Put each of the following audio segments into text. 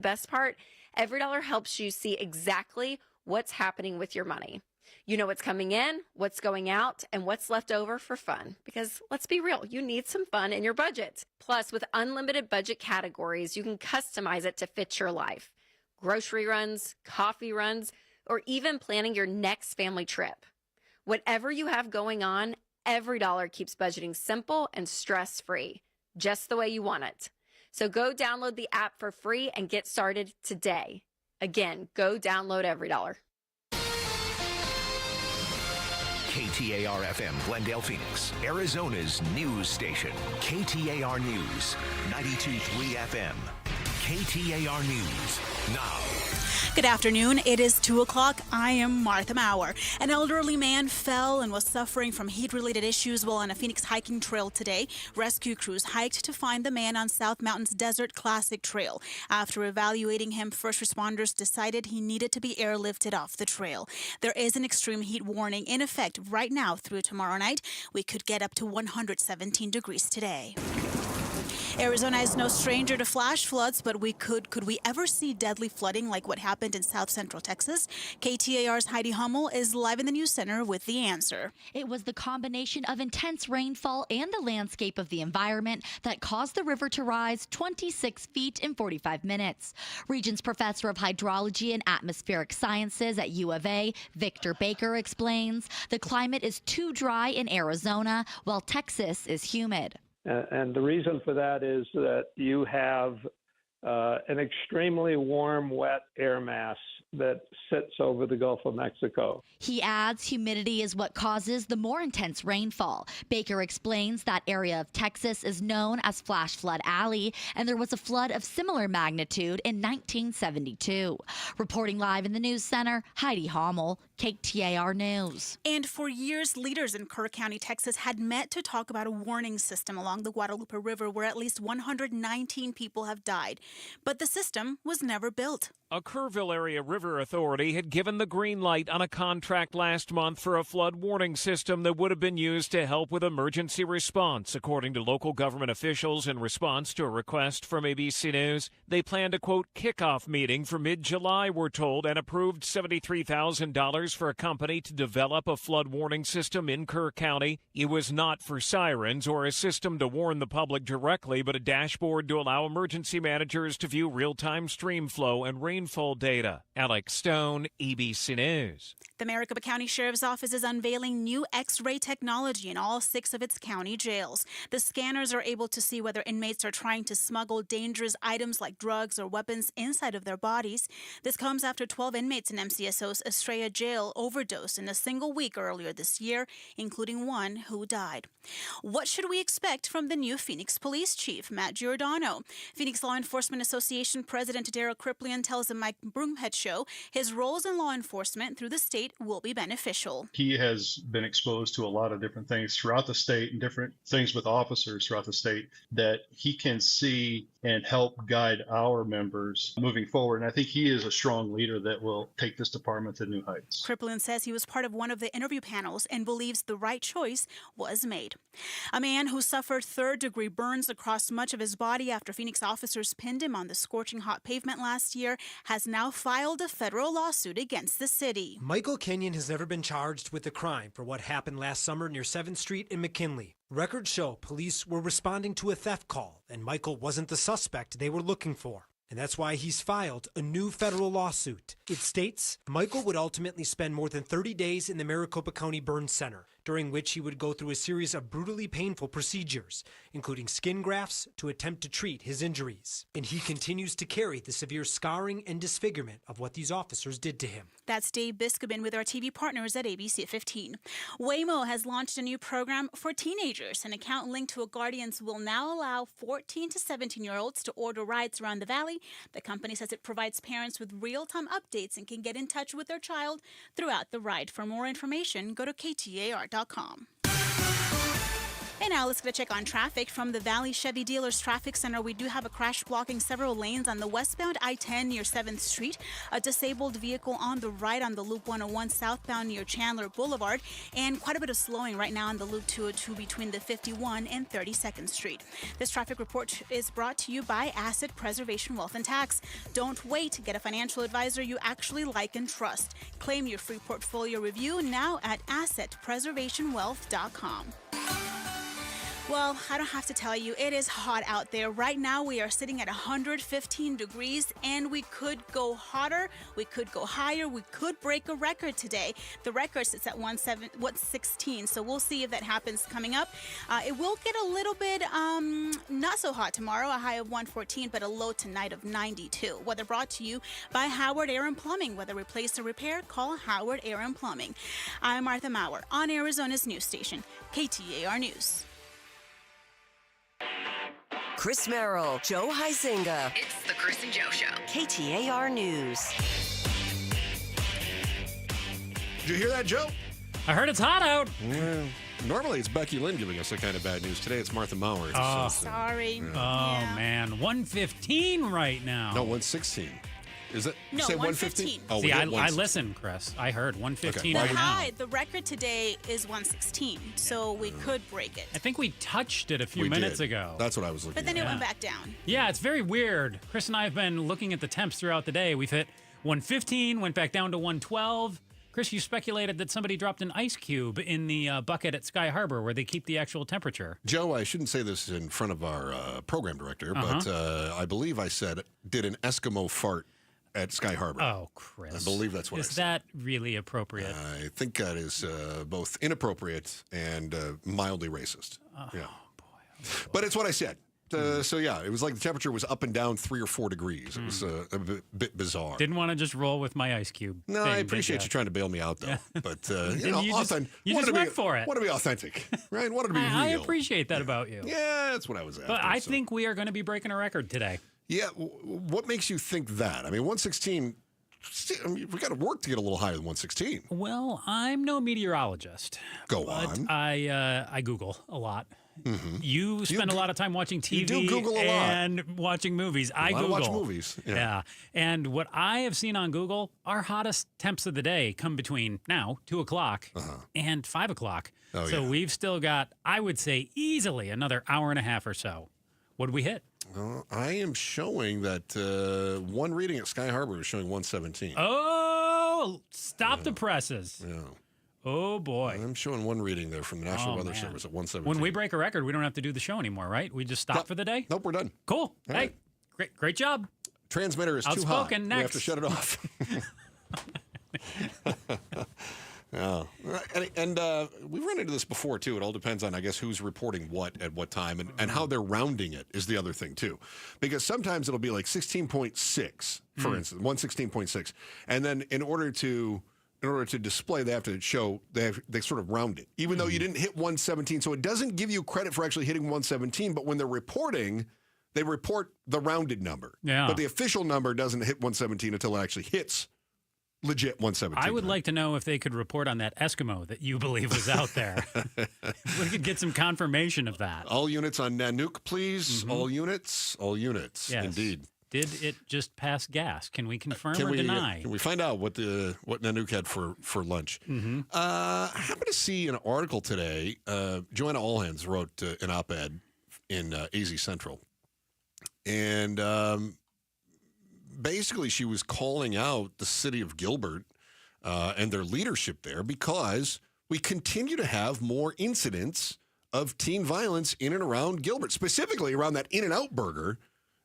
Best part, every dollar helps you see exactly what's happening with your money. You know what's coming in, what's going out, and what's left over for fun. Because let's be real, you need some fun in your budget. Plus, with unlimited budget categories, you can customize it to fit your life. Grocery runs, coffee runs, or even planning your next family trip. Whatever you have going on, every dollar keeps budgeting simple and stress-free, just the way you want it. So go download the app for free and get started today. Again, go download every dollar. KTAR-FM, Glendale, Phoenix, Arizona's news station. KTAR News, 92.3 FM. KTAR News, now. Good afternoon. It is 2 o'clock. I am Martha Maurer. An elderly man fell and was suffering from heat-related issues while on a Phoenix hiking trail today. Rescue crews hiked to find the man on South Mountain's Desert Classic Trail. After evaluating him, first responders decided he needed to be airlifted off the trail. There is an extreme heat warning in effect right now through tomorrow night. We could get up to 117 degrees today. Arizona is no stranger to flash floods, but could we ever see deadly flooding like what happened in South Central Texas? KTAR's Heidi Hummel is live in the news center with the answer. It was the combination of intense rainfall and the landscape of the environment that caused the river to rise 26 feet in 45 minutes. Regents Professor of Hydrology and Atmospheric Sciences at U of A, Victor Baker, explains the climate is too dry in Arizona, while Texas is humid. And the reason for that is that you have an extremely warm, wet air mass that sits over the Gulf of Mexico. He adds humidity is what causes the more intense rainfall. Baker explains that area of Texas is known as Flash Flood Alley, and there was a flood of similar magnitude in 1972. Reporting live in the news center, Heidi Hummel, KTAR News. And for years, leaders in Kerr County, Texas had met to talk about a warning system along the Guadalupe River where at least 119 people have died. But the system was never built. A Kerrville Area River Authority had given the green light on a contract last month for a flood warning system that would have been used to help with emergency response, according to local government officials in response to a request from ABC News. They planned a, quote, kickoff meeting for mid-July, we're told, and approved $73,000 for a company to develop a flood warning system in Kerr County. It was not for sirens or a system to warn the public directly, but a dashboard to allow emergency managers to view real-time stream flow and rainfall data. Alex Stone, ABC News. The Maricopa County Sheriff's Office is unveiling new X-ray technology in all 6 of its county jails. The scanners are able to see whether inmates are trying to smuggle dangerous items like drugs or weapons inside of their bodies. This comes after 12 inmates in MCSO's Estrella jail overdosed in a single week earlier this year, including one who died. What should we expect from the new Phoenix Police Chief, Matt Giordano? Phoenix Law Enforcement Association President Daryl Kriplian tells the Mike Broomhead Show his roles in law enforcement through the state will be beneficial. He has been exposed to a lot of different things throughout the state and different things with officers throughout the state that he can see and help guide our members moving forward. And I think he is a strong leader that will take this department to new heights. Kriplian says he was part of one of the interview panels and believes the right choice was made. A man who suffered third-degree burns across much of his body after Phoenix officers pinned him on the scorching hot pavement last year has now filed a federal lawsuit against the city. Michael Kenyon has never been charged with a crime for what happened last summer near 7th Street in McKinley. Records show police were responding to a theft call, and Michael wasn't the suspect they were looking for. And that's why he's filed a new federal lawsuit. It states Michael would ultimately spend more than 30 days in the Maricopa County Burn Center, during which he would go through a series of brutally painful procedures, including skin grafts, to attempt to treat his injuries. And he continues to carry the severe scarring and disfigurement of what these officers did to him. That's Dave Biscobin with our TV partners at ABC 15. Waymo has launched a new program for teenagers. An account linked to a Guardians will now allow 14 to 17-year-olds to order rides around the valley. The company says it provides parents with real-time updates and can get in touch with their child throughout the ride. For more information, go to KTAR.com. And now let's get a check on traffic from the Valley Chevy Dealers Traffic Center. We do have a crash blocking several lanes on the westbound I-10 near 7th Street, a disabled vehicle on the right on the Loop 101 southbound near Chandler Boulevard, and quite a bit of slowing right now on the Loop 202 between the 51 and 32nd Street. This traffic report is brought to you by Asset Preservation Wealth and Tax. Don't wait. Get a financial advisor you actually like and trust. Claim your free portfolio review now at assetpreservationwealth.com. Well, I don't have to tell you, it is hot out there. Right now, we are sitting at 115 degrees, and we could go hotter, we could go higher, we could break a record today. The record sits at 116, so we'll see if that happens coming up. It will get a little bit not so hot tomorrow, a high of 114, but a low tonight of 92. Weather brought to you by Howard Air and Plumbing. Whether replace or repair, call Howard Air and Plumbing. I'm Martha Maurer on Arizona's news station, KTAR News. Chris Merrill, Joe Huizinga. It's the Chris and Joe Show. KTAR News. Did you hear that, Joe? I heard it's hot out. Well, normally it's Becky Lynn giving us that kind of bad news. Today it's Martha Maurer. Oh, sorry. Yeah. Oh, man. 115 right now. No, 116. Is it? No, say 115. Oh, See, I listen, Chris. I heard 115 right now. High, the record today is 116, so we could break it. I think we touched it a few minutes ago. That's what I was looking But then at. it went back down. Yeah, it's very weird. Chris and I have been looking at the temps throughout the day. We've hit 115, went back down to 112. Chris, you speculated that somebody dropped an ice cube in the bucket at Sky Harbor where they keep the actual temperature. Joe, I shouldn't say this in front of our program director, but I believe I said, did an Eskimo fart at Sky Harbor. Oh, Chris. I believe that's what I said. Is that really appropriate? I think that is both inappropriate and mildly racist. Oh, yeah. boy. But it's what I said. So, yeah, it was like the temperature was up and down 3 or 4 degrees. It was a bit bizarre. Didn't want to just roll with my ice cube. No, I appreciate you trying to bail me out, though. But, you know, you just went for it. Want to be authentic, right? Want to be real. I appreciate that about you. Yeah, that's what I was after. But I think we are going to be breaking a record today. Yeah, what makes you think that? I mean, 116, we got to work to get a little higher than 116. Well, I'm no meteorologist. Go but on. I Google a lot. Mm-hmm. You spend a lot of time watching TV you do Google a lot. and watching movies. I Google. watch movies. Yeah. And what I have seen on Google, our hottest temps of the day come between now, 2 o'clock, and 5 o'clock. Oh, so yeah. we've still got, I would say, easily another hour and a half or so. What did we hit? I am showing that one reading at Sky Harbor is showing 117. Oh, stop the presses. Yeah. Oh, boy. I'm showing one reading there from the National Weather Service at 117. When we break a record, we don't have to do the show anymore, right? We just stop for the day? Nope, we're done. Cool. All hey, right. great job. Transmitter is too hot. Outspoken next. We have to shut it off. Yeah. And we've run into this before, too. It all depends on, I guess, who's reporting what at what time and how they're rounding it is the other thing, too. Because sometimes it'll be like 16.6, for instance, 116.6. And then in order to display, they have to show, they sort of round it, even though you didn't hit 117. So it doesn't give you credit for actually hitting 117, but when they're reporting, they report the rounded number. Yeah. But the official number doesn't hit 117 until it actually hits legit 117. I would like to know if they could report on that Eskimo that you believe was out there. We could get some confirmation of that. All units on Nanook, please. All units. Yes. Indeed. Did it just pass gas? Can we confirm or we, deny? Can we find out what Nanook had for lunch? I happened to see an article today. Joanna Allhands wrote an op-ed in AZ Central. And basically she was calling out the city of Gilbert and their leadership there because we continue to have more incidents of teen violence in and around Gilbert, specifically around that In-N-Out burger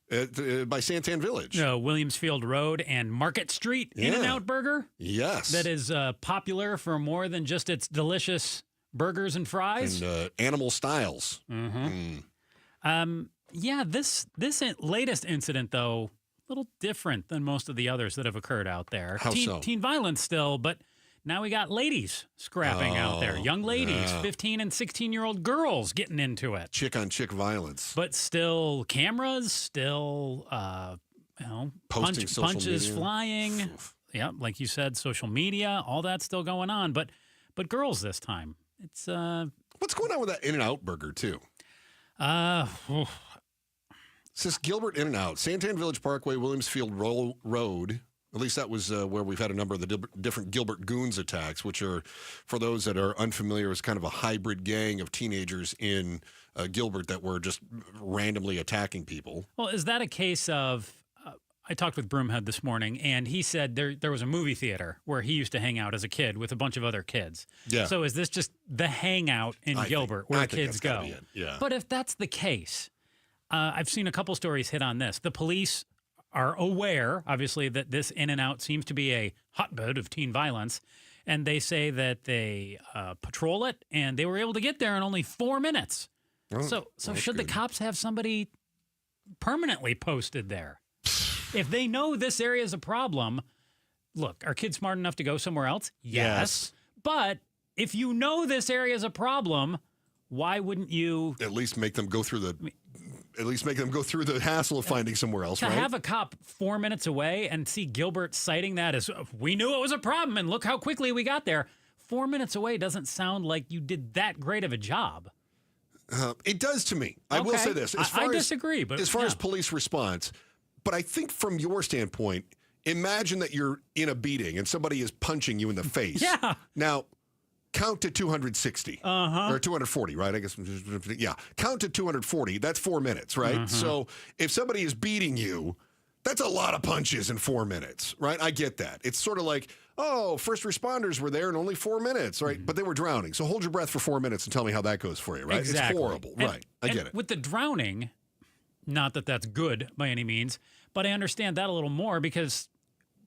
by Santan Village. Williamsfield Road and Market Street In-N-Out Burger. Yes. That is popular for more than just its delicious burgers and fries. And animal styles. Yeah, this latest incident, though, a little different than most of the others that have occurred out there. How so? Teen violence still, but now we got ladies scrapping out there. Young ladies, 15 and 16-year-old girls getting into it. Chick-on-chick violence. But still cameras, still, Posting social punches media. flying. Oof. Yeah, like you said, social media, all that's still going on. But girls this time. It's What's going on with that In-N-Out burger, too? Oof. It says Gilbert In-N-Out, Santan Village Parkway, Williamsfield Road. At least that was where we've had a number of the different Gilbert Goons attacks, which are, for those that are unfamiliar, is kind of a hybrid gang of teenagers in Gilbert that were just randomly attacking people. Well, is that a case of... I talked with Broomhead this morning, and he said there was a movie theater where he used to hang out as a kid with a bunch of other kids. Yeah. So is this just the hangout in Gilbert where kids go? Yeah. But if that's the case, I've seen a couple stories hit on this. The police are aware, obviously, that this In-N-Out seems to be a hotbed of teen violence, and they say that they patrol it, and they were able to get there in only 4 minutes. Oh, so should the cops have somebody permanently posted there? If they know this area is a problem, look, are kids smart enough to go somewhere else? Yes. But if you know this area is a problem, why wouldn't you at least make them go through the hassle of finding somewhere else, to right? have a cop 4 minutes away and see Gilbert citing that as we knew it was a problem and look how quickly we got there. 4 minutes away doesn't sound like you did that great of a job. It does to me. I will say this. I disagree, but as far as police response, but I think from your standpoint, imagine that you're in a beating and somebody is punching you in the face. Yeah. Now, count to 260. Or 240, right? I guess, yeah. Count to 240. That's 4 minutes, right? So if somebody is beating you, that's a lot of punches in 4 minutes, right? I get that. It's sort of like, oh, first responders were there in only 4 minutes, right? But they were drowning. So hold your breath for 4 minutes and tell me how that goes for you, right? Exactly. It's horrible, right? I get it. With the drowning, not that that's good by any means, but I understand that a little more because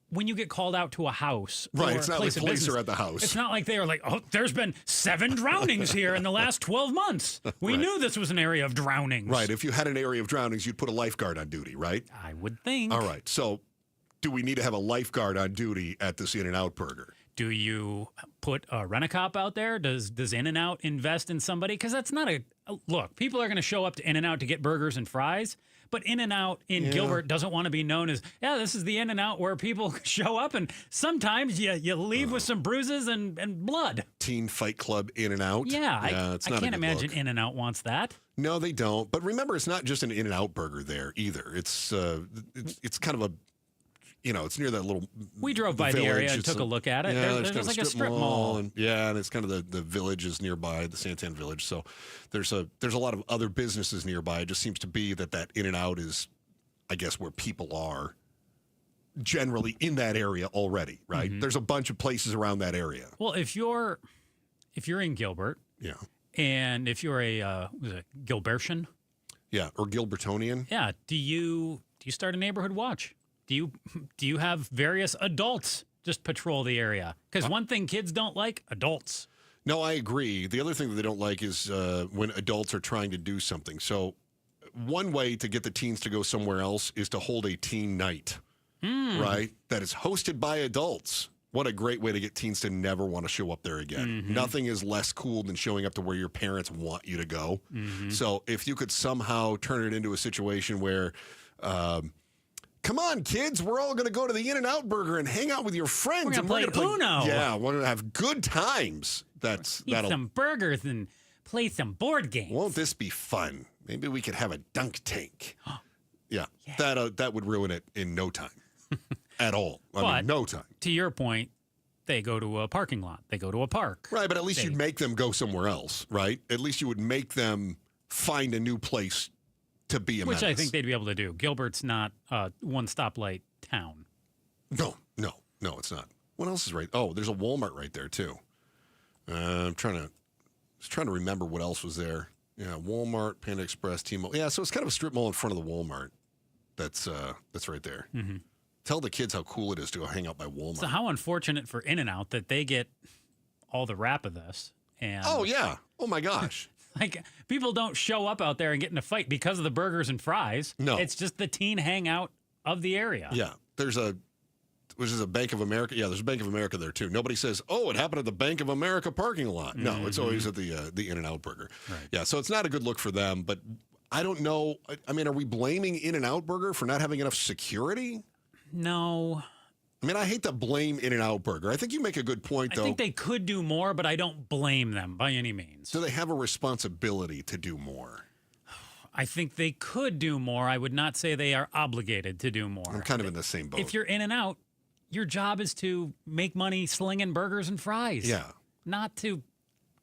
when you get called out to a house, right? Or It's not like police are at the house. It's not like they are like, oh, there's been 7 drownings here in the last 12 months. We knew this was an area of drownings. Right. If you had an area of drownings, you'd put a lifeguard on duty, right? I would think. All right. So do we need to have a lifeguard on duty at this In-N-Out burger? Do you put a rent-a-cop out there? Does In-N-Out invest in somebody? Because that's not a look. People are going to show up to In-N-Out to get burgers and fries, but In-N-Out in Gilbert doesn't want to be known as, this is the In-N-Out where people show up and sometimes you leave with some bruises and blood. Teen Fight Club In-N-Out? Yeah, it's I not can't a good imagine look. In-N-Out wants that. No, they don't. But remember, it's not just an In-N-Out burger there either. It's kind of a, it's near that little. We drove by the area and took a look at it. Yeah, there's like a strip mall. And it's kind of the village is nearby, the Santan Village. So there's a lot of other businesses nearby. It just seems to be that In-N-Out is, I guess, where people are generally in that area already, right? There's a bunch of places around that area. Well, if you're in Gilbert, and if you're a Gilbertian, or Gilbertonian, do you start a neighborhood watch? Do you have various adults just patrol the area? Because one thing kids don't like, adults. No, I agree. The other thing that they don't like is when adults are trying to do something. So one way to get the teens to go somewhere else is to hold a teen night, right? That is hosted by adults. What a great way to get teens to never want to show up there again. Nothing is less cool than showing up to where your parents want you to go. So if you could somehow turn it into a situation where... come on, kids. We're all going to go to the In-N-Out burger and hang out with your friends. We're going to play Uno. Yeah, we're going to have good times. Eat some burgers and play some board games. Won't this be fun? Maybe we could have a dunk tank. That would ruin it in no time. At all. I mean, no time. To your point, they go to a parking lot. They go to a park. Right, but at least you'd make them go somewhere else, right? At least you would make them find a new place to be a Which menace. I think they'd be able to do. Gilbert's not a one-stoplight town. No, it's not. What else is right? Oh, there's a Walmart right there, too. I'm trying to remember what else was there. Yeah, Walmart, Panda Express, T-Mobile. Yeah, so it's kind of a strip mall in front of the Walmart. That's right there. Tell the kids how cool it is to go hang out by Walmart. So how unfortunate for In-N-Out that they get all the rap of this. And oh, yeah. Oh, my gosh. Like, people don't show up out there and get in a fight because of the burgers and fries. No. It's just the teen hangout of the area. Yeah. There's a Bank of America. Yeah, there's a Bank of America there, too. Nobody says, oh, it happened at the Bank of America parking lot. No, it's always at the In-N-Out burger. Right. Yeah, so it's not a good look for them. But I don't know. I mean, are we blaming In-N-Out burger for not having enough security? No. I mean, I hate to blame In-N-Out Burger. I think you make a good point, though. I think they could do more, but I don't blame them by any means. Do they have a responsibility to do more? I think they could do more. I would not say they are obligated to do more. I'm kind of in the same boat. If you're In-N-Out, your job is to make money slinging burgers and fries. Yeah. Not to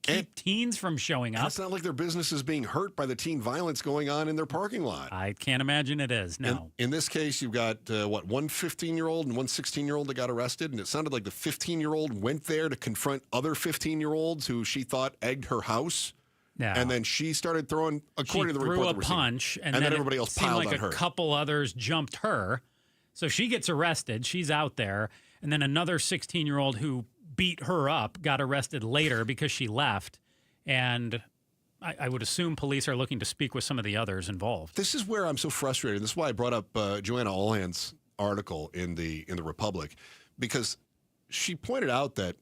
keep teens from showing up. It's not like their business is being hurt by the teen violence going on in their parking lot. I can't imagine it is, no. In this case, you've got, one 15-year-old and one 16-year-old that got arrested, and it sounded like the 15-year-old went there to confront other 15-year-olds who she thought egged her house. Yeah. And then she started throwing, according to the report, threw a punch, and then everybody else piled on her. A couple others jumped her. So she gets arrested. She's out there. And then another 16-year-old who beat her up got arrested later because she left. And I would assume police are looking to speak with some of the others involved. This is where I'm so frustrated. This is why I brought up Joanna Allhand's article in the Republic, because she pointed out that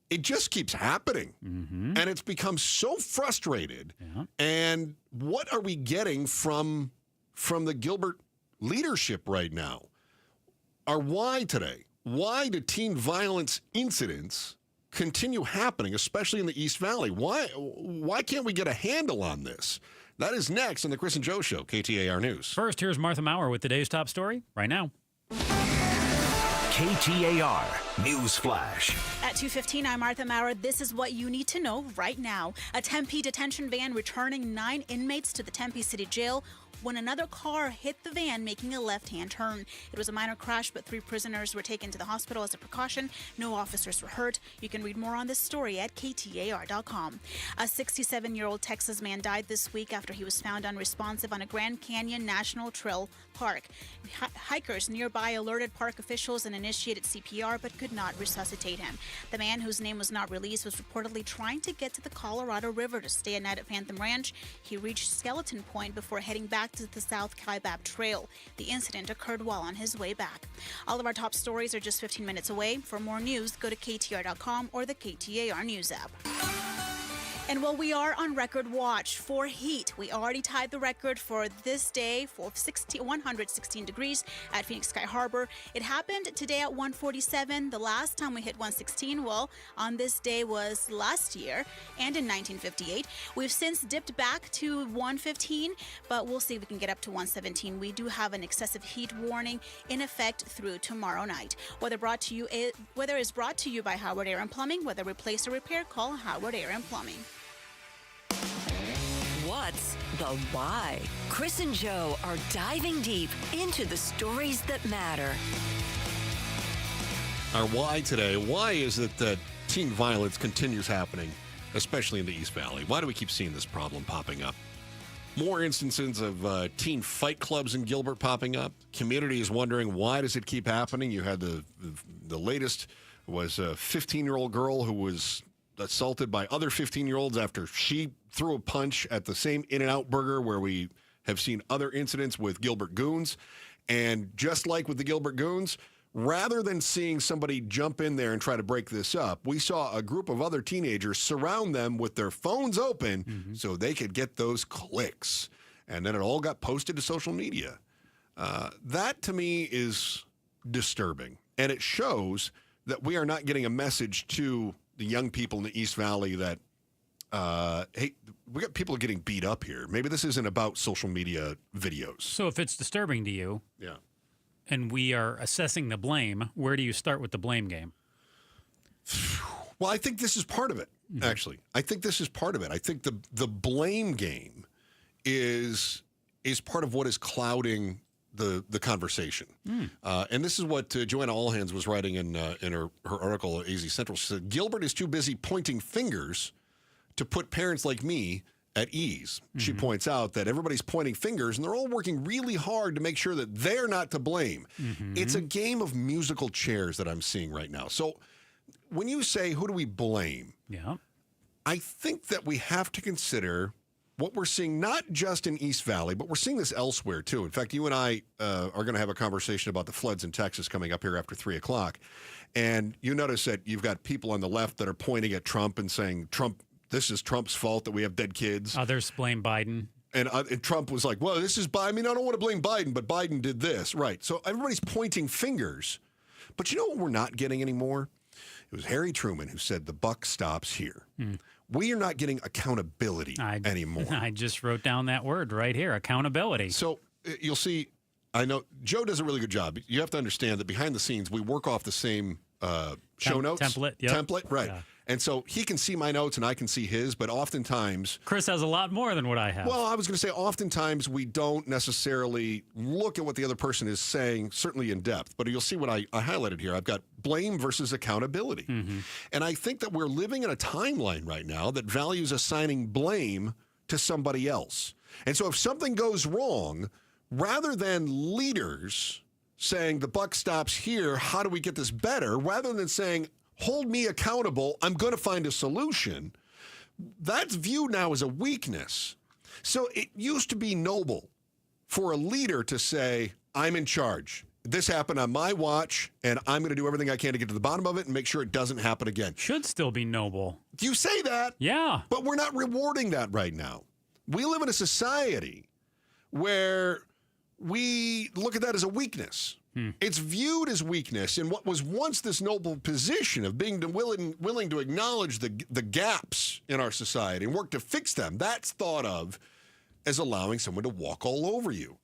it just keeps happening. And it's become so frustrated. Yeah. And what are we getting from the Gilbert leadership right now? Our why today? Why do teen violence incidents continue happening, especially in the East Valley? Why can't we get a handle on this? That is next on the Chris and Joe Show, KTAR News. First, here's Martha Maurer with today's top story right now. KTAR News Flash. At 2:15, I'm Martha Maurer. This is what you need to know right now. A Tempe detention van returning 9 inmates to the Tempe City Jail when another car hit the van, making a left-hand turn. It was a minor crash, but 3 prisoners were taken to the hospital as a precaution. No officers were hurt. You can read more on this story at KTAR.com. A 67-year-old Texas man died this week after he was found unresponsive on a Grand Canyon National Trail park. Hikers nearby alerted park officials and initiated CPR, but could not resuscitate him. The man, whose name was not released, was reportedly trying to get to the Colorado River to stay a night at Phantom Ranch. He reached Skeleton Point before heading back to the South Kaibab Trail. The incident occurred while on his way back. All of our top stories are just 15 minutes away. For more news, go to KTAR.com or the KTAR News app. And while we are on record watch for heat, we already tied the record for this day for 116 degrees at Phoenix Sky Harbor. It happened today at 147. The last time we hit 116, well, on this day was last year and in 1958. We've since dipped back to 115, but we'll see if we can get up to 117. We do have an excessive heat warning in effect through tomorrow night. Weather is brought to you by Howard Air and Plumbing. Whether replace or repair, call Howard Air and Plumbing. What's the why? Chris and Joe are diving deep into the stories that matter. Our why today, why is it that teen violence continues happening, especially in the East Valley? Why do we keep seeing this problem popping up? More instances of teen fight clubs in Gilbert popping up. Community is wondering, why does it keep happening? You had the latest was a 15-year-old girl who was assaulted by other 15-year-olds after she threw a punch at the same In-N-Out Burger where we have seen other incidents with Gilbert goons. And just like with the Gilbert goons, rather than seeing somebody jump in there and try to break this up, we saw a group of other teenagers surround them with their phones open so they could get those clicks. And then it all got posted to social media. That, to me, is disturbing. And it shows that we are not getting a message to the young people in the East Valley that, hey, we got people getting beat up here. Maybe this isn't about social media videos. So if it's disturbing to you, yeah, and we are assessing the blame, where do you start with the blame game? Well, I think this is part of it, actually. I think this is part of it. I think the blame game is part of what is clouding the conversation. And this is what Joanna Allhands was writing in her article at AZ Central. She said, Gilbert is too busy pointing fingers to put parents like me at ease. She points out that everybody's pointing fingers, and they're all working really hard to make sure that they're not to blame. It's a game of musical chairs that I'm seeing right now. So when you say, who do we blame? Yeah, I think that we have to consider what we're seeing, not just in East Valley, but we're seeing this elsewhere, too. In fact, you and I are going to have a conversation about the floods in Texas coming up here after 3 o'clock. And you notice that you've got people on the left that are pointing at Trump and saying, Trump, this is Trump's fault that we have dead kids. Others blame Biden. And Trump was like, well, this is Biden. I mean, I don't want to blame Biden, but Biden did this. Right. So everybody's pointing fingers. But you know what we're not getting anymore? It was Harry Truman who said the buck stops here. We are not getting accountability anymore. I just wrote down that word right here, accountability. So you'll see, I know Joe does a really good job. You have to understand that behind the scenes, we work off the same show notes. Template, right. Yeah. And so he can see my notes and I can see his, but oftentimes... Chris has a lot more than what I have. Well, I was going to say oftentimes we don't necessarily look at what the other person is saying, certainly in depth, but you'll see what I highlighted here. I've got blame versus accountability. And I think that we're living in a timeline right now that values assigning blame to somebody else. And so if something goes wrong, rather than leaders saying the buck stops here, how do we get this better, rather than saying, hold me accountable, I'm going to find a solution, that's viewed now as a weakness. So it used to be noble for a leader to say, I'm in charge. This happened on my watch, and I'm going to do everything I can to get to the bottom of it and make sure it doesn't happen again. Should still be noble. You say that. Yeah. But we're not rewarding that right now. We live in a society where we look at that as a weakness. It's viewed as weakness in what was once this noble position of being willing to acknowledge the gaps in our society and work to fix them. That's thought of as allowing someone to walk all over you.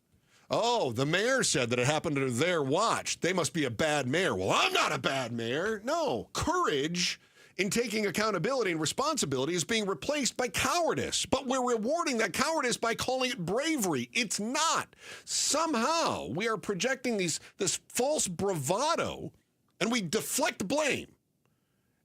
Oh, the mayor said that it happened under their watch. They must be a bad mayor. Well, I'm not a bad mayor. No, courage in taking accountability and responsibility is being replaced by cowardice. But we're rewarding that cowardice by calling it bravery. It's not. Somehow we are projecting this false bravado and we deflect blame.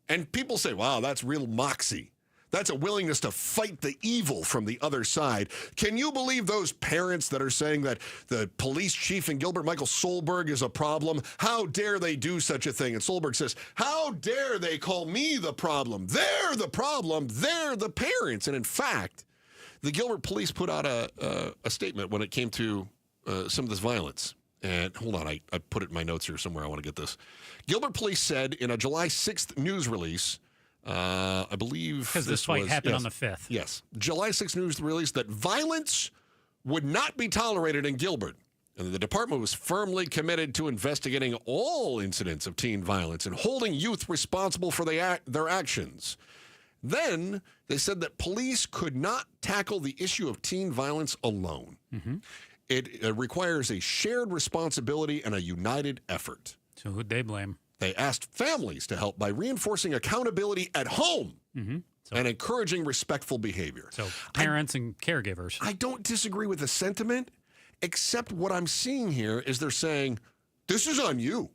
And people say, wow, that's real moxie. That's a willingness to fight the evil from the other side. Can you believe those parents that are saying that the police chief in Gilbert, Michael Solberg, is a problem? How dare they do such a thing? And Solberg says, how dare they call me the problem? They're the problem. They're the parents. And in fact, the Gilbert police put out a statement when it came to some of this violence. And hold on, I put it in my notes here somewhere. I want to get this. Gilbert police said in a July 6th news release, I believe because this fight happened on the 5th. Yes. July 6th news release that violence would not be tolerated in Gilbert. And the department was firmly committed to investigating all incidents of teen violence and holding youth responsible for their actions. Then they said that police could not tackle the issue of teen violence alone. It requires a shared responsibility and a united effort. So who'd they blame? They asked families to help by reinforcing accountability at home and encouraging respectful behavior. So parents and caregivers. I don't disagree with the sentiment, except what I'm seeing here is they're saying, this is on you.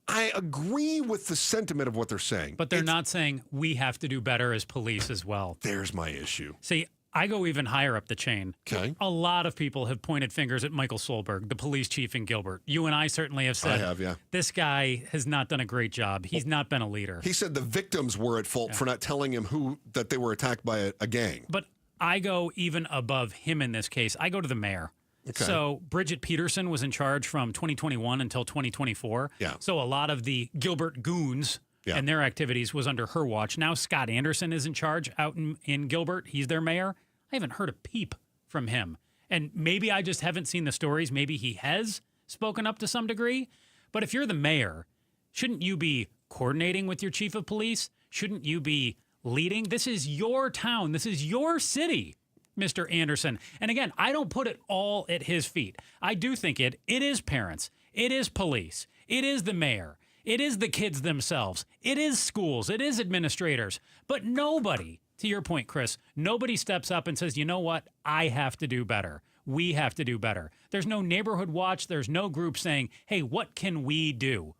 I agree with the sentiment of what they're saying. But they're not saying we have to do better as police as well. There's my issue. See, I go even higher up the chain. Okay. A lot of people have pointed fingers at Michael Solberg, the police chief in Gilbert. You and I certainly have said, I have, yeah. This guy has not done a great job. He's not been a leader. He said the victims were at fault for not telling him that they were attacked by a gang. But I go even above him in this case. I go to the mayor. Okay. So Bridget Peterson was in charge from 2021 until 2024. Yeah. So a lot of the Gilbert goons and their activities was under her watch. Now Scott Anderson is in charge out in Gilbert. He's their mayor. I haven't heard a peep from him. And maybe I just haven't seen the stories. Maybe he has spoken up to some degree. But if you're the mayor, shouldn't you be coordinating with your chief of police? Shouldn't you be leading? This is your town. This is your city, Mr. Anderson. And again, I don't put it all at his feet. I do think it is parents. It is police. It is the mayor. It is the kids themselves. It is schools. It is administrators. But nobody, to your point, Chris, nobody steps up and says, you know what? I have to do better. We have to do better. There's no neighborhood watch. There's no group saying, hey, what can we do?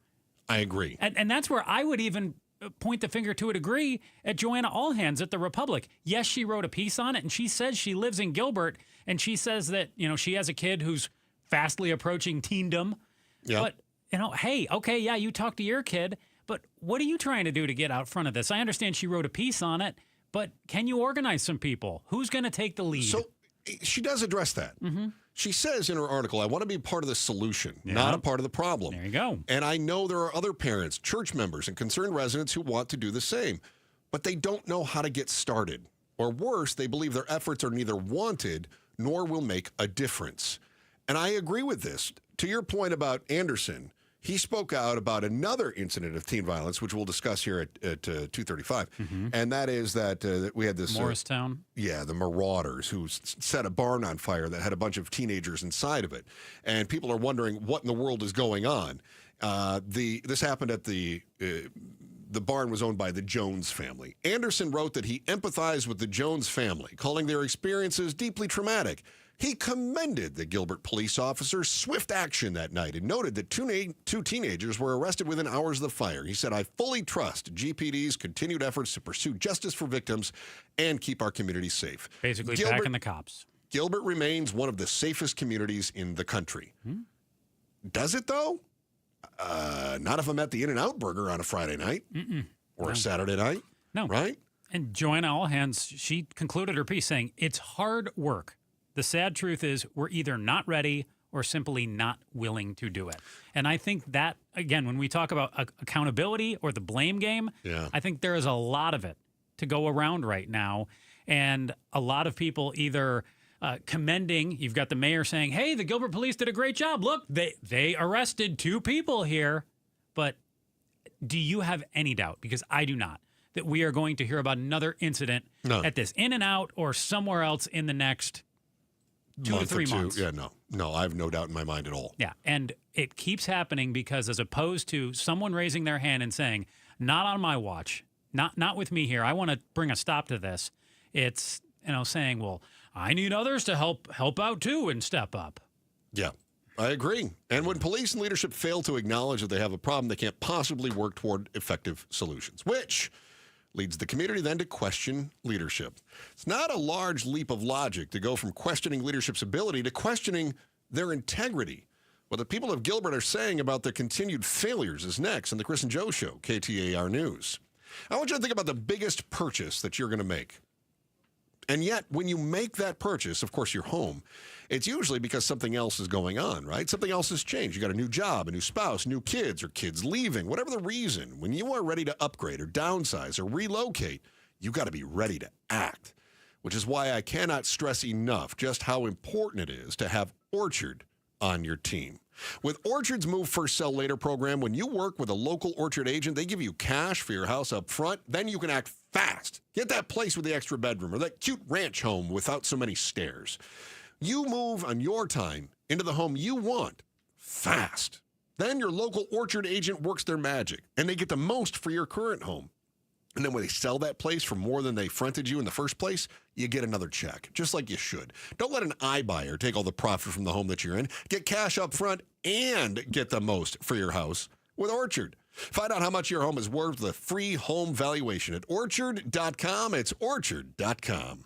I agree. And that's where I would even point the finger to a degree at Joanna Allhands at the Republic. Yes, she wrote a piece on it, and she says she lives in Gilbert, and she says that, she has a kid who's fastly approaching teendom. Yeah. But, hey, okay, yeah, you talk to your kid, but what are you trying to do to get out front of this? I understand she wrote a piece on it, but can you organize some people? Who's going to take the lead? So she does address that. She says in her article, I want to be part of the solution, not a part of the problem. There you go. And I know there are other parents, church members, and concerned residents who want to do the same, but they don't know how to get started. Or worse, they believe their efforts are neither wanted nor will make a difference. And I agree with this. To your point about Anderson, He spoke out about another incident of teen violence, which we'll discuss here at 2:35, and that is that we had this Morristown. The Marauders, who set a barn on fire that had a bunch of teenagers inside of it, and people are wondering what in the world is going on. This happened at the barn was owned by the Jones family. Anderson wrote that he empathized with the Jones family, calling their experiences deeply traumatic. He commended the Gilbert police officers' swift action that night and noted that two teenagers were arrested within hours of the fire. He said, "I fully trust GPD's continued efforts to pursue justice for victims and keep our communities safe." Basically, backing the cops. Gilbert remains one of the safest communities in the country. Does it, though? Not if I'm at the In-N-Out Burger on a Friday night or a Saturday night. No. Right? And Joanna Allhands, she concluded her piece saying, it's hard work. The sad truth is we're either not ready or simply not willing to do it. And I think that, again, when we talk about accountability or the blame game, I think there is a lot of it to go around right now. And a lot of people either commending, you've got the mayor saying, hey, the Gilbert police did a great job. Look, they arrested 2 people here. But do you have any doubt, because I do not, that we are going to hear about another incident at this In-N-Out or somewhere else in the next 2 to 3 months? Yeah, no, I have no doubt in my mind at all. Yeah, and it keeps happening because as opposed to someone raising their hand and saying, not on my watch, not with me here, I want to bring a stop to this, it's, saying, well, I need others to help out too and step up. Yeah, I agree. And when police and leadership fail to acknowledge that they have a problem, they can't possibly work toward effective solutions, which leads the community then to question leadership. It's not a large leap of logic to go from questioning leadership's ability to questioning their integrity. What the people of Gilbert are saying about their continued failures is next on the Chris and Joe Show, KTAR News. I want you to think about the biggest purchase that you're going to make. And yet, when you make that purchase, of course, your home, it's usually because something else is going on, right? Something else has changed. You got a new job, a new spouse, new kids, or kids leaving, whatever the reason. When you are ready to upgrade or downsize or relocate, you got to be ready to act, which is why I cannot stress enough just how important it is to have Orchard on your team. With Orchard's Move First Sell Later program, when you work with a local Orchard agent, they give you cash for your house up front. Then you can act fast. Get that place with the extra bedroom or that cute ranch home without so many stairs. You move on your time into the home you want fast. Then your local Orchard agent works their magic, and they get the most for your current home. And then when they sell that place for more than they fronted you in the first place, you get another check, just like you should. Don't let an iBuyer take all the profit from the home that you're in. Get cash up front and get the most for your house with Orchard. Find out how much your home is worth with a free home valuation at Orchard.com. It's Orchard.com.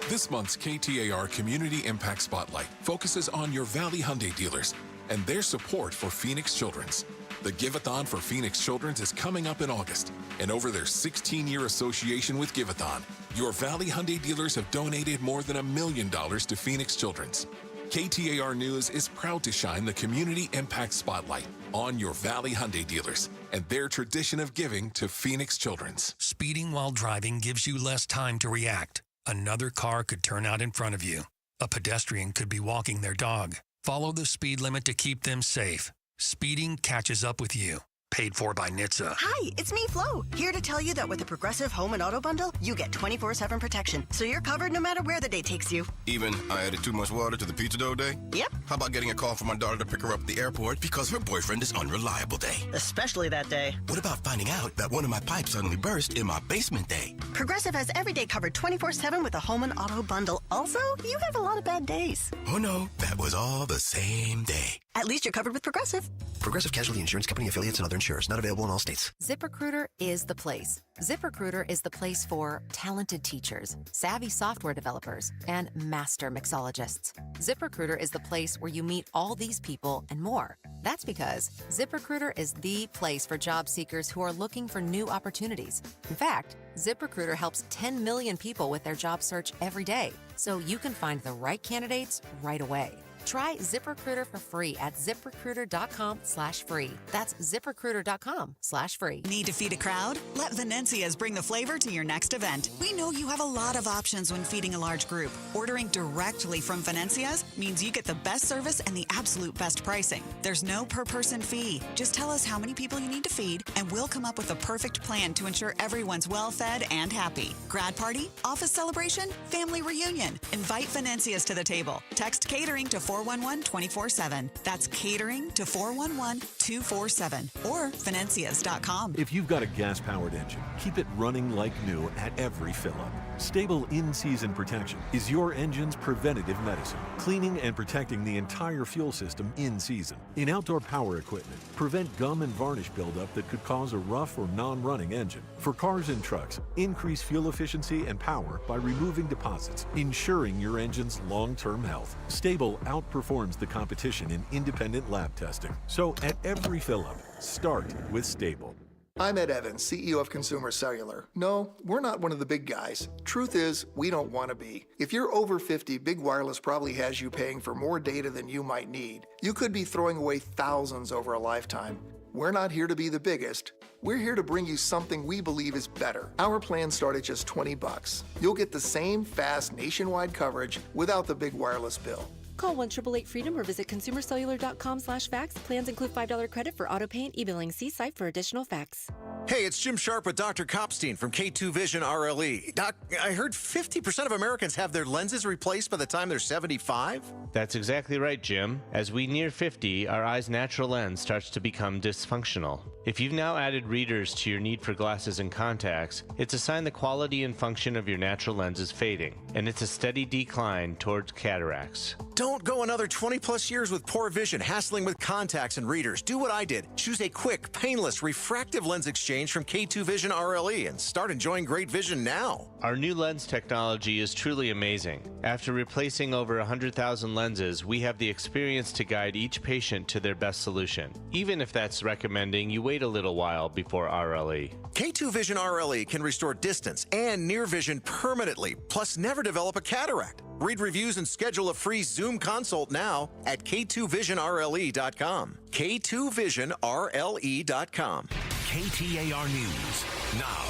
This month's KTAR Community Impact Spotlight focuses on your Valley Hyundai dealers and their support for Phoenix Children's. The Give-A-thon for Phoenix Children's is coming up in August, and over their 16-year association with Give-A-thon, your Valley Hyundai dealers have donated more than $1 million to Phoenix Children's. KTAR News is proud to shine the Community Impact Spotlight on your Valley Hyundai dealers and their tradition of giving to Phoenix Children's. Speeding while driving gives you less time to react. Another car could turn out in front of you. A pedestrian could be walking their dog. Follow the speed limit to keep them safe. Speeding catches up with you. Paid for by NHTSA. Hi, it's me, Flo. Here to tell you that with the Progressive Home and Auto Bundle, you get 24/7 protection, so you're covered no matter where the day takes you. Even I added too much water to the pizza dough day? Yep. How about getting a call from my daughter to pick her up at the airport because her boyfriend is unreliable day? Especially that day. What about finding out that one of my pipes suddenly burst in my basement day? Progressive has every day covered 24/7 with a Home and Auto Bundle. Also, you have a lot of bad days. Oh no, that was all the same day. At least you're covered with Progressive. Progressive Casualty Insurance Company affiliates and other insurers. Not available in all states. ZipRecruiter is the place. ZipRecruiter is the place for talented teachers, savvy software developers, and master mixologists. ZipRecruiter is the place where you meet all these people and more. That's because ZipRecruiter is the place for job seekers who are looking for new opportunities. In fact, ZipRecruiter helps 10 million people with their job search every day, so you can find the right candidates right away. Try ZipRecruiter for free at ZipRecruiter.com/free. That's ZipRecruiter.com/free. Need to feed a crowd? Let Venencia's bring the flavor to your next event. We know you have a lot of options when feeding a large group. Ordering directly from Venencia's means you get the best service and the absolute best pricing. There's no per-person fee. Just tell us how many people you need to feed, and we'll come up with a perfect plan to ensure everyone's well-fed and happy. Grad party, office celebration, family reunion. Invite Venencia's to the table. Text catering to 411-24/7. That's catering to 411-247 or Venencias.com. If you've got a gas-powered engine, keep it running like new at every fill-up. Stable in-season protection is your engine's preventative medicine, cleaning and protecting the entire fuel system in season. In outdoor power equipment, prevent gum and varnish buildup that could cause a rough or non-running engine. For cars and trucks, increase fuel efficiency and power by removing deposits, ensuring your engine's long-term health. Stable outperforms the competition in independent lab testing. So at every fill-up, start with Stable. I'm Ed Evans, CEO of Consumer Cellular. No, we're not one of the big guys. Truth is, we don't want to be. If you're over 50, Big Wireless probably has you paying for more data than you might need. You could be throwing away thousands over a lifetime. We're not here to be the biggest. We're here to bring you something we believe is better. Our plans start at just $20. You'll get the same fast nationwide coverage without the big wireless bill. Call 1-888-FREEDOM or visit consumercellular.com/facts. Plans include $5 credit for auto pay and e-billing. See site for additional facts. Hey, it's Jim Sharp with Dr. Kopstein from K2 Vision RLE. Doc, I heard 50% of Americans have their lenses replaced by the time they're 75? That's exactly right, Jim. As we near 50, our eye's natural lens starts to become dysfunctional. If you've now added readers to your need for glasses and contacts, it's a sign the quality and function of your natural lens is fading, and it's a steady decline towards cataracts. Don't go another 20-plus years with poor vision, hassling with contacts and readers. Do what I did. Choose a quick, painless, refractive lens exchange from K2 Vision RLE and start enjoying great vision now. Our new lens technology is truly amazing. After replacing over 100,000 lenses, we have the experience to guide each patient to their best solution, even if that's recommending you wait a little while before RLE. K2 Vision RLE can restore distance and near vision permanently, plus never develop a cataract. Read reviews and schedule a free Zoom consult now at K2VisionRLE.com. K2VisionRLE.com. KTAR News now.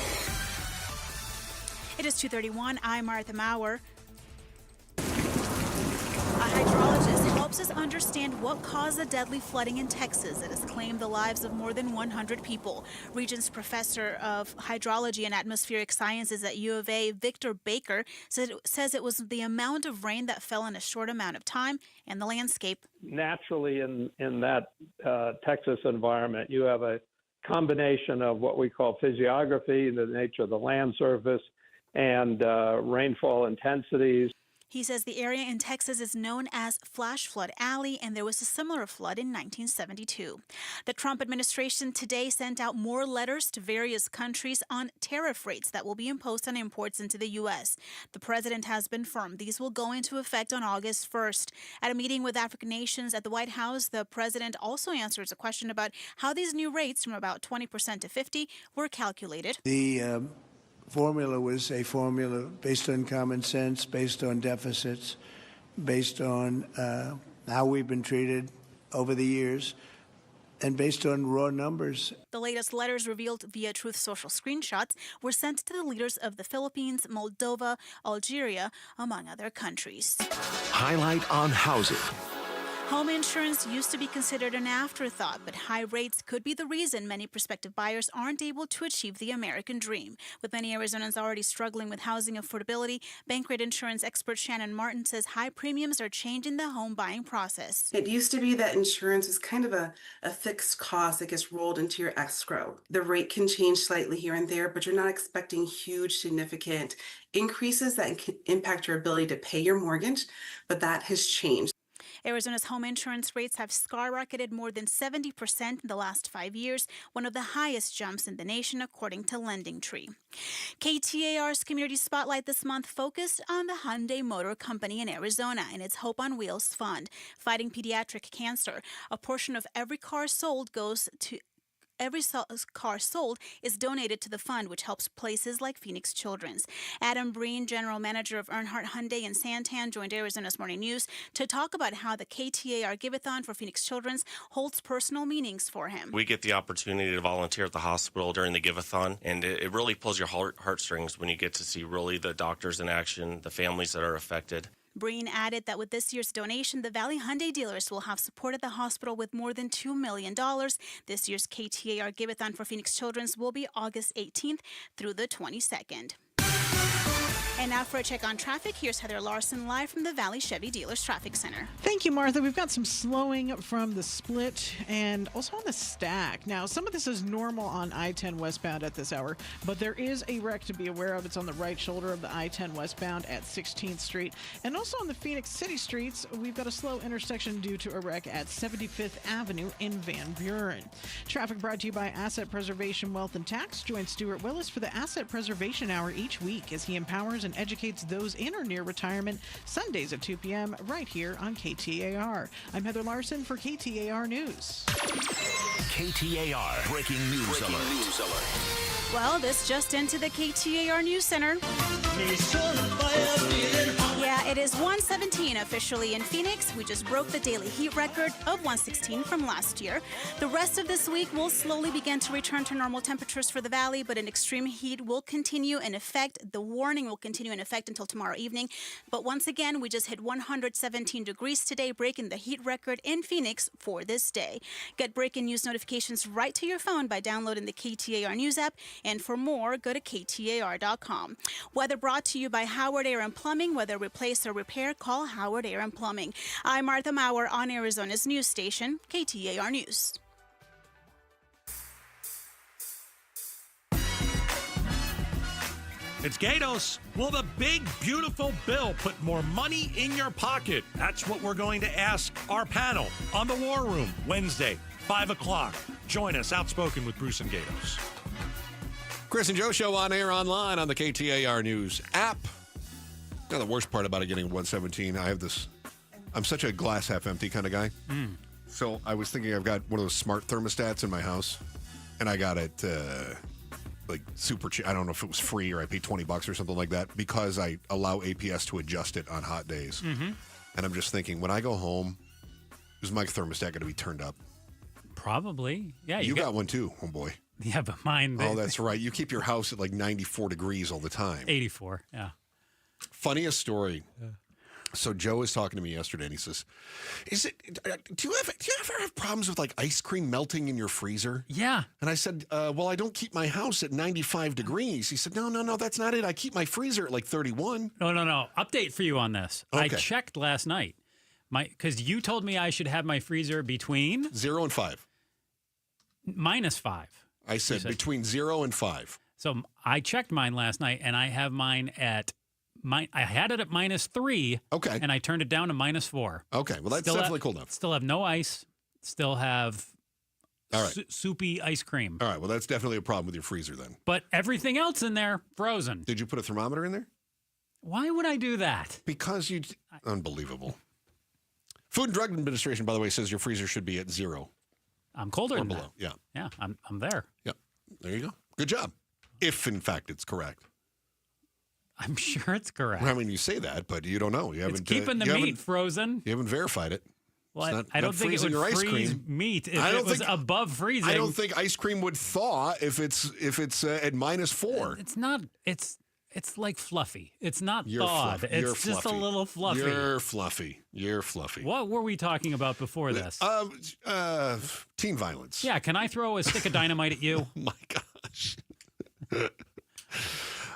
It is 2:31. I'm Martha Maurer. A hydrologist helps us understand what caused the deadly flooding in Texas that has claimed the lives of more than 100 people. Regents Professor of Hydrology and Atmospheric Sciences at U of A, Victor Baker, says it was the amount of rain that fell in a short amount of time and the landscape. Naturally, in that Texas environment, you have a combination of what we call physiography, the nature of the land surface, and rainfall intensities. He says the area in Texas is known as Flash Flood Alley, and there was a similar flood in 1972. The Trump administration today sent out more letters to various countries on tariff rates that will be imposed on imports into the U.S. The president has been firm. These will go into effect on August 1st. At a meeting with African nations at the White House, the president also answers a question about how these new rates from about 20% to 50% were calculated. The formula was a formula based on common sense, based on deficits, based on how we've been treated over the years, and based on raw numbers. The latest letters revealed via Truth Social screenshots were sent to the leaders of the Philippines, Moldova, Algeria, among other countries. Highlight on housing. Home insurance used to be considered an afterthought, but high rates could be the reason many prospective buyers aren't able to achieve the American dream. With many Arizonans already struggling with housing affordability, Bankrate insurance expert Shannon Martin says high premiums are changing the home buying process. It used to be that insurance is kind of a fixed cost that gets rolled into your escrow. The rate can change slightly here and there, but you're not expecting huge, significant increases that can impact your ability to pay your mortgage, but that has changed. Arizona's home insurance rates have skyrocketed more than 70% in the last 5 years, one of the highest jumps in the nation, according to LendingTree. KTAR's Community Spotlight this month focused on the Hyundai Motor Company in Arizona and its Hope on Wheels fund, fighting pediatric cancer. A portion of every car sold goes to every car sold is donated to the fund, which helps places like Phoenix Children's. Adam Breen, General Manager of Earnhardt Hyundai in Santan, joined Arizona's Morning News to talk about how the KTAR Giveathon for Phoenix Children's holds personal meanings for him. We get the opportunity to volunteer at the hospital during the Giveathon, and it really pulls your heartstrings when you get to see really the doctors in action, the families that are affected. Breen added that with this year's donation, the Valley Hyundai dealers will have supported the hospital with more than $2 million. This year's KTAR Giveathon for Phoenix Children's will be August 18th through the 22nd. And now for a check on traffic, here's Heather Larson live from the Valley Chevy Dealers Traffic Center. Thank you, Martha. We've got some slowing from the split and also on the stack. Now, some of this is normal on I-10 westbound at this hour, but there is a wreck to be aware of. It's on the right shoulder of the I-10 westbound at 16th Street. And also on the Phoenix City streets, we've got a slow intersection due to a wreck at 75th Avenue in Van Buren. Traffic brought to you by Asset Preservation Wealth and Tax. Join Stuart Willis for the Asset Preservation Hour each week as he empowers and educates those in or near retirement, Sundays at 2 p.m. right here on KTAR. I'm Heather Larson for KTAR News. KTAR Breaking News Alert. Well, this just into the KTAR News Center. Yeah, it is 117 officially in Phoenix. We just broke the daily heat record of 116 from last year. The rest of this week will slowly begin to return to normal temperatures for the valley, but an extreme heat will continue in effect. The warning will continue in effect until tomorrow evening. But once again, we just hit 117 degrees today, breaking the heat record in Phoenix for this day. Get breaking news notifications right to your phone by downloading the KTAR News app. And for more, go to KTAR.com. Weather brought to you by Howard Air and Plumbing. Whether replace or repair, call Howard Air and Plumbing. I'm Martha Maurer on Arizona's news station, KTAR News. It's Gatos. Will the big, beautiful bill put more money in your pocket? That's what we're going to ask our panel on the War Room, Wednesday, 5 o'clock. Join us, Outspoken with Bruce and Gatos. Chris and Joe Show on air online on the KTAR News app. Now, the worst part about it getting 117, I'm such a glass half empty kind of guy. So I was thinking I've got one of those smart thermostats in my house, and I got it like super cheap. I don't know if it was free or I paid $20 or something like that because I allow APS to adjust it on hot days. And I'm just thinking, when I go home, is my thermostat going to be turned up? Probably. Yeah. You got one too, homeboy. Yeah, but mine. Oh, that's right. You keep your house at like 94 degrees all the time. 84, yeah. Funniest story. So Joe was talking to me yesterday, and he says, do you ever have problems with like ice cream melting in your freezer? Yeah. And I said, well, I don't keep my house at 95 degrees. He said, no, that's not it. I keep my freezer at like 31. No. Update for you on this. Okay. I checked last night. Because you told me I should have my freezer between 0 and 5. -5. I said between 0 and 5. So I checked mine last night, and I have mine at I had it at -3. Okay. And I turned it down to -4. Okay. Well, that's definitely cool enough. Still have no ice. Still have all right. Soupy ice cream. All right. Well, that's definitely a problem with your freezer then. But everything else in there, frozen. Did you put a thermometer in there? Why would I do that? Because unbelievable. Food and Drug Administration, by the way, says your freezer should be at 0. I'm colder or than below. that. Yeah. Yeah, I'm there. Yeah. There you go. Good job. If, in fact, it's correct. I'm sure it's correct. I mean, you say that, but you don't know. You haven't. It's keeping the meat frozen. You haven't verified it. Well, I don't think it would freeze meat if it was above freezing. I don't think ice cream would thaw if it's at -4. It's not. It's like fluffy. It's not You're thawed. Fluffy. It's You're just fluffy. a little fluffy. You're fluffy. What were we talking about before this? Teen violence. Yeah, can I throw a stick of dynamite at you? Oh my gosh.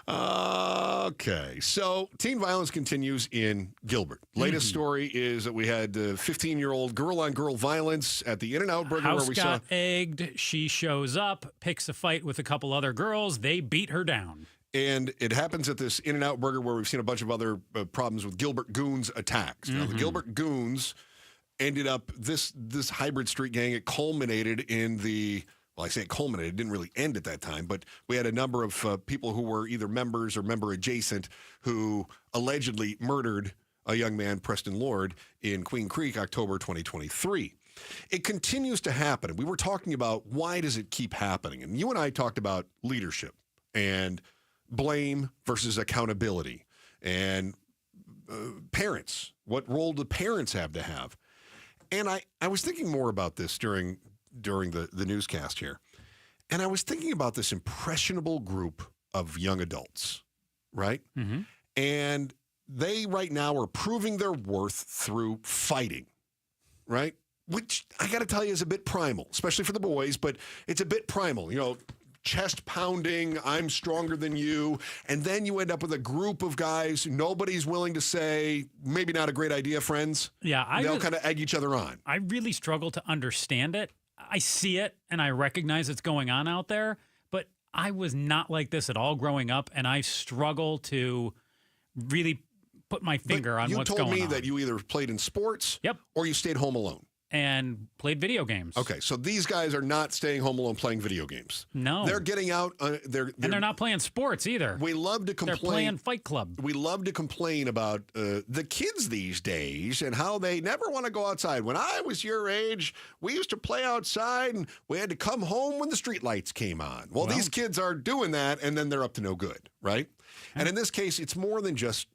Okay, so teen violence continues in Gilbert. Latest story is that we had 15-year-old girl-on-girl violence at the In-N-Out Burger House where we got saw egged. She shows up, picks a fight with a couple other girls. They beat her down. And it happens at this In-N-Out Burger where we've seen a bunch of other problems with Gilbert Goons attacks. Now, the Gilbert Goons ended up, this hybrid street gang, it culminated in the, well, I say it culminated, it didn't really end at that time, but we had a number of people who were either members or member adjacent who allegedly murdered a young man, Preston Lord, in Queen Creek, October 2023. It continues to happen. We were talking about why does it keep happening? And you and I talked about leadership and blame versus accountability and parents. What role do parents have to have? And I was thinking more about this during the newscast here. And I was thinking about this impressionable group of young adults, right? Mm-hmm. And they right now are proving their worth through fighting, right? Which I got to tell you is a bit primal, especially for the boys, but it's a bit primal. You know, chest pounding, I'm stronger than you. And then you end up with a group of guys, nobody's willing to say, maybe not a great idea, friends. Yeah, they'll kind of egg each other on. I really struggle to understand it. I see it and I recognize it's going on out there, but I was not like this at all growing up, and I struggle to really put my finger on what's going on. You told me that you either played in sports or you stayed home alone. And played video games. Okay, so these guys are not staying home alone playing video games. No. They're getting out. They're not playing sports either. We love to complain. They're playing Fight Club. We love to complain about the kids these days and how they never want to go outside. When I was your age, we used to play outside and we had to come home when the street lights came on. Well, these kids are doing that and then they're up to no good, right? And in this case, it's more than just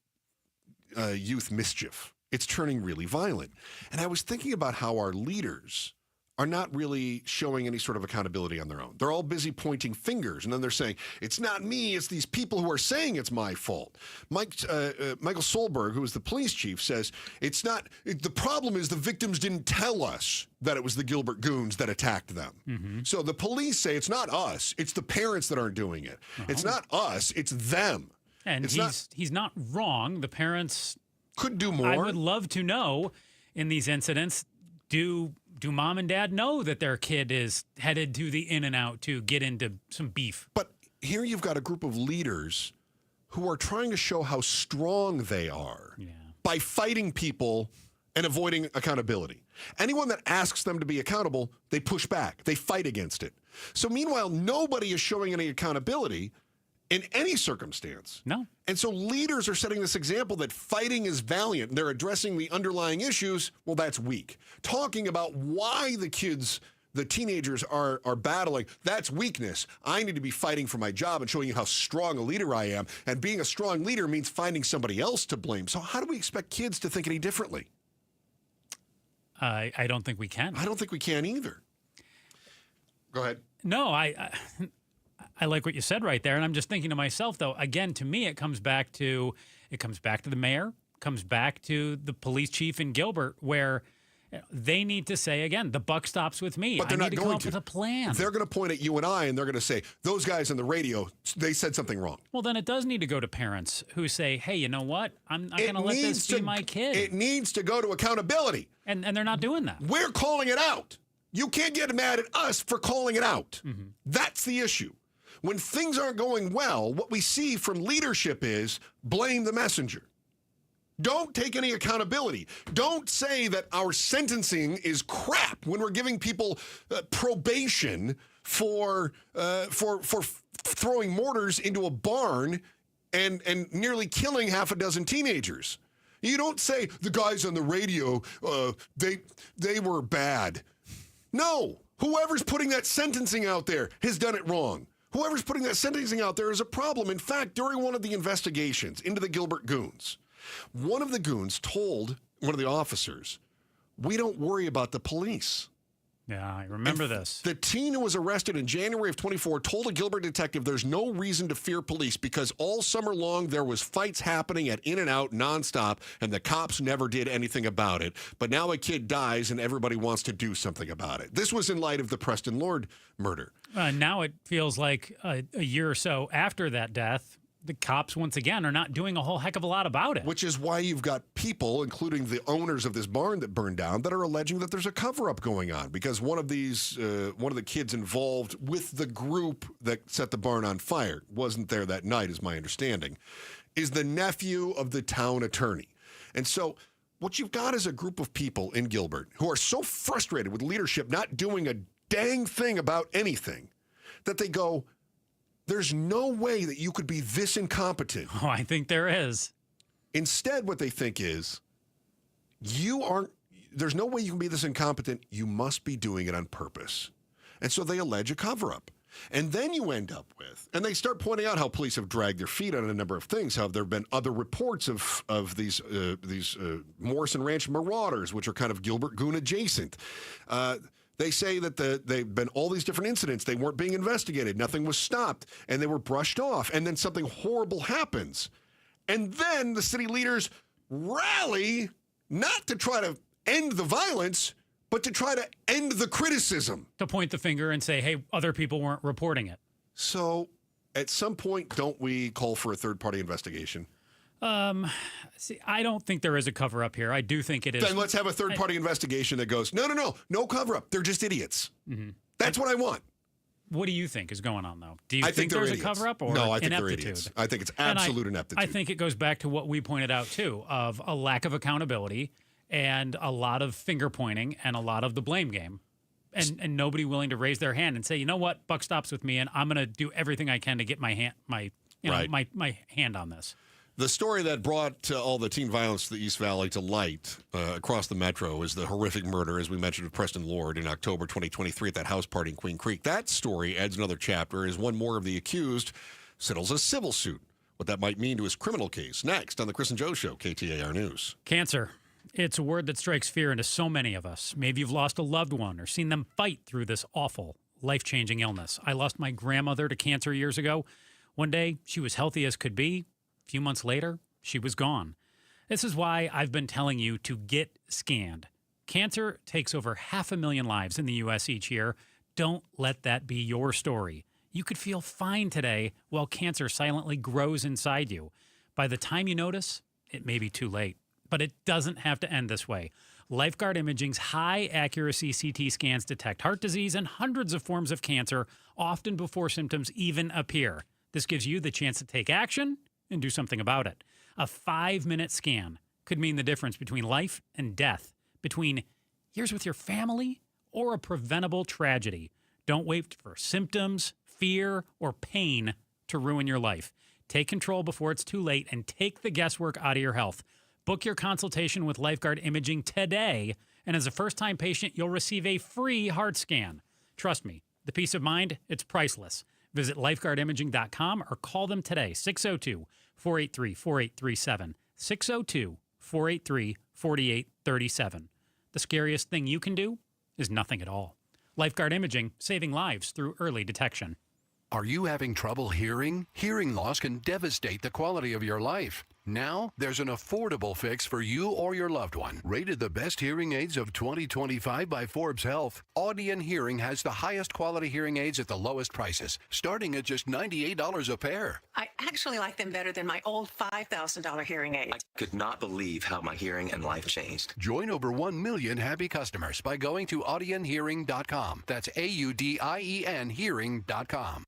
youth mischief. It's turning really violent. And I was thinking about how our leaders are not really showing any sort of accountability on their own. They're all busy pointing fingers, and then they're saying, it's not me, it's these people who are saying it's my fault. Michael Solberg, who is the police chief, says, the problem is the victims didn't tell us that it was the Gilbert goons that attacked them. Mm-hmm. So the police say it's not us, it's the parents that aren't doing it. It's not us, it's them. And he's not wrong. The parents could do more. I would love to know in these incidents, do mom and dad know that their kid is headed to the In-N-Out to get into some beef? But here you've got a group of leaders who are trying to show how strong they are by fighting people and avoiding accountability. Anyone that asks them to be accountable, they push back. They fight against it. So meanwhile, nobody is showing any accountability in any circumstance. No. And so leaders are setting this example that fighting is valiant. They're addressing the underlying issues. Well, that's weak. Talking about why the teenagers are battling, that's weakness. I need to be fighting for my job and showing you how strong a leader I am. And being a strong leader means finding somebody else to blame. So how do we expect kids to think any differently? I don't think we can. I don't think we can either. Go ahead. No, I like what you said right there, and I'm just thinking to myself, though, again, to me, it comes back to the mayor, comes back to the police chief in Gilbert, where they need to say, again, the buck stops with me. But they're not going to come up with a plan. They're going to point at you and I, and they're going to say, those guys on the radio, they said something wrong. Well, then it does need to go to parents who say, hey, you know what? I'm not going to let this be my kid. It needs to go to accountability. And they're not doing that. We're calling it out. You can't get mad at us for calling it out. Mm-hmm. That's the issue. When things aren't going well, what we see from leadership is blame the messenger. Don't take any accountability. Don't say that our sentencing is crap when we're giving people probation for throwing mortars into a barn and nearly killing half a dozen teenagers. You don't say the guys on the radio, they were bad. No, whoever's putting that sentencing out there has done it wrong. Whoever's putting that sentencing out there is a problem. In fact, during one of the investigations into the Gilbert goons, one of the goons told one of the officers, we don't worry about the police. Yeah, I remember this. The teen who was arrested in January of 24 told a Gilbert detective there's no reason to fear police because all summer long there was fights happening at In-N-Out nonstop and the cops never did anything about it. But now a kid dies and everybody wants to do something about it. This was in light of the Preston Lord murder. Now it feels like a year or so after that death, the cops, once again, are not doing a whole heck of a lot about it. Which is why you've got people, including the owners of this barn that burned down, that are alleging that there's a cover-up going on because one of the kids involved with the group that set the barn on fire, wasn't there that night, is my understanding, is the nephew of the town attorney. And so what you've got is a group of people in Gilbert who are so frustrated with leadership not doing a dang thing about anything that they go, there's no way that you could be this incompetent. Oh, I think there is. Instead, what they think is, you aren't, there's no way you can be this incompetent. You must be doing it on purpose. And so they allege a cover-up. And then you end up with, and they start pointing out how police have dragged their feet on a number of things, how there have been other reports of these Morrison Ranch marauders, which are kind of Gilbert Goon adjacent. They say that they've been all these different incidents. They weren't being investigated. Nothing was stopped, and they were brushed off. And then something horrible happens. And then the city leaders rally not to try to end the violence, but to try to end the criticism. To point the finger and say, hey, other people weren't reporting it. So at some point, don't we call for a third-party investigation? See, I don't think there is a cover-up here. I do think it is. Then let's have a third-party investigation that goes, no cover-up. They're just idiots. Mm-hmm. That's what I want. What do you think is going on, though? Do you I think there's idiots. a cover-up or no, I think ineptitude? They're idiots. I think it's absolute ineptitude. I think it goes back to what we pointed out, too, of a lack of accountability and a lot of finger-pointing and a lot of the blame game. And nobody willing to raise their hand and say, you know what, buck stops with me, and I'm going to do everything I can to get my hand on this. The story that brought all the teen violence to the East Valley to light across the metro is the horrific murder, as we mentioned, of Preston Lord in October 2023 at that house party in Queen Creek. That story adds another chapter as one more of the accused settles a civil suit. What that might mean to his criminal case. Next on the Chris and Joe Show, KTAR News. Cancer. It's a word that strikes fear into so many of us. Maybe you've lost a loved one or seen them fight through this awful, life-changing illness. I lost my grandmother to cancer years ago. One day, she was healthy as could be. A few months later, she was gone. This is why I've been telling you to get scanned. Cancer takes over 500,000 lives in the U.S. each year. Don't let that be your story. You could feel fine today while cancer silently grows inside you. By the time you notice, it may be too late. But it doesn't have to end this way. Lifeguard Imaging's high-accuracy CT scans detect heart disease and hundreds of forms of cancer, often before symptoms even appear. This gives you the chance to take action and do something about it. A 5-minute scan could mean the difference between life and death, between years with your family or a preventable tragedy. Don't wait for symptoms, fear, or pain to ruin your life. Take control before it's too late and take the guesswork out of your health. Book your consultation with Lifeguard Imaging today, and as a first-time patient, you'll receive a free heart scan. Trust me, the peace of mind, it's priceless. Visit lifeguardimaging.com or call them today, 602-483-4837, 602-483-4837. The scariest thing you can do is nothing at all. Lifeguard Imaging, saving lives through early detection. Are you having trouble hearing? Hearing loss can devastate the quality of your life. Now, there's an affordable fix for you or your loved one. Rated the best hearing aids of 2025 by Forbes Health, Audion Hearing has the highest quality hearing aids at the lowest prices, starting at just $98 a pair. I actually like them better than my old $5,000 hearing aid. I could not believe how my hearing and life changed. Join over 1 million happy customers by going to audionhearing.com. That's AUDIEN hearing.com.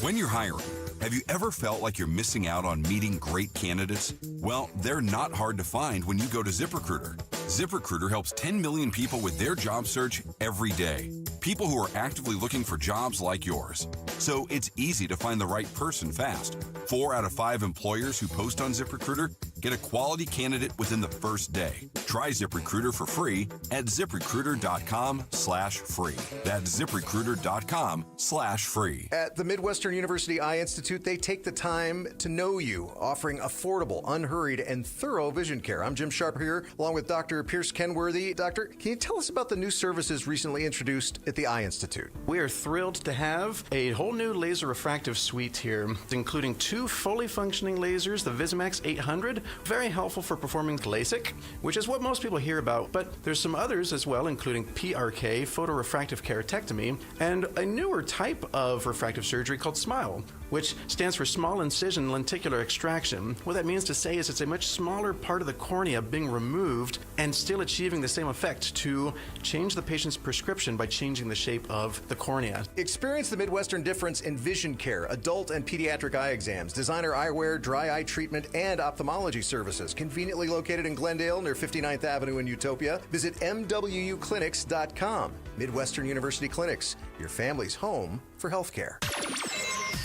When you're hiring, have you ever felt like you're missing out on meeting great candidates? Well, they're not hard to find when you go to ZipRecruiter. ZipRecruiter helps 10 million people with their job search every day. People who are actively looking for jobs like yours. So it's easy to find the right person fast. 4 out of 5 employers who post on ZipRecruiter get a quality candidate within the first day. Try ZipRecruiter for free at ZipRecruiter.com/free. That's ZipRecruiter.com/free. At the Midwestern University Eye Institute, they take the time to know you, offering affordable, unhurried, and thorough vision care. I'm Jim Sharp here, along with Dr. Pierce Kenworthy. Doctor, can you tell us about the new services recently introduced at the Eye Institute? We are thrilled to have a whole new laser refractive suite here, including 2 fully functioning lasers, the Visimax 800, very helpful for performing LASIK, which is what most people hear about, but there's some others as well, including PRK, photorefractive keratectomy, and a newer type of refractive surgery called SMILE, which stands for small incision lenticular extraction. What that means to say is it's a much smaller part of the cornea being removed and still achieving the same effect to change the patient's prescription by changing the shape of the cornea. Experience the Midwestern difference in vision care, adult and pediatric eye exams, designer eyewear, dry eye treatment, and ophthalmology services. Conveniently located in Glendale near 59th Avenue in Utopia. Visit MWUclinics.com. Midwestern University Clinics, your family's home for healthcare.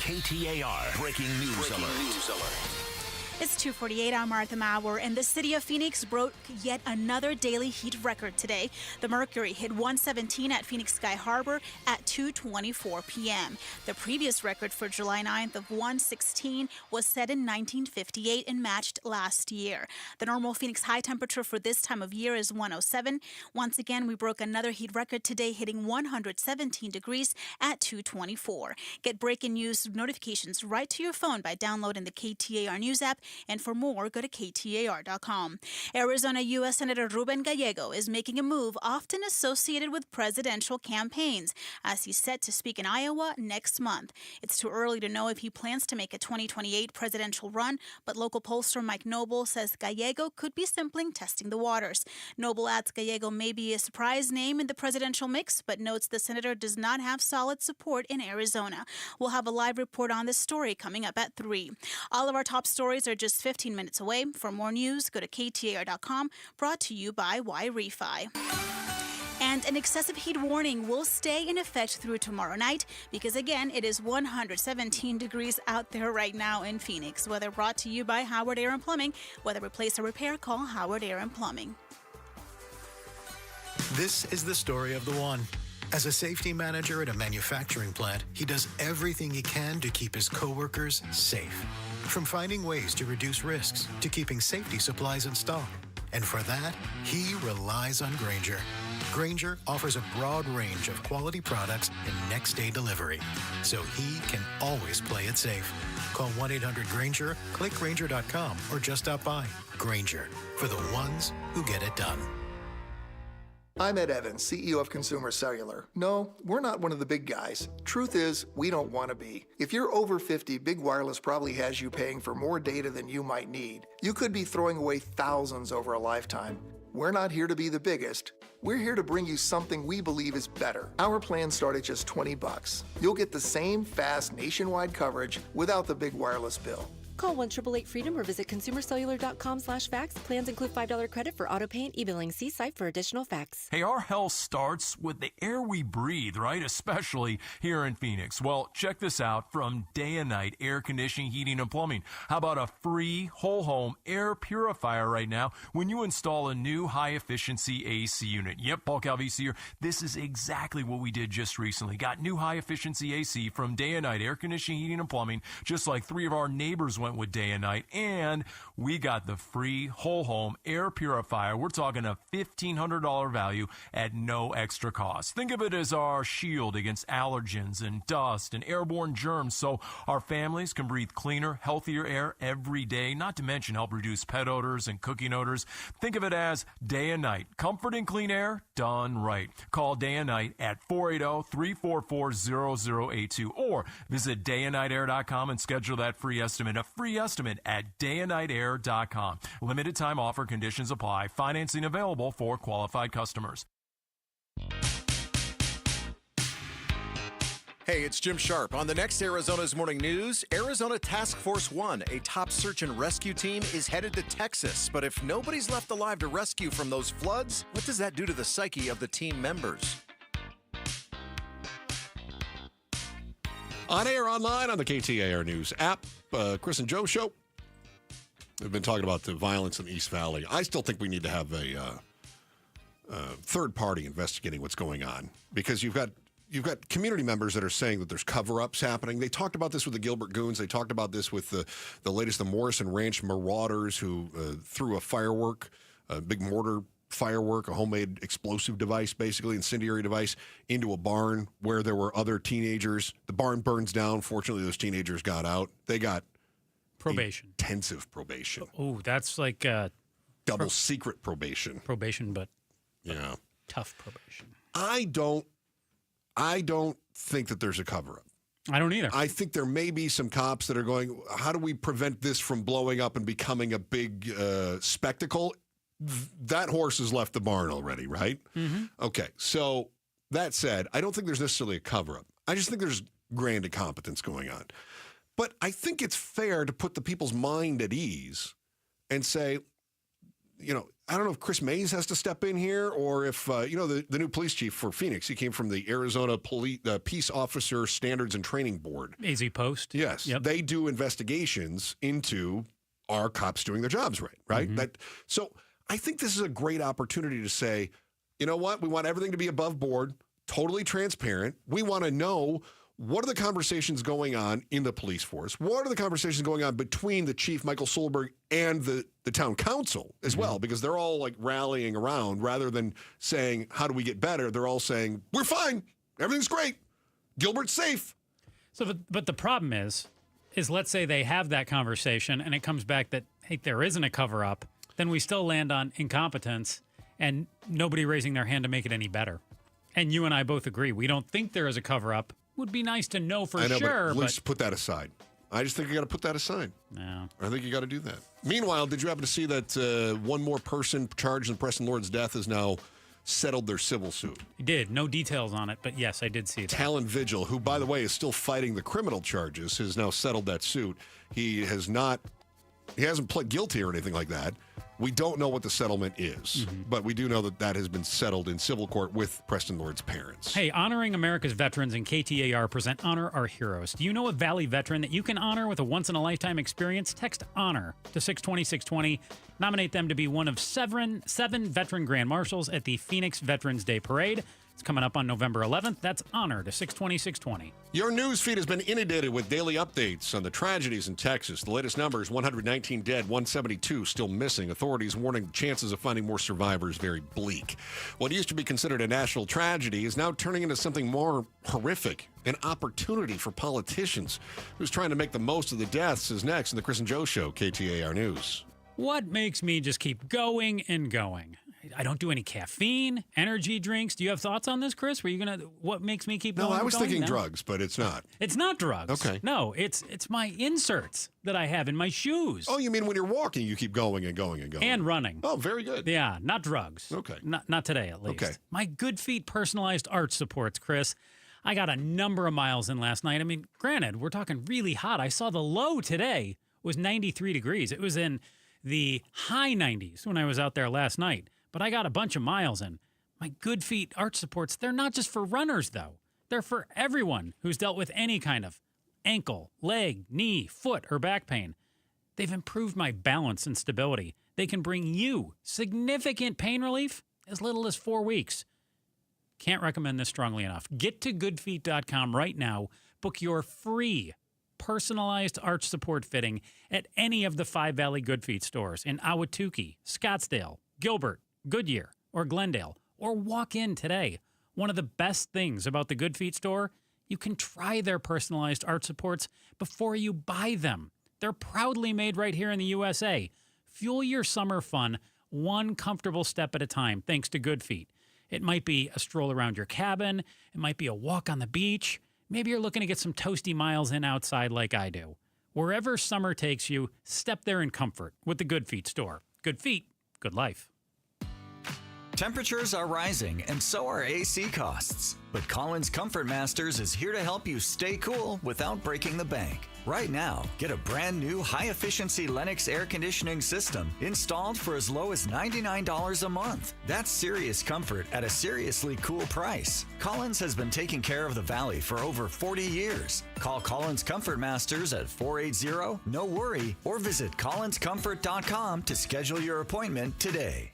KTAR Breaking News Alert. It's 2:48. I'm Martha Mauer, and the city of Phoenix broke yet another daily heat record today. The mercury hit 117 at Phoenix Sky Harbor at 2:24 p.m. The previous record for July 9th of 116 was set in 1958 and matched last year. The normal Phoenix high temperature for this time of year is 107. Once again, we broke another heat record today, hitting 117 degrees at 2:24. Get breaking news notifications right to your phone by downloading the KTAR News app. And for more, go to KTAR.com. Arizona U.S. Senator Ruben Gallego is making a move often associated with presidential campaigns, as he's set to speak in Iowa next month. It's too early to know if he plans to make a 2028 presidential run, but local pollster Mike Noble says Gallego could be simply testing the waters. Noble adds Gallego may be a surprise name in the presidential mix, but notes the senator does not have solid support in Arizona. We'll have a live report on this story coming up at 3. All of our top stories are just 15 minutes away. For more news, go to KTAR.com, brought to you by Y-Refi. And an excessive heat warning will stay in effect through tomorrow night because, again, it is 117 degrees out there right now in Phoenix. Weather brought to you by Howard Air and Plumbing. Whether replace or repair, call Howard Air and Plumbing. This is the story of the one. As a safety manager at a manufacturing plant, he does everything he can to keep his coworkers safe. From finding ways to reduce risks to keeping safety supplies in stock. And for that, he relies on Grainger. Grainger offers a broad range of quality products and next-day delivery, so he can always play it safe. Call 1-800-GRAINGER, click Grainger.com, or just stop by. Grainger, for the ones who get it done. I'm Ed Evans, CEO of Consumer Cellular. No, we're not one of the big guys. Truth is, we don't want to be. If you're over 50, Big Wireless probably has you paying for more data than you might need. You could be throwing away thousands over a lifetime. We're not here to be the biggest. We're here to bring you something we believe is better. Our plans start at just $20. You'll get the same fast nationwide coverage without the big wireless bill. Call 1-888-FREEDOM or visit consumercellular.com/facts. Plans include $5 credit for auto pay and e-billing. See site for additional facts. Hey, our health starts with the air we breathe, right? Especially here in Phoenix. Well, check this out from Day and Night Air Conditioning, Heating, and Plumbing. How about a free whole home air purifier right now when you install a new high-efficiency AC unit? Yep, Paul Calvisi here. This is exactly what we did just recently. Got new high-efficiency AC from Day and Night Air Conditioning, Heating, and Plumbing, just like 3 of our neighbors went with Day and Night, and we got the free whole home air purifier. We're talking a $1,500 value at no extra cost. Think of it as our shield against allergens and dust and airborne germs, so our families can breathe cleaner, healthier air every day, not to mention help reduce pet odors and cooking odors. Think of it as Day and Night. Comfort and clean air done right. Call Day and Night at 480-344-0082 or visit dayandnightair.com and schedule that free estimate. A free estimate at dayandnightair.com. Limited time offer, conditions apply. Financing available for qualified customers. Hey, it's Jim Sharp. On the next Arizona's Morning News, Arizona Task Force 1, a top search and rescue team, is headed to Texas. But if nobody's left alive to rescue from those floods, what does that do to the psyche of the team members? On air, online, on the KTAR News app, Chris and Joe Show. We've been talking about the violence in the East Valley. I still think we need to have a third party investigating what's going on, because you've got community members that are saying that there's cover-ups happening. They talked about this with the Gilbert Goons. They talked about this with the latest, the Morrison Ranch Marauders, who threw a firework, a big mortar firework, a homemade explosive device, basically incendiary device, into a barn where there were other teenagers. The barn burns down. Fortunately, those teenagers got out. They got probation, intensive probation. Oh, that's like double secret probation. Probation, but yeah, tough probation. I don't think that there's a cover-up. I don't either. I think there may be some cops that are going, how do we prevent this from blowing up and becoming a big spectacle? That horse has left the barn already, right? Mm-hmm. Okay, so that said, I don't think there's necessarily a cover-up. I just think there's grand incompetence going on. But I think it's fair to put the people's mind at ease and say, I don't know if Chris Mays has to step in here, or if, the new police chief for Phoenix, he came from the Arizona Peace Officer Standards and Training Board. AZ Post. Yes. Yep. They do investigations into are cops doing their jobs right? So I think this is a great opportunity to say, you know what? We want everything to be above board, totally transparent. We want to know what are the conversations going on in the police force? What are the conversations going on between the chief, Michael Solberg, and the town council as well? Because they're all like rallying around rather than saying, how do we get better? They're all saying, we're fine. Everything's great. Gilbert's safe. So, but the problem is let's say they have that conversation and it comes back that, hey, there isn't a cover up. Then we still land on incompetence and nobody raising their hand to make it any better. And you and I both agree. We don't think there is a cover up. Would be nice to know for sure. But let's put that aside. I just think you got to put that aside. No. I think you got to do that. Meanwhile, did you happen to see that one more person charged in Preston Lord's death has now settled their civil suit? You did. No details on it, but yes, I did see that. Talon Vigil, who, by the way, is still fighting the criminal charges, has now settled that suit. He hasn't pled guilty or anything like that. We don't know what the settlement is, but we do know that has been settled in civil court with Preston Lord's parents. Hey, honoring America's veterans and KTAR present Honor Our Heroes. Do you know a Valley veteran that you can honor with a once-in-a-lifetime experience? Text HONOR to 620-620. Nominate them to be one of seven veteran grand marshals at the Phoenix Veterans Day Parade. It's coming up on November 11th. That's HONOR to 620-620. Your news feed has been inundated with daily updates on the tragedies in Texas. The latest numbers, 119 dead, 172 still missing. Authorities warning the chances of finding more survivors very bleak. What used to be considered a national tragedy is now turning into something more horrific, an opportunity for politicians. Who's trying to make the most of the deaths is next in the Chris and Joe Show, KTAR News. What makes me just keep going and going? I don't do any caffeine, energy drinks. Do you have thoughts on this, Chris? What makes me keep going? No, I was thinking drugs, but it's not. It's not drugs. Okay. No, it's my inserts that I have in my shoes. Oh, you mean when you're walking, you keep going and going and going. And running. Oh, very good. Yeah, not drugs. Okay. Not today, at least. Okay. My Good Feet personalized arch supports, Chris. I got a number of miles in last night. I mean, granted, we're talking really hot. I saw the low today was 93 degrees. It was in the high 90s when I was out there last night. But I got a bunch of miles in. My Good Feet arch supports, they're not just for runners, though. They're for everyone who's dealt with any kind of ankle, leg, knee, foot, or back pain. They've improved my balance and stability. They can bring you significant pain relief as little as 4 weeks. Can't recommend this strongly enough. Get to goodfeet.com right now. Book your free personalized arch support fitting at any of the 5 Valley Good Feet stores in Ahwatukee, Scottsdale, Gilbert, Goodyear, or Glendale, or walk in today. One of the best things about the Good Feet store, you can try their personalized arch supports before you buy them. They're proudly made right here in the USA. Fuel your summer fun one comfortable step at a time thanks to Good Feet. It might be a stroll around your cabin. It might be a walk on the beach. Maybe you're looking to get some toasty miles in outside like I do. Wherever summer takes you, step there in comfort with the Good Feet store. Good feet, good life. Temperatures are rising, and so are AC costs. But Collins Comfort Masters is here to help you stay cool without breaking the bank. Right now, get a brand new high-efficiency Lennox air conditioning system installed for as low as $99 a month. That's serious comfort at a seriously cool price. Collins has been taking care of the Valley for over 40 years. Call Collins Comfort Masters at 480-NO-WORRY or visit collinscomfort.com to schedule your appointment today.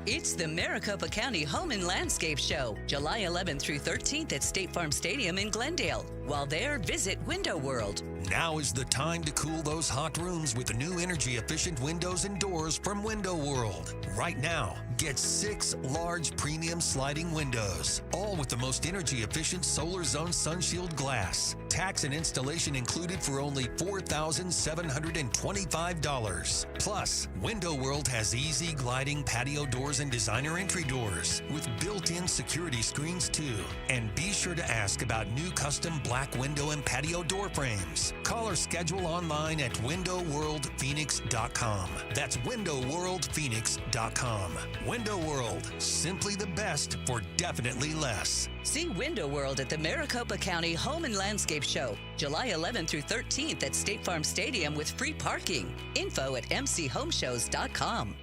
It's the Maricopa County Home and Landscape Show, July 11th through 13th at State Farm Stadium in Glendale. While there, visit Window World. Now is the time to cool those hot rooms with the new energy-efficient windows and doors from Window World. Right now, get 6 large premium sliding windows, all with the most energy-efficient Solar Zone Sunshield glass. Tax and installation included for only $4,725. Plus, Window World has easy gliding patio doors and designer entry doors with built-in security screens too. And be sure to ask about new custom black window and patio door frames. Call or schedule online at windowworldphoenix.com. That's windowworldphoenix.com. Window World, simply the best for definitely less. See Window World at the Maricopa County Home and Landscape Show, July 11th through 13th at State Farm Stadium with free parking. Info at mchomeshows.com.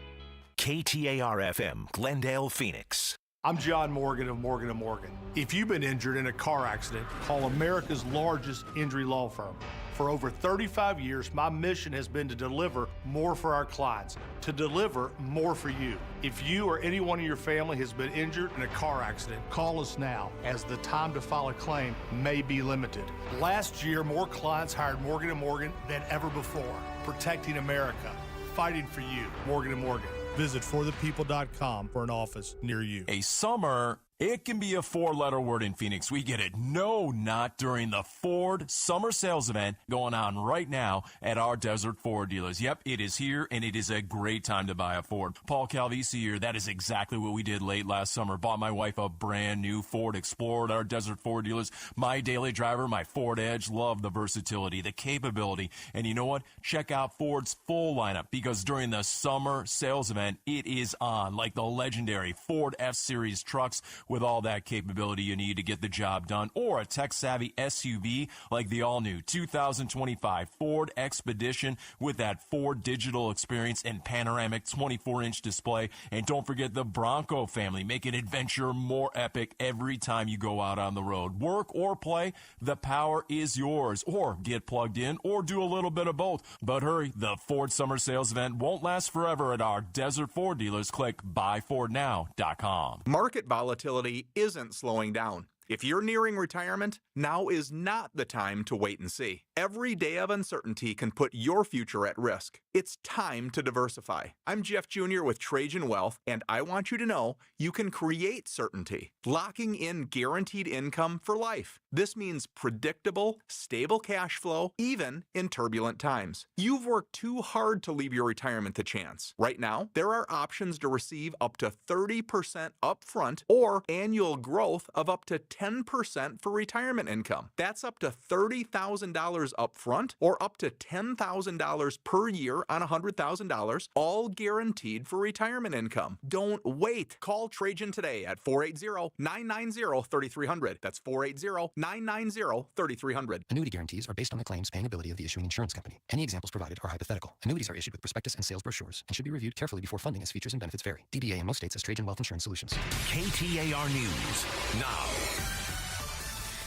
KTAR-FM, Glendale, Phoenix. I'm John Morgan of Morgan & Morgan. If you've been injured in a car accident, call America's largest injury law firm. For over 35 years, my mission has been to deliver more for our clients, to deliver more for you. If you or anyone in your family has been injured in a car accident, call us now, as the time to file a claim may be limited. Last year, more clients hired Morgan & Morgan than ever before, protecting America, fighting for you. Morgan & Morgan. Visit forthepeople.com for an office near you. A summer, it can be a four-letter word in Phoenix. We get it. No, not during the Ford Summer Sales Event going on right now at our Desert Ford dealers. Yep, it is here, and it is a great time to buy a Ford. Paul Calvisi here. That is exactly what we did late last summer. Bought my wife a brand new Ford Explorer at our Desert Ford dealers. My daily driver, my Ford Edge. Love the versatility, the capability. And you know what? Check out Ford's full lineup, because during the Summer Sales Event, it is on, like the legendary Ford F-Series trucks with all that capability you need to get the job done, or a tech-savvy SUV like the all-new 2025 Ford Expedition with that Ford digital experience and panoramic 24-inch display. And don't forget the Bronco family, making adventure more epic every time you go out on the road. Work or play, the power is yours. Or get plugged in, or do a little bit of both. But hurry, the Ford Summer Sales Event won't last forever at our Desert Ford dealers. Click buyfordnow.com. Market volatility isn't slowing down. If you're nearing retirement, now is not the time to wait and see. Every day of uncertainty can put your future at risk. It's time to diversify. I'm Jeff Jr. with Trajan Wealth, and I want you to know you can create certainty, locking in guaranteed income for life. This means predictable, stable cash flow, even in turbulent times. You've worked too hard to leave your retirement to chance. Right now, there are options to receive up to 30% upfront or annual growth of up to 10% for retirement income. That's up to $30,000 upfront or up to $10,000 per year on $100,000, all guaranteed for retirement income. Don't wait. Call Trajan today at 480-990-3300. That's 480-990-3300. Annuity guarantees are based on the claims paying ability of the issuing insurance company. Any examples provided are hypothetical. Annuities are issued with prospectus and sales brochures and should be reviewed carefully before funding, as features and benefits vary. DBA in most states as Trajan Wealth Insurance Solutions. KTAR News now.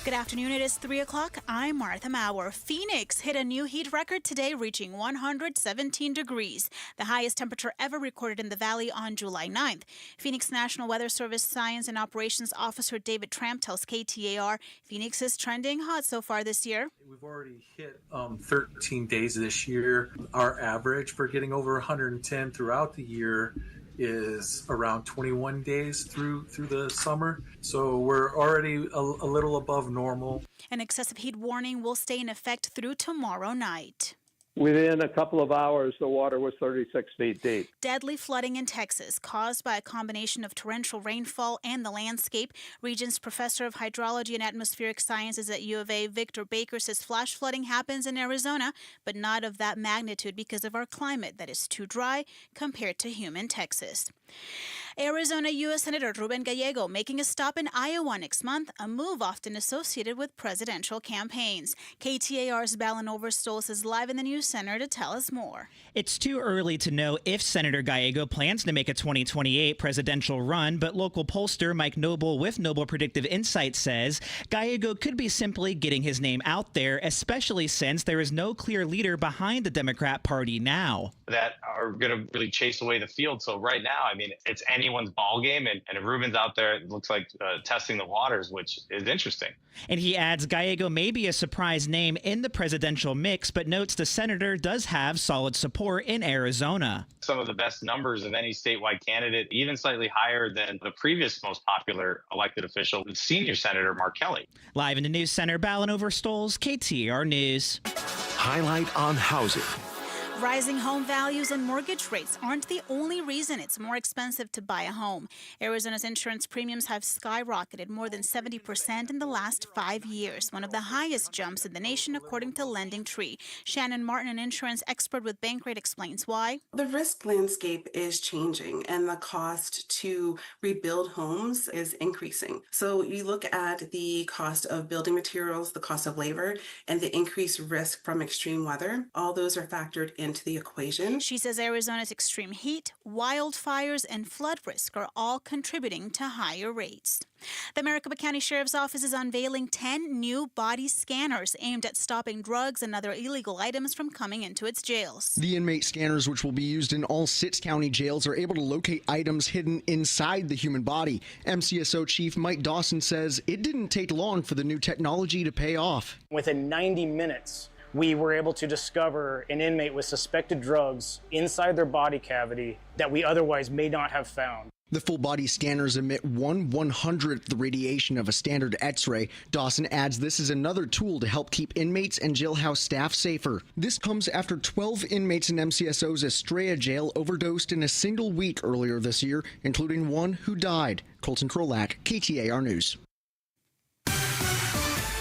Good afternoon. It is 3 o'clock. I'm Martha Maurer. Phoenix hit a new heat record today, reaching 117 degrees, the highest temperature ever recorded in the valley on July 9th. Phoenix National Weather Service Science and Operations Officer David Tramp tells KTAR Phoenix is trending hot so far this year. We've already hit 13 days this year. Our average for getting over 110 throughout the year is around 21 days through the summer. So we're already a little above normal. An excessive heat warning will stay in effect through tomorrow night. Within a couple of hours, the water was 36 feet deep. Deadly flooding in Texas caused by a combination of torrential rainfall and the landscape. Regents Professor of Hydrology and Atmospheric Sciences at U of A, Victor Baker, says flash flooding happens in Arizona, but not of that magnitude because of our climate that is too dry compared to humid Texas. Arizona U.S. Senator Ruben Gallego making a stop in Iowa next month, a move often associated with presidential campaigns. KTAR's Balin Overstoles is live in the News Center to tell us more. It's too early to know if Senator Gallego plans to make a 2028 presidential run, but local pollster Mike Noble with Noble Predictive Insight says Gallego could be simply getting his name out there, especially since there is no clear leader behind the Democrat Party now. That are going to really chase away the field. So right now, I mean, it's anyone's ball game. And if Ruben's out there, it looks like testing the waters, which is interesting. And he adds Gallego may be a surprise name in the presidential mix, but notes the senator does have solid support in Arizona. Some of the best numbers of any statewide candidate, even slightly higher than the previous most popular elected official, senior Senator Mark Kelly. Live in the News Center, Balin Overstoles, KTAR News. Highlight on housing. Rising home values and mortgage rates aren't the only reason it's more expensive to buy a home. Arizona's insurance premiums have skyrocketed more than 70% in the last 5 years, one of the highest jumps in the nation, according to LendingTree. Shannon Martin, an insurance expert with Bankrate, explains why. The risk landscape is changing, and the cost to rebuild homes is increasing. So you look at the cost of building materials, the cost of labor, and the increased risk from extreme weather. All those are factored in into the equation. She says Arizona's extreme heat, wildfires, and flood risk are all contributing to higher rates. The Maricopa County Sheriff's Office is unveiling 10 new body scanners aimed at stopping drugs and other illegal items from coming into its jails. The inmate scanners, which will be used in all 6 county jails, are able to locate items hidden inside the human body. MCSO Chief Mike Dawson says it didn't take long for the new technology to pay off. Within 90 minutes, we were able to discover an inmate with suspected drugs inside their body cavity that we otherwise may not have found. The full-body scanners emit 1/100th the radiation of a standard X-ray. Dawson adds this is another tool to help keep inmates and jailhouse staff safer. This comes after 12 inmates in MCSO's Estrella jail overdosed in a single week earlier this year, including one who died. Colton Krolak, KTAR News.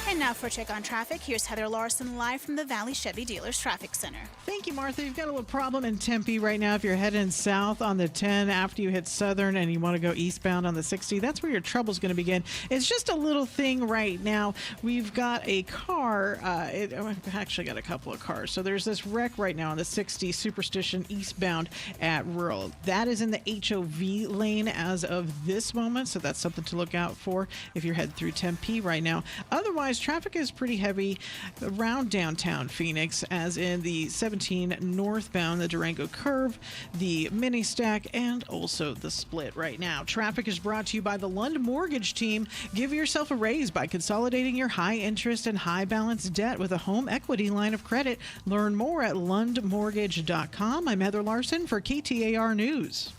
And now for a check on traffic, here's Heather Larson live from the Valley Chevy Dealers Traffic Center. Thank you, Martha. You've got a little problem in Tempe right now if you're heading south on the 10 after you hit Southern and you want to go eastbound on the 60. That's where your trouble's going to begin. It's just a little thing right now. We've got a car. I've actually got a couple of cars. So there's this wreck right now on the 60 Superstition eastbound at Rural. That is in the HOV lane as of this moment, so that's something to look out for if you're heading through Tempe right now. Otherwise, traffic is pretty heavy around downtown Phoenix, as in the 17 northbound, the Durango Curve, the Mini Stack, and also the Split right now. Traffic is brought to you by the Lund Mortgage Team. Give yourself a raise by consolidating your high interest and high balance debt with a home equity line of credit. Learn more at lundmortgage.com. I'm Heather Larson for KTAR News.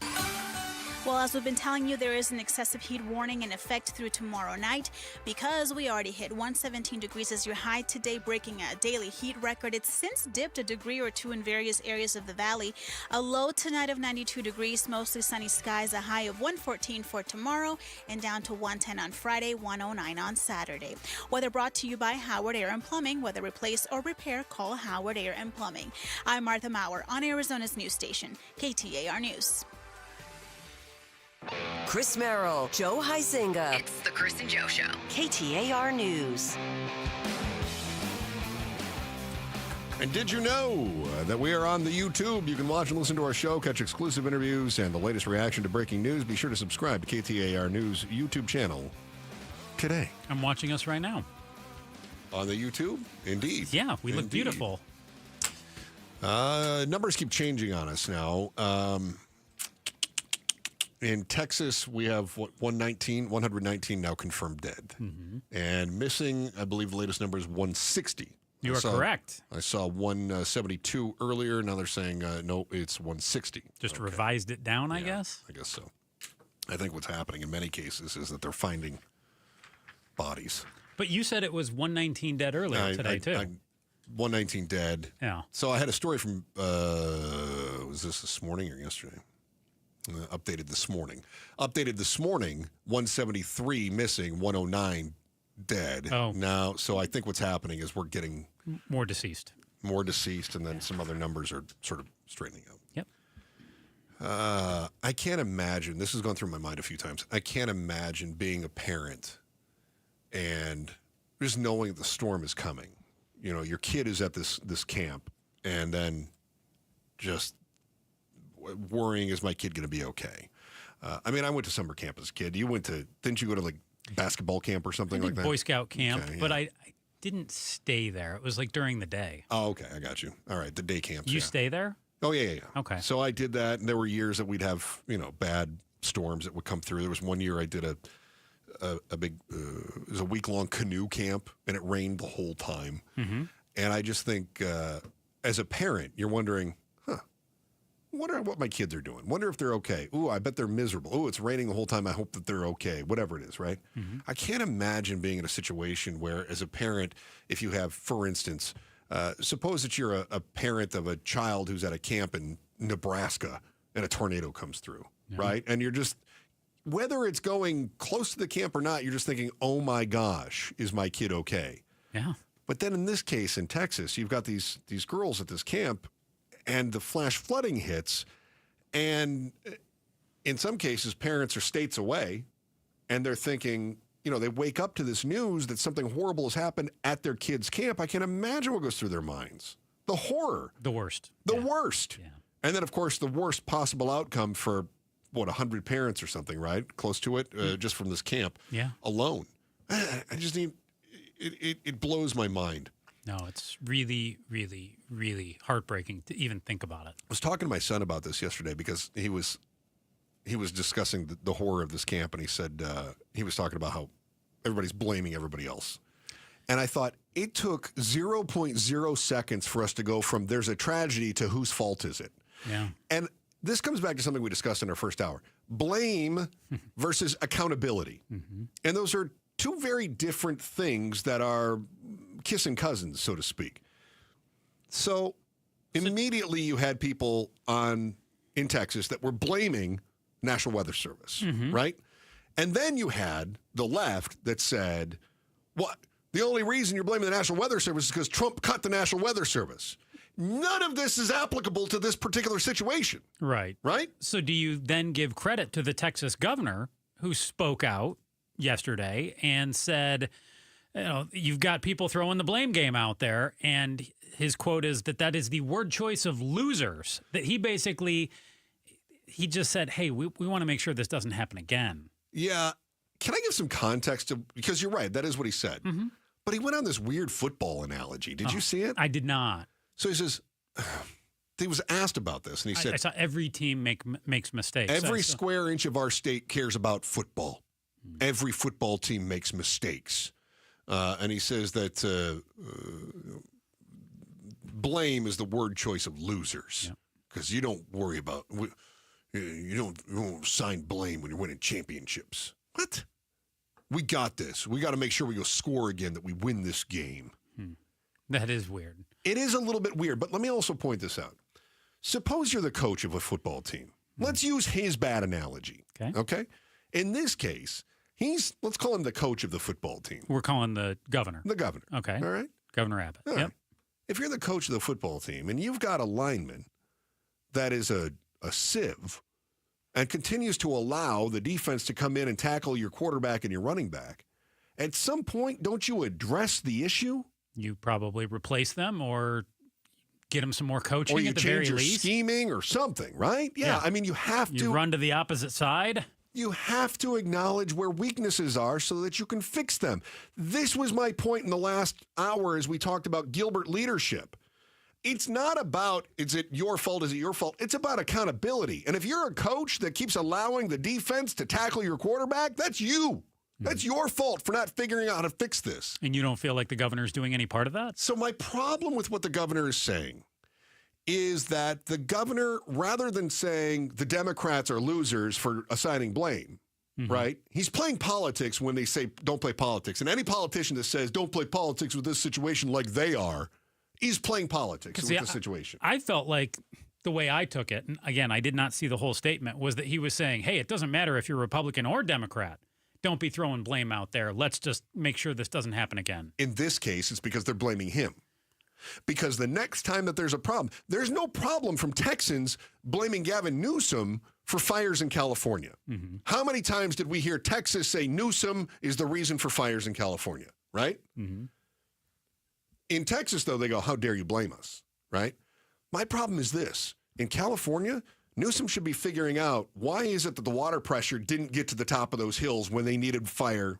Well, as we've been telling you, there is an excessive heat warning in effect through tomorrow night because we already hit 117 degrees as your high today, breaking a daily heat record. It's since dipped a degree or two in various areas of the valley. A low tonight of 92 degrees, mostly sunny skies, a high of 114 for tomorrow, and down to 110 on Friday, 109 on Saturday. Weather brought to you by Howard Air and Plumbing. Whether replace or repair, call Howard Air and Plumbing. I'm Martha Maurer on Arizona's news station, KTAR News. Chris Merrill, Joe Huizinga. It's the Chris and Joe Show. KTAR News. And did you know that we are on the YouTube? You can watch and listen to our show, catch exclusive interviews, and the latest reaction to breaking news. Be sure to subscribe to KTAR News YouTube channel today. I'm watching us right now. On the YouTube? Indeed. Yeah, we look beautiful. Numbers keep changing on us now. In Texas, we have 119 now confirmed dead. Mm-hmm. And missing, I believe the latest number is 160. You are correct. I saw 172 earlier. Now they're saying, no, it's 160. Just revised it down, I guess? I guess so. I think what's happening in many cases is that they're finding bodies. But you said it was 119 dead earlier today, too. 119 dead. Yeah. So I had a story from, was this morning or yesterday? Updated this morning. 173 missing, 109 dead. Oh. Now, so I think what's happening is we're getting more deceased, and then some other numbers are sort of straightening out. Yep. I can't imagine, this has gone through my mind a few times, I can't imagine being a parent and just knowing the storm is coming. You know, your kid is at this camp, and then just worrying, is my kid going to be okay? I mean, I went to summer camp as a kid. Didn't you go to like basketball camp or something like that? Boy Scout camp, Okay, yeah. but I didn't stay there. It was like during the day. Oh, okay. I got you. All right. The day camps. You stay there? Oh, yeah. Okay. So I did that, and there were years that we'd have, bad storms that would come through. There was one year I did a big, it was a week-long canoe camp, and it rained the whole time. Mm-hmm. And I just think, as a parent, you're wondering, wonder what my kids are doing. Wonder if they're okay. Ooh, I bet they're miserable. Ooh, it's raining the whole time. I hope that they're okay. Whatever it is, right? Mm-hmm. I can't imagine being in a situation where, as a parent, if you have, for instance, suppose that you're a parent of a child who's at a camp in Nebraska and a tornado comes through, right? And you're just, whether it's going close to the camp or not, you're just thinking, oh my gosh, is my kid okay? Yeah. But then in this case, in Texas, you've got these girls at this camp, and the flash flooding hits, and in some cases, parents are states away, and they're thinking, they wake up to this news that something horrible has happened at their kid's camp. I can't imagine what goes through their minds. the horror. The worst. The worst. Yeah. And then, of course, the worst possible outcome for, 100 parents or something, right? Close to it, just from this camp alone. I just need, it blows my mind. No, it's really, really, really heartbreaking to even think about it. I was talking to my son about this yesterday because he was discussing the horror of this camp, and he said he was talking about how everybody's blaming everybody else. And I thought it took 0.0 seconds for us to go from there's a tragedy to whose fault is it? Yeah. And this comes back to something we discussed in our first hour. Blame versus accountability. Mm-hmm. And those are two very different things that are kissing cousins, so to speak. So immediately you had people in Texas that were blaming National Weather Service, right? And then you had the left that said, what? The only reason you're blaming the National Weather Service is because Trump cut the National Weather Service. None of this is applicable to this particular situation. Right. Right? So do you then give credit to the Texas governor who spoke out yesterday and said, you've got people throwing the blame game out there, and his quote is that is the word choice of losers, that he just said, hey, we want to make sure this doesn't happen again. Yeah. Can I give some context because you're right, that is what he said. Mm-hmm. But he went on this weird football analogy. Did you see it? I did not. So he says, he was asked about this, and he said, I saw every team makes mistakes. Every square inch of our state cares about football. Every football team makes mistakes. And he says that blame is the word choice of losers because you don't worry about, you don't assign blame when you're winning championships. What? We got this. We got to make sure we go score again, that we win this game. That is weird. It is a little bit weird, but let me also point this out. Suppose you're the coach of a football team. Let's use his bad analogy. Okay? In this case, let's call him the coach of the football team. We're calling the governor. The governor. Okay. All right? Governor Abbott. All right. If you're the coach of the football team and you've got a lineman that is a sieve and continues to allow the defense to come in and tackle your quarterback and your running back, at some point, don't you address the issue? You probably replace them or get them some more coaching or you at the change very your least. Scheming or something, right? Yeah. I mean, you have to. You run to the opposite side. You have to acknowledge where weaknesses are so that you can fix them. This was my point in the last hour as we talked about Gilbert leadership. It's not about, is it your fault, is it your fault? It's about accountability. And if you're a coach that keeps allowing the defense to tackle your quarterback, that's you. That's your fault for not figuring out how to fix this. And you don't feel like the governor's doing any part of that? So my problem with what the governor is saying is that the governor, rather than saying the Democrats are losers for assigning blame, right? He's playing politics when they say don't play politics. And any politician that says don't play politics with this situation like they are, he's playing politics with the situation. I felt like the way I took it, and again, I did not see the whole statement, was that he was saying, hey, it doesn't matter if you're Republican or Democrat. Don't be throwing blame out there. Let's just make sure this doesn't happen again. In this case, it's because they're blaming him. Because the next time that there's a problem, there's no problem from Texans blaming Gavin Newsom for fires in California. How many times did we hear Texas say Newsom is the reason for fires in California, right? In Texas, though, they go, how dare you blame us, right? My problem is this. In California, Newsom should be figuring out why is it that the water pressure didn't get to the top of those hills when they needed fire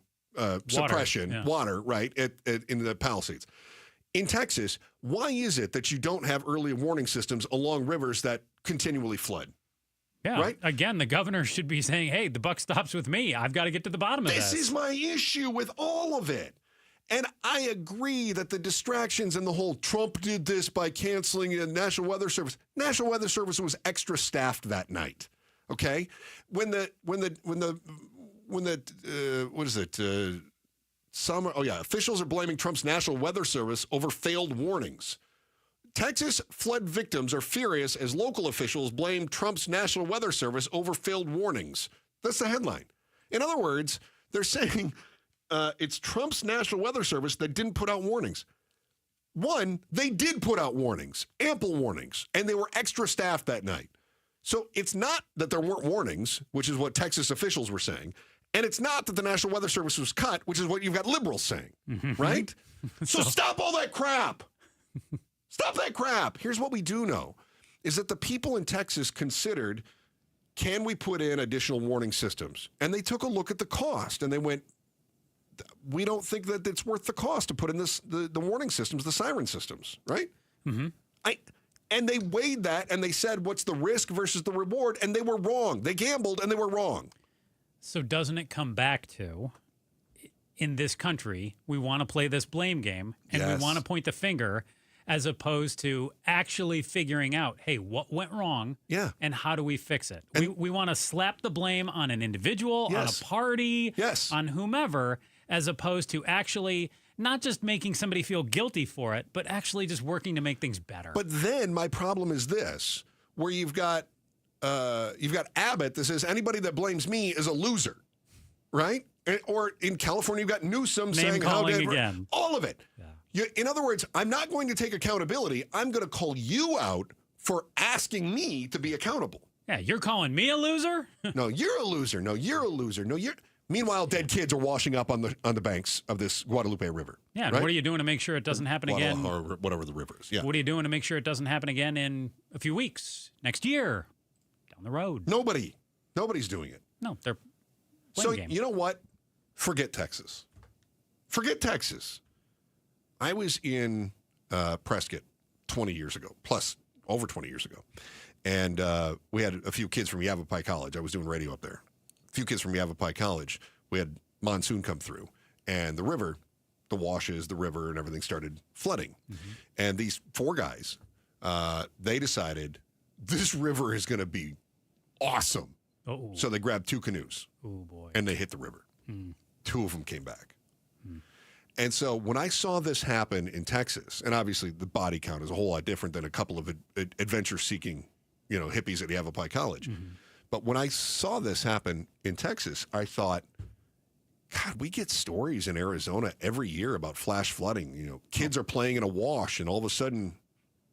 suppression, water, right, in the Palisades. In Texas, why is it that you don't have early warning systems along rivers that continually flood? Yeah, right? Again, the governor should be saying, hey, the buck stops with me. I've got to get to the bottom of this. This is my issue with all of it. And I agree that the distractions and the whole Trump did this by canceling the National Weather Service. National Weather Service was extra staffed that night. Okay, when the officials are blaming Trump's National Weather Service over failed warnings. Texas flood victims are furious as local officials blame Trump's National Weather Service over failed warnings. That's the headline. In other words, they're saying it's Trump's National Weather Service that didn't put out warnings. One, they did put out warnings, ample warnings, and they were extra staffed that night. So it's not that there weren't warnings, which is what Texas officials were saying, and it's not that the National Weather Service was cut, which is what you've got liberals saying, right? So stop all that crap. Stop that crap. Here's what we do know, is that the people in Texas considered, can we put in additional warning systems? And they took a look at the cost, and they went, we don't think that it's worth the cost to put in the warning systems, the siren systems, right? Mm-hmm. And they weighed that, and they said, what's the risk versus the reward? And they were wrong. They gambled, and they were wrong. So doesn't it come back to, in this country, we want to play this blame game, and we want to point the finger as opposed to actually figuring out, hey, what went wrong? Yeah. And how do we fix it? We want to slap the blame on an individual, on a party, on whomever, as opposed to actually not just making somebody feel guilty for it, but actually just working to make things better. But then my problem is this, where you've got Abbott that says anybody that blames me is a loser, right? Or in California, you've got Newsom saying how again. All of it. In other words, I'm not going to take accountability. I'm going to call you out for asking me to be accountable. Yeah, you're calling me a loser? No, you're a loser. No, you're a loser. No, you're. Meanwhile, dead kids are washing up on the banks of this Guadalupe River. Yeah, and right? what are you doing to make sure it doesn't happen again? Or whatever the river is. Yeah. What are you doing to make sure it doesn't happen again in a few weeks, next year, down the road? Nobody's doing it. No, they're so game. You know what? Forget Texas. Forget Texas. I was in Prescott 20 years ago, plus over 20 years ago. And we had a few kids from Yavapai College. I was doing radio up there. A few kids from Yavapai College. We had monsoon come through. And the river, the washes, the river, and everything started flooding. Mm-hmm. And these four guys, they decided this river is going to be awesome. Uh-oh. So they grabbed two canoes. Oh, boy. And they hit the river. Hmm. Two of them came back. And so when I saw this happen in Texas, and obviously the body count is a whole lot different than a couple of adventure-seeking, hippies at Yavapai College. Mm-hmm. But when I saw this happen in Texas, I thought, God, we get stories in Arizona every year about flash flooding. Kids are playing in a wash, and all of a sudden,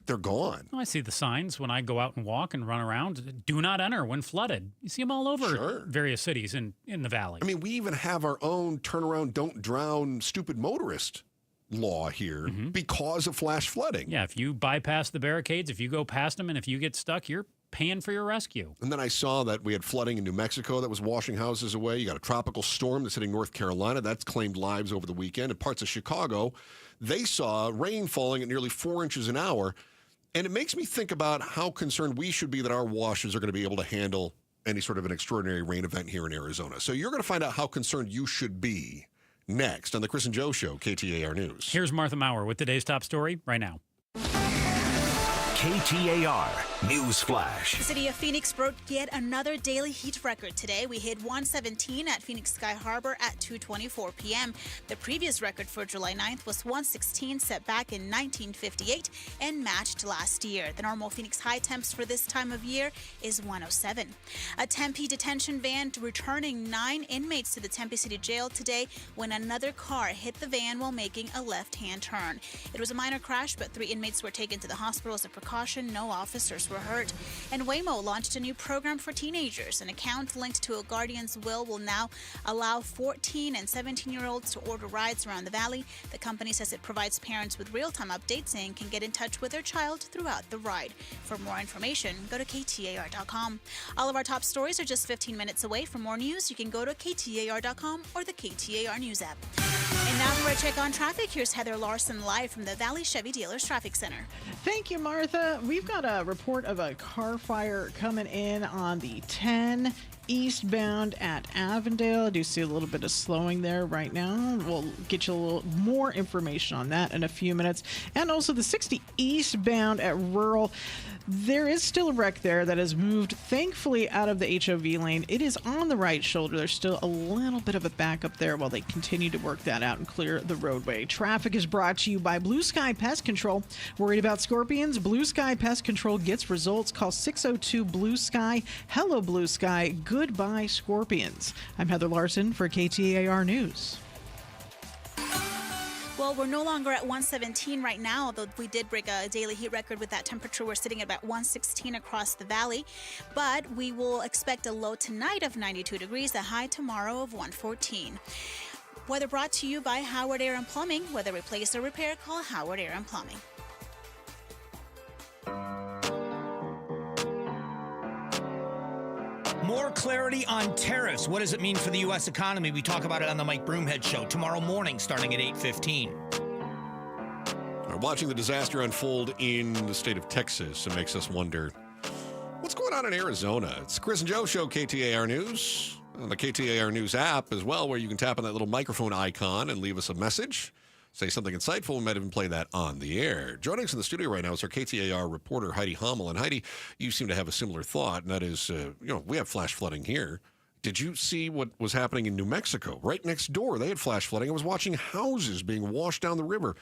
they're gone. Well, I see the signs when I go out and walk and run around. Do not enter when flooded. You see them all over various cities in the valley. I mean, we even have our own turnaround, don't drown, stupid motorist law here because of flash flooding. Yeah, if you bypass the barricades, if you go past them, and if you get stuck, you're paying for your rescue. And then I saw that we had flooding in New Mexico that was washing houses away. You got a tropical storm that's hitting North Carolina. That's claimed lives over the weekend. In parts of Chicago, they saw rain falling at nearly 4 inches an hour. And it makes me think about how concerned we should be that our washers are going to be able to handle any sort of an extraordinary rain event here in Arizona. So you're going to find out how concerned you should be next on the Chris and Joe Show, KTAR News. Here's Martha Maurer with today's top story right now. KTAR News Flash. The city of Phoenix broke yet another daily heat record today. We hit 117 at Phoenix Sky Harbor at 2:24 p.m. The previous record for July 9th was 116, set back in 1958 and matched last year. The normal Phoenix high temps for this time of year is 107. A Tempe detention van returning 9 inmates to the Tempe City Jail today when another car hit the van while making a left-hand turn. It was a minor crash, but 3 inmates were taken to the hospital as a precaution. No officers were hurt. And Waymo launched a new program for teenagers. An account linked to a guardian's will now allow 14 and 17-year-olds to order rides around the valley. The company says it provides parents with real-time updates and can get in touch with their child throughout the ride. For more information, go to KTAR.com. All of our top stories are just 15 minutes away. For more news, you can go to KTAR.com or the KTAR News app. And now for a check on traffic, here's Heather Larson live from the Valley Chevy Dealers Traffic Center. Thank you, Martha. We've got a report of a car fire coming in on the 10 eastbound at Avondale. I do see a little bit of slowing there right now. We'll get you a little more information on that in a few minutes. And also the 60 eastbound at Rural. There is still a wreck there that has moved, thankfully, out of the HOV lane. It is on the right shoulder. There's still a little bit of a backup there while they continue to work that out and clear the roadway. Traffic is brought to you by Blue Sky Pest Control. Worried about scorpions? Blue Sky Pest Control gets results. Call 602 Blue Sky. Hello, Blue Sky. Goodbye, scorpions. I'm Heather Larson for KTAR News. Well, we're no longer at 117 right now, although we did break a daily heat record with that temperature. We're sitting at about 116 across the valley, but we will expect a low tonight of 92 degrees, a high tomorrow of 114. Weather brought to you by Howard Air and Plumbing. Whether replace or repair, call Howard Air and Plumbing. More clarity on tariffs. What does it mean for the U.S. economy? We talk about it on the Mike Broomhead Show tomorrow morning starting at 8:15. Watching the disaster unfold in the state of Texas, it makes us wonder, what's going on in Arizona? It's the Chris and Joe Show, KTAR News, on the KTAR News app as well, where you can tap on that little microphone icon and leave us a message. Say something insightful. We might even play that on the air. Joining us in the studio right now is our KTAR reporter, Heidi Hummel. And Heidi, you seem to have a similar thought, and that is, we have flash flooding here. Did you see what was happening in New Mexico? Right next door, they had flash flooding. I was watching houses being washed down the river.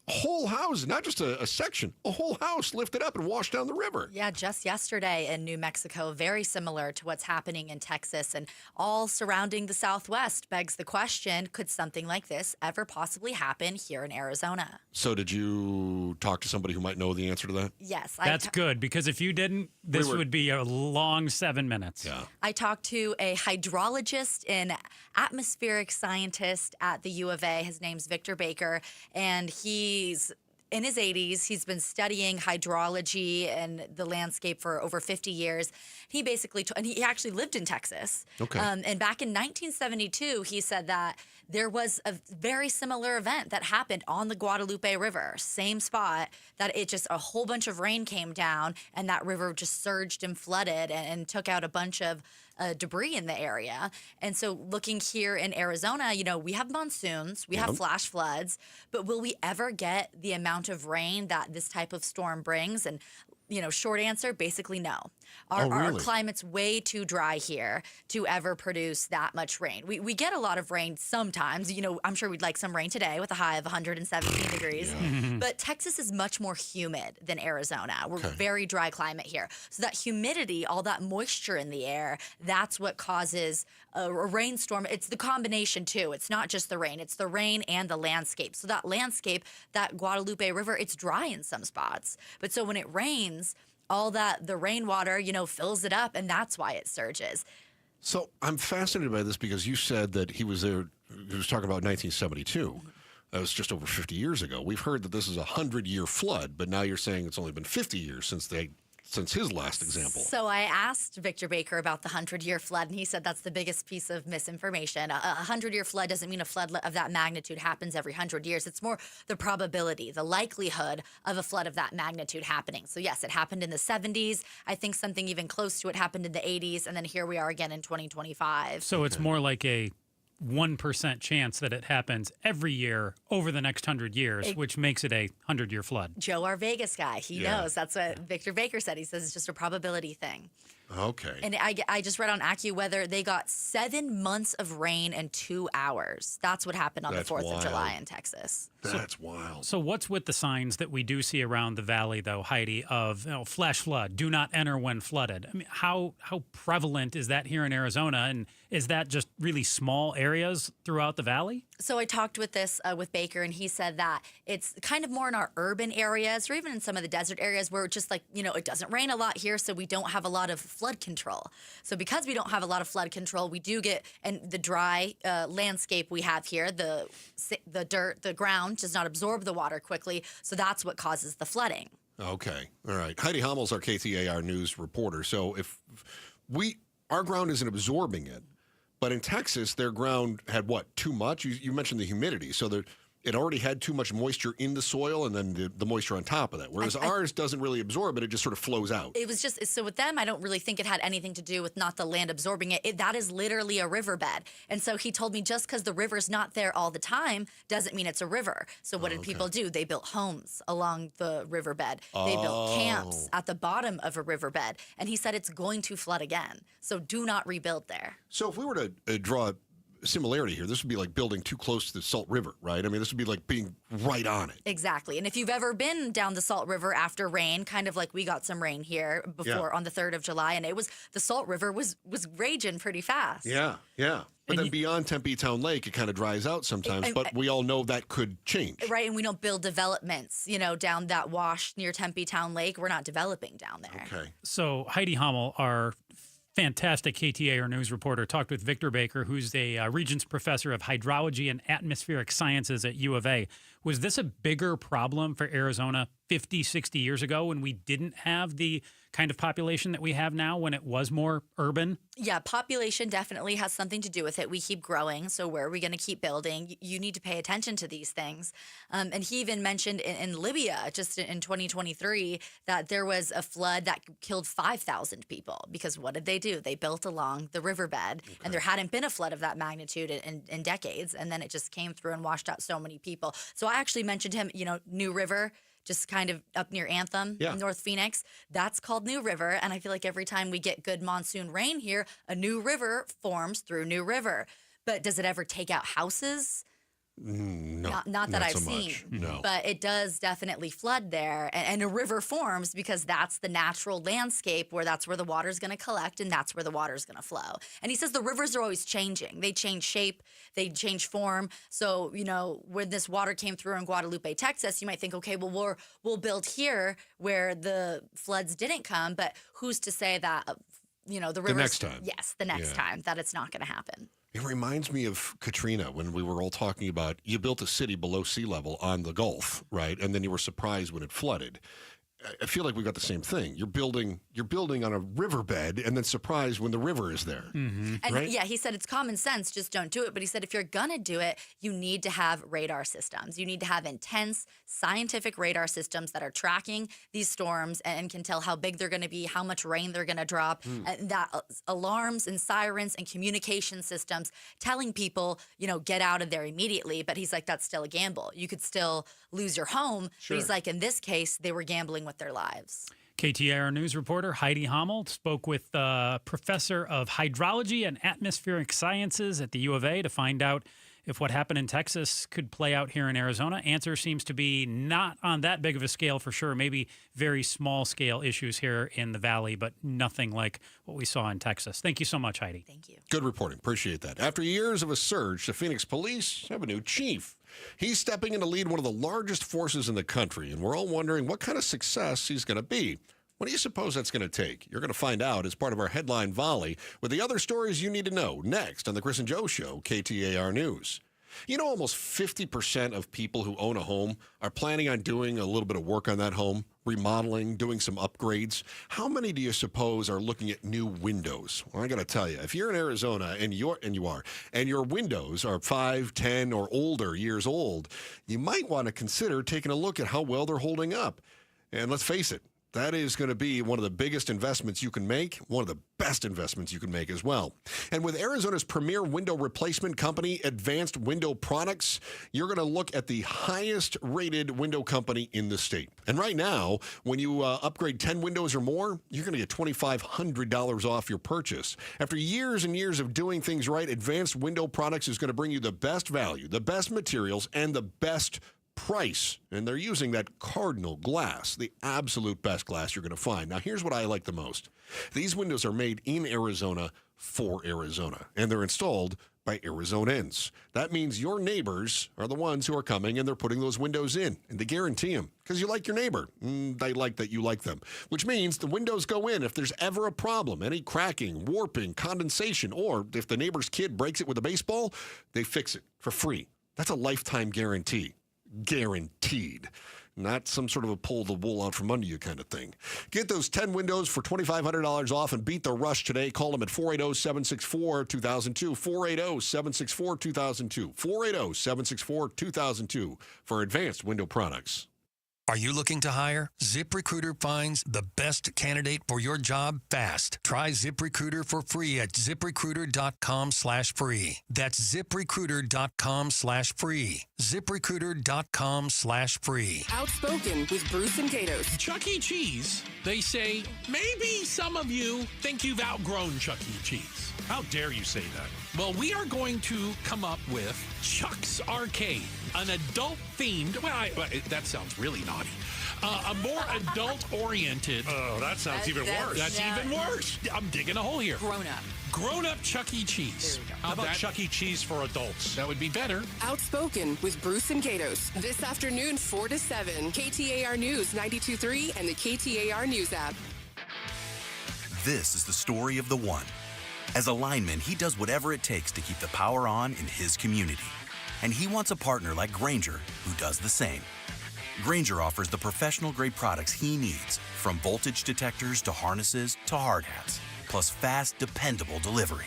A whole house, not just a section, a whole house lifted up and washed down the river. Yeah, just yesterday in New Mexico, very similar to what's happening in Texas and all surrounding the Southwest. Begs the question, could something like this ever possibly happen here in Arizona? So did you talk to somebody who might know the answer to that? Yes. That's good, because if you didn't, this would be a long 7 minutes. Yeah. I talked to a hydrologist and atmospheric scientist at the U of A. His name's Victor Baker, and he's in his 80s. He's been studying hydrology and the landscape for over 50 years. He basically, and he actually lived in Texas. Okay. And back in 1972, he said that there was a very similar event that happened on the Guadalupe River, same spot, that it just a whole bunch of rain came down and that river just surged and flooded and took out a bunch of debris in the area. And so looking here in Arizona, we have monsoons, we have flash floods, but will we ever get the amount of rain that this type of storm brings? And short answer, basically no. Our climate's way too dry here to ever produce that much rain. We get a lot of rain sometimes. I'm sure we'd like some rain today with a high of 117 degrees. But Texas is much more humid than Arizona. We're very dry climate here. So that humidity, all that moisture in the air, that's what causes a rainstorm. It's the combination too. It's not just the rain. It's the rain and the landscape. So that landscape, that Guadalupe River, it's dry in some spots. But so when it rains, all the rainwater, fills it up, and that's why it surges. So I'm fascinated by this because you said that he was there, he was talking about 1972. That was just over 50 years ago. We've heard that this is a 100-year flood, but now you're saying it's only been 50 years since his last example. So I asked Victor Baker about the 100-year flood, and he said that's the biggest piece of misinformation. A 100-year flood doesn't mean a flood of that magnitude happens every 100 years. It's more the probability, the likelihood of a flood of that magnitude happening. So yes, it happened in the 70s. I think something even close to it happened in the 80s, and then here we are again in 2025. So it's more like a 1% chance that it happens every year over the next 100 years, which makes it a 100-year flood. Joe, our Vegas guy, he knows. That's what Victor Baker said. He says it's just a probability thing. Okay. And I just read on AccuWeather, they got 7 months of rain in 2 hours. That's what happened on the 4th of July in Texas. That's wild. So what's with the signs that we do see around the valley, though, Heidi, of flash flood, do not enter when flooded? I mean, how prevalent is that here in Arizona? And is that just really small areas throughout the valley? So I talked with Baker, and he said that it's kind of more in our urban areas or even in some of the desert areas where just it doesn't rain a lot here, so we don't have a lot of flood control. So because we don't have a lot of flood control, we do get, and the dry landscape we have here, the dirt, the ground does not absorb the water quickly, so that's what causes the flooding. Okay. All right. Heidi Hummel's our KTAR News reporter. So if our ground isn't absorbing it, but in Texas, their ground had too much? You mentioned the humidity. So it already had too much moisture in the soil and then the moisture on top of that. Whereas ours doesn't really absorb it. It just sort of flows out. It was just, so with them, I don't really think it had anything to do with not the land absorbing it. That is literally a riverbed. And so he told me just because the river's not there all the time doesn't mean it's a river. So what did people do? They built homes along the riverbed. They built camps at the bottom of a riverbed. And he said it's going to flood again. So do not rebuild there. So if we were to draw similarity here, this would be like building too close to the Salt River, right? I mean, this would be like being right on it. Exactly. And if you've ever been down the Salt River after rain, kind of like we got some rain here before on the 3rd of July, and the Salt River was raging pretty fast. Yeah. But then beyond Tempe Town Lake, it kind of dries out sometimes, but we all know that could change. Right, and we don't build developments, down that wash near Tempe Town Lake. We're not developing down there. Okay. So Heidi Hummel, our fantastic KTAR News reporter, talked with Victor Baker, who's a Regents Professor of Hydrology and Atmospheric Sciences at U of A. Was this a bigger problem for Arizona 50, 60 years ago when we didn't have the kind of population that we have now when it was more urban? Yeah, population definitely has something to do with it. We keep growing, so where are we going to keep building? You need to pay attention to these things. And he even mentioned in Libya, just in 2023, that there was a flood that killed 5,000 people. Because what did they do? They built along the riverbed, and there hadn't been a flood of that magnitude in decades. And then it just came through and washed out so many people. So I actually mentioned him, New River, just kind of up near Anthem, North Phoenix. That's called New River. And I feel like every time we get good monsoon rain here, a new river forms through New River. But does it ever take out houses? No, not that I've so seen. much. No. But it does definitely flood there. And a river forms because that's the natural landscape where that's where the water's going to collect and that's where the water's going to flow. And he says the rivers are always changing. They change shape, they change form. So, when this water came through in Guadalupe, Texas, you might think, okay, well, we'll build here where the floods didn't come. But who's to say that, the rivers... The next time. Yes, the next time, that it's not going to happen. It reminds me of Katrina when we were all talking about you built a city below sea level on the Gulf, right? And then you were surprised when it flooded. I feel like we got the same thing. You're building on a riverbed and then surprised when the river is there. And right? yeah, he said it's common sense, just don't do it. But he said if you're going to do it, you need to have radar systems. You need to have intense scientific radar systems that are tracking these storms and can tell how big they're going to be, how much rain they're going to drop, and that alarms and sirens and communication systems telling people, get out of there immediately. But he's like, that's still a gamble. You could still lose your home. Sure. But he's like, in this case, they were gambling with their lives. KTAR News reporter Heidi Hommel spoke with professor of hydrology and atmospheric sciences at the U of A to find out if what happened in Texas could play out here in Arizona. Answer seems to be not on that big of a scale for sure. Maybe very small scale issues here in the valley, but nothing like what we saw in Texas. Thank you so much, Heidi. Thank you. Good reporting. Appreciate that. After years of a surge, the Phoenix police have a new chief. He's stepping in to lead one of the largest forces in the country, and we're all wondering what kind of success he's going to be. What do you suppose that's going to take? You're going to find out as part of our headline volley with the other stories you need to know next on the Chris and Joe Show, KTAR News. Almost 50% of people who own a home are planning on doing a little bit of work on that home, remodeling, doing some upgrades. How many do you suppose are looking at new windows? Well, I got to tell you, if you're in Arizona and your windows are 5, 10, or older years old, you might want to consider taking a look at how well they're holding up. And let's face it, that is going to be one of the biggest investments you can make, one of the best investments you can make as well. And with Arizona's premier window replacement company, Advanced Window Products, you're going to look at the highest rated window company in the state. And right now, when you upgrade 10 windows or more, you're going to get $2,500 off your purchase. After years and years of doing things right, Advanced Window Products is going to bring you the best value, the best materials, and the best price. And they're using that Cardinal glass, the absolute best glass you're going to find. Now, here's what I like the most. These windows are made in Arizona for Arizona, and they're installed by Arizonans. That means your neighbors are the ones who are coming and they're putting those windows in, and they guarantee them because you like your neighbor. They like that you like them, which means the windows go in if there's ever a problem, any cracking, warping, condensation, or if the neighbor's kid breaks it with a baseball, they fix it for free. That's a lifetime guarantee. Guaranteed. Not some sort of a pull the wool out from under you kind of thing. Get those 10 windows for $2,500 off and beat the rush today. Call them at 480-764-2002. 480-764-2002. 480-764-2002 for Advanced Window Products. Are you looking to hire? ZipRecruiter finds the best candidate for your job fast. Try ZipRecruiter for free at ZipRecruiter.com/free. That's ZipRecruiter.com/free. ZipRecruiter.com/free. Outspoken with Bruce and Gatos. Chuck E. Cheese. They say, maybe some of you think you've outgrown Chuck E. Cheese. How dare you say that? Well, we are going to come up with Chuck's Arcade, an adult-themed, that sounds really naughty, a more adult-oriented. Oh, that sounds even worse. That's even worse. I'm digging a hole here. Grown-up Chuck E. Cheese. How about Chuck E. Cheese for adults? That would be better. Outspoken with Bruce and Gatos. This afternoon, 4 to 7. KTAR News 92.3 and the KTAR News app. This is the story of the one. As a lineman, he does whatever it takes to keep the power on in his community. And he wants a partner like Grainger who does the same. Grainger offers the professional-grade products he needs, from voltage detectors to harnesses to hard hats, plus fast, dependable delivery,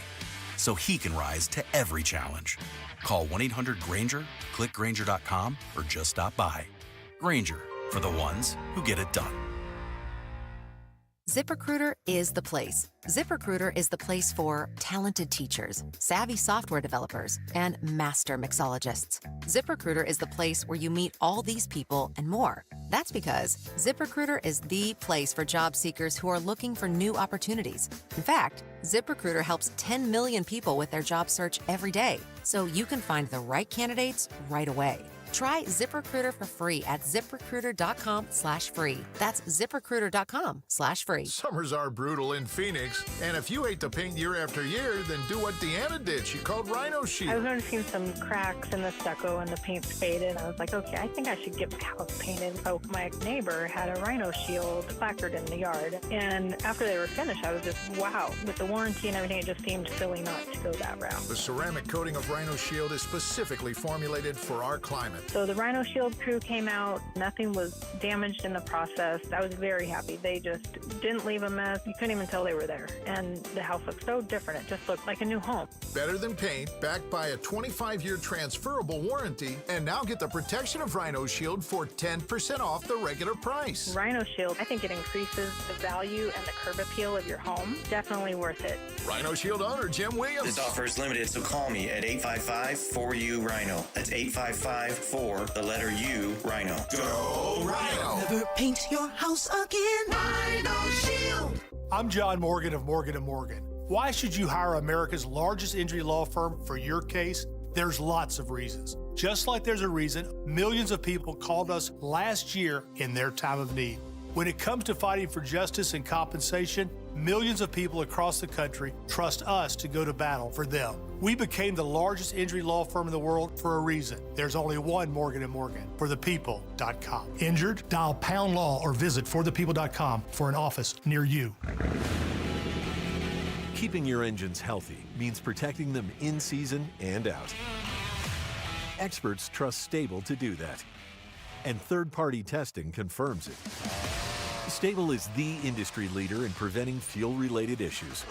so he can rise to every challenge. Call 1-800-GRAINGER, click Grainger.com, or just stop by. Grainger, for the ones who get it done. ZipRecruiter is the place. ZipRecruiter is the place for talented teachers, savvy software developers, and master mixologists. ZipRecruiter is the place where you meet all these people and more. That's because ZipRecruiter is the place for job seekers who are looking for new opportunities. In fact, ZipRecruiter helps 10 million people with their job search every day, so you can find the right candidates right away. Try ZipRecruiter for free at ZipRecruiter.com/free. That's ZipRecruiter.com/free. Summers are brutal in Phoenix, and if you hate to paint year after year, then do what Deanna did. She called Rhino Shield. I was noticing some cracks in the stucco and the paint's faded. I was like, okay, I think I should get my house painted. So my neighbor had a Rhino Shield placard in the yard, and after they were finished, I was just, wow. With the warranty and everything, it just seemed silly not to go that route. The ceramic coating of Rhino Shield is specifically formulated for our climate. So the Rhino Shield crew came out. Nothing was damaged in the process. I was very happy. They just didn't leave a mess. You couldn't even tell they were there. And the house looked so different. It just looked like a new home. Better than paint, backed by a 25-year transferable warranty. And now get the protection of Rhino Shield for 10% off the regular price. Rhino Shield, I think it increases the value and the curb appeal of your home. Definitely worth it. Rhino Shield owner Jim Williams. This offer is limited, so call me at 855-4U-RHINO. That's 855-4, the letter U, Rhino. Go Rhino! Never paint your house again. Rhino Shield. I'm John Morgan of Morgan & Morgan. Why should you hire America's largest injury law firm for your case? There's lots of reasons. Just like there's a reason millions of people called us last year in their time of need. When it comes to fighting for justice and compensation, millions of people across the country trust us to go to battle for them. We became the largest injury law firm in the world for a reason. There's only one Morgan & Morgan, forthepeople.com. Injured? Dial pound law or visit forthepeople.com for an office near you. Keeping your engines healthy means protecting them in season and out. Experts trust Stable to do that. And third-party testing confirms it. Stable is the industry leader in preventing fuel-related issues,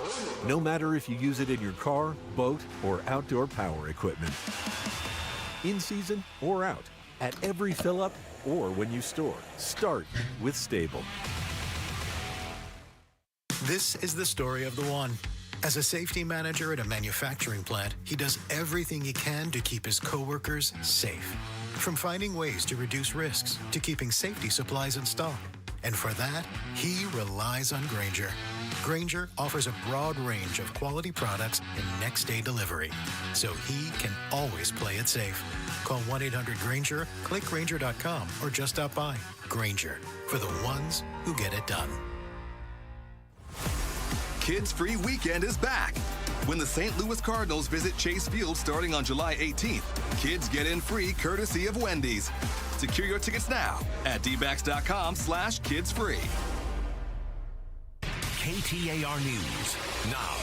no matter if you use it in your car, boat, or outdoor power equipment. In season or out, at every fill-up or when you store, start with Stable. This is the story of the one. As a safety manager at a manufacturing plant, he does everything he can to keep his coworkers safe. From finding ways to reduce risks to keeping safety supplies in stock. And for that, he relies on Grainger. Grainger offers a broad range of quality products and next-day delivery, so he can always play it safe. Call 1-800-GRAINGER, click Grainger.com, or just stop by. Grainger, for the ones who get it done. Kids Free Weekend is back. When the St. Louis Cardinals visit Chase Field starting on July 18th, kids get in free courtesy of Wendy's. Secure your tickets now at dbacks.com/kidsfree. KTAR News now.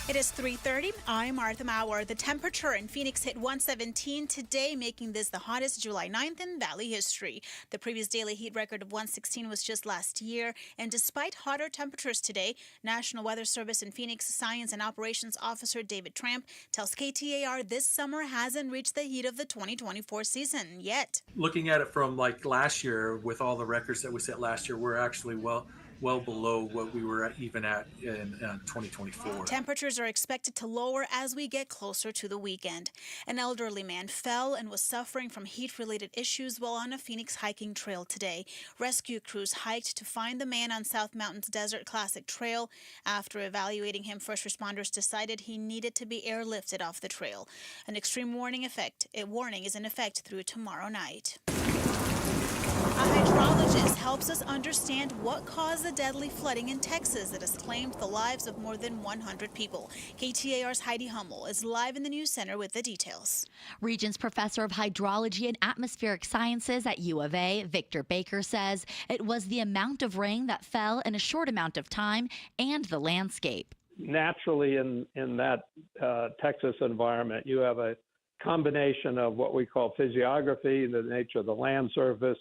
It is 3:30. I'm Martha Maurer. The temperature in Phoenix hit 117 today, making this the hottest July 9th in Valley history. The previous daily heat record of 116 was just last year. And despite hotter temperatures today, National Weather Service in Phoenix Science and Operations Officer David Tramp tells KTAR this summer hasn't reached the heat of the 2024 season yet. Looking at it from like last year, with all the records that we set last year, we're actually well below what we were even at in 2024. Temperatures are expected to lower as we get closer to the weekend. An elderly man fell and was suffering from heat-related issues while on a Phoenix hiking trail today. Rescue crews hiked to find the man on South Mountain's Desert Classic Trail. After evaluating him, first responders decided he needed to be airlifted off the trail. An extreme warning is in effect through tomorrow night. A hydrologist helps us understand what caused the deadly flooding in Texas that has claimed the lives of more than 100 people. KTAR's Heidi Hummel is live in the news center with the details. Regents Professor of Hydrology and Atmospheric Sciences at U of A, Victor Baker, says it was the amount of rain that fell in a short amount of time and the landscape. Naturally, in that Texas environment, you have a combination of what we call physiography, the nature of the land surface,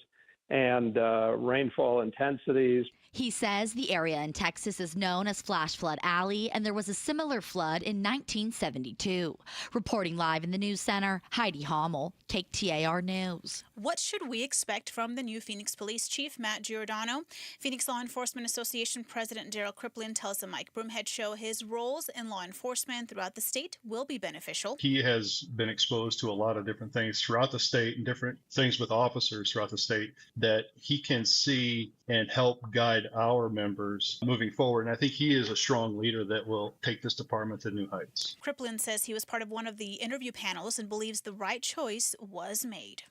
and rainfall intensities. He says the area in Texas is known as Flash Flood Alley, and there was a similar flood in 1972. Reporting live in the news center, Heidi Hommel, KTAR News. What should we expect from the new Phoenix Police Chief, Matt Giordano? Phoenix Law Enforcement Association President Daryl Kriplin tells the Mike Broomhead Show his roles in law enforcement throughout the state will be beneficial. He has been exposed to a lot of different things throughout the state and different things with officers throughout the state that he can see and help guide our members moving forward. And I think he is a strong leader that will take this department to new heights. Kriplin says he was part of one of the interview panels and believes the right choice was made.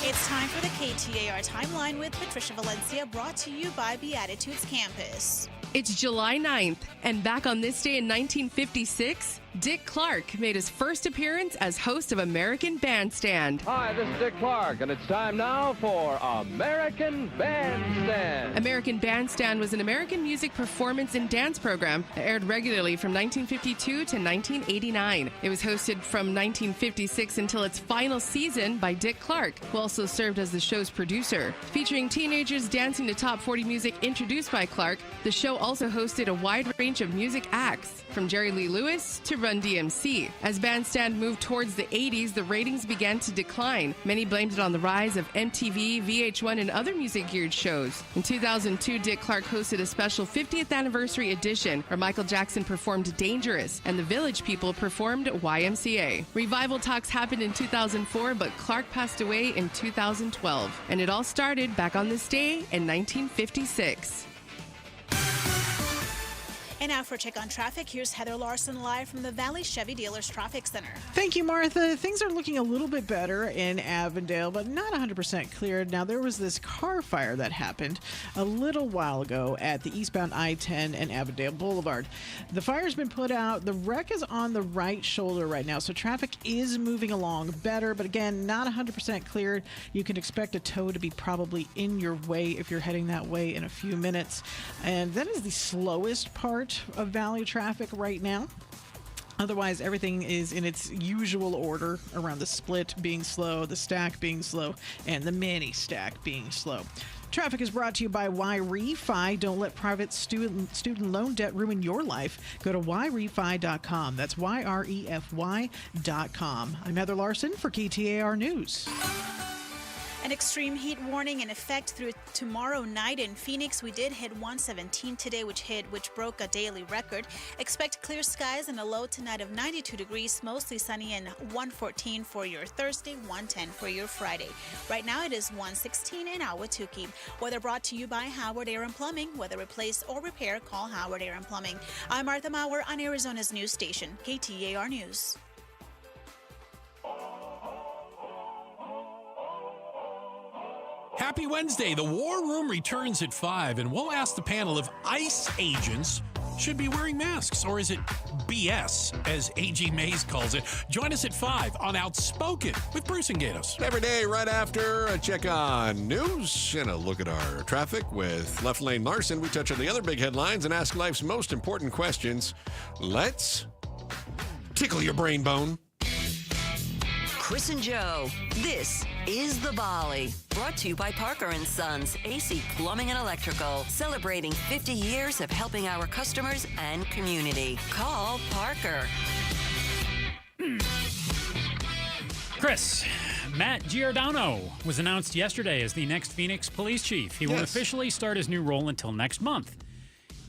It's time for the KTAR Timeline with Patricia Valencia, brought to you by Beatitudes Campus. It's July 9th, and back on this day in 1956, Dick Clark made his first appearance as host of American Bandstand. Hi, this is Dick Clark, and it's time now for American Bandstand. American Bandstand was an American music performance and dance program that aired regularly from 1952 to 1989. It was hosted from 1956 until its final season by Dick Clark, who also served as the show's producer. Featuring teenagers dancing to top 40 music introduced by Clark, the show also hosted a wide range of music acts, from Jerry Lee Lewis to Run DMC. As Bandstand moved towards the 80s, the ratings began to decline. Many blamed it on the rise of MTV, VH1, and other music-geared shows. In 2002, Dick Clark hosted a special 50th anniversary edition where Michael Jackson performed Dangerous and the Village People performed YMCA. Revival talks happened in 2004, but Clark passed away in 2012. And it all started back on this day in 1956. And now for a check on traffic, here's Heather Larson live from the Valley Chevy Dealers Traffic Center. Thank you, Martha. Things are looking a little bit better in Avondale, but not 100% cleared. Now, there was this car fire that happened a little while ago at the eastbound I-10 and Avondale Boulevard. The fire's been put out. The wreck is on the right shoulder right now, so traffic is moving along better, but again, not 100% cleared. You can expect a tow to be probably in your way if you're heading that way in a few minutes. And that is the slowest part of Valley traffic right now. Otherwise, everything is in its usual order around the split being slow, the stack being slow, and the mini stack being slow. Traffic is brought to you by YRefi. Don't let private student loan debt ruin your life. Go to YRefi.com. That's YREFY.com. I'm Heather Larson for KTAR News. An extreme heat warning in effect through tomorrow night in Phoenix. We did hit 117 today, which broke a daily record. Expect clear skies and a low tonight of 92 degrees, mostly sunny, and 114 for your Thursday, 110 for your Friday. Right now it is 116 in Ahwatukee. Weather brought to you by Howard Air and Plumbing. Whether replace or repair, call Howard Air and Plumbing. I'm Martha Maurer on Arizona's news station, KTAR News. Happy Wednesday. The War Room returns at 5, and we'll ask the panel if ICE agents should be wearing masks, or is it BS, as A.G. Mays calls it. Join us at 5 on Outspoken with Bruce and Gatos. Every day, right after a check on news and a look at our traffic with Left Lane Larson, we touch on the other big headlines and ask life's most important questions. Let's tickle your brain bone. Chris and Joe, this is The Volley. Brought to you by Parker & Sons, AC Plumbing and Electrical. Celebrating 50 years of helping our customers and community. Call Parker. Chris, Matt Giordano was announced yesterday as the next Phoenix police chief. He won't officially start his new role until next month.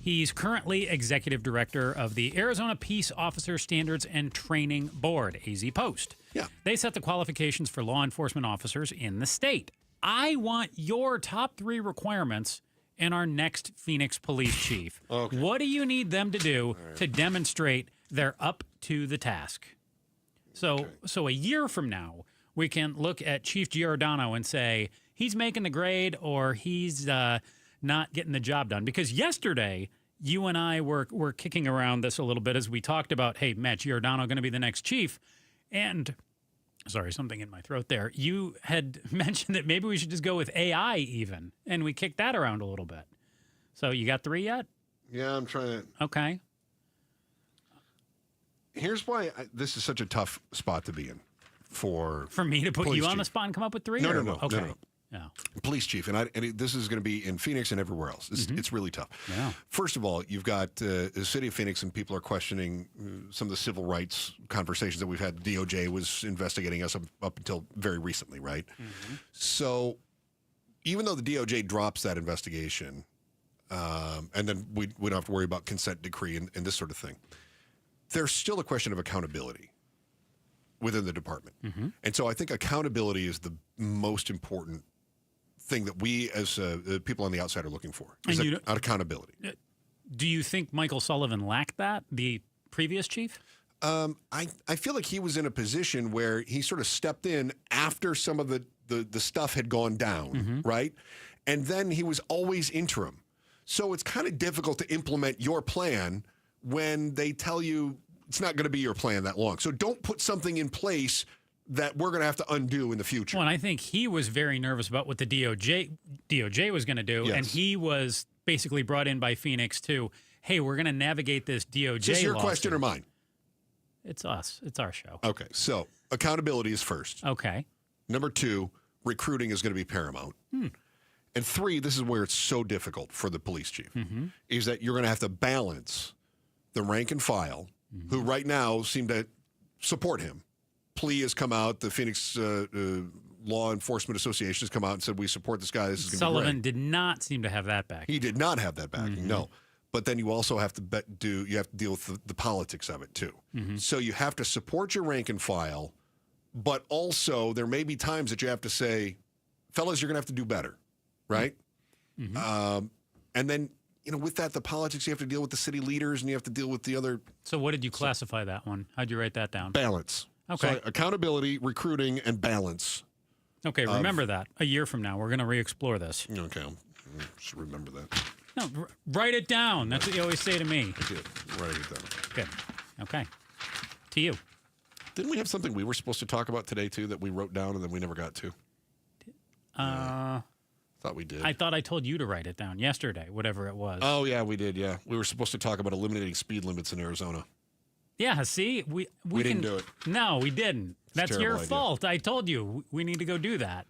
He's currently executive director of the Arizona Peace Officer Standards and Training Board, AZ Post. Yeah. They set the qualifications for law enforcement officers in the state. I want your top 3 requirements in our next Phoenix police chief. Okay. What do you need them to do to demonstrate they're up to the task? So a year from now, we can look at Chief Giordano and say he's making the grade or he's not getting the job done. Because yesterday, you and I were kicking around this a little bit as we talked about, hey, Matt Giordano going to be the next chief. And, sorry, something in my throat there. You had mentioned that maybe we should just go with AI even. And we kicked that around a little bit. So you got 3 yet? Yeah, I'm trying to. Okay. here's why this is such a tough spot to be in for me to put police you on chief. the spot and come up with three? No, or- no. Okay. No. Yeah. Police chief, and this is going to be in Phoenix and everywhere else. It's really tough. Yeah. First of all, you've got the city of Phoenix, and people are questioning some of the civil rights conversations that we've had. DOJ was investigating us up until very recently, right? So even though the DOJ drops that investigation, and then we don't have to worry about consent decree and this sort of thing, there's still a question of accountability within the department. And so I think accountability is the most important thing that we as people on the outside are looking for, is accountability. Do you think Michael Sullivan lacked that, the previous chief? I feel like he was in a position where he sort of stepped in after some of the stuff had gone down, right? And then he was always interim. So it's kind of difficult to implement your plan when they tell you it's not going to be your plan that long. So don't put something in place that we're going to have to undo in the future. Well, and I think he was very nervous about what the DOJ was going to do, and he was basically brought in by Phoenix to, hey, we're going to navigate this DOJ. Is this your lawsuit. question or mine? It's us. It's our show. Okay, so accountability is first. Okay. Number 2, recruiting is going to be paramount. And 3, this is where it's so difficult for the police chief, is that you're going to have to balance the rank and file, who right now seem to support him. Plea has come out. The Phoenix Law Enforcement Association has come out and said, we support this guy. This is going to be great. Sullivan did not seem to have that back. He did not have that backing, no. But then you also have to deal with the politics of it, too. So you have to support your rank and file, but also there may be times that you have to say, fellas, you're going to have to do better, right? And then, with that, the politics, you have to deal with the city leaders and you have to deal with the other. So what did you classify that one? How'd you write that down? Balance. Okay. So accountability, recruiting, and balance. Okay, remember that. A year from now, we're going to re-explore this. Okay, I should remember that. No, write it down. That's what you always say to me. I did. Write it down. Good. Okay. To you. Didn't we have something we were supposed to talk about today, too, that we wrote down and then we never got to? Thought we did. I thought I told you to write it down yesterday, whatever it was. Oh, yeah, we did, yeah. We were supposed to talk about eliminating speed limits in Arizona. Yeah, see? We didn't do it. No, we didn't. That's your fault. I told you. We need to go do that.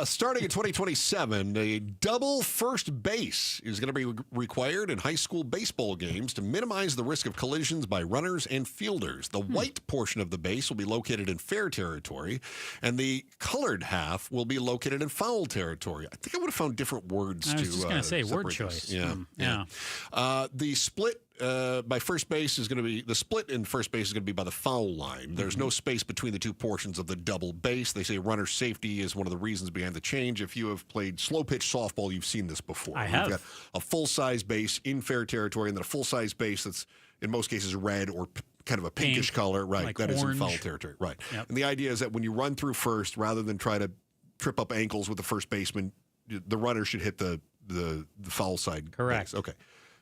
Starting in 2027, a double first base is going to be required in high school baseball games to minimize the risk of collisions by runners and fielders. The white portion of the base will be located in fair territory, and the colored half will be located in foul territory. I think I would have found different words to I was just going to say word separate this. choice. Yeah. The split by first base is going to be the split in first base is going to be by the foul line. There's no space between the two portions of the double base. They say runner safety is one of the reasons behind the change. If you have played slow pitch softball, you've seen this before. I have. You've got a full size base in fair territory, and then a full size base that's in most cases red or kind of a pinkish color, right? Like that is in orange. foul territory, right? Yep. And the idea is that when you run through first, rather than try to trip up ankles with the first baseman, the runner should hit the foul side. Correct. Base. Okay,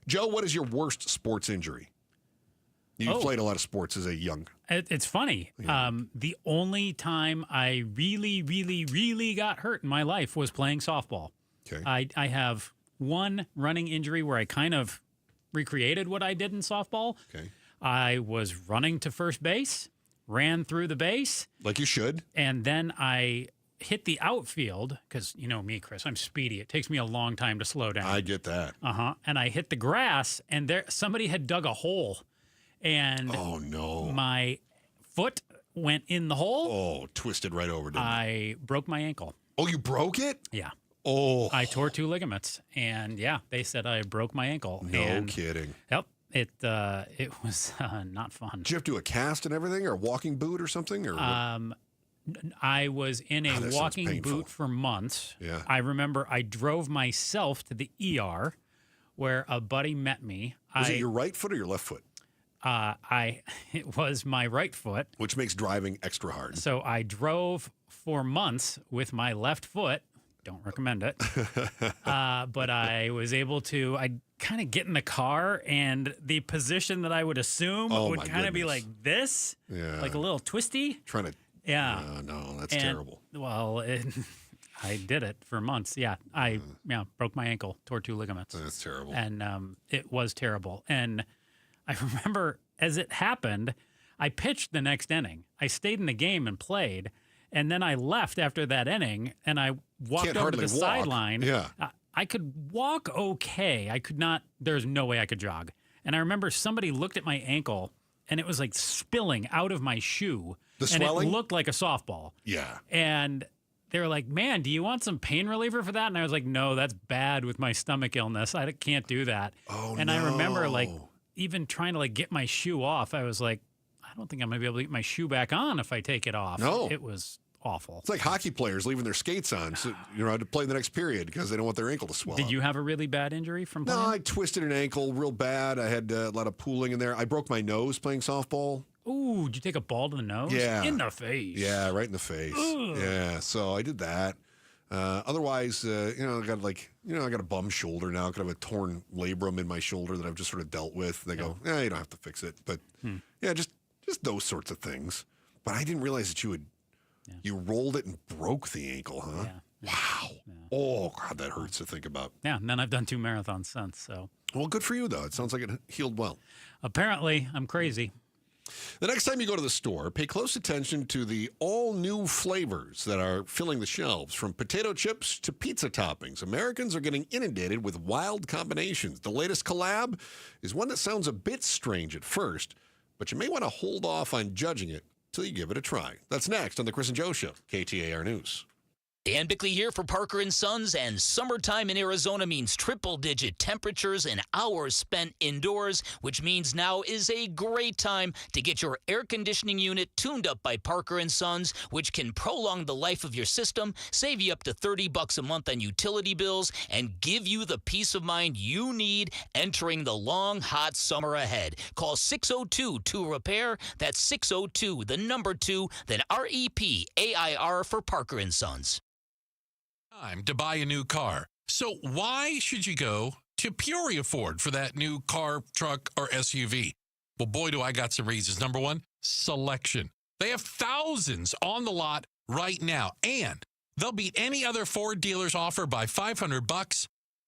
Joe, what is your worst sports injury? You played a lot of sports as a young. It's funny. The only time I really, really, really got hurt in my life was playing softball. Okay. I have one running injury where I kind of recreated what I did in softball. Okay. I was running to first base, ran through the base. Like you should. And then I hit the outfield because, you know me, Chris, I'm speedy. It takes me a long time to slow down. I get that. And I hit the grass, and somebody had dug a hole. And oh no, my foot went in the hole. Oh, twisted right over, didn't it? I broke my ankle. Oh, you broke it? Yeah. Oh. I tore 2 ligaments, and yeah, they said I broke my ankle. No kidding. Yep. It was not fun. Did you have to do a cast and everything, or a walking boot or something? Or I was in a walking boot for months. Yeah. I remember I drove myself to the ER where a buddy met me. Was it your right foot or your left foot? It was my right foot. Which makes driving extra hard. So I drove for months with my left foot. Don't recommend it. But I was able to, I'd kind of get in the car, and the position that I would assume would kind of be like this. Yeah. Like a little twisty. Trying to. Yeah. No, that's terrible. Well, I did it for months. Yeah. I broke my ankle, tore 2 ligaments. That's terrible. And it was terrible. And I remember as it happened, I pitched the next inning. I stayed in the game and played, and then I left after that inning, and I walked over to the sideline. Yeah. I could walk okay. I could not. There's no way I could jog. And I remember somebody looked at my ankle, and it was like spilling out of my shoe. The swelling? And it looked like a softball. Yeah. And they were like, man, do you want some pain reliever for that? And I was like, no, that's bad with my stomach illness. I can't do that. Oh, and I remember like even trying to like get my shoe off. I was like, I don't think I'm going to be able to get my shoe back on if I take it off. No. It was awful. It's like hockey players leaving their skates on, so, to play the next period because they don't want their ankle to swell. Did you have a really bad injury from playing? No, I twisted an ankle real bad. I had a lot of pooling in there. I broke my nose playing softball. Ooh, did you take a ball to the nose? Yeah. In the face. Yeah, right in the face. Ugh. Yeah, so I did that. Otherwise, I got I got a bum shoulder now. I could have a torn labrum in my shoulder that I've just sort of dealt with. They go, you don't have to fix it. But yeah, just those sorts of things. But I didn't realize that you rolled it and broke the ankle, huh? Yeah. Wow. Yeah. Oh, God, that hurts to think about. Yeah, and then I've done 2 marathons since. So. Well, good for you, though. It sounds like it healed well. Apparently, I'm crazy. The next time you go to the store, pay close attention to the all-new flavors that are filling the shelves, from potato chips to pizza toppings. Americans are getting inundated with wild combinations. The latest collab is one that sounds a bit strange at first, but you may want to hold off on judging it till you give it a try. That's next on The Chris and Joe Show, KTAR News. Dan Bickley here for Parker & Sons, and summertime in Arizona means triple-digit temperatures and hours spent indoors, which means now is a great time to get your air conditioning unit tuned up by Parker & Sons, which can prolong the life of your system, save you up to $30 a month on utility bills, and give you the peace of mind you need entering the long, hot summer ahead. Call 602-2-REPAIR. That's 602, the number 2, then REPAIR for Parker & Sons. Time to buy a new car. So why should you go to Peoria Ford for that new car, truck, or SUV? Well, boy, do I got some reasons. Number one, selection. They have thousands on the lot right now, and they'll beat any other Ford dealer's offer by $500,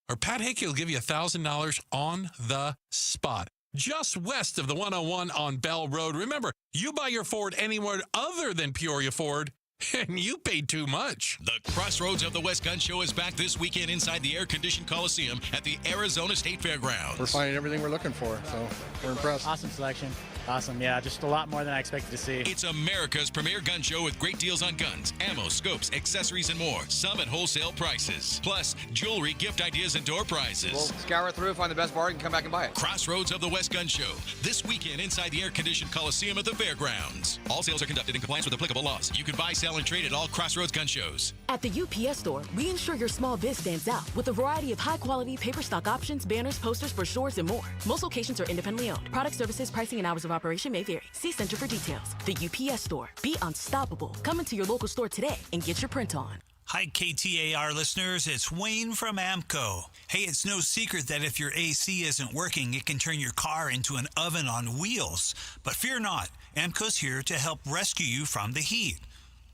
or Pat Hickey will give you $1,000 on the spot. Just west of the 101 on Bell Road. Remember, you buy your Ford anywhere other than Peoria Ford, and you paid too much. The Crossroads of the West Gun Show is back this weekend inside the air-conditioned Coliseum at the Arizona State Fairgrounds. We're finding everything we're looking for, so we're impressed. Awesome selection. Awesome, yeah, just a lot more than I expected to see. It's America's premier gun show with great deals on guns, ammo, scopes, accessories, and more. Some at wholesale prices. Plus, jewelry, gift ideas, and door prizes. We'll scour through, find the best bargain, come back and buy it. Crossroads of the West Gun Show, this weekend inside the air-conditioned Coliseum at the Fairgrounds. All sales are conducted in compliance with applicable laws. You can buy, sell, and trade at all Crossroads gun shows. At the UPS store, we ensure your small biz stands out with a variety of high-quality paper stock options, banners, posters, brochures, and more. Most locations are independently owned. Product services, pricing, and hours of operation may vary. See Center for details. The UPS store. Be unstoppable. Come into your local store today and get your print on. Hi, KTAR listeners. It's Wayne from AMCO. Hey, it's no secret that if your AC isn't working, it can turn your car into an oven on wheels. But fear not. AMCO's here to help rescue you from the heat.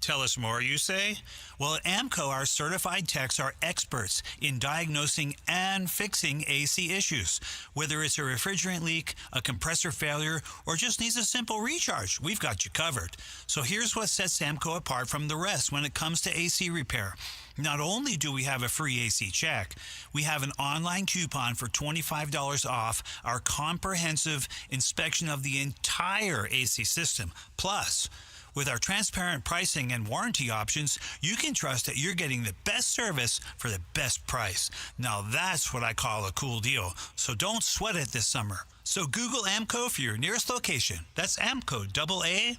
Tell us more, you say? Well, at AMCO, our certified techs are experts in diagnosing and fixing AC issues. Whether it's a refrigerant leak, a compressor failure, or just needs a simple recharge, we've got you covered. So here's what sets AMCO apart from the rest when it comes to AC repair. Not only do we have a free AC check, we have an online coupon for $25 off our comprehensive inspection of the entire AC system. Plus, with our transparent pricing and warranty options, you can trust that you're getting the best service for the best price. Now that's what I call a cool deal. So don't sweat it this summer. So Google AMCO for your nearest location. That's AMCO, AA,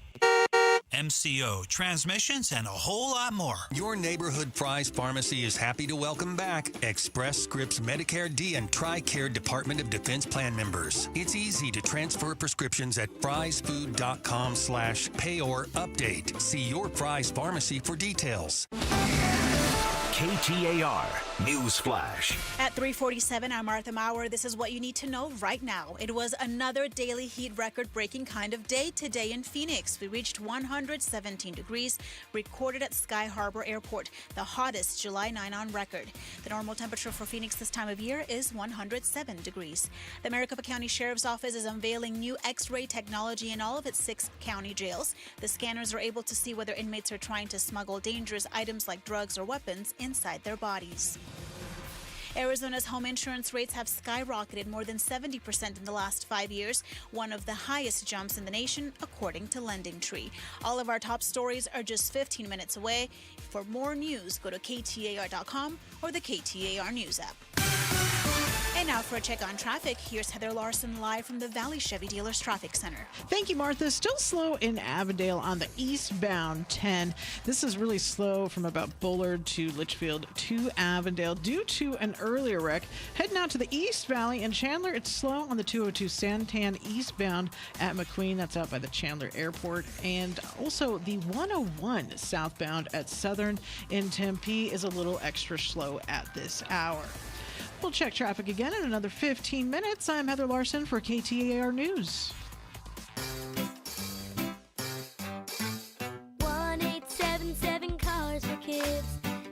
MCO, transmissions, and a whole lot more. Your neighborhood Fry's Pharmacy is happy to welcome back Express Scripts Medicare D and TRICARE Department of Defense plan members. It's easy to transfer prescriptions at frysfood.com/pay-or-update. See your Fry's Pharmacy for details. KTAR News Flash. At 3:47, I'm Martha Maurer. This is what you need to know right now. It was another daily heat record-breaking kind of day today in Phoenix. We reached 117 degrees, recorded at Sky Harbor Airport, the hottest July 9 on record. The normal temperature for Phoenix this time of year is 107 degrees. The Maricopa County Sheriff's Office is unveiling new X-ray technology in all of its 6 county jails. The scanners are able to see whether inmates are trying to smuggle dangerous items like drugs or weapons inside their bodies. Arizona's home insurance rates have skyrocketed more than 70% in the last 5 years, one of the highest jumps in the nation, according to LendingTree. All of our top stories are just 15 minutes away. For more news, go to KTAR.com or the KTAR News app. And now for a check on traffic, here's Heather Larson live from the Valley Chevy Dealers Traffic Center. Thank you, Martha. Still slow in Avondale on the eastbound 10. This is really slow from about Bullard to Litchfield to Avondale due to an earlier wreck. Heading out to the East Valley and Chandler, it's slow on the 202 Santan eastbound at McQueen. That's out by the Chandler Airport. And also the 101 southbound at Southern in Tempe is a little extra slow at this hour. We'll check traffic again in another 15 minutes. I'm Heather Larson for KTAR News. 1877 Cars for Kids.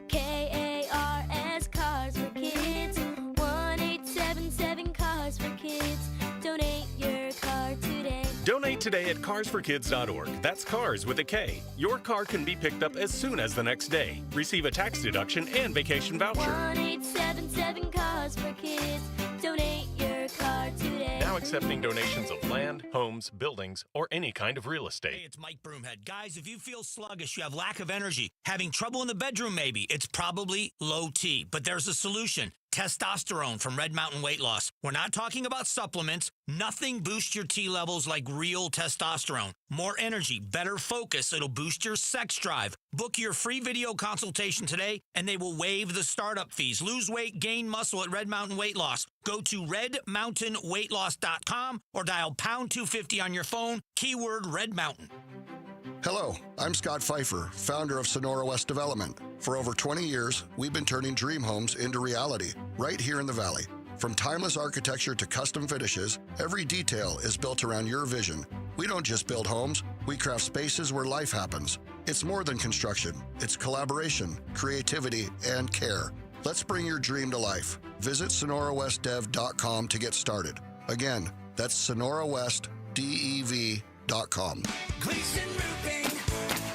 KARS Cars for Kids. 1877 Cars for Kids. Donate your car today. Donate today at carsforkids.org. That's cars with a K. Your car can be picked up as soon as the next day. Receive a tax deduction and vacation voucher. 1877 Cars for Kids. Donate your car today. Now accepting donations of land, homes, buildings, or any kind of real estate. Hey, it's Mike Broomhead. Guys, if you feel sluggish, you have lack of energy, having trouble in the bedroom maybe, it's probably low T. But there's a solution. Testosterone from Red Mountain Weight Loss. We're not talking about supplements. Nothing boosts your T levels like real testosterone. More energy, better focus. It'll boost your sex drive. Book your free video consultation today, and they will waive the startup fees. Lose weight, gain muscle at Red Mountain Weight Loss. Go to redmountainweightloss.com or dial pound 250 on your phone, keyword Red Mountain. Hello, I'm Scott Pfeiffer, founder of Sonora West Development. For over 20 years, we've been turning dream homes into reality right here in the Valley. From timeless architecture to custom finishes, every detail is built around your vision. We don't just build homes, we craft spaces where life happens. It's more than construction. It's collaboration, creativity, and care. Let's bring your dream to life. Visit sonorawestdev.com to get started. Again, that's sonorawestdev.com. Gleason Roofing.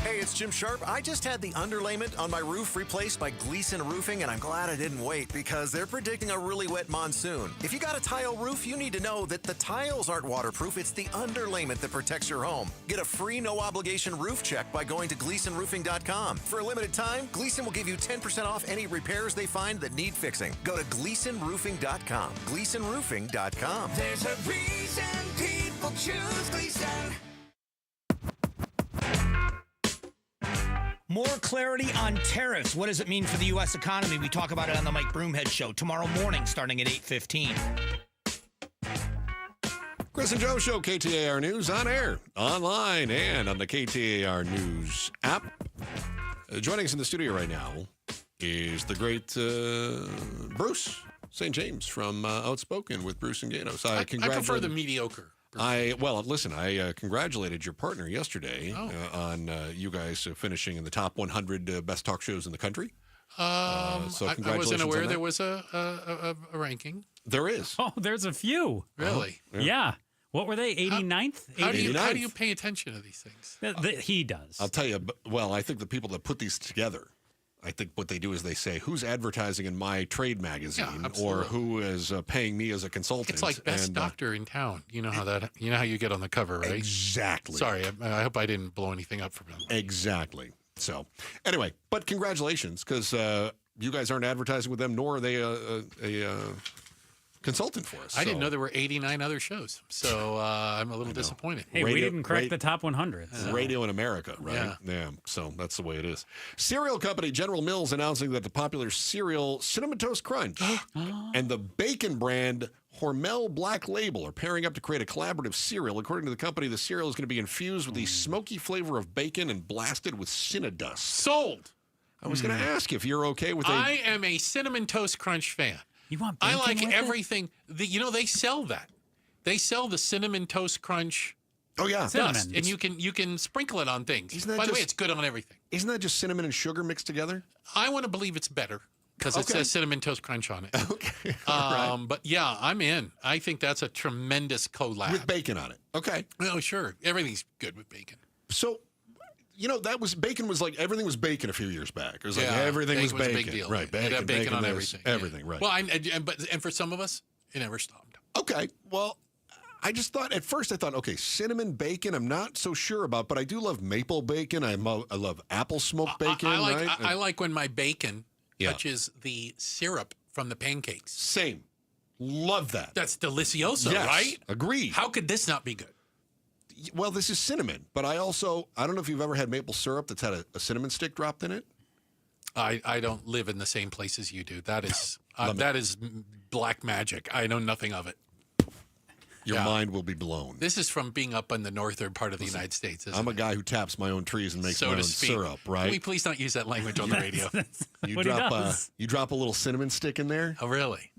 Hey, it's Jim Sharp. I just had the underlayment on my roof replaced by Gleason Roofing, and I'm glad I didn't wait because they're predicting a really wet monsoon. If you got a tile roof, you need to know that the tiles aren't waterproof. It's the underlayment that protects your home. Get a free no-obligation roof check by going to GleasonRoofing.com. For a limited time, Gleason will give you 10% off any repairs they find that need fixing. Go to GleasonRoofing.com. GleasonRoofing.com. There's a reason people choose Gleason. More clarity on tariffs. What does it mean for the U.S. economy? We talk about it on the Mike Broomhead Show tomorrow morning starting at 8:15. Chris and Joe Show, KTAR News, on air, online, and on the KTAR News app. Joining us in the studio right now is the great Bruce St. James from Outspoken with Bruce and Gatos. I prefer the mediocre. I congratulated your partner yesterday on you guys finishing in the top 100 best talk shows in the country. So congratulations. I wasn't aware there was a ranking. There is. Oh, there's a few. Really? Yeah. What were they? 89th? How do you pay attention to these things? He does. I'll tell you. Well, I think the people that put these together, I think what they do is they say, who's advertising in my trade magazine, or who is paying me as a consultant? It's like best doctor in town. You know how you get on the cover, right? Exactly. Sorry, I hope I didn't blow anything up for them. Exactly. So, anyway, but congratulations, because you guys aren't advertising with them, nor are they a consultant for us. I didn't know there were 89 other shows, so I'm a little disappointed. Hey, we didn't crack the top 100. So. Radio in America, right? Yeah. So that's the way it is. Cereal company General Mills announcing that the popular cereal Cinnamon Toast Crunch and the bacon brand Hormel Black Label are pairing up to create a collaborative cereal. According to the company, the cereal is going to be infused with the smoky flavor of bacon and blasted with cinnadust. Sold. I was going to ask if you're okay with I am a Cinnamon Toast Crunch fan. You want bacon? I like with everything. They sell that. They sell the Cinnamon Toast Crunch. Oh yeah, dust, and you can sprinkle it on things. By the way, it's good on everything. Isn't that just cinnamon and sugar mixed together? I want to believe it's better, because it says Cinnamon Toast Crunch on it. Okay. But yeah, I'm in. I think that's a tremendous collab. With bacon on it. Okay. Oh, sure. Everything's good with bacon. So, bacon was like, everything was bacon a few years back. It was like everything was bacon. A big deal. Right. Bacon, bacon on everything. Everything, right. Well, and for some of us, it never stopped. Okay. Well, I just thought, at first I thought, okay, cinnamon bacon, I'm not so sure about, but I do love maple bacon. I love apple smoked bacon. I like when my bacon touches the syrup from the pancakes. Same. Love that. That's delicioso, right? Agreed. How could this not be good? Well, this is cinnamon, but I don't know if you've ever had maple syrup that's had a cinnamon stick dropped in it. I don't live in the same place as you do. That is that is black magic. I know nothing of it. Your mind will be blown. This is from being up in the northern part of the United States. I'm a guy who taps my own trees and makes my own syrup, right? Can we please not use that language on the radio? You drop a little cinnamon stick in there. Oh, really?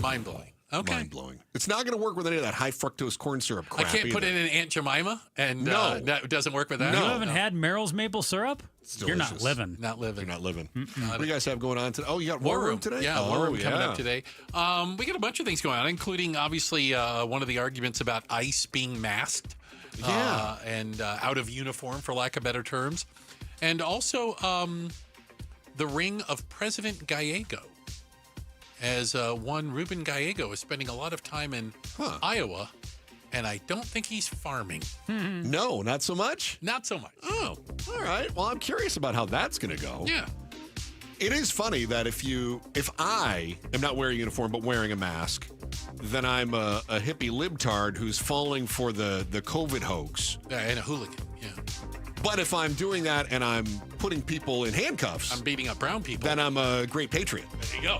Mind blowing. Okay. Mind blowing. It's not going to work with any of that high fructose corn syrup crap. I can't put it in Aunt Jemima, and that doesn't work with that. You haven't had Merrill's maple syrup? You're not living. Not living. You're not living. What do you guys have going on today? Oh, you got War Room today? Yeah, War Room coming up today. We got a bunch of things going on, including, obviously, one of the arguments about ICE being masked and out of uniform, for lack of better terms. And also the ring of President Gallego. As one Ruben Gallego is spending a lot of time in Iowa, and I don't think he's farming. No, not so much? Not so much. Oh, all right. Well, I'm curious about how that's going to go. Yeah. It is funny that if I am not wearing a uniform but wearing a mask, then I'm a hippie libtard who's falling for the COVID hoax. And a hooligan, yeah. But if I'm doing that and I'm putting people in handcuffs, I'm beating up brown people, then I'm a great patriot. There you go.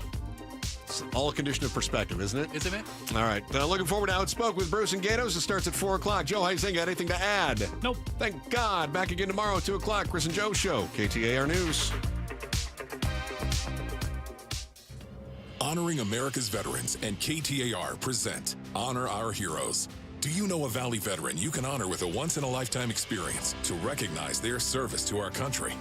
It's all a condition of perspective, isn't it? Isn't it? All right. Looking forward to Outspoken with Bruce and Gatos. It starts at 4 o'clock. Joe, how you think? Got anything to add? Nope. Thank God. Back again tomorrow at 2 o'clock. Chris and Joe Show, KTAR News. Honoring America's veterans and KTAR present Honor Our Heroes. Do you know a Valley veteran you can honor with a once-in-a-lifetime experience to recognize their service to our country?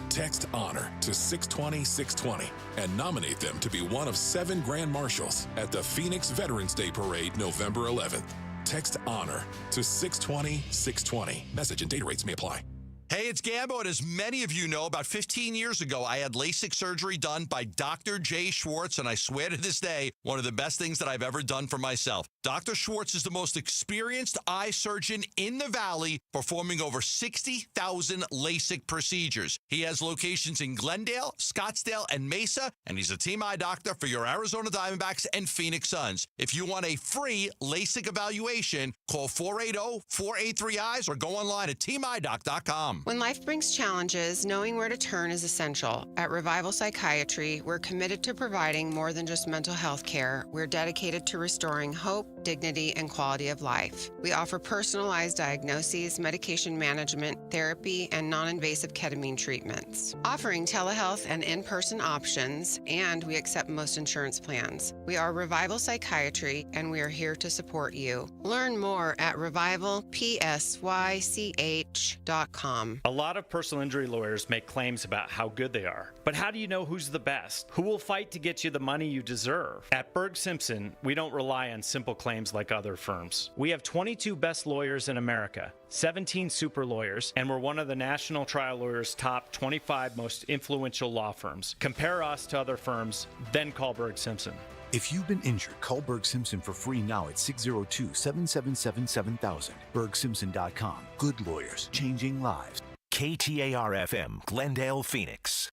Text HONOR to 620-620 and nominate them to be one of 7 Grand Marshals at the Phoenix Veterans Day Parade November 11th. Text HONOR to 620-620. Message and data rates may apply. Hey, it's Gambo, and as many of you know, about 15 years ago, I had LASIK surgery done by Dr. Jay Schwartz, and I swear to this day, one of the best things that I've ever done for myself. Dr. Schwartz is the most experienced eye surgeon in the Valley, performing over 60,000 LASIK procedures. He has locations in Glendale, Scottsdale, and Mesa, and he's a team eye doctor for your Arizona Diamondbacks and Phoenix Suns. If you want a free LASIK evaluation, call 480-483-EYES or go online at teamidoc.com. When life brings challenges, knowing where to turn is essential. At Revival Psychiatry, we're committed to providing more than just mental health care. We're dedicated to restoring hope, dignity, and quality of life. We offer personalized diagnoses, medication management, therapy, and non-invasive ketamine treatments. Offering telehealth and in-person options, and we accept most insurance plans. We are Revival Psychiatry, and we are here to support you. Learn more at revivalpsych.com. A lot of personal injury lawyers make claims about how good they are. But how do you know who's the best? Who will fight to get you the money you deserve? At Berg Simpson, we don't rely on simple claims like other firms. We have 22 best lawyers in America, 17 super lawyers, and we're one of the National Trial Lawyers' top 25 most influential law firms. Compare us to other firms, then call Berg Simpson. If you've been injured, call Berg Simpson for free now at 602-777-7000. BergSimpson.com. Good lawyers, changing lives. KTAR-FM, Glendale, Phoenix.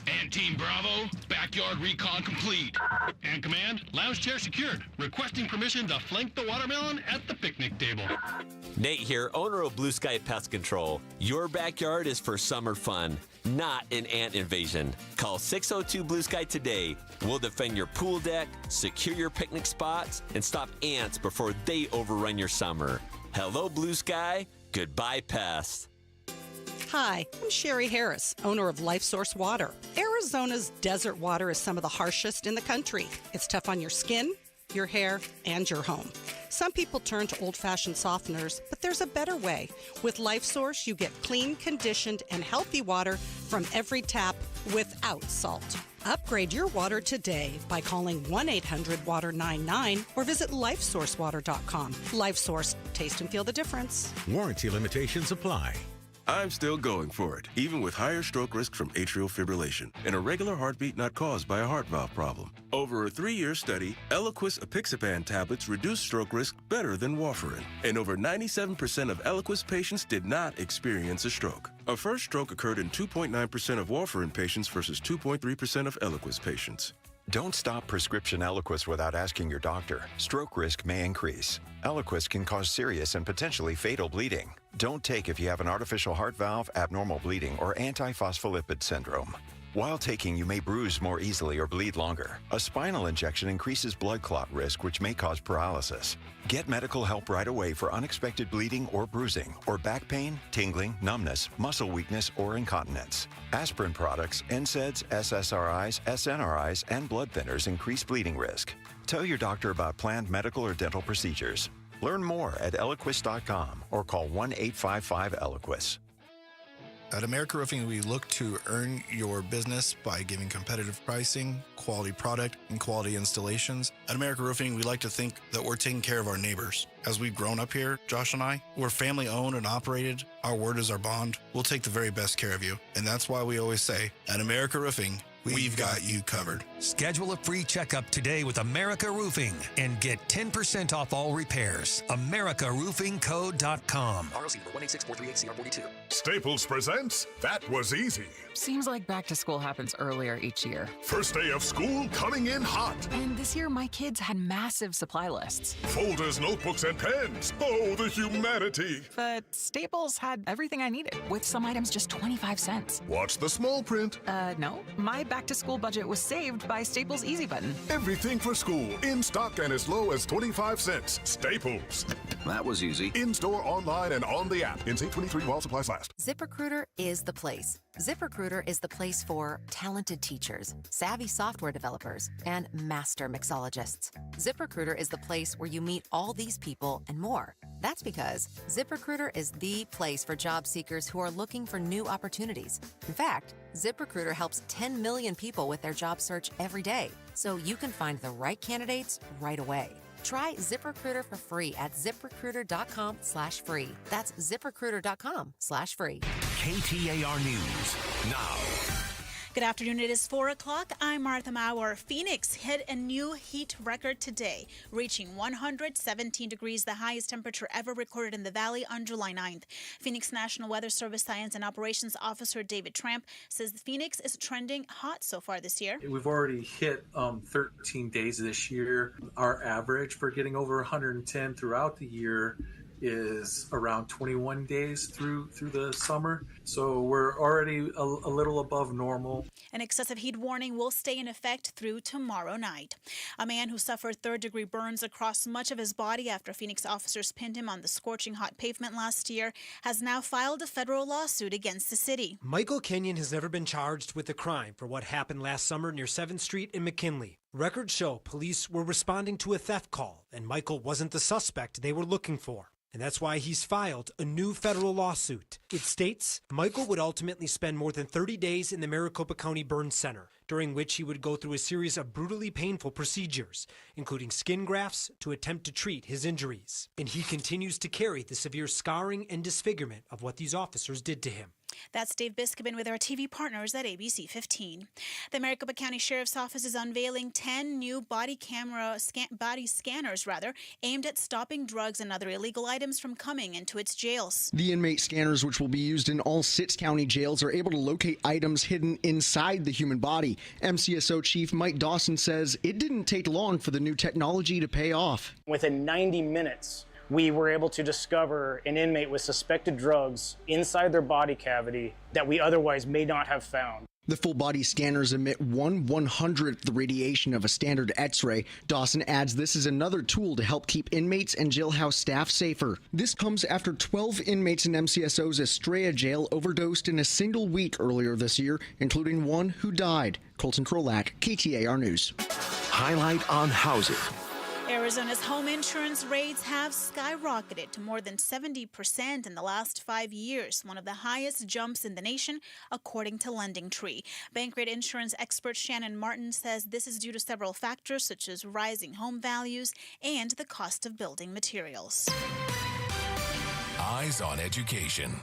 And Team Bravo, backyard recon complete. And Command, lounge chair secured. Requesting permission to flank the watermelon at the picnic table. Nate here, owner of Blue Sky Pest Control. Your backyard is for summer fun, not an ant invasion. Call 602 Blue Sky today. We'll defend your pool deck, secure your picnic spots, and stop ants before they overrun your summer. Hello, Blue Sky. Goodbye, pests. Hi, I'm Sherry Harris, owner of Life Source Water. Arizona's desert water is some of the harshest in the country. It's tough on your skin, your hair, and your home. Some people turn to old-fashioned softeners, but there's a better way. With LifeSource, you get clean, conditioned, and healthy water from every tap without salt. Upgrade your water today by calling 1-800-WATER-99 or visit lifesourcewater.com. LifeSource. Taste and feel the difference. Warranty limitations apply. I'm still going for it, even with higher stroke risk from atrial fibrillation, an irregular heartbeat not caused by a heart valve problem. Over a 3-year study, Eliquis apixaban tablets reduce stroke risk better than warfarin, and over 97% of Eliquis patients did not experience a stroke. A first stroke occurred in 2.9% of warfarin patients versus 2.3% of Eliquis patients. Don't stop prescription Eliquis without asking your doctor. Stroke risk may increase. Eliquis can cause serious and potentially fatal bleeding. Don't take if you have an artificial heart valve, abnormal bleeding, or antiphospholipid syndrome. While taking, you may bruise more easily or bleed longer. A spinal injection increases blood clot risk, which may cause paralysis. Get medical help right away for unexpected bleeding or bruising, or back pain, tingling, numbness, muscle weakness, or incontinence. Aspirin products, NSAIDs, SSRIs, SNRIs, and blood thinners increase bleeding risk. Tell your doctor about planned medical or dental procedures. Learn more at Eliquis.com or call 1-855-ELIQUIS. At America Roofing, we look to earn your business by giving competitive pricing, quality product, and quality installations. At America Roofing, we like to think that we're taking care of our neighbors. As we've grown up here, Josh and I, we're family owned and operated. Our word is our bond. We'll take the very best care of you. And that's why we always say, at America Roofing, we've got you covered. Schedule a free checkup today with America Roofing and get 10% off all repairs. AmericaRoofingCo.com. ROC number 186-438-CR42. Staples presents That Was Easy. Seems like back to school happens earlier each year. First day of school coming in hot. And this year, my kids had massive supply lists. Folders, notebooks, and pens. Oh, the humanity. But Staples had everything I needed, with some items just 25 cents. Watch the small print. No. My back-to-school budget was saved by Staples Easy Button. Everything for school, in stock and as low as 25 cents. Staples. That was easy. In-store, online, and on the app. In St. 23 while supplies last. ZipRecruiter is the place. ZipRecruiter is the place for talented teachers, savvy software developers, and master mixologists. ZipRecruiter is the place where you meet all these people and more. That's because ZipRecruiter is the place for job seekers who are looking for new opportunities. In fact, ZipRecruiter helps 10 million people with their job search every day, so you can find the right candidates right away. Try ZipRecruiter for free at ZipRecruiter.com/free. That's ZipRecruiter.com/free. KTAR News now. Good afternoon. It is 4 o'clock. I'm Martha Mauer. Phoenix hit a new heat record today, reaching 117 degrees, the highest temperature ever recorded in the valley on July 9th. Phoenix National Weather Service Science and Operations Officer David Tramp says Phoenix is trending hot so far this year. We've already hit 13 days this year. Our average for getting over 110 throughout the year is around 21 days through the summer. So we're already a little above normal. An excessive heat warning will stay in effect through tomorrow night. A man who suffered third-degree burns across much of his body after Phoenix officers pinned him on the scorching hot pavement last year has now filed a federal lawsuit against the city. Michael Kenyon has never been charged with a crime for what happened last summer near 7th Street in McKinley. Records show police were responding to a theft call, and Michael wasn't the suspect they were looking for. And that's why he's filed a new federal lawsuit. It states Michael would ultimately spend more than 30 days in the Maricopa County Burn Center, during which he would go through a series of brutally painful procedures, including skin grafts, to attempt to treat his injuries. And he continues to carry the severe scarring and disfigurement of what these officers did to him. That's Dave Biskobin with our TV partners at ABC 15. The Maricopa County Sheriff's Office is unveiling 10 new body scanners aimed at stopping drugs and other illegal items from coming into its jails. The inmate scanners, which will be used in all 6 county jails, are able to locate items hidden inside the human body. MCSO Chief Mike Dawson says it didn't take long for the new technology to pay off. Within 90 minutes, we were able to discover an inmate with suspected drugs inside their body cavity that we otherwise may not have found. The full-body scanners emit 1/100th the radiation of a standard X-ray. Dawson adds this is another tool to help keep inmates and jailhouse staff safer. This comes after 12 inmates in MCSO's Estrella jail overdosed in a single week earlier this year, including one who died. Colton Krolak, KTAR News. Highlight on housing. Arizona's home insurance rates have skyrocketed to more than 70% in the last 5 years, one of the highest jumps in the nation, according to LendingTree. Bankrate insurance expert Shannon Martin says this is due to several factors such as rising home values and the cost of building materials. Eyes on Education.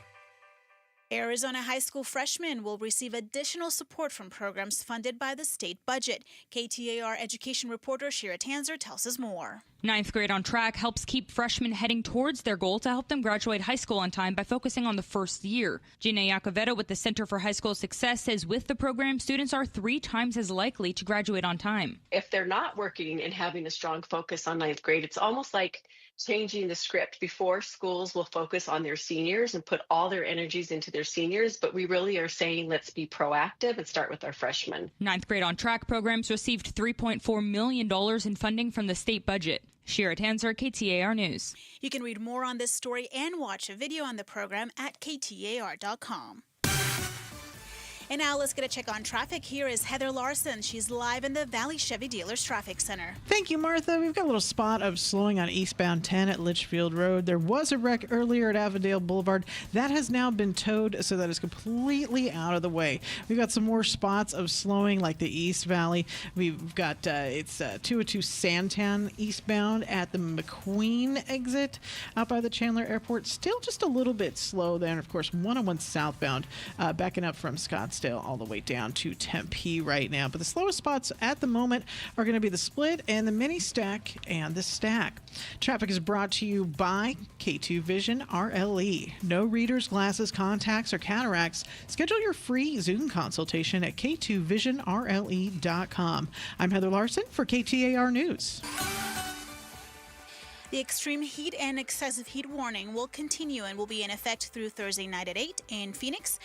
Arizona high school freshmen will receive additional support from programs funded by the state budget. KTAR education reporter Shira Tanzer tells us more. Ninth Grade on Track helps keep freshmen heading towards their goal to help them graduate high school on time by focusing on the first year. Gina Iacovetto with the Center for High School Success says with the program, students are 3 times as likely to graduate on time. If they're not working and having a strong focus on ninth grade, it's almost like changing the script. Before, schools will focus on their seniors and put all their energies into their seniors, but we really are saying let's be proactive and start with our freshmen. Ninth Grade on Track programs received $3.4 million in funding from the state budget. Shira Tanzer, KTAR News. You can read more on this story and watch a video on the program at KTAR.com. And now let's get a check on traffic. Here is Heather Larson. She's live in the Valley Chevy Dealers Traffic Center. Thank you, Martha. We've got a little spot of slowing on eastbound 10 at Litchfield Road. There was a wreck earlier at Avondale Boulevard. That has now been towed, so that is completely out of the way. We've got some more spots of slowing like the East Valley. We've got, it's 202 Santan eastbound at the McQueen exit out by the Chandler Airport. Still just a little bit slow there. And, of course, 101 southbound backing up from Scottsdale all the way down to Tempe right now. But the slowest spots at the moment are going to be the Split and the Mini Stack and the Stack. Traffic is brought to you by K2 Vision RLE. No readers, glasses, contacts, or cataracts. Schedule your free Zoom consultation at k2visionrle.com. I'm Heather Larson for KTAR News. The extreme heat and excessive heat warning will continue and will be in effect through Thursday night at 8 in Phoenix.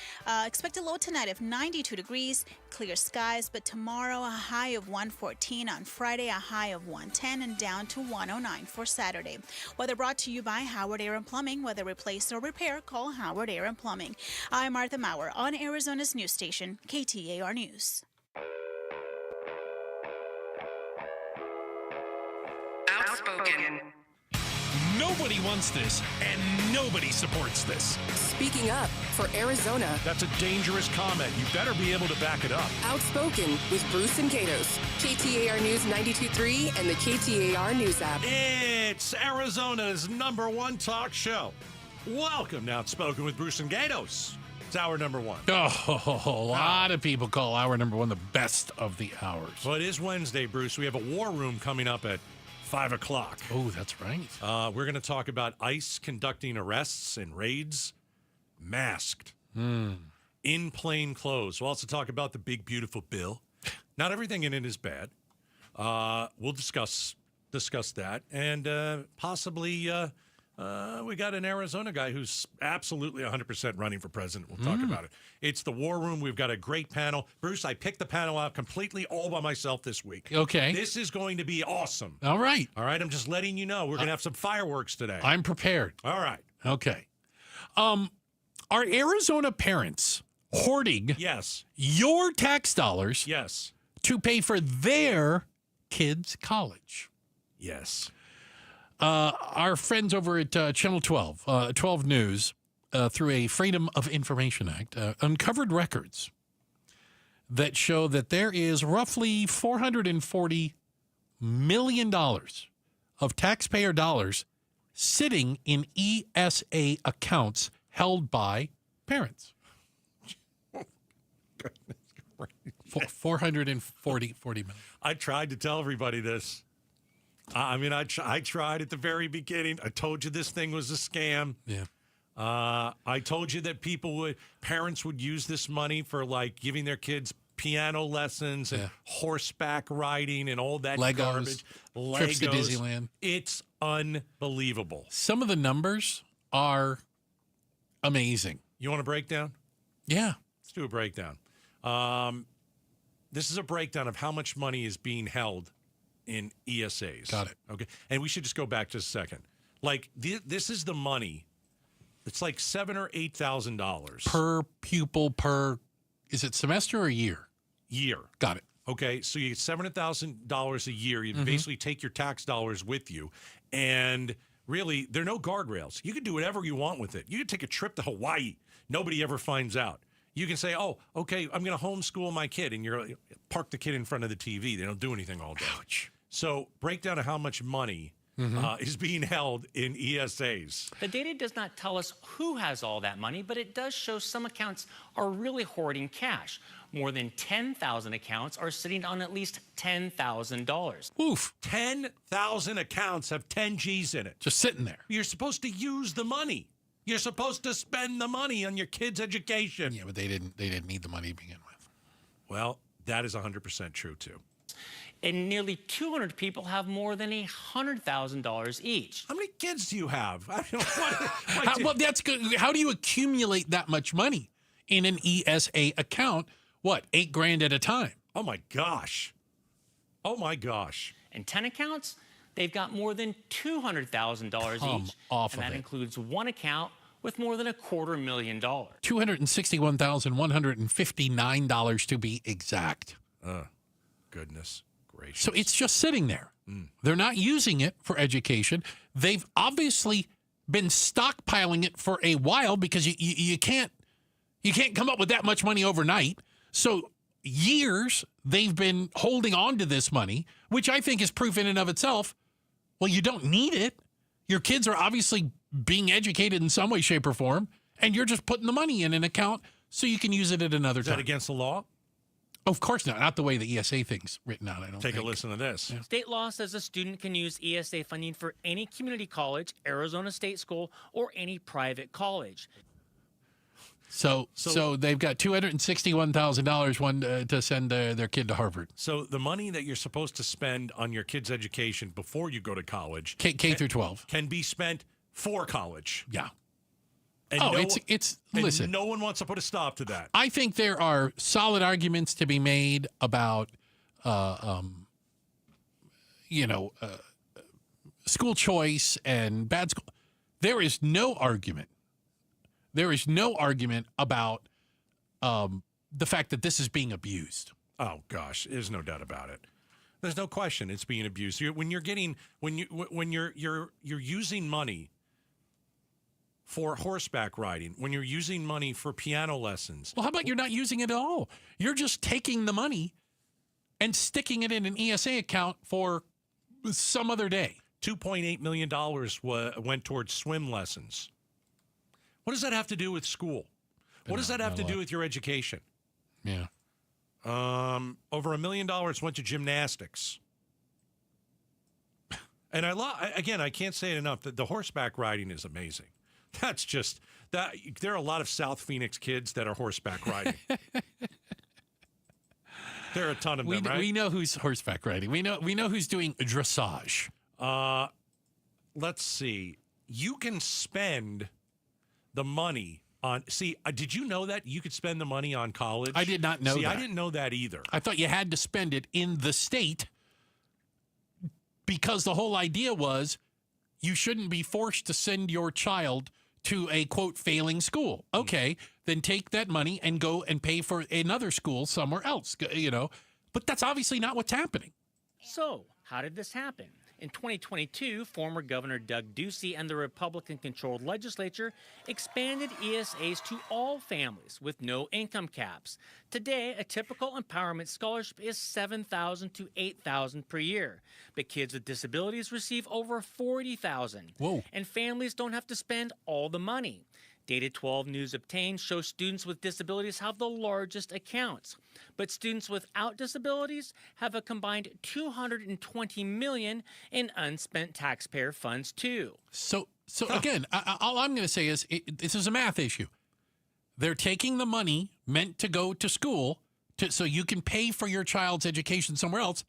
Expect a low tonight of 92 degrees, clear skies, but tomorrow a high of 114, on Friday a high of 110, and down to 109 for Saturday. Weather brought to you by Howard Air and Plumbing. Whether replace or repair, call Howard Air and Plumbing. I'm Martha Maurer on Arizona's news station, KTAR News. Outspoken. Nobody wants this, and nobody supports this. Speaking up for Arizona. That's a dangerous comment. You better be able to back it up. Outspoken with Bruce and Gatos. KTAR News 92.3 and the KTAR News app. It's Arizona's #1 talk show. Welcome to Outspoken with Bruce and Gatos. It's hour number 1. Oh, a lot of people call hour number 1 the best of the hours. Well, it is Wednesday, Bruce. We have a war room coming up at 5 o'clock. Oh, that's right. We're going to talk about ICE conducting arrests and raids, masked, in plain clothes. We'll also talk about the big, beautiful bill. Not everything in it is bad. We'll discuss that. And possibly we got an Arizona guy who's absolutely 100% running for president. We'll talk about it. It's the War Room. We've got a great panel. Bruce, I picked the panel out completely all by myself this week. Okay. This is going to be awesome. All right. All right, I'm just letting you know. We're going to have some fireworks today. I'm prepared. All right. Okay. Are Arizona parents hoarding your tax dollars to pay for their kids' college? Yes. Our friends over at Channel 12 News, through a Freedom of Information Act, uncovered records that show that there is roughly $440 million of taxpayer dollars sitting in ESA accounts held by parents. $440 million. I tried to tell everybody this. I mean, I tried at the very beginning. I told you this thing was a scam. Yeah. I told you that parents would use this money for like giving their kids piano lessons and horseback riding and all that garbage. Legos. Trips to Disneyland. It's unbelievable. Some of the numbers are amazing. You want a breakdown? Yeah. Let's do a breakdown. This is a breakdown of how much money is being held in ESAs. Got it. Okay. And we should just go back just a second. Like this is the money. It's like $7,000 or $8,000 per pupil per. Is it semester or year? Year. Got it. Okay, so you get $700,000 a year. You basically take your tax dollars with you, and really, there are no guardrails. You can do whatever you want with it. You can take a trip to Hawaii. Nobody ever finds out. You can say, oh, okay, I'm going to homeschool my kid, and you're park the kid in front of the TV. They don't do anything all day. Ouch. So breakdown of how much money is being held in ESAs. The data does not tell us who has all that money, but it does show some accounts are really hoarding cash. More than 10,000 accounts are sitting on at least $10,000. Oof. 10,000 accounts have 10 G's in it. Just sitting there. You're supposed to use the money. You're supposed to spend the money on your kid's education. Yeah, but they didn't need the money to begin with. Well, that is 100% true, too. And nearly 200 people have more than $100,000 each. How many kids do you have? Well, that's good. How do you accumulate that much money in an ESA account? What, $8,000 at a time? Oh my gosh! Oh my gosh! And 10 accounts, they've got more than $200,000 each, and that includes one account with more than $250,000. $261,159 to be exact. Goodness gracious! So it's just sitting there. They're not using it for education. They've obviously been stockpiling it for a while because you can't come up with that much money overnight. So years they've been holding on to this money, which I think is proof in and of itself. Well, you don't need it. Your kids are obviously being educated in some way, shape, or form, and you're just putting the money in an account so you can use it at another time. Is that against the law? Of course not. Not the way the ESA thing's written out, I don't think. Take a listen to this. Yeah. State law says a student can use ESA funding for any community college, Arizona State School, or any private college. So they've got $261,000 to send their kid to Harvard. So the money that you're supposed to spend on your kid's education before you go to college, K through 12, can be spent for college. Yeah. And listen. No one wants to put a stop to that. I think there are solid arguments to be made about, school choice and bad school. There is no argument. There is no argument about the fact that this is being abused. Oh gosh, there's no doubt about it. There's no question it's being abused. When you're using money for horseback riding, when you're using money for piano lessons. Well, how about you're not using it at all? You're just taking the money and sticking it in an ESA account for some other day. $2.8 million went towards swim lessons. What does that have to do with school? What does that have to do with your education? Yeah. Over $1 million went to gymnastics. And I can't say it enough, that the horseback riding is amazing. That's just that. There are a lot of South Phoenix kids that are horseback riding. There are a ton of them, right? We know who's horseback riding. We know who's doing dressage. Let's see. You can spend the money on. See, did you know that you could spend the money on college? I did not know that. I didn't know that either. I thought you had to spend it in the state because the whole idea was you shouldn't be forced to send your child to a, quote, failing school. Okay, then take that money and go and pay for another school somewhere else, But that's obviously not what's happening. So, how did this happen? In 2022, former Governor Doug Ducey and the Republican-controlled legislature expanded ESAs to all families with no income caps. Today, a typical empowerment scholarship is $7,000 to $8,000 per year, but kids with disabilities receive over $40,000. Whoa! And families don't have to spend all the money. Data 12 News obtained shows students with disabilities have the largest accounts, but students without disabilities have a combined $220 million in unspent taxpayer funds too. So again, all I'm going to say is this is a math issue. They're taking the money meant to go to school so you can pay for your child's education somewhere else,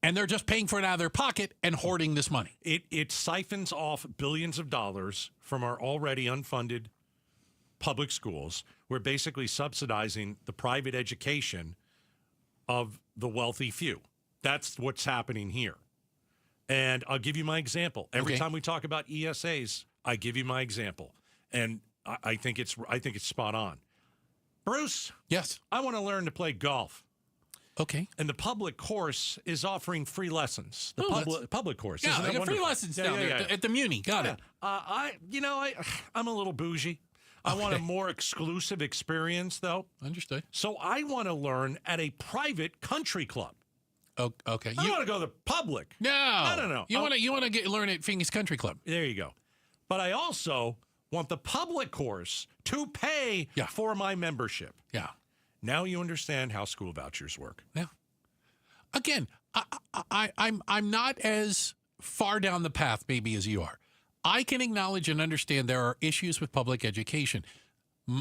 and they're just paying for it out of their pocket and hoarding this money. It siphons off billions of dollars from our already unfunded public schools. We're basically subsidizing the private education of the wealthy few. That's what's happening here. And I'll give you my example. Every time we talk about ESAs, I give you my example. And I think it's spot on. Bruce? Yes? I want to learn to play golf. Okay. And the public course is offering free lessons. The public course. Yeah, Isn't they that got free wonderful? lessons down there at the Muni. Got it. I'm a little bougie. I want a more exclusive experience, though. Understood. So I want to learn at a private country club. Oh, okay. I don't want to go to the public. No. You want to learn at Phoenix Country Club. There you go. But I also want the public course to pay for my membership. Yeah. Now you understand how school vouchers work. Yeah. Again, I'm not as far down the path maybe as you are. I can acknowledge and understand there are issues with public education.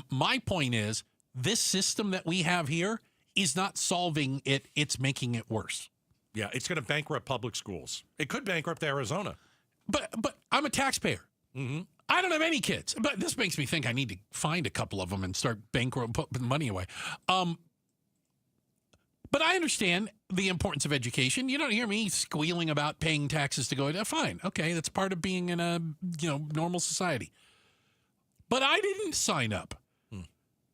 My point is this system that we have here is not solving it. It's making it worse. Yeah, it's going to bankrupt public schools. It could bankrupt Arizona. But I'm a taxpayer. Mm-hmm. I don't have any kids. But this makes me think I need to find a couple of them and start putting money away. But I understand the importance of education. You don't hear me squealing about paying taxes to go. Fine. Okay, that's part of being in a normal society. But I didn't sign up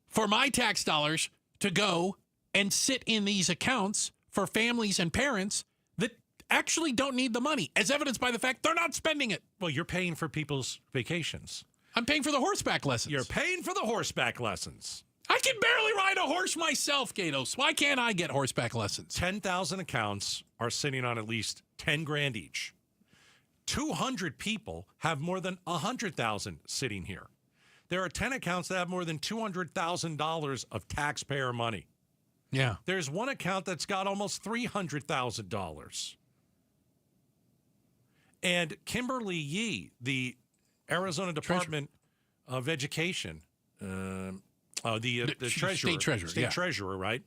for my tax dollars to go and sit in these accounts for families and parents that actually don't need the money, as evidenced by the fact they're not spending it. Well, you're paying for people's vacations. I'm paying for the horseback lessons. You're paying for the horseback lessons. I can barely ride a horse myself, Gatos. Why can't I get horseback lessons? 10,000 accounts are sitting on at least 10 grand each. 200 people have more than 100,000 sitting here. There are 10 accounts that have more than $200,000 of taxpayer money. Yeah. There's one account that's got almost $300,000. And Kimberly Yee, the Arizona Department of Education, the treasurer, state treasurer, right?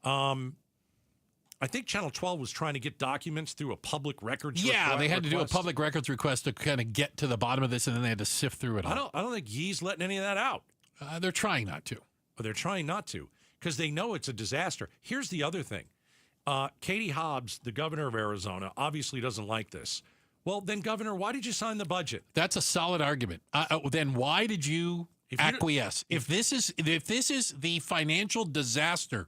I think Channel 12 was trying to get documents through a public records request. Yeah, they had to do a public records request to kind of get to the bottom of this, and then they had to sift through it all. I don't think Yee's letting any of that out. They're trying not to. They're trying not to because they know it's a disaster. Here's the other thing. Katie Hobbs, the governor of Arizona, obviously doesn't like this. Well, then, Governor, why did you sign the budget? That's a solid argument. Then why did you acquiesce? If this is the financial disaster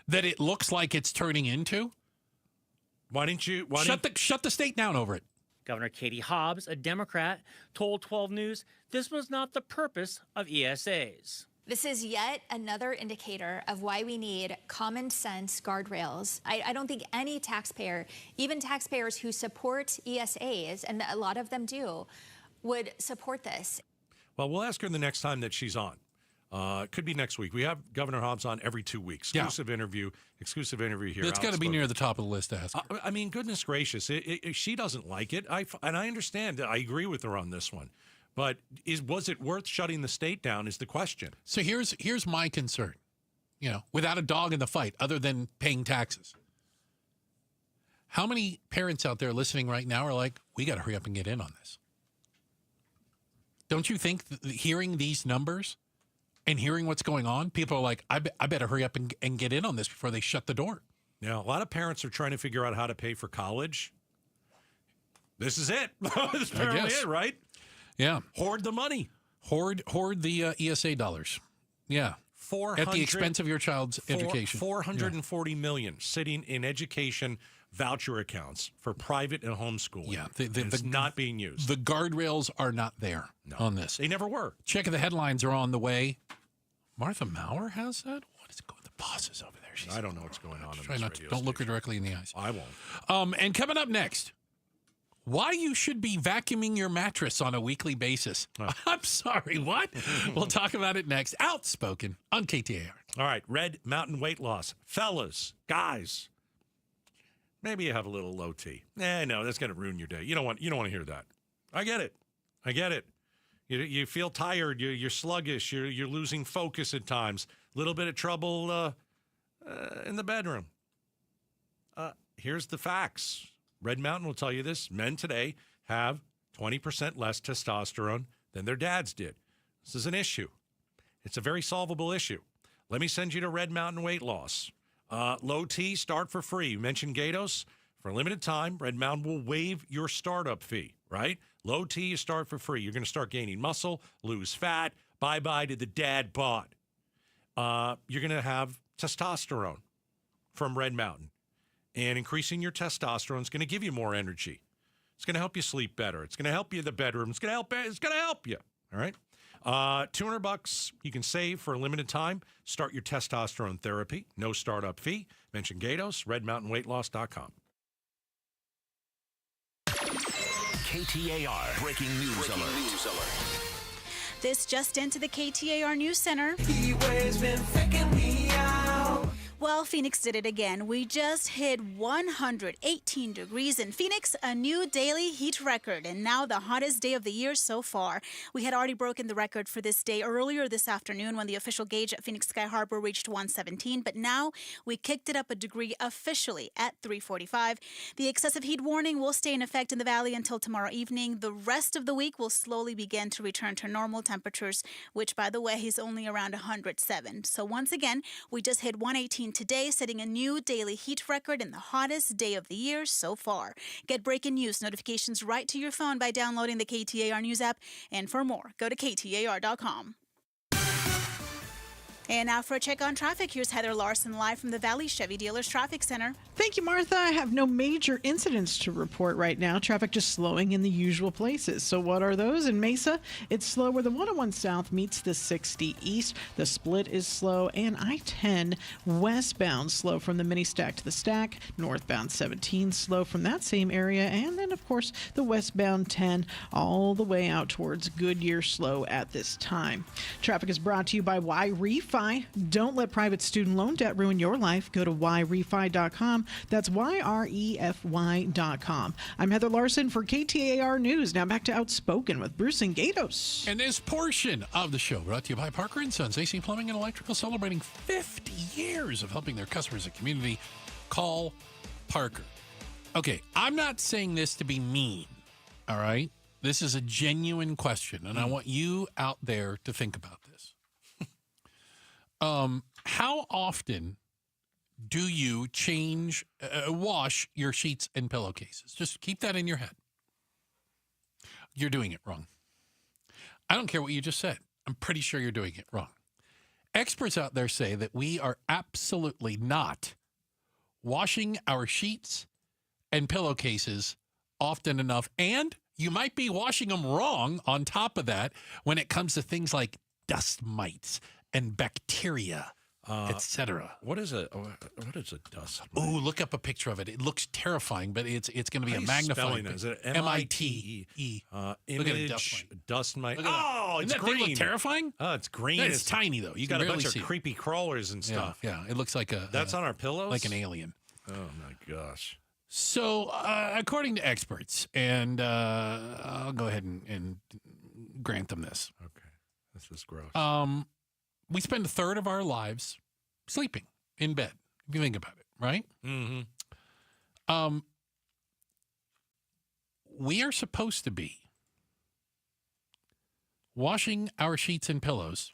that it looks like it's turning into, why didn't you shut the state down over it? Governor Katie Hobbs, a Democrat, told 12 News this was not the purpose of ESAs. This is yet another indicator of why we need common sense guardrails. I don't think any taxpayer, even taxpayers who support ESAs, and a lot of them do, would support this. Well, we'll ask her the next time that she's on. It could be next week. We have Governor Hobbs on every 2 weeks. Exclusive interview here. It's got to be near the top of the list to ask her. I mean, goodness gracious. She doesn't like it. And I understand. I agree with her on this one. But was it worth shutting the state down is the question. So here's my concern, without a dog in the fight other than paying taxes. How many parents out there listening right now are like, we got to hurry up and get in on this? Don't you think hearing these numbers and hearing what's going on, people are like, I better hurry up and get in on this before they shut the door? Yeah, a lot of parents are trying to figure out how to pay for college. This is it. This is apparently it, right? Yeah. Hoard the money. Hoard the ESA dollars. Yeah. At the expense of your child's education. $440 million sitting in education voucher accounts for private and homeschooling. Yeah. It's not being used. The guardrails are not there on this. They never were. Check the headlines are on the way. Martha Maurer has that? What is going on? The boss is over there. I don't know what's going on. Don't look her directly in the eyes. I won't. And coming up next, why you should be vacuuming your mattress on a weekly basis. Oh. I'm sorry, what? We'll talk about it next. Outspoken on KTAR. All right, Red Mountain weight loss. Fellas, guys, maybe you have a little low T. No, that's going to ruin your day. You don't want to hear that. I get it. You feel tired. You're sluggish. You're losing focus at times. A little bit of trouble in the bedroom. Here's the facts. Red Mountain will tell you this. Men today have 20% less testosterone than their dads did. This is an issue. It's a very solvable issue. Let me send you to Red Mountain Weight Loss. Low T, start for free. You mentioned Gatos. For a limited time, Red Mountain will waive your startup fee, right? Low T, you start for free. You're going to start gaining muscle, lose fat. Bye-bye to the dad bod. You're going to have testosterone from Red Mountain. And increasing your testosterone is going to give you more energy. It's going to help you sleep better. It's going to help you in the bedroom. It's going to help you. All right. $200 you can save for a limited time. Start your testosterone therapy. No startup fee. Mention Gatos, redmountainweightloss.com. KTAR Breaking News Alert. This just into the KTAR News Center. He always been faking me out. Well, Phoenix did it again. We just hit 118 degrees in Phoenix, a new daily heat record, and now the hottest day of the year so far. We had already broken the record for this day earlier this afternoon when the official gauge at Phoenix Sky Harbor reached 117, but now we kicked it up a degree officially at 3:45. The excessive heat warning will stay in effect in the valley until tomorrow evening. The rest of the week will slowly begin to return to normal temperatures, which, by the way, is only around 107. So once again, we just hit 118 today, setting a new daily heat record and the hottest day of the year so far. Get breaking news notifications right to your phone by downloading the KTAR News app. And for more, go to KTAR.com. And now for a check on traffic, here's Heather Larson live from the Valley Chevy Dealers Traffic Center. Thank you, Martha. I have no major incidents to report right now. Traffic just slowing in the usual places. So what are those? In Mesa, it's slow where the 101 South meets the 60 East. The split is slow, and I-10 westbound slow from the mini stack to the stack. Northbound 17 slow from that same area. And then, of course, the westbound 10 all the way out towards Goodyear slow at this time. Traffic is brought to you by Y-Refi. Don't let private student loan debt ruin your life. Go to yrefi.com. That's YREFY.com. I'm Heather Larson for KTAR News. Now back to Outspoken with Bruce and Gatos. And this portion of the show brought to you by Parker & Sons, AC Plumbing and Electrical, celebrating 50 years of helping their customers and community. Call Parker. Okay, I'm not saying this to be mean, all right? This is a genuine question, and I want you out there to think about this. How often do you wash your sheets and pillowcases? Just keep that in your head. You're doing it wrong. I don't care what you just said. I'm pretty sure you're doing it wrong. Experts out there say that we are absolutely not washing our sheets and pillowcases often enough. And you might be washing them wrong on top of that when it comes to things like dust mites and bacteria, etc. What is a dust mite? Oh, look up a picture of it. It looks terrifying, but it's going to be a magnifying. Is it MITE? Look at a dust mite. Oh, it's Doesn't that green. thing look terrifying? Oh, it's green. It's tiny though. You got can a bunch barely see of creepy crawlers and stuff. Yeah, it looks like that's on our pillows, like an alien. Oh my gosh. So, according to experts, and I'll go ahead and grant them this. Okay, this is gross. We spend a third of our lives sleeping in bed, if you think about it, right? Mm-hmm. We are supposed to be washing our sheets and pillows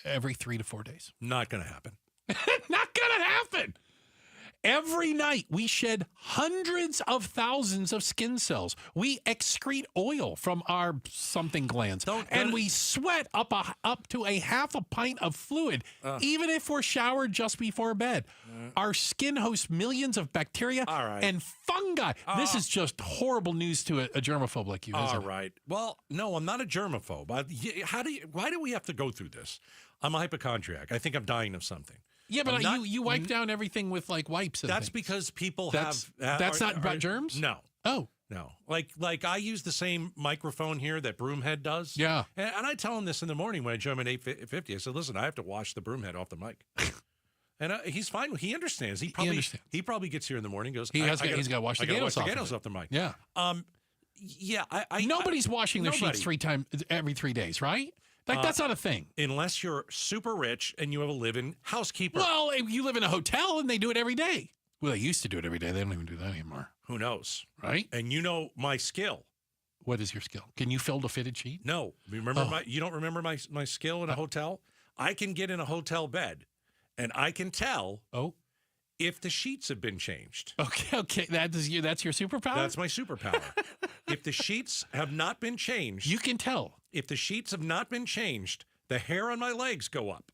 every 3 to 4 days. Not going to happen. Not going to happen. Every night, we shed hundreds of thousands of skin cells. We excrete oil from our something glands, and we sweat up to a half a pint of fluid, even if we're showered just before bed. Our skin hosts millions of bacteria and fungi. This is just horrible news to a germaphobe like you, isn't it? All right. Well, no, I'm not a germaphobe. Why do we have to go through this? I'm a hypochondriac. I think I'm dying of something. Yeah, but you wipe down everything with like wipes. And that's things. Because people that's not about germs. No. Oh. No. Like I use the same microphone here that Broomhead does. Yeah. And I tell him this in the morning when I join him at 8:50. I said, listen, I have to wash the Broomhead off the mic. And he's fine. He understands. He probably gets here in the morning. Goes. He's got to wash the Gatos off the mic. Yeah. Yeah. Nobody's washing their sheets every 3 days, right? Like, that's not a thing. Unless you're super rich and you have a live-in housekeeper. Well, if you live in a hotel and they do it every day. Well, they used to do it every day. They don't even do that anymore. Who knows? Right? And you know my skill. What is your skill? Can you fold a fitted sheet? No. Remember you don't remember my skill in a hotel? I can get in a hotel bed and I can tell if the sheets have been changed. Okay. That's your superpower? That's my superpower. If the sheets have not been changed. You can tell. If the sheets have not been changed, the hair on my legs go up.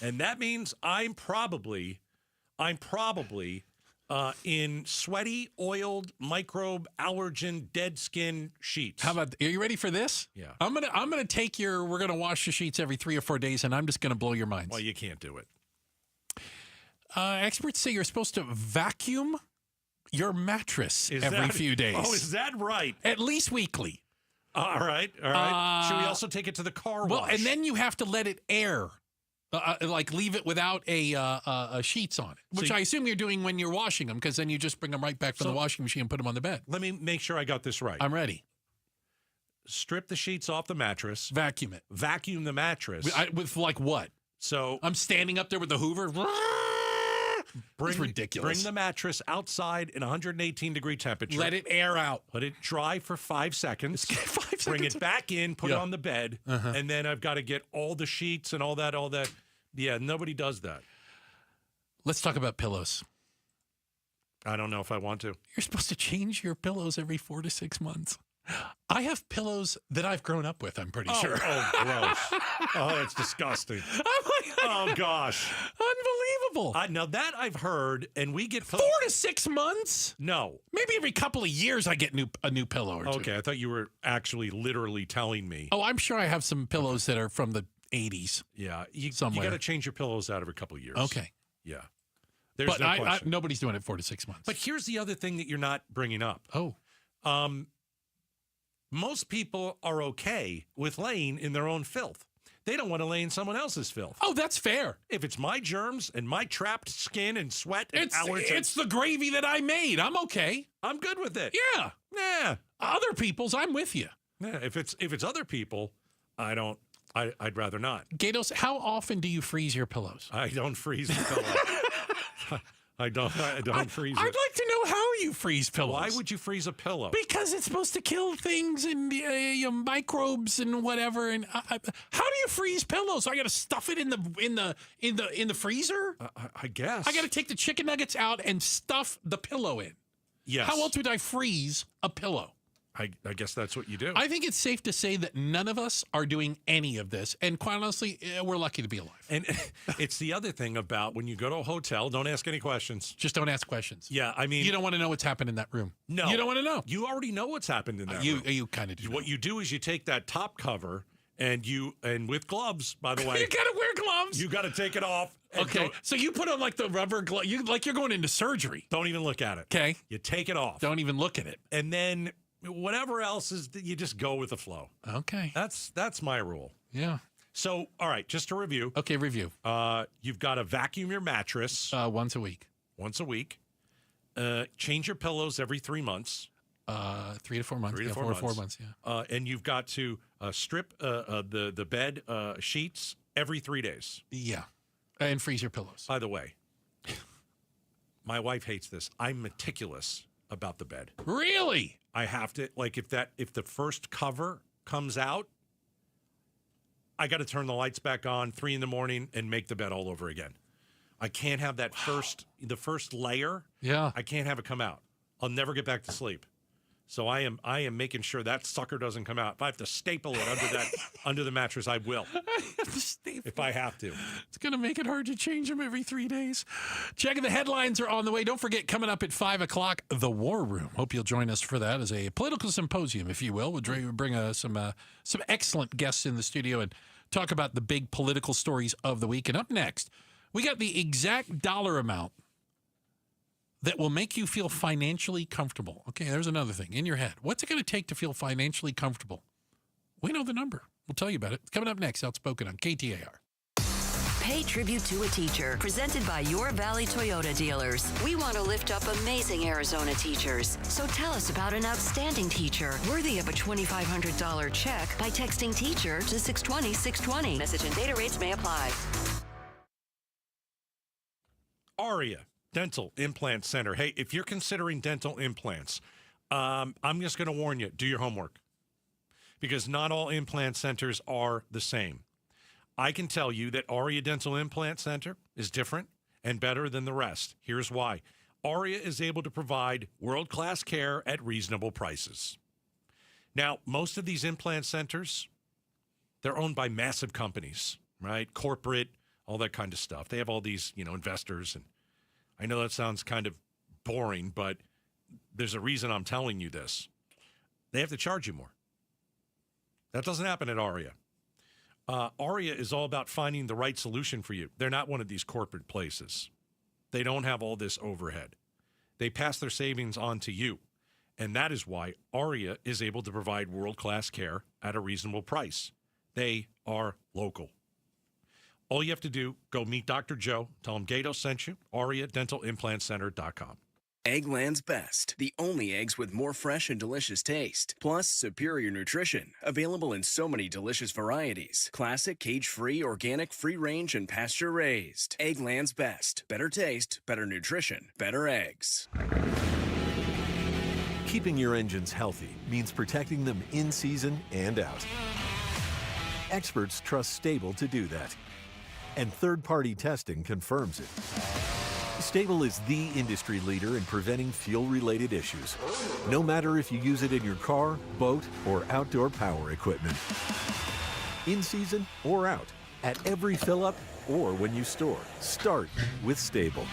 And that means I'm probably I'm probably in sweaty, oiled, microbe, allergen, dead skin sheets. How about? Are you ready for this? Yeah. I'm gonna take your. We're gonna wash the sheets every 3 or 4 days, and I'm just gonna blow your minds. Well, you can't do it. Experts say you're supposed to vacuum your mattress every few days. Oh, is that right? At least weekly. All right. Should we also take it to the car wash? Well, and then you have to let it air. Like leave it without a sheets on it, which I assume you're doing when you're washing them, because then you just bring them right back from the washing machine and put them on the bed. Let me make sure I got this right. I'm ready. Strip the sheets off the mattress. Vacuum it. Vacuum the mattress. With like what? So I'm standing up there with the Hoover. It's ridiculous. Bring the mattress outside in 118-degree temperature. Let it air out. Let it dry for 5 seconds. 5 seconds. Bring it back in, put it on the bed, and then I've got to get all the sheets and all that. Yeah, nobody does that. Let's talk about pillows. I don't know if I want to. You're supposed to change your pillows every 4 to 6 months. I have pillows that I've grown up with, I'm pretty sure. Oh, gross. Oh, that's disgusting. Oh, gosh. Unbelievable. Now, that I've heard, and we get... 4 to 6 months? No. Maybe every couple of years I get a new pillow or two. Okay, I thought you were actually literally telling me. Oh, I'm sure I have some pillows that are from the 80s. Yeah, you got to change your pillows out every couple of years. Okay. Yeah. There's no question. Nobody's doing it 4 to 6 months. But here's the other thing that you're not bringing up. Oh. Most people are okay with laying in their own filth. They don't want to lay in someone else's filth. Oh, that's fair. If it's my germs and my trapped skin and sweat and allergies. It's the gravy that I made. I'm okay. I'm good with it. Yeah. Yeah. Other people's, I'm with you. Yeah. If it's other people, I'd rather not. Gatos, how often do you freeze your pillows? I don't freeze the pillow. I don't freeze it. I'd like to know how you freeze pillows. Why would you freeze a pillow? Because it's supposed to kill things and microbes and whatever. And how do you freeze pillows? I got to stuff it in the freezer. I guess I got to take the chicken nuggets out and stuff the pillow in. Yes. How else would I freeze a pillow? I guess that's what you do. I think it's safe to say that none of us are doing any of this. And quite honestly, we're lucky to be alive. And it's the other thing about when you go to a hotel, don't ask any questions. Just don't ask questions. Yeah, I mean... You don't want to know what's happened in that room. No. You don't want to know. You already know what's happened in that room. You kind of do. What you do is you take that top cover and with gloves, by the way. You got to wear gloves. You got to take it off. Okay, so you put on like the rubber glove. You're going into surgery. Don't even look at it. Okay. You take it off. Don't even look at it. And then... whatever else is, you just go with the flow. Okay. That's my rule. Yeah. So, all right, just to review. Okay, review. You've got to vacuum your mattress. Once a week. Once a week. Change your pillows every 3 months. 3 to 4 months. 3 to 4 4 months. 4 months, yeah. And you've got to strip the bed sheets every 3 days. Yeah. And freeze your pillows. By the way, my wife hates this. I'm meticulous about the bed. Really? I have to, like, if the first cover comes out, I got to turn the lights back on 3 a.m. and make the bed all over again. I can't have that the first layer. Yeah. I can't have it come out. I'll never get back to sleep. So I am making sure that sucker doesn't come out. If I have to staple it under the mattress, I will. If I have to. It's going to make it hard to change them every 3 days. Checking the headlines are on the way. Don't forget, coming up at 5 o'clock, The War Room. Hope you'll join us for that as a political symposium, if you will. We'll bring some excellent guests in the studio and talk about the big political stories of the week. And up next, we got the exact dollar amount that will make you feel financially comfortable. Okay, there's another thing in your head. What's it going to take to feel financially comfortable? We know the number. We'll tell you about it. It's coming up next, Outspoken on KTAR. Pay tribute to a teacher, presented by Your Valley Toyota dealers. We want to lift up amazing Arizona teachers. So tell us about an outstanding teacher worthy of a $2,500 check by texting teacher to 620-620. Message and data rates may apply. Aria Dental Implant Center. Hey, if you're considering dental implants, I'm just going to warn you, do your homework. Because not all implant centers are the same. I can tell you that Aria Dental Implant Center is different and better than the rest. Here's why. Aria is able to provide world-class care at reasonable prices. Now, most of these implant centers, they're owned by massive companies, right? Corporate, all that kind of stuff. They have all these, investors. And I know that sounds kind of boring, but there's a reason I'm telling you this. They have to charge you more. That doesn't happen at ARIA. ARIA is all about finding the right solution for you. They're not one of these corporate places. They don't have all this overhead. They pass their savings on to you. And that is why ARIA is able to provide world-class care at a reasonable price. They are local. All you have to do, go meet Dr. Joe, tell him Gato sent you, ARIADentalImplantCenter.com. Eggland's Best, the only eggs with more fresh and delicious taste, plus superior nutrition, available in so many delicious varieties. Classic, cage-free, organic, free-range, and pasture-raised. Eggland's Best. Better taste, better nutrition, better eggs. Keeping your engines healthy means protecting them in season and out. Experts trust Stable to do that. And third-party testing confirms it. Stable is the industry leader in preventing fuel-related issues, no matter if you use it in your car, boat, or outdoor power equipment. In season or out, at every fill-up or when you store, start with Stable.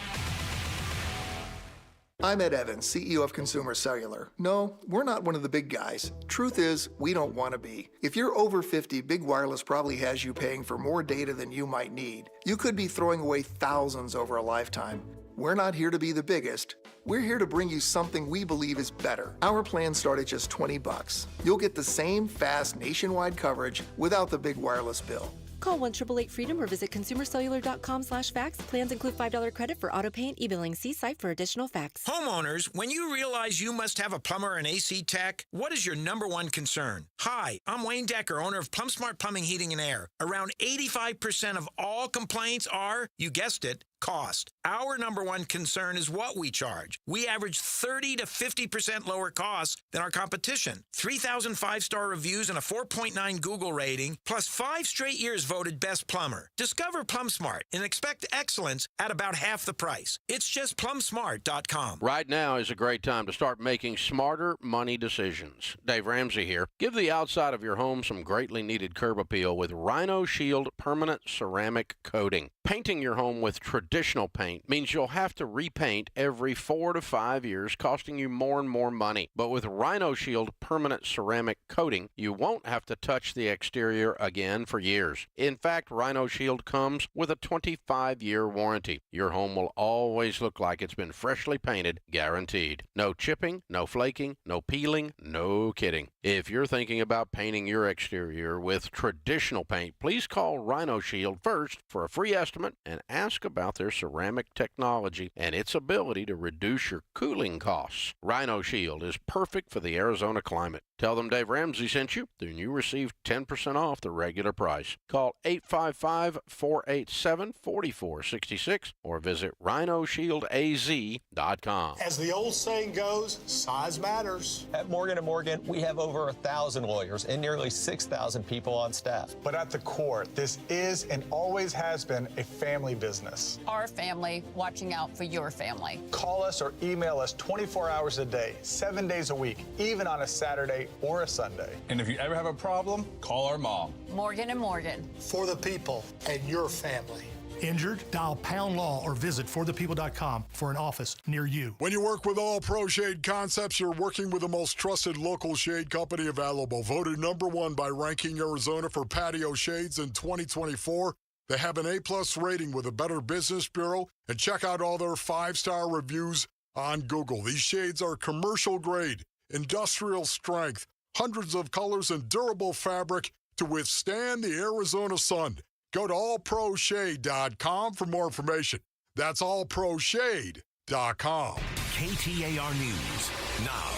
I'm Ed Evans, CEO of Consumer Cellular. No, we're not one of the big guys. Truth is, we don't want to be. If you're over 50, Big Wireless probably has you paying for more data than you might need. You could be throwing away thousands over a lifetime. We're not here to be the biggest. We're here to bring you something we believe is better. Our plans start at just $20. You'll get the same fast nationwide coverage without the big wireless bill. Call 1-888-FREEDOM or visit consumercellular.com/facts. Plans include $5 credit for auto pay and e-billing. See site for additional facts. Homeowners, when you realize you must have a plumber or an AC tech, what is your number one concern? Hi, I'm Wayne Decker, owner of PlumSmart Plumbing, Heating, and Air. Around 85% of all complaints are, you guessed it, cost. Our number one concern is what we charge. We average 30 to 50% lower costs than our competition. 3,000 five-star reviews and a 4.9 Google rating, plus 5 straight years voted best plumber. Discover PlumSmart and expect excellence at about half the price. It's just plumsmart.com. Right now is a great time to start making smarter money decisions. Dave Ramsey here. Give the outside of your home some greatly needed curb appeal with Rhino Shield permanent ceramic coating. Painting your home with traditional paint means you'll have to repaint every 4 to 5 years, costing you more and more money. But with Rhino Shield permanent ceramic coating, you won't have to touch the exterior again for years. In fact, Rhino Shield comes with a 25-year warranty. Your home will always look like it's been freshly painted, guaranteed. No chipping, no flaking, no peeling, no kidding. If you're thinking about painting your exterior with traditional paint, please call Rhino Shield first for a free estimate and ask about their ceramic technology and its ability to reduce your cooling costs. Rhino Shield is perfect for the Arizona climate. Tell them Dave Ramsey sent you, then you receive 10% off the regular price. Call 855-487-4466 or visit rhinoshieldaz.com. As the old saying goes, size matters. At Morgan & Morgan, we have over 1,000 lawyers and nearly 6,000 people on staff. But at the core, this is and always has been a family business. Our family watching out for your family. Call us or email us 24 hours a day, 7 days a week, even on a Saturday or a Sunday. And if you ever have a problem, call our mom. Morgan & Morgan. For the people and your family. Injured? Dial Pound Law or visit forthepeople.com for an office near you. When you work with All Pro Shade Concepts, you're working with the most trusted local shade company available. Voted #1 by Ranking Arizona for patio shades in 2024. They have an A+ rating with the Better Business Bureau, and check out all their 5-star reviews on Google. These shades are commercial grade, industrial strength, hundreds of colors and durable fabric to withstand the Arizona sun. Go to allproshade.com for more information. That's allproshade.com. KTAR News now.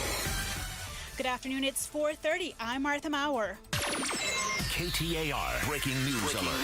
Good afternoon. It's 4:30. I'm Martha Maurer. KTAR Breaking News Alert.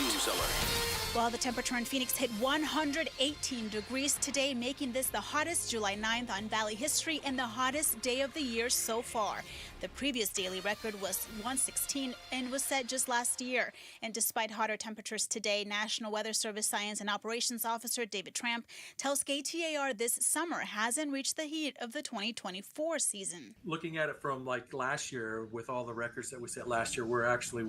Well, the temperature in Phoenix hit 118 degrees today, making this the hottest July 9th on Valley history and the hottest day of the year so far. The previous daily record was 116 and was set just last year. And despite hotter temperatures today, National Weather Service Science and Operations Officer David Tramp tells KTAR this summer hasn't reached the heat of the 2024 season. Looking at it from like last year, with all the records that we set last year, we're actually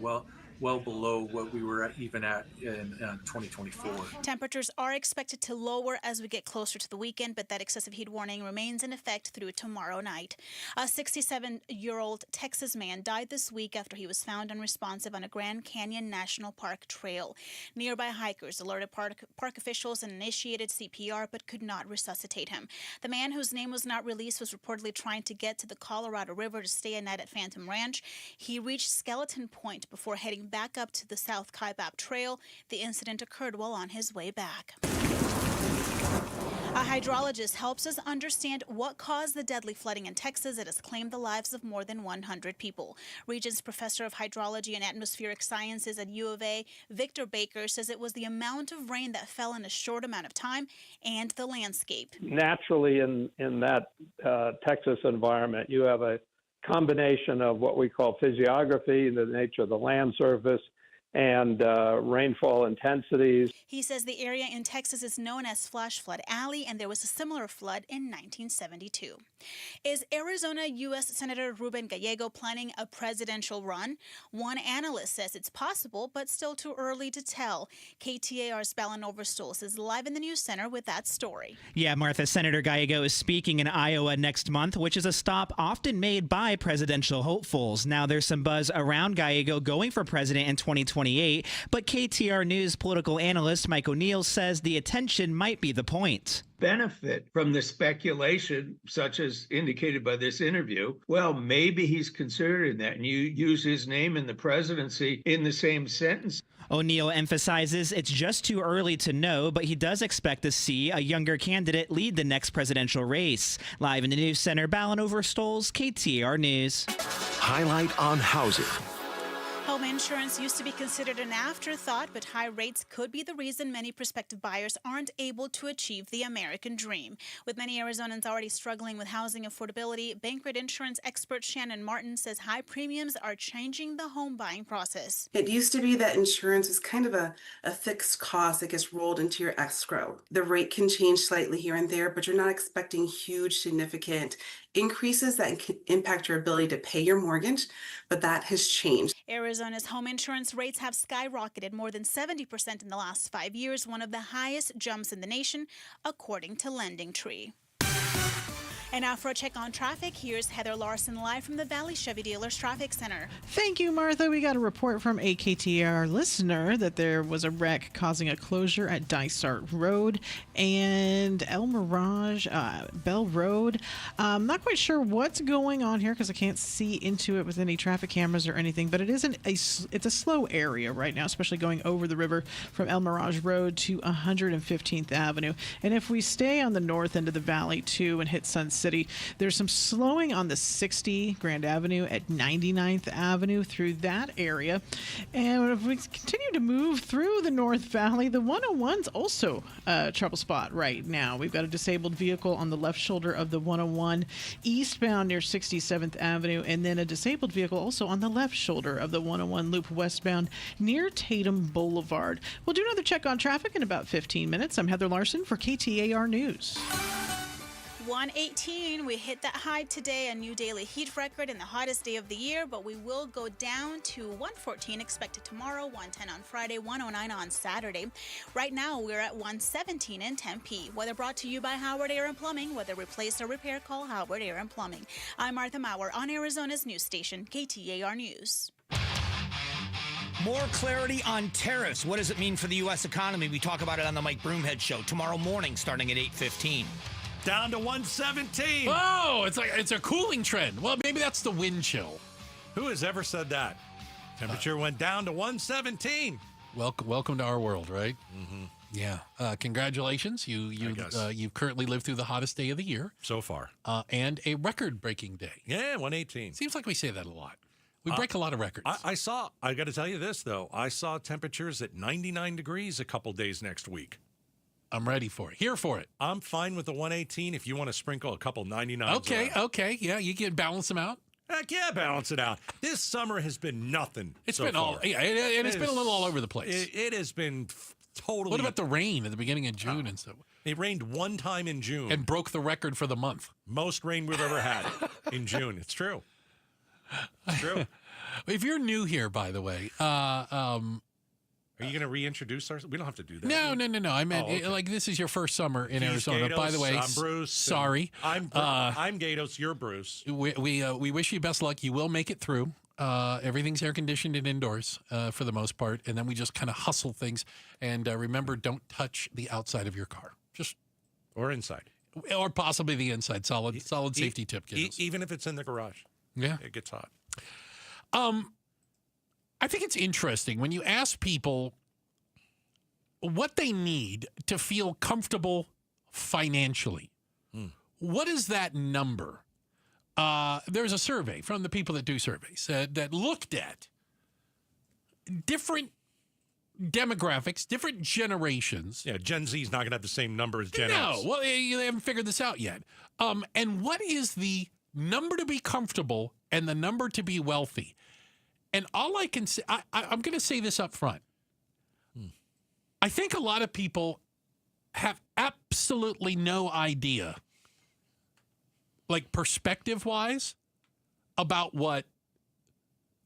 well below what we were even at in 2024. Temperatures are expected to lower as we get closer to the weekend, but that excessive heat warning remains in effect through tomorrow night. A 67-year-old Texas man died this week after he was found unresponsive on a Grand Canyon National Park trail. Nearby hikers alerted park officials and initiated CPR but could not resuscitate him. The man, whose name was not released, was reportedly trying to get to the Colorado River to stay a night at Phantom Ranch. He reached Skeleton Point before heading back up to the South Kaibab Trail. The incident occurred while on his way back. A hydrologist helps us understand what caused the deadly flooding in Texas that has claimed the lives of more than 100 people. Regents Professor of Hydrology and Atmospheric Sciences at U of A, Victor Baker, says it was the amount of rain that fell in a short amount of time and the landscape. Naturally, in that Texas environment, you have a combination of what we call physiography, the nature of the land surface, and rainfall intensities. He says the area in Texas is known as Flash Flood Alley, and there was a similar flood in 1972. Is Arizona U.S. Senator Ruben Gallego planning a presidential run? One analyst says it's possible, but still too early to tell. KTAR's Balin Overstoles is live in the News Center with that story. Yeah, Martha, Senator Gallego is speaking in Iowa next month, which is a stop often made by presidential hopefuls. Now, there's some buzz around Gallego going for president in 2028, but KTAR News political analyst Mike O'Neill says the attention might be the point. Benefit from the speculation, such as indicated by this interview, well, maybe he's considering that, and you use his name and the presidency in the same sentence. O'Neill emphasizes it's just too early to know, but he does expect to see a younger candidate lead the next presidential race. Live in the News Center, Balin Overstoles, KTAR News. Highlight on housing. Home insurance used to be considered an afterthought, but high rates could be the reason many prospective buyers aren't able to achieve the American dream. With many Arizonans already struggling with housing affordability, Bankrate insurance expert Shannon Martin says high premiums are changing the home buying process. It used to be that insurance is kind of a fixed cost that gets rolled into your escrow. The rate can change slightly here and there, but you're not expecting huge, significant increases that can impact your ability to pay your mortgage, but that has changed. Arizona's home insurance rates have skyrocketed more than 70% in the last 5 years, one of the highest jumps in the nation, according to LendingTree. And now for a check on traffic, here's Heather Larson live from the Valley Chevy Dealers Traffic Center. Thank you, Martha. We got a report from a KTAR listener that there was a wreck causing a closure at Dysart Road and El Mirage Bell Road. Not quite sure what's going on here because I can't see into it with any traffic cameras or anything, but it isn't it's a slow area right now, especially going over the river from El Mirage Road to 115th Avenue. And if we stay on the north end of the valley too and hit Sun City, there's some slowing on the 60 Grand Avenue at 99th Avenue through that area. And if we continue to move through the North Valley, the 101's also a trouble spot right now. We've got a disabled vehicle on the left shoulder of the 101 eastbound near 67th Avenue, and then a disabled vehicle also on the left shoulder of the 101 loop westbound near Tatum Boulevard. We'll do another check on traffic in about 15 minutes. I'm Heather Larson for KTAR News. 118, we hit that high today, a new daily heat record and the hottest day of the year, but we will go down to 114 expected tomorrow, 110 on Friday, 109 on Saturday. Right now, we're at 117 in Tempe. Weather brought to you by Howard Air and Plumbing. Whether replace or repair, call Howard Air and Plumbing. I'm Martha Maurer on Arizona's news station, KTAR News. More clarity on tariffs. What does it mean for the U.S. economy? We talk about it on the Mike Broomhead Show tomorrow morning starting at 8:15. Down to 117. Oh, it's a cooling trend. Well, maybe that's the wind chill. Who has ever said that? Temperature went down to 117. Welcome to our world, right? Mm-hmm. Yeah. Congratulations. You've currently lived through the hottest day of the year so far, and a record-breaking day. Yeah, 118. Seems like we say that a lot. We break a lot of records. I got to tell you this though. I saw temperatures at 99 degrees a couple days next week. I'm ready for it. Here for it. I'm fine with the 118 if you want to sprinkle a couple 99s. Okay. Yeah, you can balance them out. Heck yeah, balance it out. This summer has been nothing. It's so been far. It's been a little all over the place. It has been totally. What about the rain at the beginning of June and stuff? It rained one time in June and broke the record for the month. Most rain we've ever had in June. It's true. It's true. If you're new here, by the way, are you going to reintroduce ourselves? We don't have to do that. No. I meant like this is your first summer in Arizona. Gatos, by the way, I'm Bruce. Sorry, I'm Gatos. You're Bruce. We wish you best luck. You will make it through. Everything's air conditioned and indoors for the most part, and then we just kind of hustle things. And remember, don't touch the outside of your car. Or inside. Or possibly the inside. Solid safety tip, kids. Even if it's in the garage. Yeah. It gets hot. I think it's interesting when you ask people what they need to feel comfortable financially. What is that number? There's a survey from the people that do surveys that looked at different demographics, different generations. Yeah, Gen Z is not going to have the same number as Gen X. No, well, they haven't figured this out yet. And what is the number to be comfortable and the number to be wealthy? And all I can say, I'm going to say this up front. I think a lot of people have absolutely no idea, like perspective-wise, about what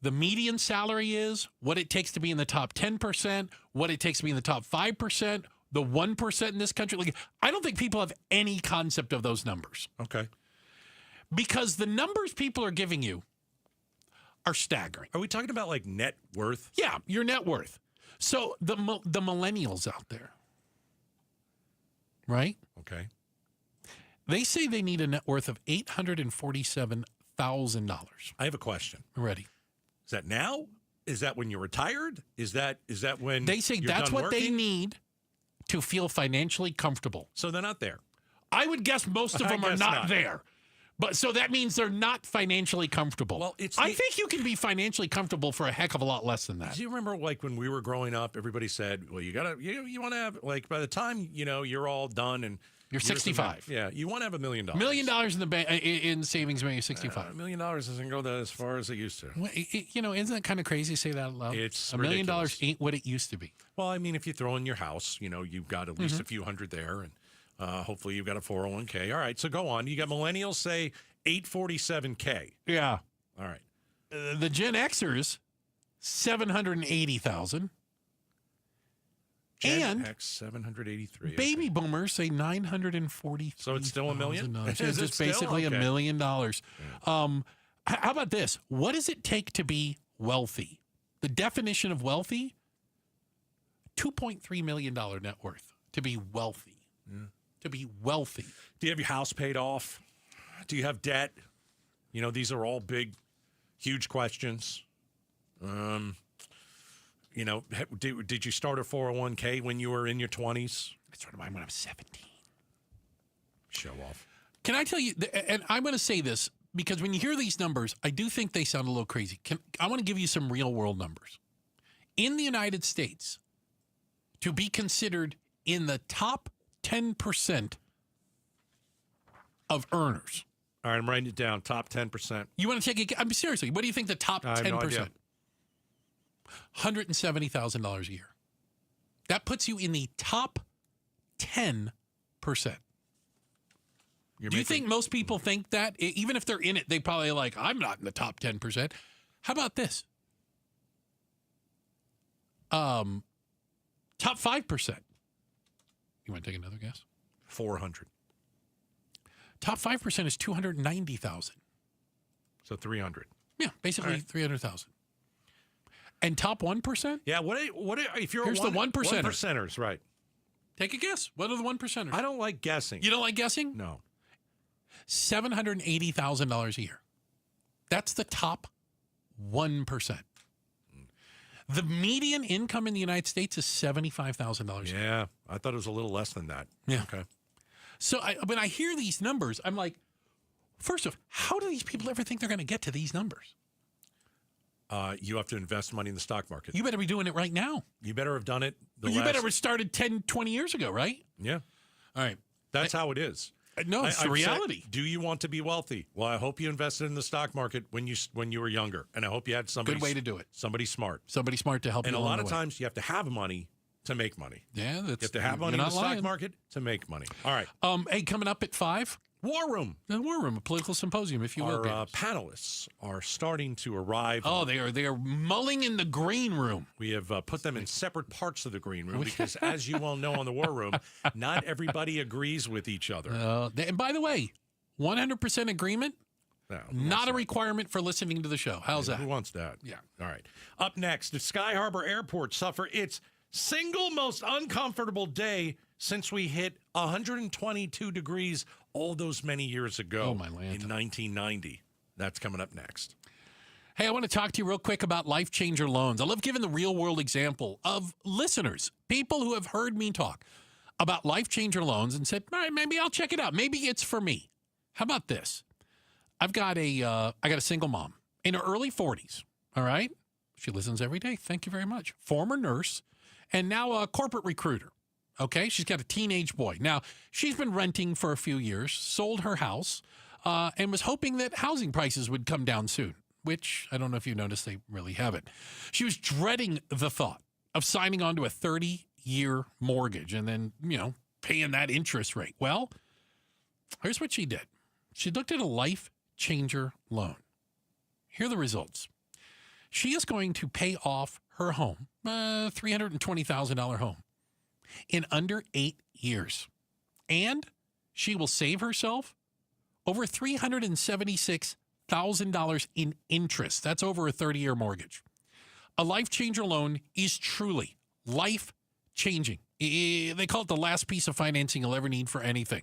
the median salary is, what it takes to be in the top 10%, what it takes to be in the top 5%, the 1% in this country. Like, I don't think people have any concept of those numbers. Okay. Because the numbers people are giving you are staggering. Are we talking about like net worth? Yeah, your net worth. So the millennials out there, right? Okay. They say they need a net worth of $847,000. I have a question. Ready? Is that now? Is that when you're retired? Is that when they say you're that's done what they working? need to feel financially comfortable? So they're not there. I would guess most of them are not there. But so that means they're not financially comfortable. Well, I think you can be financially comfortable for a heck of a lot less than that. Do you remember like when we were growing up, everybody said, well, you want to have like by the time, you're all done and you're 65. Yeah, you want to have $1 million. $1 million in the bank in savings when you're 65. $1 million doesn't go as far as it used to. Well, isn't that kind of crazy to say that out loud? It's $1 million ain't what it used to be. Well, I mean, if you throw in your house, you've got at least a few hundred there, and hopefully you've got a 401k. All right, so go on. You got millennials say $847K. Yeah. All right. The Gen Xers, $780,000. Gen X, 783. Baby boomers say $940,000. So it's still $1 million? It's just basically $1 million. How about this? What does it take to be wealthy? The definition of wealthy, $2.3 million net worth to be wealthy. Yeah. To be wealthy. Do you have your house paid off? Do you have debt? These are all big, huge questions. Did you start a 401k when you were in your 20s? I started mine when I was 17. Show off. Can I tell you, and I'm going to say this, because when you hear these numbers, I do think they sound a little crazy. I want to give you some real world numbers. In the United States, to be considered in the top 10% of earners. All right, I'm writing it down. Top 10%. You want to take it? Seriously, what do you think the top 10%? I have no idea. $170,000 a year. That puts you in the top 10%. Do you think most people think that? Even if they're in it, they probably like, I'm not in the top 10%. How about this? Top 5%. You want to take another guess? 400. Top 5% is 290,000. So 300. Yeah, basically 300,000. And top 1%? Yeah, what if you're Here's the 1%. 1%ers, right. Take a guess. What are the 1%ers? I don't like guessing. You don't like guessing? No. $780,000 a year. That's the top 1%. The median income in the United States is $75,000 a year. Yeah, I thought it was a little less than that. Yeah. Okay. So when I hear these numbers, I'm like, first off, how do these people ever think they're going to get to these numbers? You have to invest money in the stock market. You better be doing it right now. You better have done it. You better have started 10, 20 years ago, right? Yeah. All right. That's how it is. No, it's the reality. Do you want to be wealthy? Well, I hope you invested in the stock market when you were younger, and I hope you had somebody. Good way to do it. Somebody smart. Somebody smart to help you. And a along lot the of way. times you have to have money to make money. Yeah, You have to have money in the stock market to make money. All right. Hey, coming up at 5, War Room. The War Room, a political symposium, if you will. Our panelists are starting to arrive. Oh, they are mulling in the green room. We have put them in separate parts of the green room because, as you well know on the War Room, not everybody agrees with each other. And by the way, 100% agreement, no, not a requirement for listening to the show. How's that? Who wants that? Yeah. All right. Up next, the Sky Harbor Airport suffer its single most uncomfortable day since we hit 122 degrees all those many years ago in 1990. That's coming up next. Hey, I want to talk to you real quick about Life Changer Loans. I love giving the real-world example of listeners, people who have heard me talk about Life Changer Loans and said, all right, maybe I'll check it out. Maybe it's for me. How about this? I got a single mom in her early 40s, all right? She listens every day. Thank you very much. Former nurse and now a corporate recruiter. Okay, she's got a teenage boy. Now, she's been renting for a few years, sold her house, and was hoping that housing prices would come down soon, which I don't know if you noticed, they really haven't. She was dreading the thought of signing on to a 30-year mortgage and then, paying that interest rate. Well, here's what she did. She looked at a Life Changer loan. Here are the results. She is going to pay off her home, $320,000 home, in under 8 years. And she will save herself over $376,000 in interest. That's over a 30-year mortgage. A Life Changer loan is truly life-changing. They call it the last piece of financing you'll ever need for anything.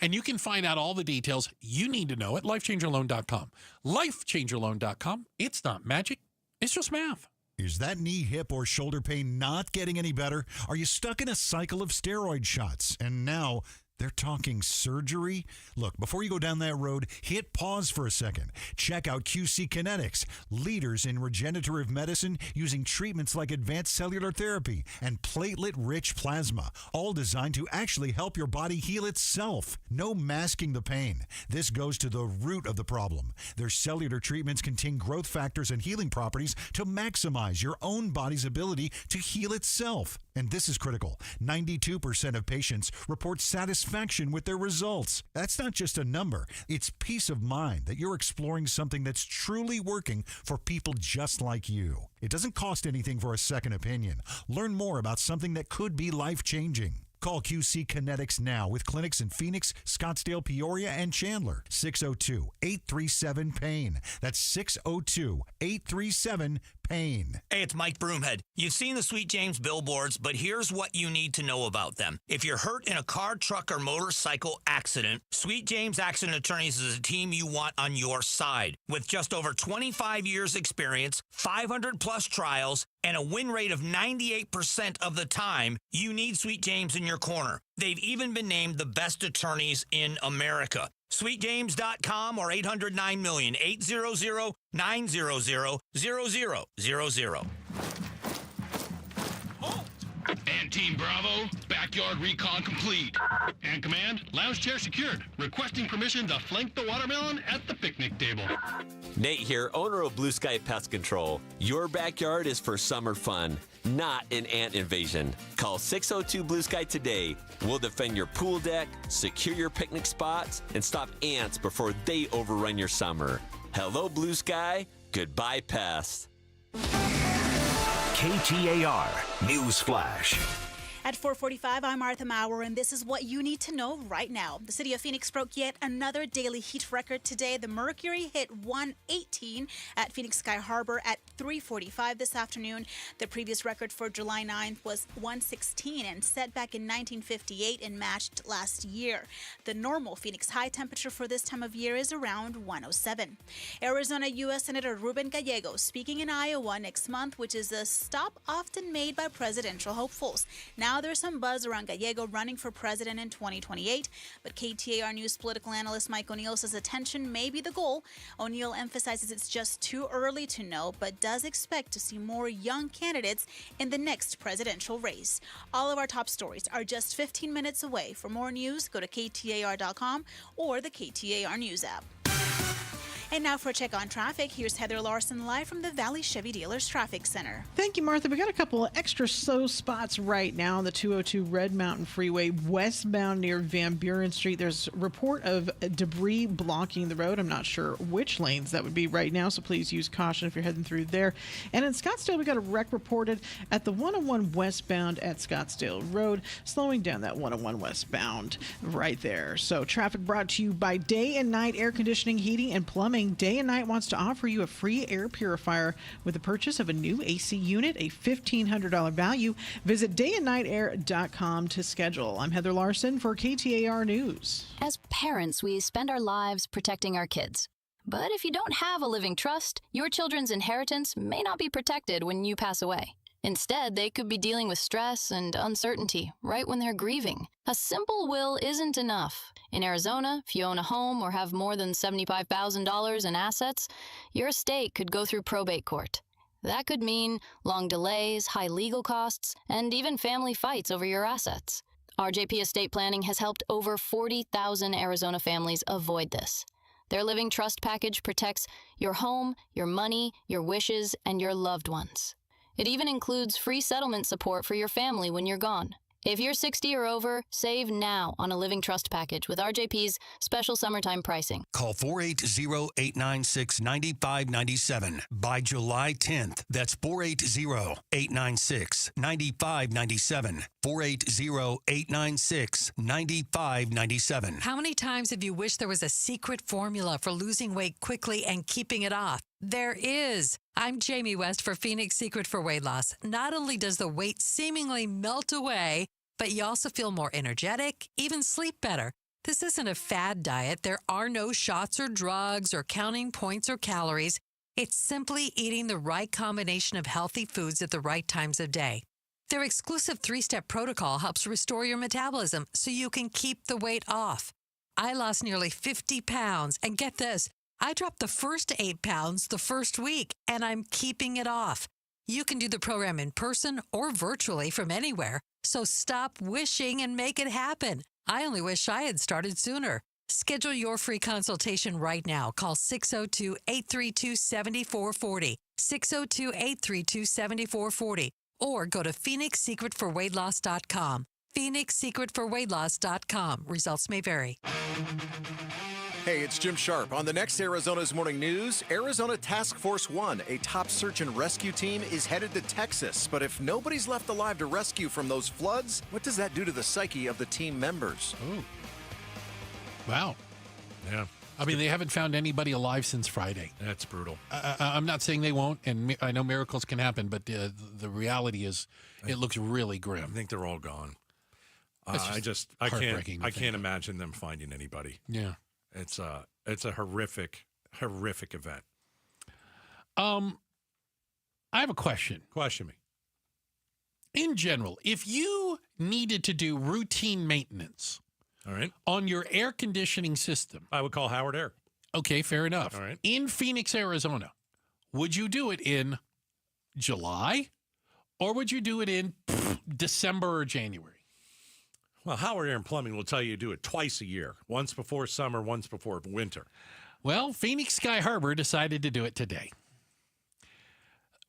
And you can find out all the details you need to know at lifechangerloan.com. Lifechangerloan.com. It's not magic. It's just math. Is that knee, hip, or shoulder pain not getting any better? Are you stuck in a cycle of steroid shots? And now they're talking surgery? Look, before you go down that road, hit pause for a second. Check out QC Kinetics, leaders in regenerative medicine using treatments like advanced cellular therapy and platelet-rich plasma, all designed to actually help your body heal itself. No masking the pain. This goes to the root of the problem. Their cellular treatments contain growth factors and healing properties to maximize your own body's ability to heal itself. And this is critical. 92% of patients report satisfaction with their results. That's not just a number. It's peace of mind that you're exploring something that's truly working for people just like you. It doesn't cost anything for a second opinion. Learn more about something that could be life-changing. Call QC Kinetics now with clinics in Phoenix, Scottsdale, Peoria, and Chandler. 602-837-PAIN. That's 602-837-PAIN. Hey, it's Mike Broomhead. You've seen the Sweet James billboards, but here's what you need to know about them. If you're hurt in a car, truck, or motorcycle accident, Sweet James Accident Attorneys is a team you want on your side. With just over 25 years experience, 500-plus trials, and a win rate of 98% of the time, you need Sweet James in your corner. They've even been named the best attorneys in America. SweetJames.com or 800-9-million, 800-900-0000. And Team Bravo, backyard recon complete. And Command, lounge chair secured. Requesting permission to flank the watermelon at the picnic table. Nate here, owner of Blue Sky Pest Control. Your backyard is for summer fun, not an ant invasion. Call 602 Blue Sky today. We'll defend your pool deck, secure your picnic spots, and stop ants before they overrun your summer. Hello, Blue Sky. Goodbye, pests. KTAR News Flash. At 4:45, I'm Martha Maurer, and this is what you need to know right now. The city of Phoenix broke yet another daily heat record today. The mercury hit 118 at Phoenix Sky Harbor at 3:45 this afternoon. The previous record for July 9th was 116 and set back in 1958 and matched last year. The normal Phoenix high temperature for this time of year is around 107. Arizona U.S. Senator Ruben Gallego speaking in Iowa next month, which is a stop often made by presidential hopefuls. Now there's some buzz around Gallego running for president in 2028, but KTAR News political analyst Mike O'Neill says attention may be the goal. O'Neill emphasizes it's just too early to know, but does expect to see more young candidates in the next presidential race. All of our top stories are just 15 minutes away. For more news, go to KTAR.com or the KTAR News app. And now for a check on traffic, here's Heather Larson live from the Valley Chevy Dealers Traffic Center. Thank you, Martha. We got a couple of extra slow spots right now on the 202 Red Mountain Freeway westbound near Van Buren Street. There's a report of debris blocking the road. I'm not sure which lanes that would be right now, so please use caution if you're heading through there. And in Scottsdale, we got a wreck reported at the 101 westbound at Scottsdale Road, slowing down that 101 westbound right there. So traffic brought to you by Day and Night Air Conditioning, Heating, and Plumbing. Day and Night wants to offer you a free air purifier with the purchase of a new AC unit, a $1,500 value. Visit dayandnightair.com to schedule. I'm Heather Larson for KTAR News. As parents, we spend our lives protecting our kids. But if you don't have a living trust, your children's inheritance may not be protected when you pass away. Instead, they could be dealing with stress and uncertainty right when they're grieving. A simple will isn't enough. In Arizona, if you own a home or have more than $75,000 in assets, your estate could go through probate court. That could mean long delays, high legal costs, and even family fights over your assets. RJP Estate Planning has helped over 40,000 Arizona families avoid this. Their Living Trust package protects your home, your money, your wishes, and your loved ones. It even includes free settlement support for your family when you're gone. If you're 60 or over, save now on a Living Trust package with RJP's special summertime pricing. Call 480-896-9597 by July 10th. That's 480-896-9597. 480-896-9597. How many times have you wished there was a secret formula for losing weight quickly and keeping it off? There is. I'm Jamie West for Phoenix Secret for Weight Loss. Not only does the weight seemingly melt away, but you also feel more energetic, even sleep better. This isn't a fad diet. There are no shots or drugs or counting points or calories. It's simply eating the right combination of healthy foods at the right times of day. Their exclusive 3-step protocol helps restore your metabolism so you can keep the weight off. I lost nearly 50 pounds, and get this, I dropped the first 8 pounds the first week, and I'm keeping it off. You can do the program in person or virtually from anywhere, so stop wishing and make it happen. I only wish I had started sooner. Schedule your free consultation right now. Call 602-832-7440, 602-832-7440, or go to PhoenixSecretForWeightLoss.com. PhoenixSecretForWeightLoss.com. Results may vary. Hey, it's Jim Sharp. On the next Arizona's Morning News, Arizona Task Force 1, a top search and rescue team, is headed to Texas. But if nobody's left alive to rescue from those floods, what does that do to the psyche of the team members? Ooh. Wow. Yeah. I mean, they haven't found anybody alive since Friday. That's brutal. I'm not saying they won't, and I know miracles can happen, but the reality is it looks really grim. I think they're all gone. I can't imagine them finding anybody. Yeah. It's a horrific event. I have a question. Question me. In general, if you needed to do routine maintenance, all right, on your air conditioning system, I would call Howard Air. Okay, fair enough. All right. In Phoenix, Arizona, would you do it in July, or would you do it in December or January? Well, Howard Air and Plumbing will tell you to do it twice a year, once before summer, once before winter. Well, Phoenix Sky Harbor decided to do it today.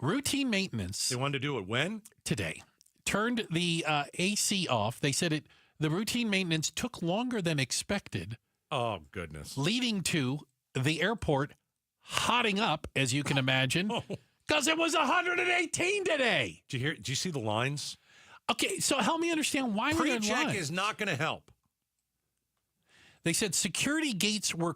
Routine maintenance. They wanted to do it when? Today. Turned the AC off. They said the routine maintenance took longer than expected. Oh, goodness. Leading to the airport hotting up, as you can imagine, because it was 118 today. Did you see the lines? Okay, so help me understand why we're in line. Pre-check is not going to help. They said security gates were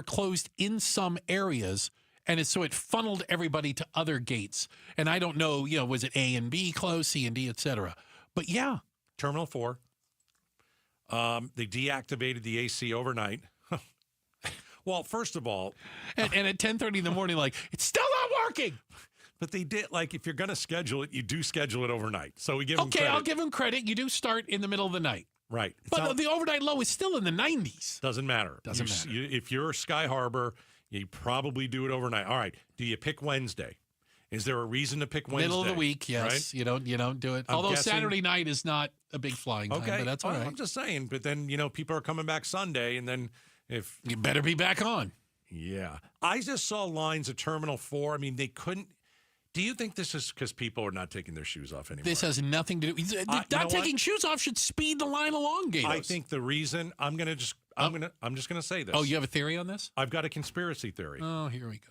closed in some areas, and so it funneled everybody to other gates. And I don't know, was it A and B closed, C and D, et cetera. But yeah. Terminal 4. They deactivated the AC overnight. Well, first of all. And at 10:30 in the morning, it's still not working. But they did, if you're going to schedule it, you do schedule it overnight. So we give them credit. Okay, I'll give them credit. You do start in the middle of the night. Right. But the overnight low is still in the 90s. Doesn't matter. If you're Sky Harbor, you probably do it overnight. All right. Do you pick Wednesday? Is there a reason to pick Wednesday? Middle of the week, yes. Right? You don't do it. Although Saturday night is not a big flying time, but that's all right. I'm just saying. But then, people are coming back Sunday, and then if... You better be back on. Yeah. I just saw lines at Terminal 4. I mean, they couldn't. Do you think this is because people are not taking their shoes off anymore? This has nothing to do. Not taking shoes off should speed the line along, Gatos. I think the reason I'm just gonna say this. Oh, you have a theory on this? I've got a conspiracy theory. Oh, here we go.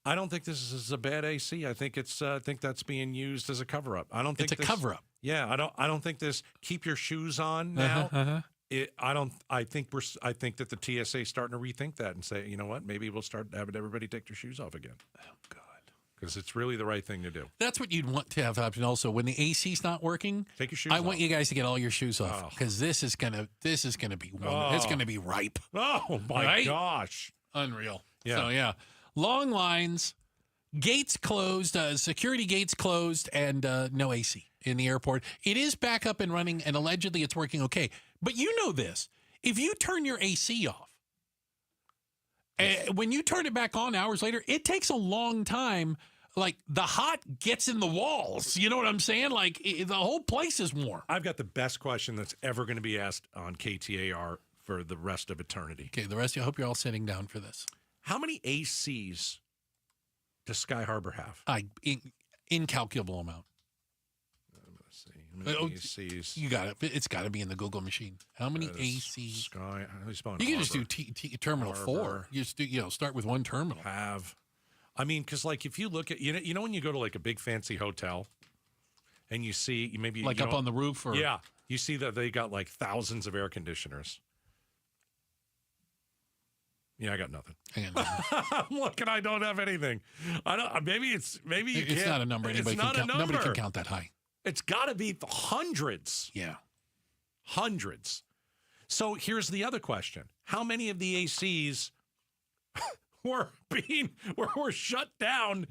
I don't think this is a bad AC. I think that's being used as a cover up. I don't think it's a cover up. Yeah, I don't think this keep your shoes on now. I think that the TSA is starting to rethink that and say, you know what, maybe we'll start having everybody take their shoes off again. Oh God. Because it's really the right thing to do. That's what you'd want to have happen. Also, when the AC's not working, take your shoes I off. want you guys to get all your shoes off because this is gonna be it's gonna be ripe. Oh my gosh, unreal. Yeah. So yeah, long lines, gates closed, security gates closed, and no AC in the airport. It is back up and running, and allegedly it's working okay. But you know this: if you turn your AC off, when you turn it back on hours later, it takes a long time. Like the hot gets in the walls. You know what I'm saying? Like the whole place is warm. I've got the best question that's ever going to be asked on KTAR for the rest of eternity. Okay, the rest of you, I hope you're all sitting down for this. How many ACs does Sky Harbor have? Incalculable amount. Let's see. How many ACs? You got it. It's got to be in the Google machine. How many ACs? Sky. How do you spell it? You can just do Terminal 4. You just do, start with one terminal. I mean, because like if you look at you know when you go to like a big fancy hotel, and you see maybe like up on the roof, or you see that they got like thousands of air conditioners. Yeah, I got nothing. I'm looking. I don't have anything. I don't. Maybe it's not a number. Nobody can count that high. It's got to be hundreds. Yeah, hundreds. So here's the other question: how many of the ACs were shut down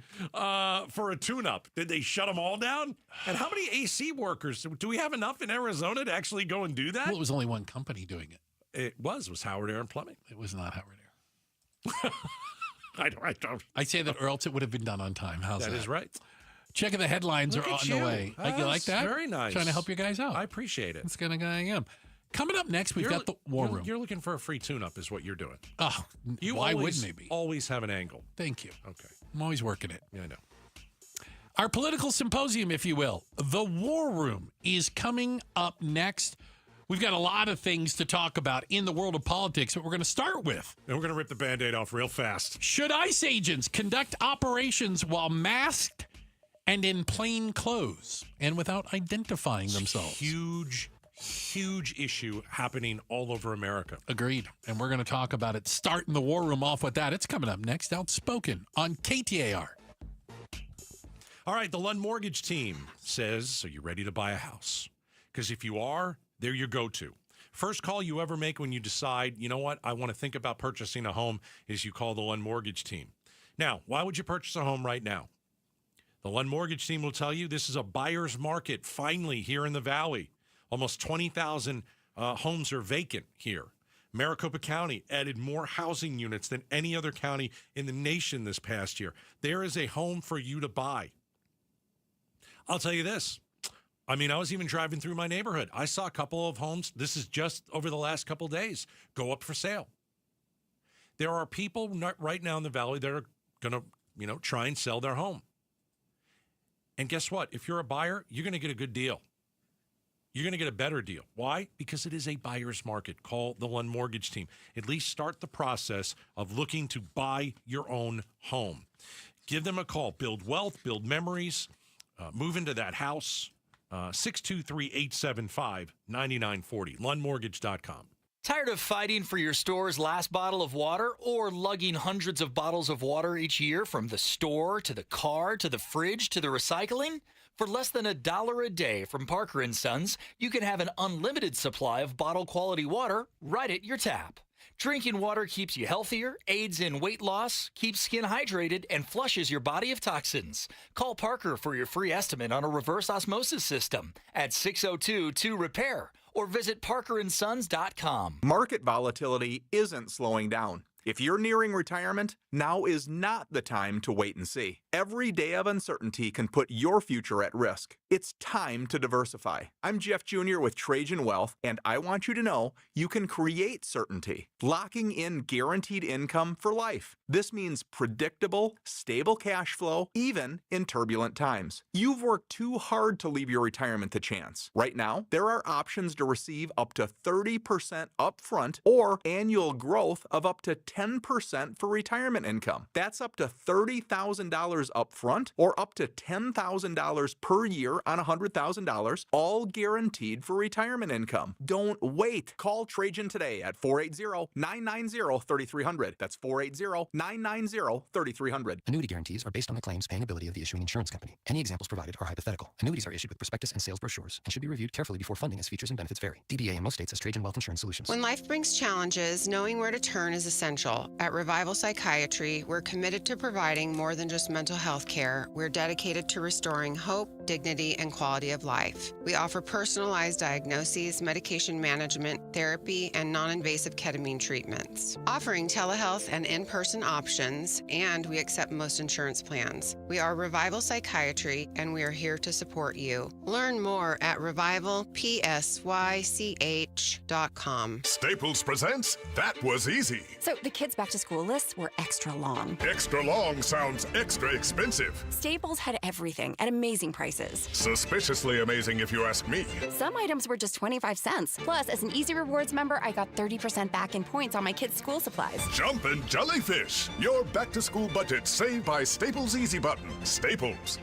for a tune-up? Did they shut them all down? And how many AC workers? Do we have enough in Arizona to actually go and do that? Well, it was only one company doing it. It was Howard Air and Plumbing. It was not Howard Air. I don't. I'd say that, or else it would have been done on time. How's that? That is right. Checking the headlines are on the way. You like that? Very nice. Trying to help you guys out. I appreciate it. That's the kind of guy I am. Coming up next, we've got the War Room. You're looking for a free tune-up is what you're doing. Oh, why wouldn't they be? Always have an angle. Thank you. Okay. I'm always working it. Yeah, I know. Our political symposium, if you will, the War Room, is coming up next. We've got a lot of things to talk about in the world of politics, but we're going to start with. And we're going to rip the Band-Aid off real fast. Should ICE agents conduct operations while masked and in plain clothes and without identifying themselves? Huge issue happening all over America. Agreed. And we're going to talk about it. Starting the War Room off with that. It's coming up next. Outspoken on KTAR. All right, the Lund Mortgage team says, are you ready to buy a house? Because if you are, they're your go-to. First call you ever make when you decide, you know what, I want to think about purchasing a home is you call the Lund Mortgage team. Now, why would you purchase a home right now? The Lund Mortgage team will tell you this is a buyer's market finally here in the Valley. Almost 20,000 homes are vacant here. Maricopa County added more housing units than any other county in the nation this past year. There is a home for you to buy. I'll tell you this. I mean, I was even driving through my neighborhood. I saw a couple of homes. This is just over the last couple of days. Go up for sale. There are people right now in the Valley that are going to, try and sell their home. And guess what? If you're a buyer, you're going to get a good deal. You're going to get a better deal. Why? Because it is a buyer's market. Call the Lund Mortgage team. At least start the process of looking to buy your own home. Give them a call. Build wealth, build memories, move into that house. 623-875-9940. LundMortgage.com. Tired of fighting for your store's last bottle of water or lugging hundreds of bottles of water each year from the store to the car to the fridge to the recycling? For less than $1 a day from Parker & Sons, you can have an unlimited supply of bottle-quality water right at your tap. Drinking water keeps you healthier, aids in weight loss, keeps skin hydrated, and flushes your body of toxins. Call Parker for your free estimate on a reverse osmosis system at 602-2-REPAIR or visit parkerandsons.com. Market volatility isn't slowing down. If you're nearing retirement, now is not the time to wait and see. Every day of uncertainty can put your future at risk. It's time to diversify. I'm Jeff Jr. with Trajan Wealth, and I want you to know you can create certainty, locking in guaranteed income for life. This means predictable, stable cash flow, even in turbulent times. You've worked too hard to leave your retirement to chance. Right now, there are options to receive up to 30% upfront or annual growth of up to 10% for retirement income. That's up to $30,000 upfront or up to $10,000 per year on $100,000, all guaranteed for retirement income. Don't wait. Call Trajan today at 480-990-3300. That's 480-990-3300. Annuity guarantees are based on the claims paying ability of the issuing insurance company. Any examples provided are hypothetical. Annuities are issued with prospectus and sales brochures and should be reviewed carefully before funding as features and benefits vary. DBA in most states has Trajan Wealth Insurance Solutions. When life brings challenges, knowing where to turn is essential. At Revival Psychiatry, we're committed to providing more than just mental health care. We're dedicated to restoring hope, dignity, and quality of life. We offer personalized diagnoses, medication management, therapy, and non-invasive ketamine treatments. Offering telehealth and in-person options, and we accept most insurance plans. We are Revival Psychiatry, and we are here to support you. Learn more at revivalpsych.com. Staples presents That Was Easy. So the kids' back-to-school lists were extra long. Extra long sounds extra expensive. Staples had everything at amazing prices. Suspiciously amazing if you ask me. Some items were just 25 cents. Plus, as an Easy Rewards member, I got 30% back in points on my kids' school supplies. Jumpin' Jellyfish. Your back-to-school budget saved by Staples Easy Button. Staples.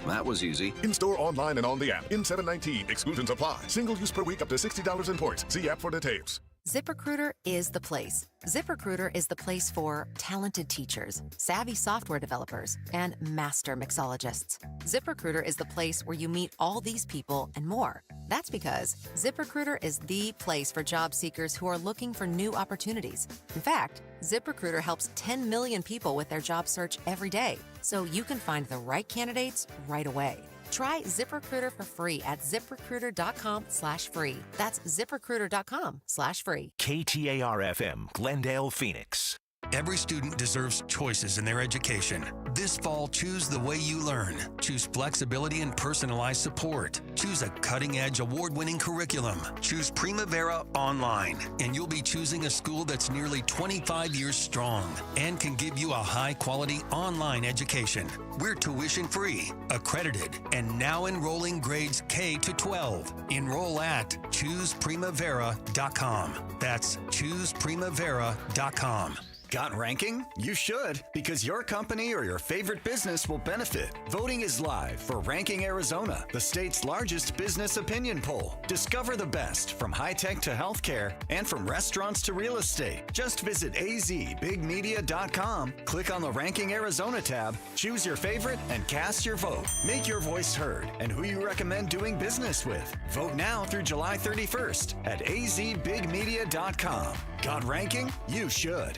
That was easy. In-store, online, and on the app. In 719. Exclusions apply. Single use per week up to $60 in points. See app for details. ZipRecruiter is the place. ZipRecruiter is the place for talented teachers, savvy software developers, and master mixologists. ZipRecruiter is the place where you meet all these people and more. That's because ZipRecruiter is the place for job seekers who are looking for new opportunities. In fact, ZipRecruiter helps 10 million people with their job search every day, so you can find the right candidates right away. Try ZipRecruiter for free at ZipRecruiter.com/free. That's ZipRecruiter.com/free. KTAR-FM, Glendale, Phoenix. Every student deserves choices in their education. This fall, choose the way you learn. Choose flexibility and personalized support. Choose a cutting-edge, award-winning curriculum. Choose Primavera Online, and you'll be choosing a school that's nearly 25 years strong and can give you a high-quality online education. We're tuition-free, accredited, and now enrolling grades K to 12. Enroll at ChoosePrimavera.com. That's ChoosePrimavera.com. Got ranking? You should, because your company or your favorite business will benefit. Voting is live for Ranking Arizona, the state's largest business opinion poll. Discover the best from high-tech to healthcare and from restaurants to real estate. Just visit azbigmedia.com, click on the Ranking Arizona tab, choose your favorite, and cast your vote. Make your voice heard and who you recommend doing business with. Vote now through July 31st at azbigmedia.com. Got ranking? You should.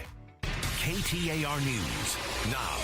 KTAR News now.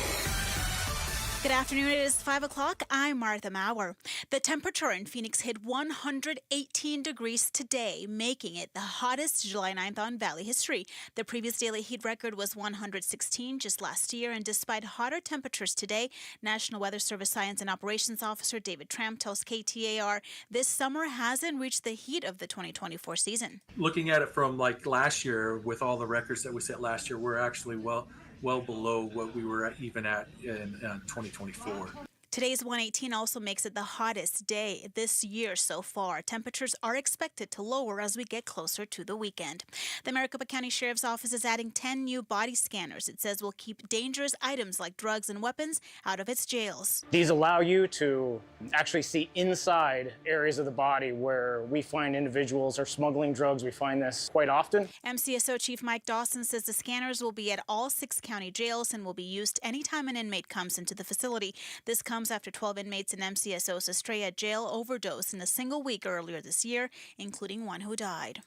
Good afternoon. It is 5 o'clock. I'm Martha Maurer. The temperature in Phoenix hit 118 degrees today, making it the hottest July 9th on Valley history. The previous daily heat record was 116 just last year, and despite hotter temperatures today, National Weather Service Science and Operations Officer David Tramp tells KTAR this summer hasn't reached the heat of the 2024 season. Looking at it from like last year, with all the records that we set last year, we're actually well below what we were even at in 2024. Today's 118 also makes it the hottest day this year so far. Temperatures are expected to lower as we get closer to the weekend. The Maricopa County Sheriff's Office is adding 10 new body scanners. It says will keep dangerous items like drugs and weapons out of its jails. These allow you to actually see inside areas of the body where we find individuals are smuggling drugs. We find this quite often. MCSO Chief Mike Dawson says the scanners will be at all 6 county jails and will be used anytime an inmate comes into the facility. This comes after 12 inmates in MCSO's Estrella jail overdosed in a single week earlier this year, including one who died.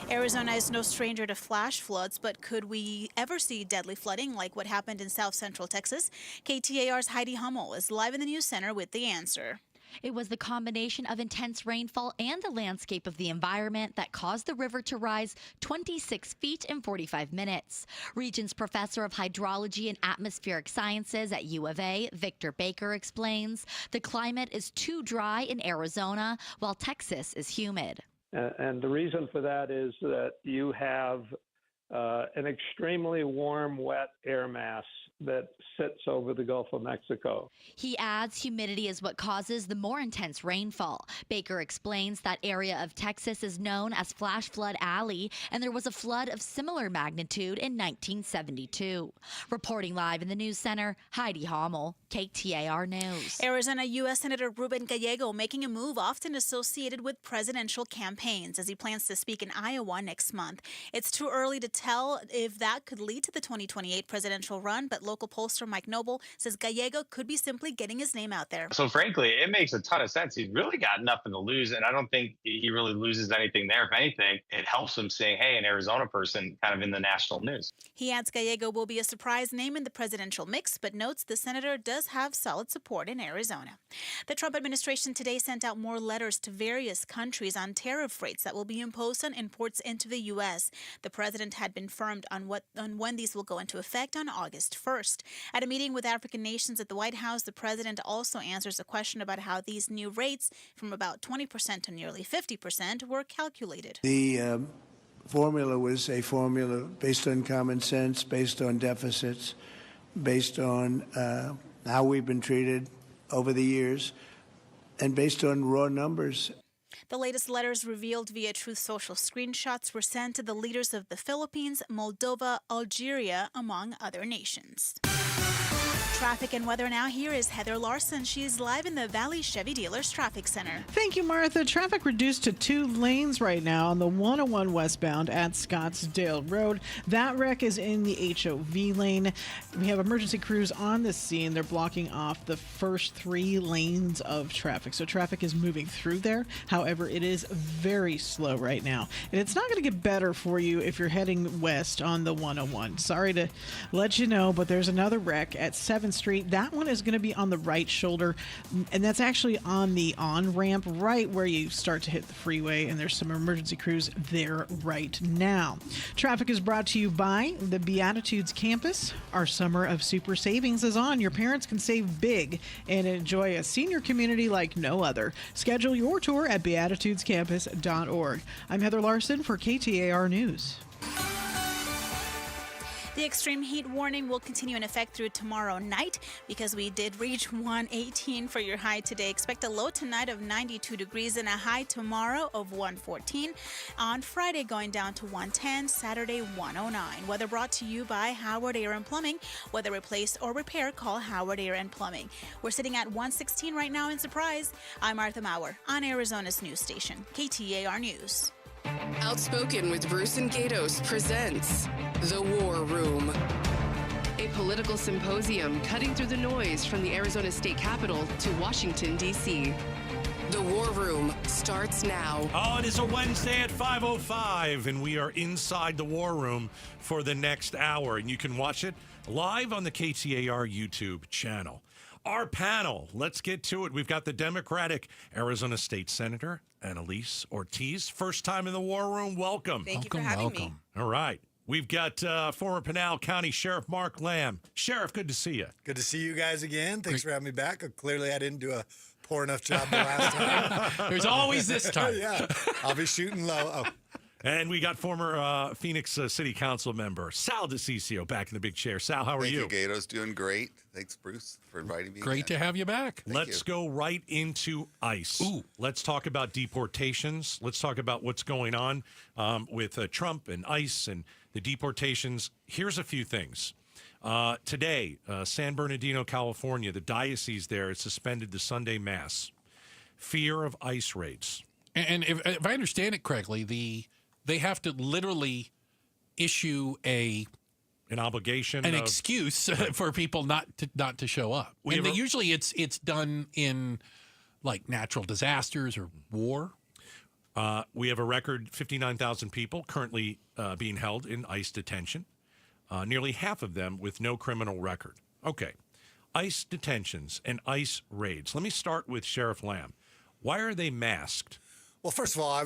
Arizona is no stranger to flash floods, but could we ever see deadly flooding like what happened in south central Texas? KTAR's Heidi Hummel is live in the news center with the answer. It was the combination of intense rainfall and the landscape of the environment that caused the river to rise 26 feet in 45 minutes. Regents Professor of Hydrology and Atmospheric Sciences at U of A, Victor Baker, explains the climate is too dry in Arizona, while Texas is humid. And the reason for that is that you have an extremely warm, wet air mass that sits over the Gulf of Mexico. He adds humidity is what causes the more intense rainfall. Baker explains that area of Texas is known as Flash Flood Alley, and there was a flood of similar magnitude in 1972. Reporting live in the News Center, Heidi Hommel, KTAR News. Arizona U.S. Senator Ruben Gallego making a move often associated with presidential campaigns as he plans to speak in Iowa next month. It's too early to tell if that could lead to the 2028 presidential run, but local pollster Mike Noble says Gallego could be simply getting his name out there. So frankly, it makes a ton of sense. He's really got nothing to lose, and I don't think he really loses anything there. If anything, it helps him saying, hey, an Arizona person kind of in the national news. He adds Gallego will be a surprise name in the presidential mix, but notes the senator does have solid support in Arizona. The Trump administration today sent out more letters to various countries on tariff rates that will be imposed on imports into the U.S. The president had been firmed on when these will go into effect on August 1st. At a meeting with African nations at the White House, the president also answers a question about how these new rates, from about 20% to nearly 50%, were calculated. The formula was a formula based on common sense, based on deficits, based on how we've been treated over the years, and based on raw numbers. The latest letters revealed via Truth Social screenshots were sent to the leaders of the Philippines, Moldova, Algeria, among other nations. Traffic and weather now. Here is Heather Larson. She's live in the Valley Chevy Dealers Traffic Center. Thank you, Martha. Traffic reduced to 2 lanes right now on the 101 westbound at Scottsdale Road. That wreck is in the HOV lane. We have emergency crews on the scene. They're blocking off the first 3 lanes of traffic. So traffic is moving through there. However, it is very slow right now. And it's not going to get better for you if you're heading west on the 101. Sorry to let you know, but there's another wreck at 7th Street. That one is going to be on the right shoulder, and that's actually on the on-ramp right where you start to hit the freeway, and there's some emergency crews there right now. Traffic is brought to you by the Beatitudes campus. Our summer of super savings is on. Your parents can save big and enjoy a senior community like no other. Schedule your tour at beatitudescampus.org. I'm Heather Larson for KTAR News. The extreme heat warning will continue in effect through tomorrow night because we did reach 118 for your high today. Expect a low tonight of 92 degrees and a high tomorrow of 114. On Friday, going down to 110, Saturday 109. Weather brought to you by Howard Air and Plumbing. Whether replace or repair, call Howard Air and Plumbing. We're sitting at 116 right now in Surprise. I'm Martha Maurer on Arizona's news station, KTAR News. Outspoken with Bruce and Gatos presents The War Room, a political symposium cutting through the noise from the Arizona State Capitol to Washington, D.C. The War Room starts now. Oh, it is a Wednesday at 5:05, and we are inside the War Room for the next hour, and you can watch it live on the KTAR YouTube channel. Our panel, let's get to it. We've got the Democratic Arizona State Senator, Annalise Ortiz. First time in the War Room. Welcome. Thank you for having me. All right. We've got former Pinal County Sheriff Mark Lamb. Sheriff, good to see you. Good to see you guys again. Thanks for having me back. Clearly, I didn't do a poor enough job the last time. There's always this time. Yeah, I'll be shooting low. Oh. And we got former Phoenix City Council member Sal DeCiccio back in the big chair. Sal, how are you? Thank you, Gatos. Doing great. Thanks, Bruce, for inviting me. Great to have you back. Let's go right into ICE. Ooh. Let's talk about deportations. Let's talk about what's going on with Trump and ICE and the deportations. Here's a few things. Today, San Bernardino, California, the diocese there has suspended the Sunday Mass. Fear of ICE raids. And if I understand it correctly, they have to literally issue an obligation, an excuse for people not to show up. And usually it's done in like natural disasters or war. We have a record 59,000 people currently being held in ICE detention. Nearly half of them with no criminal record. Okay. ICE detentions and ICE raids. Let me start with Sheriff Lamb. Why are they masked? Well, first of all,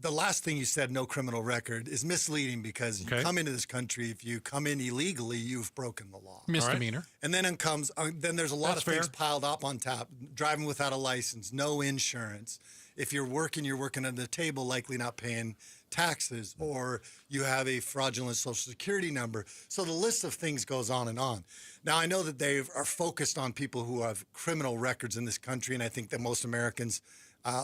the last thing you said, no criminal record, is misleading because you come into this country. If you come in illegally, you've broken the law. Misdemeanor. Right? And then there's a lot of things piled up on top. Driving without a license, no insurance. If you're working under the table, likely not paying taxes, or you have a fraudulent Social Security number. So the list of things goes on and on. Now, I know that they are focused on people who have criminal records in this country, and I think that most Americans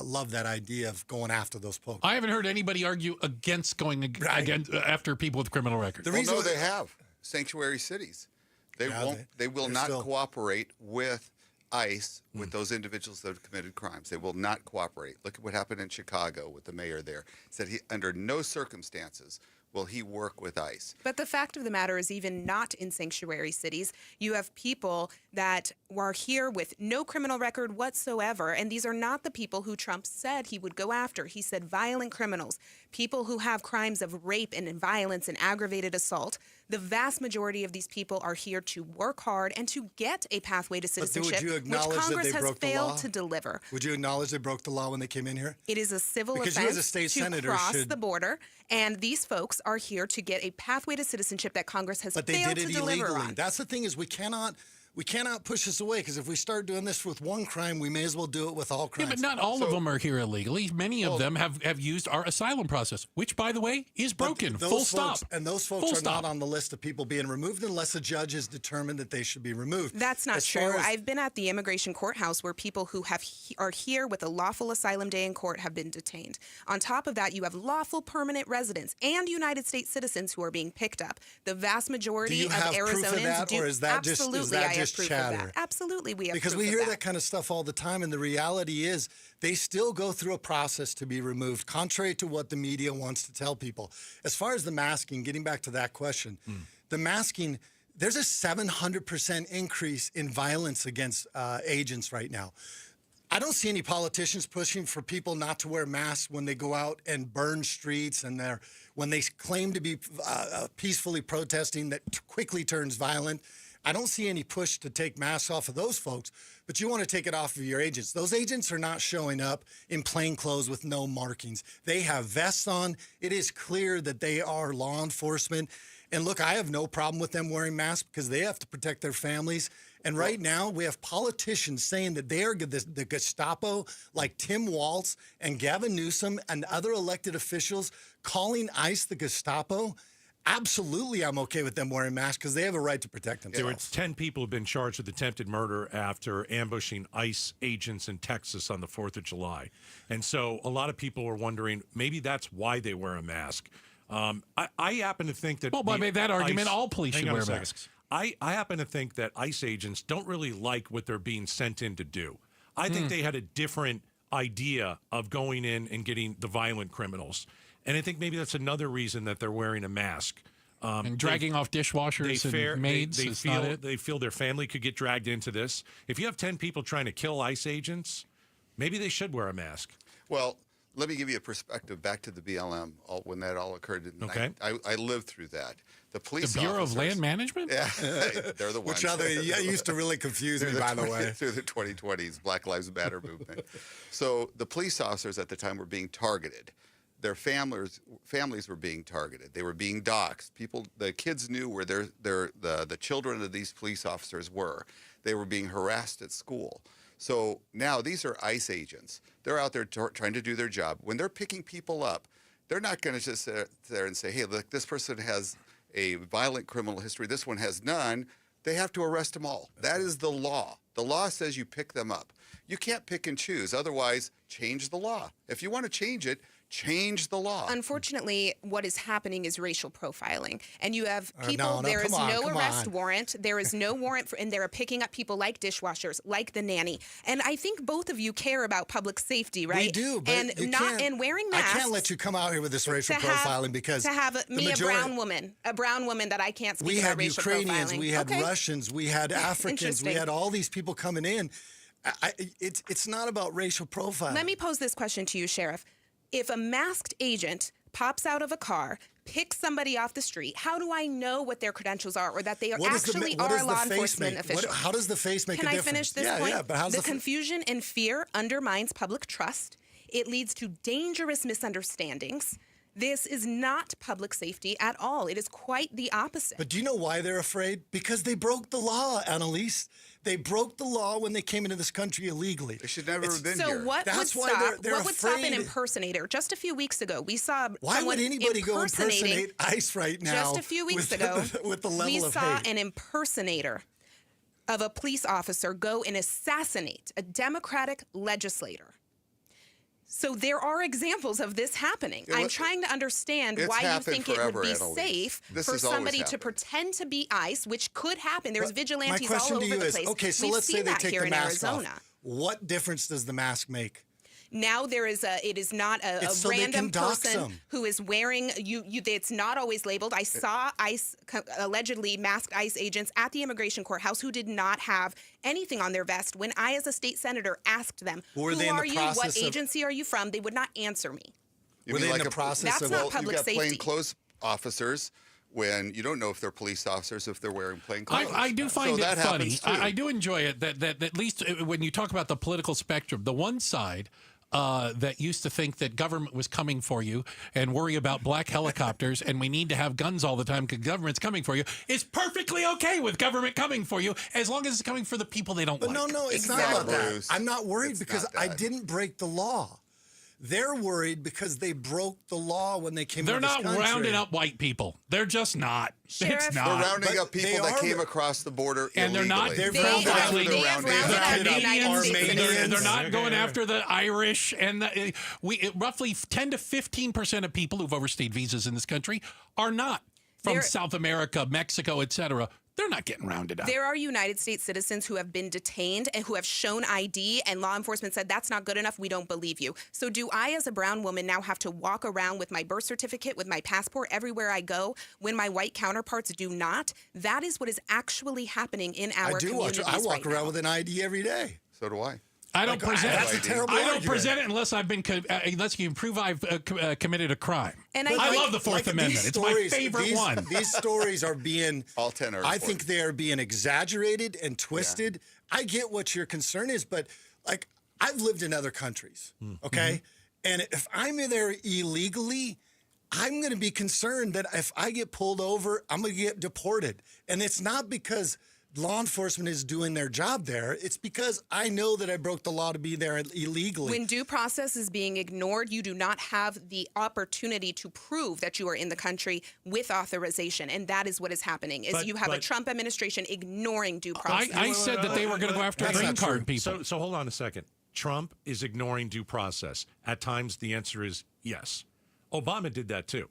love that idea of going after those folks. I haven't heard anybody argue against going against after people with criminal records. No, they have. Sanctuary cities. They will not cooperate with ICE with those individuals that have committed crimes. They will not cooperate. Look at what happened in Chicago with the mayor there. Said he, under no circumstances will he work with ICE. But the fact of the matter is, even not in sanctuary cities, you have people that are here with no criminal record whatsoever, and these are not the people who Trump said he would go after. He said violent criminals, people who have crimes of rape and violence and aggravated assault. The vast majority of these people are here to work hard and to get a pathway to citizenship, which Congress has failed to deliver. Would you acknowledge they broke the law when they came in here? It is a civil because offense you as a state senator cross the border, and these folks are here to get a pathway to citizenship that Congress has failed to deliver on. But they did it illegally. That's the thing is we cannot push this away, because if we start doing this with one crime, we may as well do it with all crimes. Yeah, but not all of them are here illegally. Many of them have used our asylum process, which, by the way, is broken. Full stop. And those folks are not on the list of people being removed unless a judge has determined that they should be removed. That's not true. I've been at the immigration courthouse where people who are here with a lawful asylum day in court have been detained. On top of that, you have lawful permanent residents and United States citizens who are being picked up. The vast majority of Arizonans do. Or is that absolutely, I have proof chatter? Of that. Absolutely, we have because proof we hear of that kind of stuff all the time, and the reality is they still go through a process to be removed, contrary to what the media wants to tell people. As far as the masking, getting back to that question, the masking, there's a 700% increase in violence against agents right now. I don't see any politicians pushing for people not to wear masks when they go out and burn streets and when they claim to be peacefully protesting that quickly turns violent. I don't see any push to take masks off of those folks, but you want to take it off of your agents. Those agents are not showing up in plain clothes with no markings. They have vests on. It is clear that they are law enforcement. And look, I have no problem with them wearing masks because they have to protect their families. And right now, we have politicians saying that they are the Gestapo, like Tim Walz and Gavin Newsom and other elected officials calling ICE the Gestapo. Absolutely, I'm okay with them wearing masks because they have a right to protect themselves. There were 10 people who've been charged with attempted murder after ambushing ICE agents in Texas on the 4th of July. And so a lot of people were wondering, maybe that's why they wear a mask. I happen to think that... Well, by that argument, all police should wear masks. I happen to think that ICE agents don't really like what they're being sent in to do. I think they had a different idea of going in and getting the violent criminals. And I think maybe that's another reason that they're wearing a mask. And dragging off dishwashers and maids is not it? They feel their family could get dragged into this. If you have 10 people trying to kill ICE agents, maybe they should wear a mask. Well, let me give you a perspective back to the BLM when that all occurred. I lived through that. The police The Bureau of Land Management? Yeah, they're the ones. Which used to really confuse me, by the way. Through the 2020s, Black Lives Matter movement. So the police officers at the time were being targeted. Their families were being targeted. They were being doxxed. The kids knew where the children of these police officers were. They were being harassed at school. So now these are ICE agents. They're out there trying to do their job. When they're picking people up, they're not going to just sit there and say, hey, look, this person has a violent criminal history. This one has none. They have to arrest them all. That is the law. The law says you pick them up. You can't pick and choose. Otherwise, change the law. If you want to change it, change the law. Unfortunately, what is happening is racial profiling. And you have people, there is no arrest warrant. There is no warrant, and they're picking up people like dishwashers, like the nanny. And I think both of you care about public safety, right? We do, but and wearing masks. I can't let you come out here with this racial profiling because to have a brown woman that I can't speak about racial profiling. We had Ukrainians, we had Russians, we had Africans, we had all these people coming in. It's not about racial profiling. Let me pose this question to you, Sheriff. If a masked agent pops out of a car, picks somebody off the street, how do I know what their credentials are or that they are actually a law enforcement official? How does the face make a difference? difference? Can I finish this point? Yeah, but how's the confusion and fear undermines public trust. It leads to dangerous misunderstandings. This is not public safety at all. It is quite the opposite. But do you know why they're afraid? Because they broke the law, Annalise. They broke the law when they came into this country illegally. They should never have been so here. what That's would why stop? they're What would stop an afraid. impersonator? Just a few weeks ago, we saw Why someone would anybody go impersonating- impersonate ICE right now? Just a few weeks with, ago, with the level we of saw hate? an impersonator of a police officer go and assassinate a Democratic legislator. So there are examples of this happening. I'm trying to understand why you think it would be safe for somebody to pretend to be ICE, which could happen. There's vigilantes all over the place. Okay, so We've let's say seen they that take here the in mask Arizona. off. What difference does the mask make? Now it is not a It's so they random can dox person them. who is wearing it's not always labeled. I saw ICE allegedly masked ICE agents at the immigration courthouse who did not have anything on their vest. When I, as a state senator, asked them, Were "Who they in the are you? What process of- agency are you from?" they would not answer me. You Were mean they in like the process That's of... not public you've got safety. plainclothes officers when you don't know if they're police officers if they're wearing plain clothes. I do find so it that funny. happens too. I do enjoy it that at least when you talk about the political spectrum, the one side that used to think that government was coming for you and worry about black helicopters and we need to have guns all the time because government's coming for you is perfectly okay with government coming for you as long as it's coming for the people they don't But like. no, it's not about that. I'm not worried because I didn't break the law. They're worried because they broke the law when they came They're into this not country. rounding up white people. They're just not. Sheriff, It's not. They're rounding But up they people that are- came across the border And they're not. illegally. They have rounded up Canadians, United States they're not citizens. going after the Irish, and roughly 10 to 15% of people who've overstayed visas in this country are not from They're- South America, Mexico, etc. They're not getting rounded up. There are United States citizens who have been detained and who have shown ID, and law enforcement said, "That's not good enough. We don't believe you." So do I, as a brown woman, now have to walk around with my birth certificate, with my passport everywhere I go when my white counterparts do not? That is what is actually happening in our communities I walk right around now. with an ID every day. So do I. I don't present. That's a terrible I don't argument. present it unless I've been unless you can prove I've committed a crime. And I love the Fourth Amendment. It's my favorite one. These stories are being all 10 are. I think they are being exaggerated and twisted. I get what your concern is, but like I've lived in other countries, okay, and if I'm in there illegally, I'm going to be concerned that if I get pulled over, I'm going to get deported, and it's not because law enforcement is doing their job there. It's because I know that I broke the law to be there illegally. When due process is being ignored, you do not have the opportunity to prove that you are in the country with authorization, and that is what is happening. Is you have a Trump administration ignoring due process. I said that they were going to go after green card people. So hold on a second. Trump is ignoring due process. At times, the answer is yes. Obama did that too.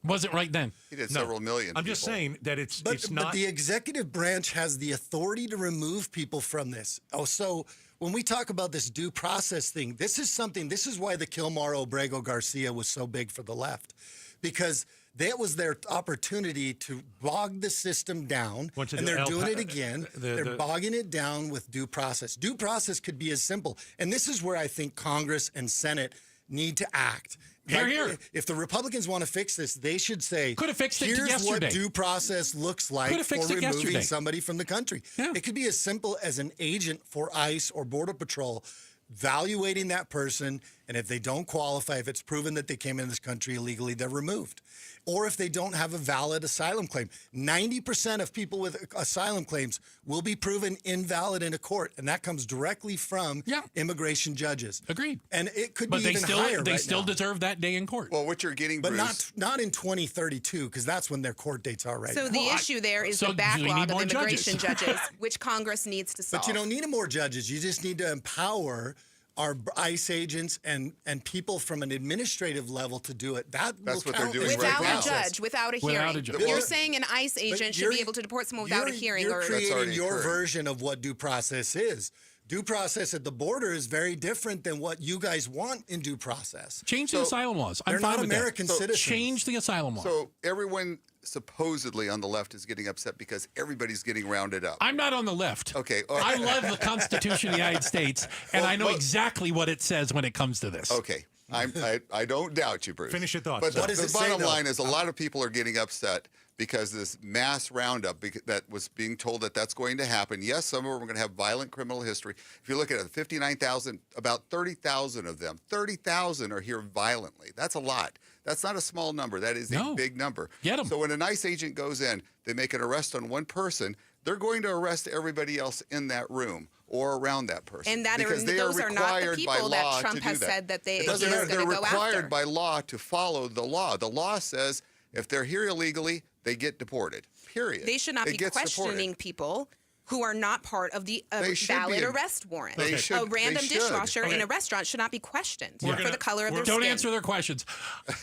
Was it right then? He did several million. I'm just saying that it's But not. the executive branch has the authority to remove people from this. Oh, so when we talk about this due process thing, this is why the Kilmar-Obrego Garcia was so big for the left, because that was their opportunity to bog the system down, and they're doing it again. They're bogging it down with due process. Due process could be as simple, and this is where I think Congress and Senate need to act. Here. If the Republicans want to fix this, they should say, Could have fixed it here's yesterday. what due process looks like Could have for fixed it removing yesterday. somebody from the country. Yeah. It could be as simple as an agent for ICE or Border Patrol evaluating that person, and if they don't qualify, if it's proven that they came into this country illegally, they're removed. Or if they don't have a valid asylum claim. 90% of people with asylum claims will be proven invalid in a court, and that comes directly from immigration judges. Agreed. And it could But be they even still higher they right still now. deserve that day in court. Well, what you're getting, But Bruce, not in 2032, because that's when their court dates are right So now. the issue there is so the we backlog need of more immigration judges. judges, which Congress needs to solve. But you don't need more judges. You just need to empower our ICE agents and people from an administrative level to do it. That's what they're doing without right now. a judge, without a Without hearing. a judge. You're saying an ICE agent should be able to deport someone without a hearing. You're Or creating already your occurred. version of what due process is. Due process at the border is very different than what you guys want in due process. Change the asylum laws. I'm They're fine not with that. American citizens. Change the asylum law. so everyone supposedly on the left is getting upset because everybody's getting rounded up. I'm not on the left. Okay. I love the Constitution of the United States, and I know exactly what it says when it comes to this. Okay. I don't doubt you, Bruce. Finish your thoughts. But What the does it say, bottom though? line is a lot of people are getting upset because this mass roundup that was being told that's going to happen. Yes, some of them are going to have violent criminal history. If you look at it, 59,000, about 30,000 of them, 30,000 are here violently. That's a lot. That's not a small number. That is a big number. Get 'em. So when an ICE agent goes in, they make an arrest on one person, they're going to arrest everybody else in that room or around that person. And that because they those are not the required by people law that Trump to do has that. said that It he doesn't is matter. going to They're go required after. by law to follow the law. The law says if they're here illegally, they get deported. Period. They should not It be gets questioning deported. people who are not part of the They should valid be. arrest warrant. They should- A random they should. dishwasher in Okay. a restaurant should not be questioned We're for gonna- the color of their Don't skin. answer their questions.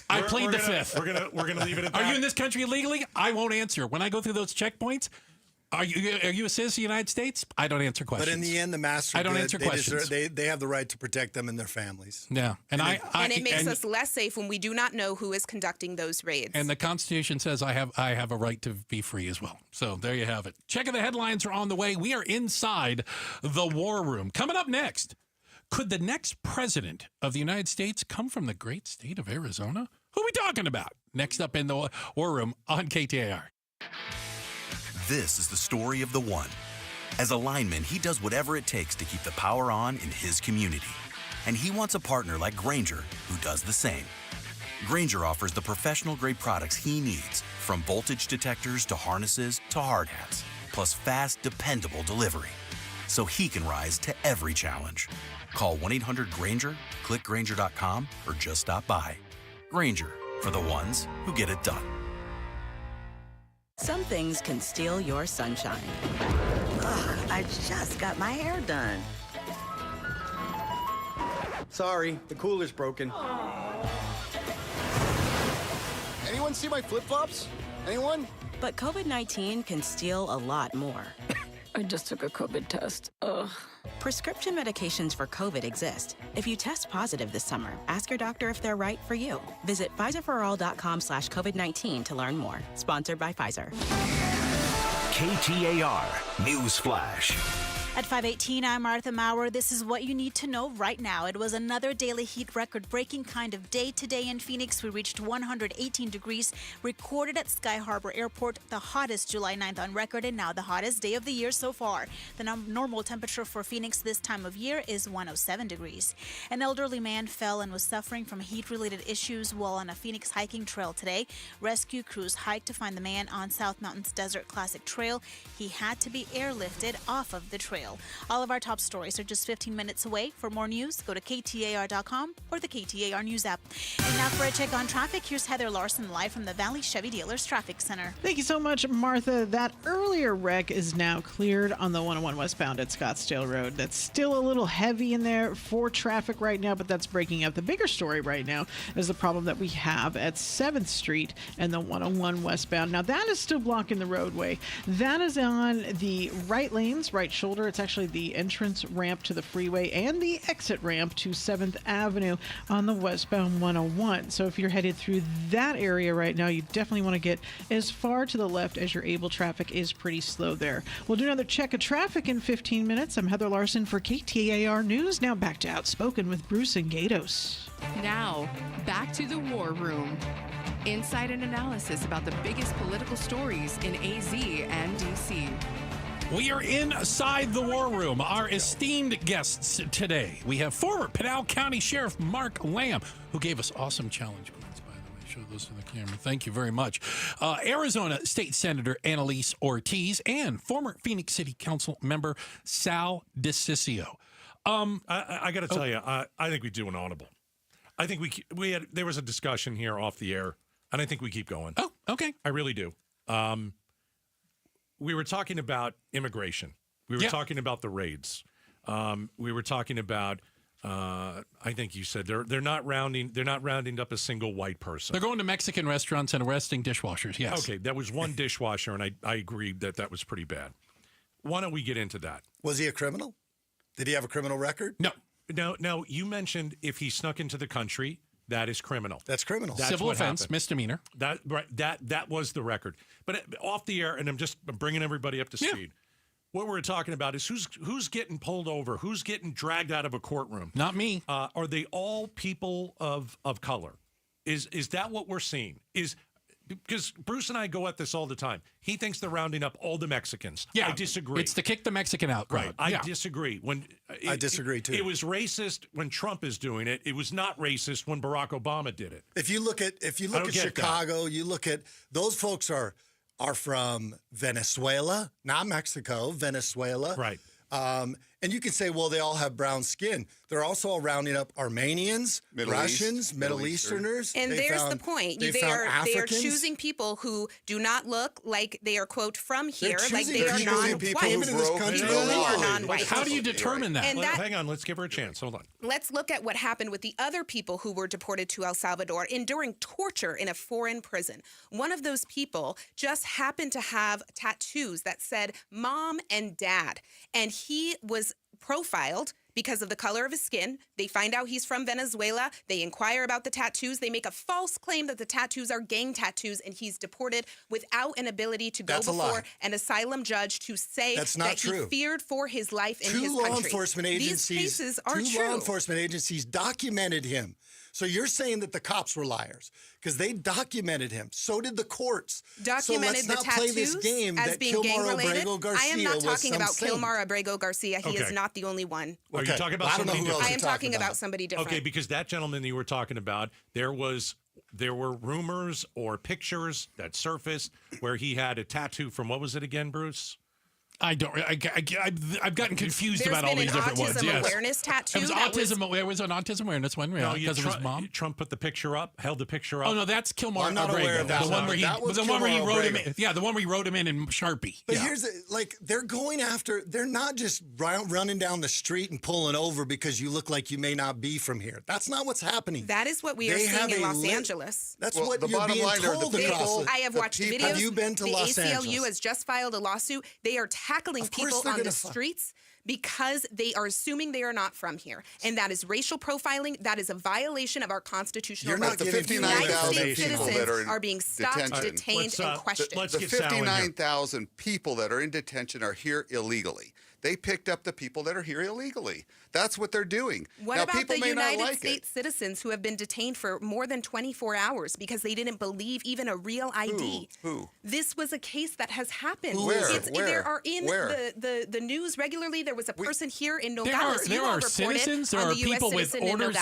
I plead the fifth. We're gonna leave it at that. Are you in this country illegally? I won't answer. When I go through those checkpoints, are you a citizen of the United States? I don't answer questions. But in the end, the masks are I don't good. answer They questions. they have the right to protect them and their families. Yeah, and it makes us less safe when we do not know who is conducting those raids. And the Constitution says I have a right to be free as well. So there you have it. Checking the headlines are on the way. We are inside the war room. Coming up next, could the next president of the United States come from the great state of Arizona? Who are we talking about? Next up in the war room on KTAR. This is the story of the one. As a lineman, he does whatever it takes to keep the power on in his community. And he wants a partner like Grainger who does the same. Grainger offers the professional-grade products he needs, from voltage detectors to harnesses to hard hats, plus fast, dependable delivery, so he can rise to every challenge. Call 1-800-GRAINGER, click Grainger.com, or just stop by. Grainger, for the ones who get it done. Some things can steal your sunshine. Ugh, I just got my hair done. Sorry, the cooler's broken. Anyone see my flip-flops? Anyone? But COVID-19 can steal a lot more. I just took a COVID test. Ugh. Prescription medications for COVID exist. If you test positive this summer, ask your doctor if they're right for you. Visit PfizerForAll.com/COVID-19 to learn more. Sponsored by Pfizer. KTAR News Flash. At 5:18, I'm Martha Maurer. This is what you need to know right now. It was another daily heat record-breaking kind of day today in Phoenix. We reached 118 degrees, recorded at Sky Harbor Airport, the hottest July 9th on record, and now the hottest day of the year so far. The normal temperature for Phoenix this time of year is 107 degrees. An elderly man fell and was suffering from heat-related issues while on a Phoenix hiking trail today. Rescue crews hiked to find the man on South Mountain's Desert Classic Trail. He had to be airlifted off of the trail. All of our top stories are just 15 minutes away. For more news, go to KTAR.com or the KTAR News app. And now for a check on traffic, here's Heather Larson live from the Valley Chevy Dealers Traffic Center. Thank you so much, Martha. That earlier wreck is now cleared on the 101 westbound at Scottsdale Road. That's still a little heavy in there for traffic right now, but that's breaking up. The bigger story right now is the problem that we have at 7th Street and the 101 westbound. Now, that is still blocking the roadway. That is on the right lanes, right shoulder. It's actually the entrance ramp to the freeway and the exit ramp to 7th Avenue on the westbound 101. So if you're headed through that area right now, you definitely want to get as far to the left as you're able. Traffic is pretty slow there. We'll do another check of traffic in 15 minutes. I'm Heather Larson for KTAR News. Now back to Outspoken with Bruce and Gatos. Now, back to the war room. Insight and analysis about the biggest political stories in AZ and DC. We are inside the war room. Our esteemed guests today. We have former Pinal County Sheriff Mark Lamb, who gave us awesome challenge coins, by the way. Show those to the camera. Thank you very much. Arizona State Senator Annalise Ortiz and former Phoenix City Council member Sal DeCiccio. I got to tell you, I think we do an audible. I think there was a discussion here off the air, and I think we keep going. Oh, okay. I really do. We were talking about immigration. We were talking about the raids. We were talking about. I think you said they're not rounding. They're not rounding up a single white person. They're going to Mexican restaurants and arresting dishwashers. Yes. Okay, that was one dishwasher, and I agreed that was pretty bad. Why don't we get into that? Was he a criminal? Did he have a criminal record? No. No. You mentioned if he snuck into the country, that is criminal. That's criminal. That's civil what offense, happened. misdemeanor. That was the record. But off the air, and I'm bringing everybody up to speed. what we're talking about is who's getting pulled over, who's getting dragged out of a courtroom. Not me. Are they all people of color? Is that what we're seeing? Because Bruce and I go at this all the time. He thinks they're rounding up all the Mexicans. Yeah, I disagree. It's to kick the Mexican out crowd. Right. I disagree. I disagree too. It was racist when Trump is doing it. It was not racist when Barack Obama did it. If you look at Chicago, you look at those folks are from Venezuela, not Mexico, Venezuela. Right. And you can say, well, they all have brown skin. They're also all rounding up Armenians, Russians, Middle Easterners. And there's the point. They are choosing people who do not look like they are, quote, from here. Like they are non-white. People who are non-white. How do you determine that? Hang on. Let's give her a chance. Hold on. Let's look at what happened with the other people who were deported to El Salvador, enduring torture in a foreign prison. One of those people just happened to have tattoos that said mom and dad. And he was profiled because of the color of his skin. They find out he's from Venezuela. They inquire about the tattoos. They make a false claim that the tattoos are gang tattoos, and he's deported without an ability to go before an asylum judge to say that he feared for his life in his country. Law enforcement agencies, these cases are two true. law enforcement agencies documented him. So you're saying that the cops were liars because they documented him. So did the courts. Documented so let's the not play this tattoos game as that being gang-related. I am not talking about saint. Kilmar Abrego Garcia. He is not the only one. Are you talking about somebody different? I am talking about somebody different. Okay, because that gentleman that you were talking about, there were rumors or pictures that surfaced where he had a tattoo from, what was it again, Bruce? I've gotten confused about all these different ones. There's been an autism awareness tattoo. It was an autism awareness one, because of his mom. Trump put the picture up, held the picture up. Oh no, that's Kilmar I'm not Abrego. aware of that. The one where he wrote him in. Yeah, the one where he wrote him in Sharpie. But here's they're going after. They're not just running down the street and pulling over because you look like you may not be from here. That's not what's happening. That is what we are seeing in Los Angeles. That's what you're being told across. I have watched videos. Have you been to Los Angeles? The ACLU has just filed a lawsuit. They are tackling people on the streets because they are assuming they are not from here. And that is racial profiling. That is a violation of our constitutional rights. The 59,000 people that are being stopped, detained, and questioned. The 59,000 people that are in detention are here illegally. They picked up the people that are here illegally. That's what they're doing. What now, about people the may United not like States citizens who have been detained for more than 24 hours because they didn't believe even a real ID? Who? This was a case that has happened. Where? There are in the news regularly. There was a person here in Nogales. There are citizens. There are people with orders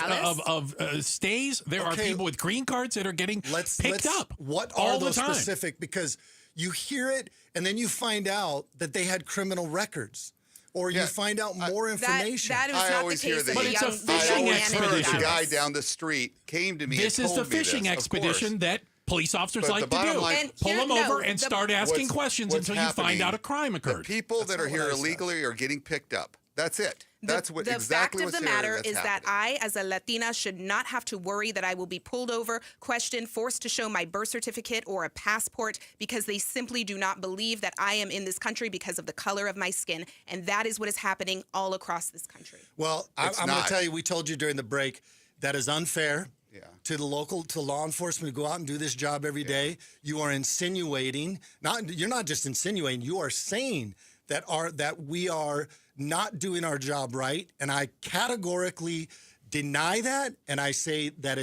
of stays. There are people with green cards that are getting picked up. What are those specific? Because you hear it and then you find out that they had criminal records. Or you find out more information. That is not the case. But it's a fishing expedition. The guy down the street came to me. This is the fishing expedition that police officers like to do. Pull them over and start asking questions until you find out a crime occurred. The people that are here illegally are getting picked up. That's it. That's what exactly what's The fact of the matter is that I, as a Latina, should not have to worry that I will be pulled over, questioned, forced to show my birth certificate or a passport because they simply do not believe that I am in this country because of the color of my skin. And that is what is happening all across this country. Well, I'm going to tell you, we told you during the break, that is unfair. To law enforcement to go out and do this job every day. You are insinuating, you're not just insinuating, you are saying that we are not doing our job right, and I categorically deny that, and I say it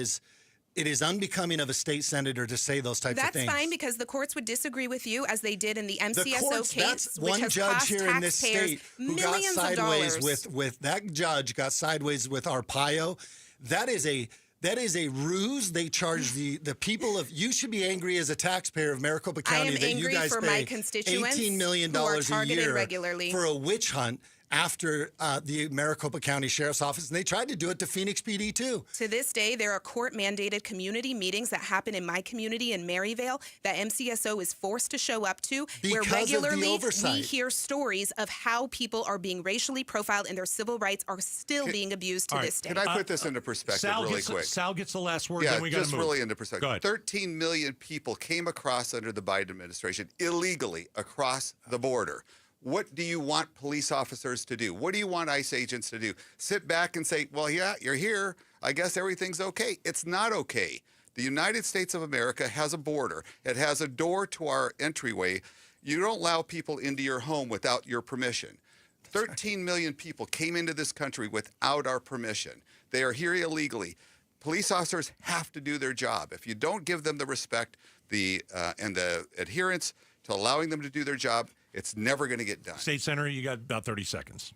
is unbecoming of a state senator to say those types of things. That's fine because the courts would disagree with you as they did in the MCSO case, that's which one has judge cost here in this state who got sideways with that judge got sideways with Arpaio. That is a ruse. They charge the people of. You should be angry as a taxpayer of Maricopa County that you guys pay $18 million a year regularly for a witch hunt after the Maricopa County Sheriff's Office, and they tried to do it to Phoenix PD too. To this day, there are court-mandated community meetings that happen in my community in Maryvale that MCSO is forced to show up to, where regularly we hear stories of how people are being racially profiled and their civil rights are still being abused to this day. Can I put this into perspective really quick? Sal gets the last word, Yeah, then we got to just move. really into perspective. Go ahead. 13 million people came across under the Biden administration illegally across the border. What do you want police officers to do? What do you want ICE agents to do? Sit back and say, well, yeah, you're here. I guess everything's okay. It's not okay. The United States of America has a border. It has a door to our entryway. You don't allow people into your home without your permission. 13 million people came into this country without our permission. They are here illegally. Police officers have to do their job. If you don't give them the respect and the adherence to allowing them to do their job, it's never going to get done. State Senator, you got about 30 seconds.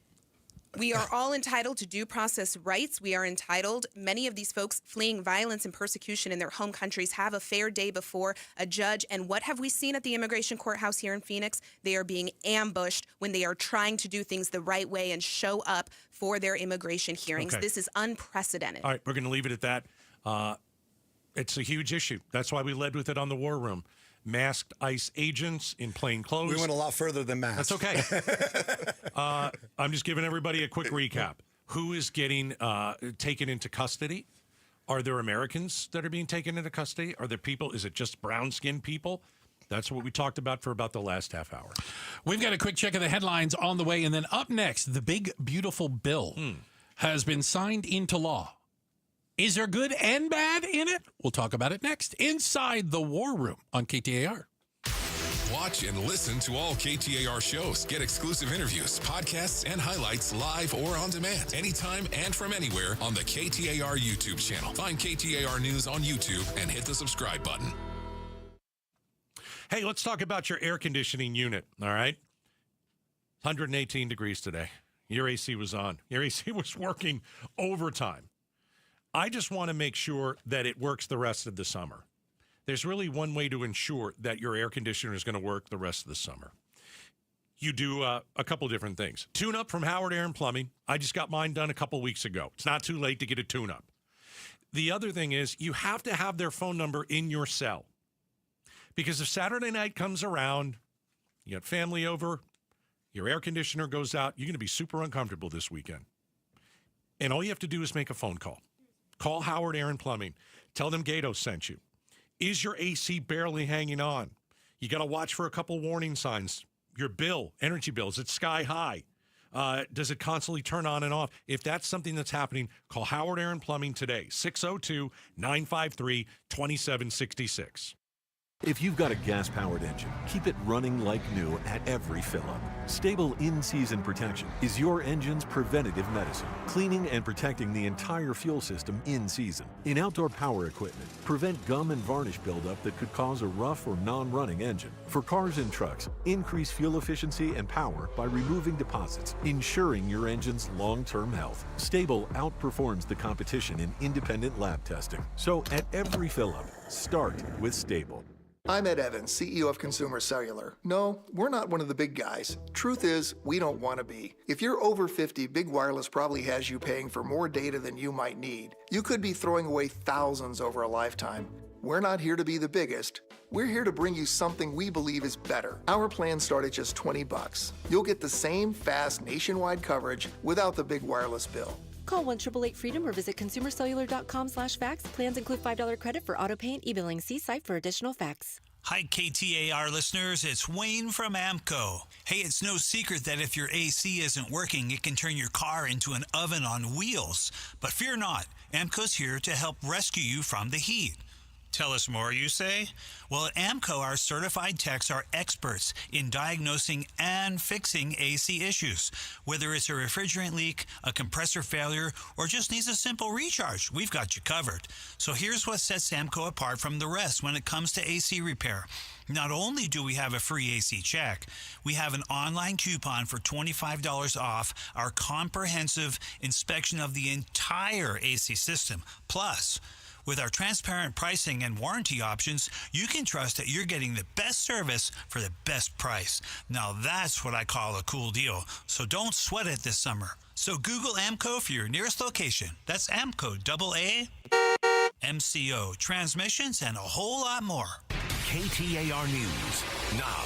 We are all entitled to due process rights. We are entitled. Many of these folks fleeing violence and persecution in their home countries have a fair day before a judge. And what have we seen at the immigration courthouse here in Phoenix? They are being ambushed when they are trying to do things the right way and show up for their immigration hearings. Okay. This is unprecedented. All right, we're going to leave it at that. It's a huge issue. That's why we led with it on the War Room. Masked ICE agents in plain clothes. We went a lot further than masks. That's okay. I'm just giving everybody a quick recap. Who is getting taken into custody? Are there Americans that are being taken into custody? Are there people? Is it just brown-skinned people? That's what we talked about for about the last half hour. We've got a quick check of the headlines on the way. And then up next, the big, beautiful bill has been signed into law. Is there good and bad in it? We'll talk about it next inside the War Room on KTAR. Watch and listen to all KTAR shows. Get exclusive interviews, podcasts, and highlights live or on demand anytime and from anywhere on the KTAR YouTube channel. Find KTAR News on YouTube and hit the subscribe button. Hey, let's talk about your air conditioning unit, all right? 118 degrees today. Your AC was on. Your AC was working overtime. I just want to make sure that it works the rest of the summer. There's really one way to ensure that your air conditioner is going to work the rest of the summer. You do a couple different things. Tune up from Howard Air and Plumbing. I just got mine done a couple weeks ago. It's not too late to get a tune up. The other thing is you have to have their phone number in your cell. Because if Saturday night comes around, you got family over, your air conditioner goes out, you're going to be super uncomfortable this weekend. And all you have to do is make a phone call. Call Howard Air and Plumbing. Tell them Gato sent you. Is your AC barely hanging on? You got to watch for a couple warning signs. Your bill, energy bill, is it sky high? Does it constantly turn on and off? If that's something that's happening, call Howard Air and Plumbing today, 602-953-2766. If you've got a gas-powered engine, keep it running like new at every fill-up. Stable in-season protection is your engine's preventative medicine, cleaning and protecting the entire fuel system in season. In outdoor power equipment, prevent gum and varnish buildup that could cause a rough or non-running engine. For cars and trucks, increase fuel efficiency and power by removing deposits, ensuring your engine's long-term health. Stable outperforms the competition in independent lab testing. So at every fill-up, start with Stable. I'm Ed Evans, CEO of Consumer Cellular. No, we're not one of the big guys. Truth is, we don't want to be. If you're over 50, Big Wireless probably has you paying for more data than you might need. You could be throwing away thousands over a lifetime. We're not here to be the biggest. We're here to bring you something we believe is better. Our plans start at just $20. You'll get the same fast nationwide coverage without the Big Wireless bill. Call 1-888-FREEDOM or visit consumercellular.com/facts. Plans include $5 credit for auto pay and e-billing. See site for additional facts. Hi, KTAR listeners. It's Wayne from AMCO. Hey, it's no secret that if your AC isn't working, it can turn your car into an oven on wheels. But fear not, AMCO's here to help rescue you from the heat. Tell us more, you say? Well, at AMCO, our certified techs are experts in diagnosing and fixing AC issues. Whether it's a refrigerant leak, a compressor failure, or just needs a simple recharge, we've got you covered. So here's what sets AMCO apart from the rest when it comes to AC repair. Not only do we have a free AC check, we have an online coupon for $25 off our comprehensive inspection of the entire AC system. Plus, with our transparent pricing and warranty options, you can trust that you're getting the best service for the best price. Now that's what I call a cool deal. So don't sweat it this summer. So Google AMCO for your nearest location. That's AMCO, AA, MCO, transmissions, and a whole lot more. KTAR News now.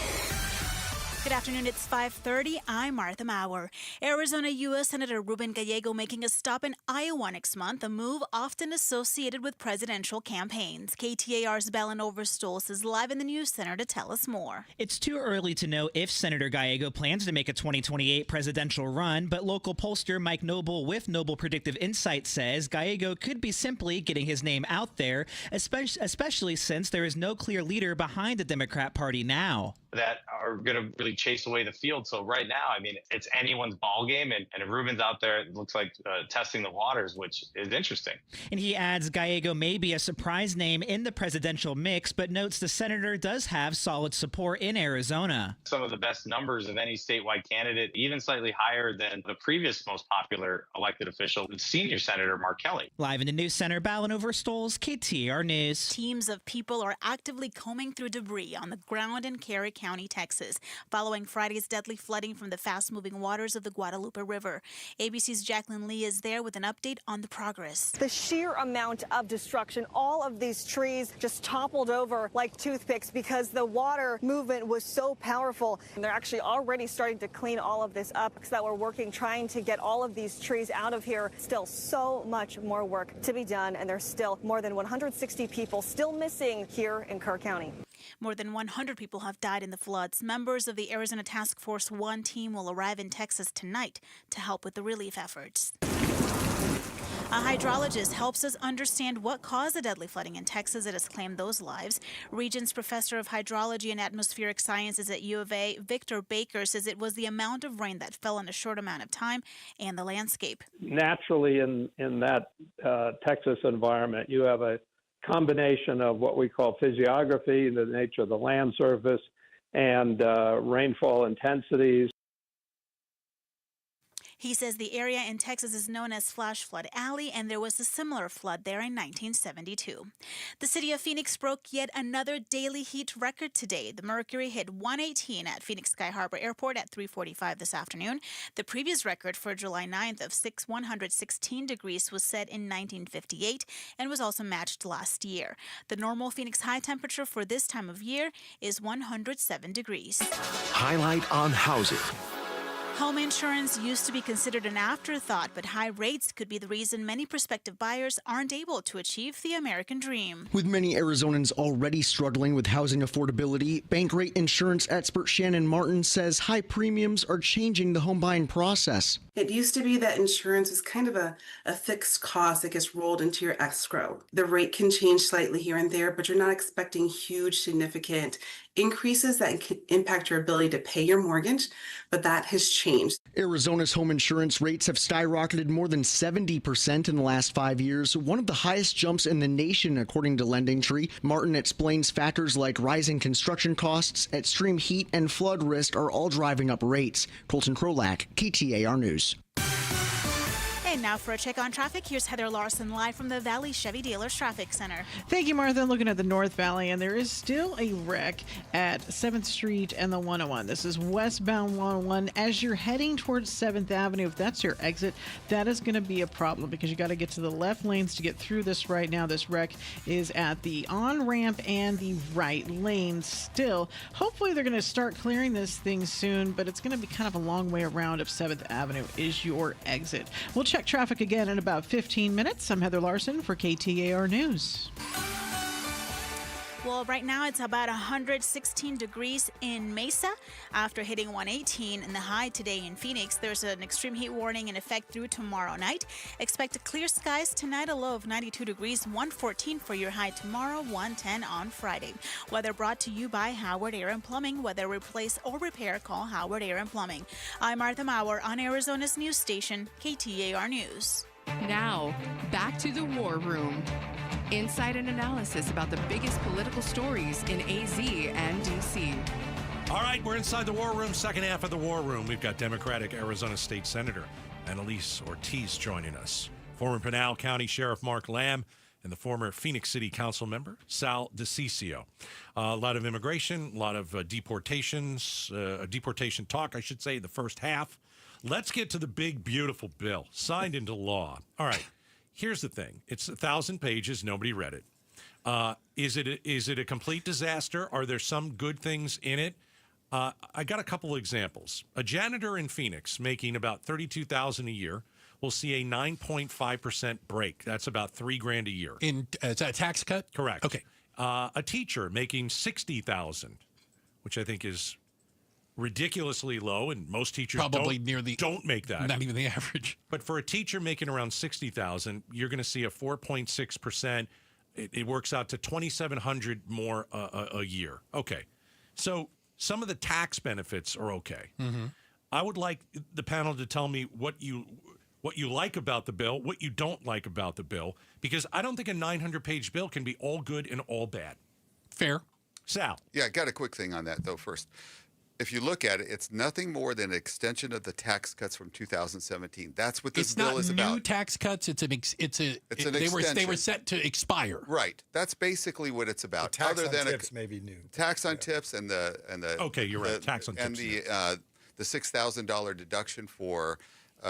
Good afternoon, it's 5:30. I'm Martha Maurer. Arizona U.S. Senator Ruben Gallego making a stop in Iowa next month, a move often associated with presidential campaigns. KTAR's Belen Overstoles is live in the News Center to tell us more. It's too early to know if Senator Gallego plans to make a 2028 presidential run, but local pollster Mike Noble with Noble Predictive Insight says Gallego could be simply getting his name out there, especially since there is no clear leader behind the Democrat Party now. That are going to really chase away the field. So right now, I mean, it's anyone's ball game. And if Ruben's out there, it looks like testing the waters, which is interesting. And he adds Gallego may be a surprise name in the presidential mix, but notes the senator does have solid support in Arizona. Some of the best numbers of any statewide candidate, even slightly higher than the previous most popular elected official, senior Senator Mark Kelly. Live in the News Center, Balen Overstoles, KTAR News. Teams of people are actively combing through debris on the ground in Carey County, Texas, following Friday's deadly flooding from the fast-moving waters of the Guadalupe River. ABC's Jacqueline Lee is there with an update on the progress. The sheer amount of destruction, all of these trees just toppled over like toothpicks because the water movement was so powerful. And they're actually already starting to clean all of this up because that we're working, trying to get all of these trees out of here. Still so much more work to be done, and there's still more than 160 people still missing here in Kerr County. More than 100 people have died in the floods. Members of the Arizona Task Force 1 team will arrive in Texas tonight to help with the relief efforts. A hydrologist helps us understand what caused the deadly flooding in Texas that has claimed those lives. Regents Professor of Hydrology and Atmospheric Sciences at U of A, Victor Baker, says it was the amount of rain that fell in a short amount of time and the landscape. Naturally, in that Texas environment, you have a combination of what we call physiography, the nature of the land surface, and rainfall intensities. He says the area in Texas is known as Flash Flood Alley, and there was a similar flood there in 1972. The city of Phoenix broke yet another daily heat record today. The mercury hit 118 at Phoenix Sky Harbor Airport at 3:45 this afternoon. The previous record for July 9th of 116 degrees was set in 1958 and was also matched last year. The normal Phoenix high temperature for this time of year is 107 degrees. Highlight on housing. Home insurance used to be considered an afterthought, but high rates could be the reason many prospective buyers aren't able to achieve the American dream. With many Arizonans already struggling with housing affordability, bank rate insurance expert Shannon Martin says high premiums are changing the home buying process. It used to be that insurance is kind of a fixed cost that gets rolled into your escrow. The rate can change slightly here and there, but you're not expecting huge, significant increases that can impact your ability to pay your mortgage, but that has changed. Arizona's home insurance rates have skyrocketed more than 70% in the last 5 years, one of the highest jumps in the nation, according to LendingTree. Martin explains factors like rising construction costs, extreme heat, and flood risk are all driving up rates. Colton Krolak, KTAR News. And now for a check on traffic, here's Heather Larson live from the Valley Chevy Dealers Traffic Center. Thank you, Martha. I'm looking at the North Valley, and there is still a wreck at 7th Street and the 101. This is westbound 101. As you're heading towards 7th Avenue, if that's your exit, that is going to be a problem because you got to get to the left lanes to get through this right now. This wreck is at the on-ramp and the right lane still. Hopefully, they're going to start clearing this thing soon, but it's going to be kind of a long way around if 7th Avenue is your exit. We'll check traffic again in about 15 minutes. I'm Heather Larson for KTAR News. Well, right now it's about 116 degrees in Mesa after hitting 118 in the high today in Phoenix. There's an extreme heat warning in effect through tomorrow night. Expect clear skies tonight, a low of 92 degrees, 114 for your high tomorrow, 110 on Friday. Weather brought to you by Howard Air and Plumbing. Whether replace or repair, call Howard Air and Plumbing. I'm Martha Maurer on Arizona's news station, KTAR News. Now, back to the War Room. Insight and analysis about the biggest political stories in AZ and DC. All right, we're inside the War Room, second half of the War Room. We've got Democratic Arizona State Senator Annalise Ortiz joining us, former Pinal County Sheriff Mark Lamb, and the former Phoenix City Council member Sal DeCiccio. A lot of immigration, a lot of deportation talk, I should say, in the first half. Let's get to the big, beautiful bill signed into law. All right, here's the thing. It's 1,000 pages. Nobody read it. Is it a complete disaster? Are there some good things in it? I got a couple of examples. A janitor in Phoenix making about $32,000 a year will see a 9.5% break. That's about $3,000 a year. Is that a tax cut? Correct. Okay. A teacher making $60,000, which I think is ridiculously low, and most teachers Probably don't make that. Not even the average. But for a teacher making around $60,000, you're going to see a 4.6%. It works out to $2,700 more a year. Okay, so some of the tax benefits are okay. Mm-hmm. I would like the panel to tell me what you like about the bill, what you don't like about the bill, because I don't think a 900-page bill can be all good and all bad. Fair. Sal. Yeah, I got a quick thing on that, though, first. If you look at it, it's nothing more than an extension of the tax cuts from 2017. That's what this bill is about. It's not new tax cuts. It's an extension. They were set to expire. Right. That's basically what it's about. The tax on tips may be new. Tax on tips and the Okay, you're right. Tax on tips. And the $6,000 deduction for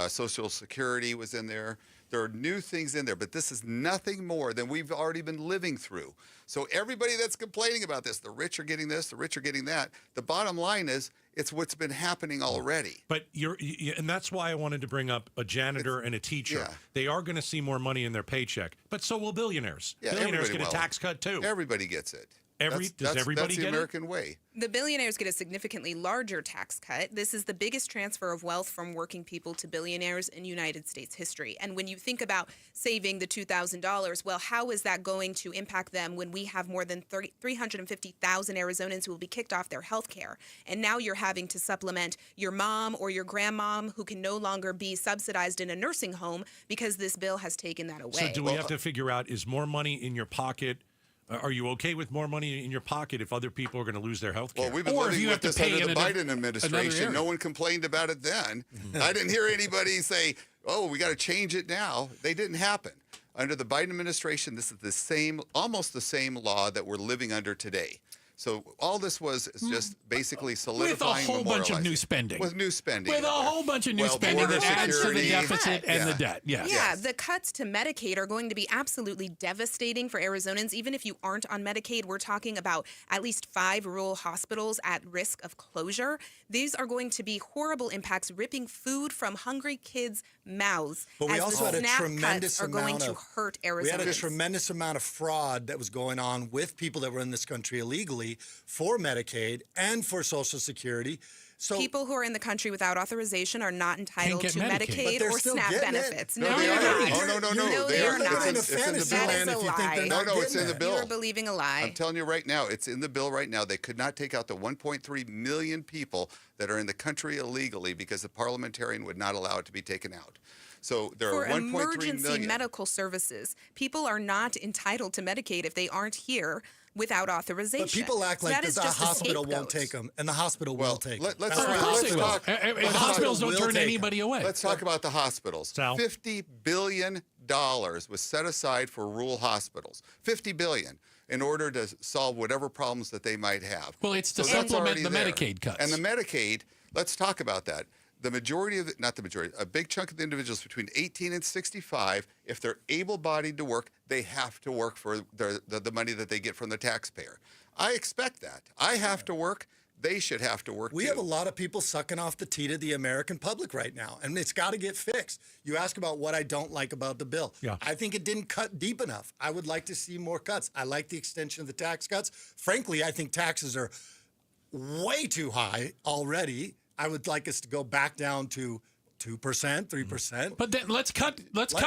Social Security was in there. There are new things in there, but this is nothing more than we've already been living through. So everybody that's complaining about this, the rich are getting this, the rich are getting that. The bottom line is it's what's been happening already. But and that's why I wanted to bring up a janitor and a teacher. Yeah. They are going to see more money in their paycheck, but so will billionaires. Yeah, Billionaires get everybody a will. tax cut too. Everybody gets it. Does everybody that's get the American way. The billionaires get a significantly larger tax cut. This is the biggest transfer of wealth from working people to billionaires in United States history. And when you think about saving the $2,000, well, how is that going to impact them when we have more than 350,000 Arizonans who will be kicked off their health care? And now you're having to supplement your mom or your grandmom who can no longer be subsidized in a nursing home because this bill has taken that away. So do we have to figure out, is more money in your pocket? Are you okay with more money in your pocket if other people are going to lose their health care? Well, we've been living with this under the Biden administration. No one complained about it then. I didn't hear anybody say, oh, we got to change it now. They didn't happen. Under the Biden administration, this is almost the same law that we're living under today. So all this is just basically solidifying, with a whole bunch of new spending. With new spending. With a whole bunch of new spending that adds to the deficit and the debt. Yes. Yeah, the cuts to Medicaid are going to be absolutely devastating for Arizonans. Even if you aren't on Medicaid, we're talking about at least 5 rural hospitals at risk of closure. These are going to be horrible impacts, ripping food from hungry kids' mouths. But we also had a tremendous cuts are going to hurt Arizonans. We had a tremendous amount of fraud that was going on with people that were in this country illegally for Medicaid and for Social Security. So people who are in the country without authorization are not entitled to Medicaid or SNAP benefits. No, they're not. No, they are not. It's in the bill. That is a lie. No, it's in the bill. You're believing a lie. I'm telling you right now, it's in the bill right now. They could not take out the 1.3 million people that are in the country illegally because the parliamentarian would not allow it to be taken out. So there are 1.3 million. For emergency medical services, people are not entitled to Medicaid if they aren't here without authorization. But people act like the hospital won't take them, and the hospital will take them. Let's talk. Hospitals don't turn anybody away. Let's talk about the hospitals. $50 billion was set aside for rural hospitals. $50 billion. In order to solve whatever problems that they might have. Well, it's to supplement the Medicaid cuts. And the Medicaid, let's talk about that. The majority of not the majority, a big chunk of the individuals between 18 and 65, if they're able-bodied to work, they have to work for the money that they get from the taxpayer. I expect that. I have to work. They should have to work, We have a lot of people sucking off the teat of the American public right now, and it's got to get fixed. You ask about what I don't like about the bill. Yeah. I think it didn't cut deep enough. I would like to see more cuts. I like the extension of the tax cuts. Frankly, I think taxes are way too high already. I would like us to go back down to 2%, 3%. But then let's cut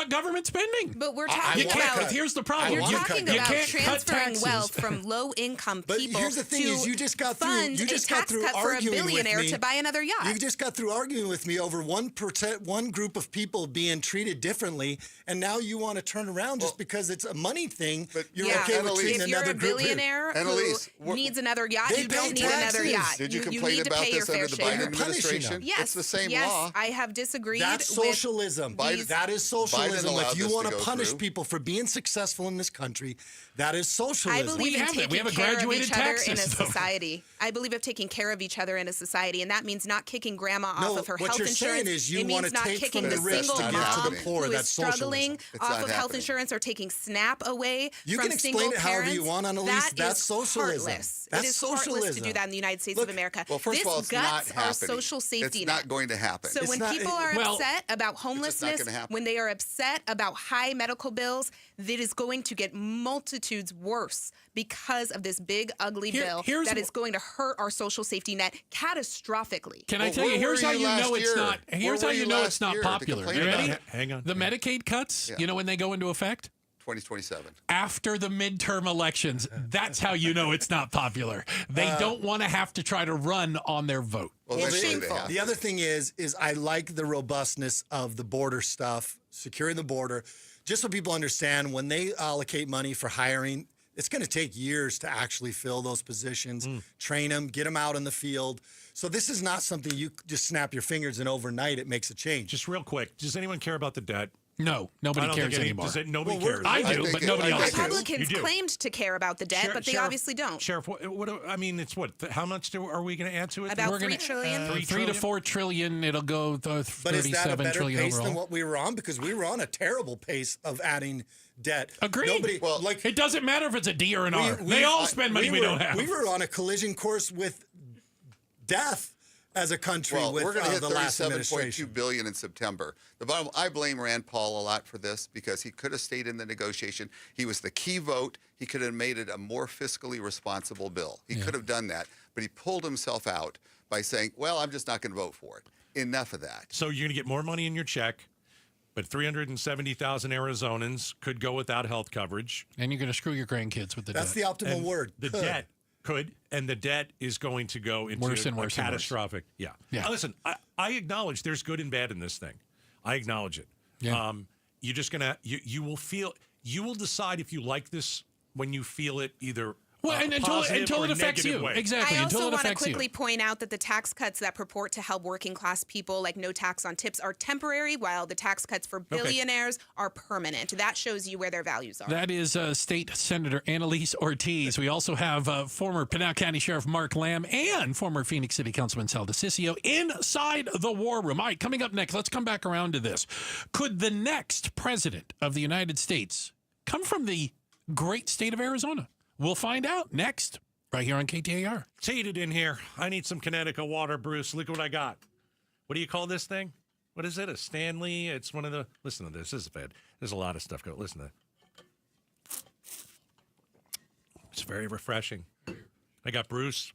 government spending. But we're talking about. Here's the problem. You're talking about transferring wealth from low-income people. But here's the thing: is you just got through arguing with me to buy another yacht. You just got through arguing with me over 1%, one group of people being treated differently, and now you want to turn around just because it's a money thing. But you're okay with treating another group. If you're a billionaire who needs another yacht, you don't need another yacht. Did you need complain to about pay your this under fair the share. Biden administration? Yes, it's the same yes, law. I have disagreed. That's socialism. That is socialism. allowed If you this want to to go punish through. people for being successful in this country, that is I socialism. believe in taking care of each other in a system. society. I believe of taking care of each other in a society, and that means not kicking grandma No, off of her what health you're saying insurance. is you it wanna means not take kicking from the the rich single to give to mom the poor. who That's is struggling socialism. It's off not of health happening. insurance or taking SNAP away You from can explain single it however you parents. want, Annalise. That That's is socialism. heartless. That's it is heartless to socialism. do that in the United States of America. Well, first this of all, it's not guts our happening. social safety It's net. not going to happen. So when people are upset about not homelessness, gonna happen. when they are upset about high medical bills, that is going to get multitudes worse because of this big, ugly bill here's that is going to hurt our social safety net catastrophically. Can I tell you? Here's how you know it's not. Here's how you know it's not popular. You ready? Hang on. The Medicaid cuts. You know when they go into effect? 2027. After the midterm elections. That's how you know it's not popular. They don't want to have to try to run on their vote. The other thing is I like the robustness of the border stuff, securing the border. Just so people understand, when they allocate money for hiring, it's going to take years to actually fill those positions, train them, get them out in the field. So this is not something you just snap your fingers and overnight it makes a change. Just real quick, does anyone care about the debt? No, nobody cares anymore. Nobody cares. I do, but nobody else cares. Republicans claimed to care about the debt, but they obviously don't. Sheriff, I mean, it's what? How much are we going to add to it? About $3 trillion. 3 to 4 trillion. It'll go But is that a 37 better trillion pace overall. than what we were on? Because we were on a terrible pace of adding debt. Agreed. It doesn't matter if it's a D or an R. They all spend money we don't have. We were on a collision course with death as a country with we're going to hit the last administration. $37.2 billion in September. I blame Rand Paul a lot for this because he could have stayed in the negotiation. He was the key vote. He could have made it a more fiscally responsible bill. He could have done that, but he pulled himself out by saying, well, I'm just not going to vote for it. Enough of that. So you're going to get more money in your check, but 370,000 Arizonans could go without health coverage. And you're going to screw your grandkids with the That's debt. the optimal word. The debt could, and the debt is going to go into Worse and a worse and worse. catastrophic. Yeah. Yeah. Listen, I acknowledge there's good and bad in this thing. I acknowledge it. Yeah. You're just gonna you will decide if you like this when you feel it either. Until it affects you. Way. Exactly. I until also it want to affects quickly you. point out that the tax cuts that purport to help working class people, like no tax on tips, are temporary, while the tax cuts for billionaires are permanent. That shows you where their values are. That is State Senator Annalise Ortiz. We also have former Pinal County Sheriff Mark Lamb and former Phoenix City Councilman Sal DeCiccio inside the war room. All right, coming up next, let's come back around to this. Could the next president of the United States come from the great state of Arizona? We'll find out next, right here on KTAR. It's heated in here. I need some Connecticut water, Bruce. Look what I got. What do you call this thing? What is it? A Stanley? It's one of the... Listen to this. This is bad. There's a lot of stuff going. Listen to that. It's very refreshing. I got Bruce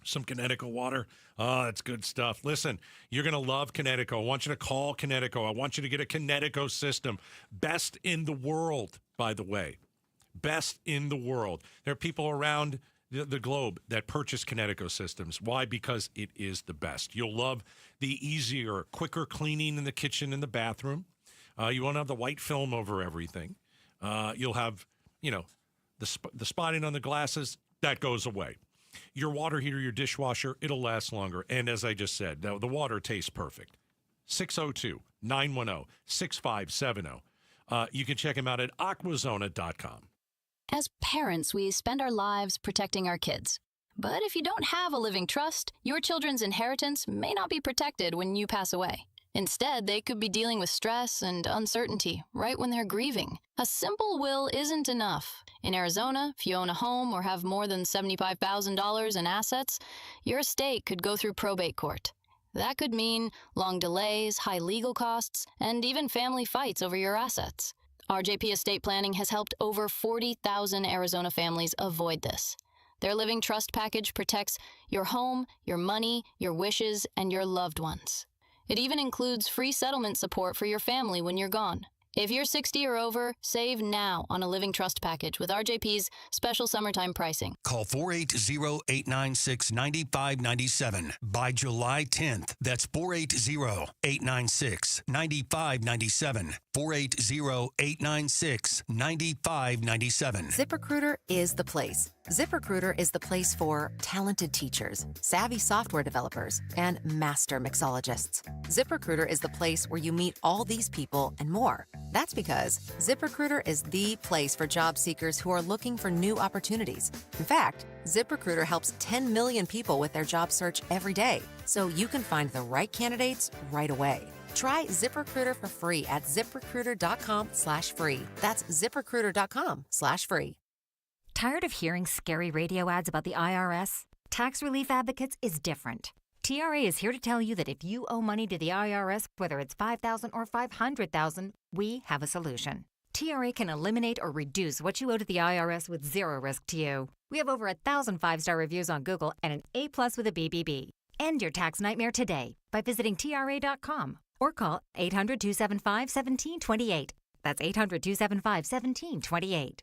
some Connecticut water. Oh, that's good stuff. Listen, you're going to love Connecticut. I want you to call Connecticut. I want you to get a Connecticut system. Best in the world, by the way. Best in the world. There are people around the globe that purchase Connecticut systems. Why? Because it is the best. You'll love the easier, quicker cleaning in the kitchen and the bathroom. You won't have the white film over everything. You'll have, the spotting on the glasses. That goes away. Your water heater, your dishwasher, it'll last longer. And as I just said, the water tastes perfect. 602-910-6570. You can check them out at aquazona.com. As parents, we spend our lives protecting our kids. But if you don't have a living trust, your children's inheritance may not be protected when you pass away. Instead, they could be dealing with stress and uncertainty right when they're grieving. A simple will isn't enough. In Arizona, if you own a home or have more than $75,000 in assets, your estate could go through probate court. That could mean long delays, high legal costs, and even family fights over your assets. RJP Estate Planning has helped over 40,000 Arizona families avoid this. Their Living Trust package protects your home, your money, your wishes, and your loved ones. It even includes free settlement support for your family when you're gone. If you're 60 or over, save now on a Living Trust package with RJP's special summertime pricing. Call 480-896-9597 by July 10th. That's 480-896-9597. 480-896-9597. ZipRecruiter is the place. ZipRecruiter is the place for talented teachers, savvy software developers, and master mixologists. ZipRecruiter is the place where you meet all these people and more. That's because ZipRecruiter is the place for job seekers who are looking for new opportunities. In fact, ZipRecruiter helps 10 million people with their job search every day, so you can find the right candidates right away. Try ZipRecruiter for free at ziprecruiter.com/free. That's ziprecruiter.com/free. Tired of hearing scary radio ads about the IRS? Tax Relief Advocates is different. TRA is here to tell you that if you owe money to the IRS, whether it's $5,000 or $500,000, we have a solution. TRA can eliminate or reduce what you owe to the IRS with zero risk to you. We have over 1,000 5-star reviews on Google and an A+ with a BBB. End your tax nightmare today by visiting TRA.com or call 800-275-1728. That's 800-275-1728.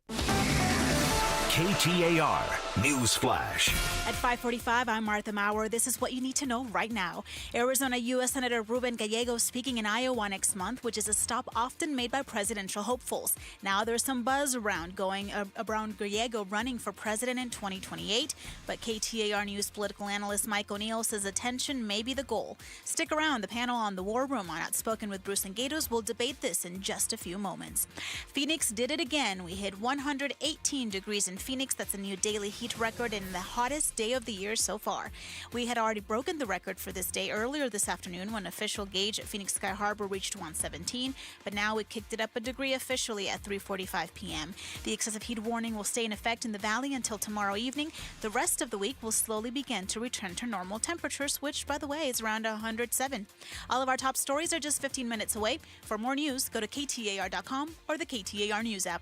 KTAR News Flash. At 5:45, I'm Martha Maurer. This is what you need to know right now. Arizona U.S. Senator Ruben Gallego speaking in Iowa next month, which is a stop often made by presidential hopefuls. Now there's some buzz around Gallego running for president in 2028, but KTAR News political analyst Mike O'Neill says attention may be the goal. Stick around. The panel on the War Room on Outspoken with Bruce and Gatos will debate this in just a few moments. Phoenix did it again. We hit 118 degrees in Phoenix. That's a new daily heat record and the hottest day of the year so far. We had already broken the record for this day earlier this afternoon when official gauge at Phoenix Sky Harbor reached 117, but now we kicked it up a degree officially at 3:45 p.m. The excessive heat warning will stay in effect in the valley until tomorrow evening. The rest of the week will slowly begin to return to normal temperatures, which, by the way, is around 107. All of our top stories are just 15 minutes away. For more news, go to KTAR.com or the KTAR News app.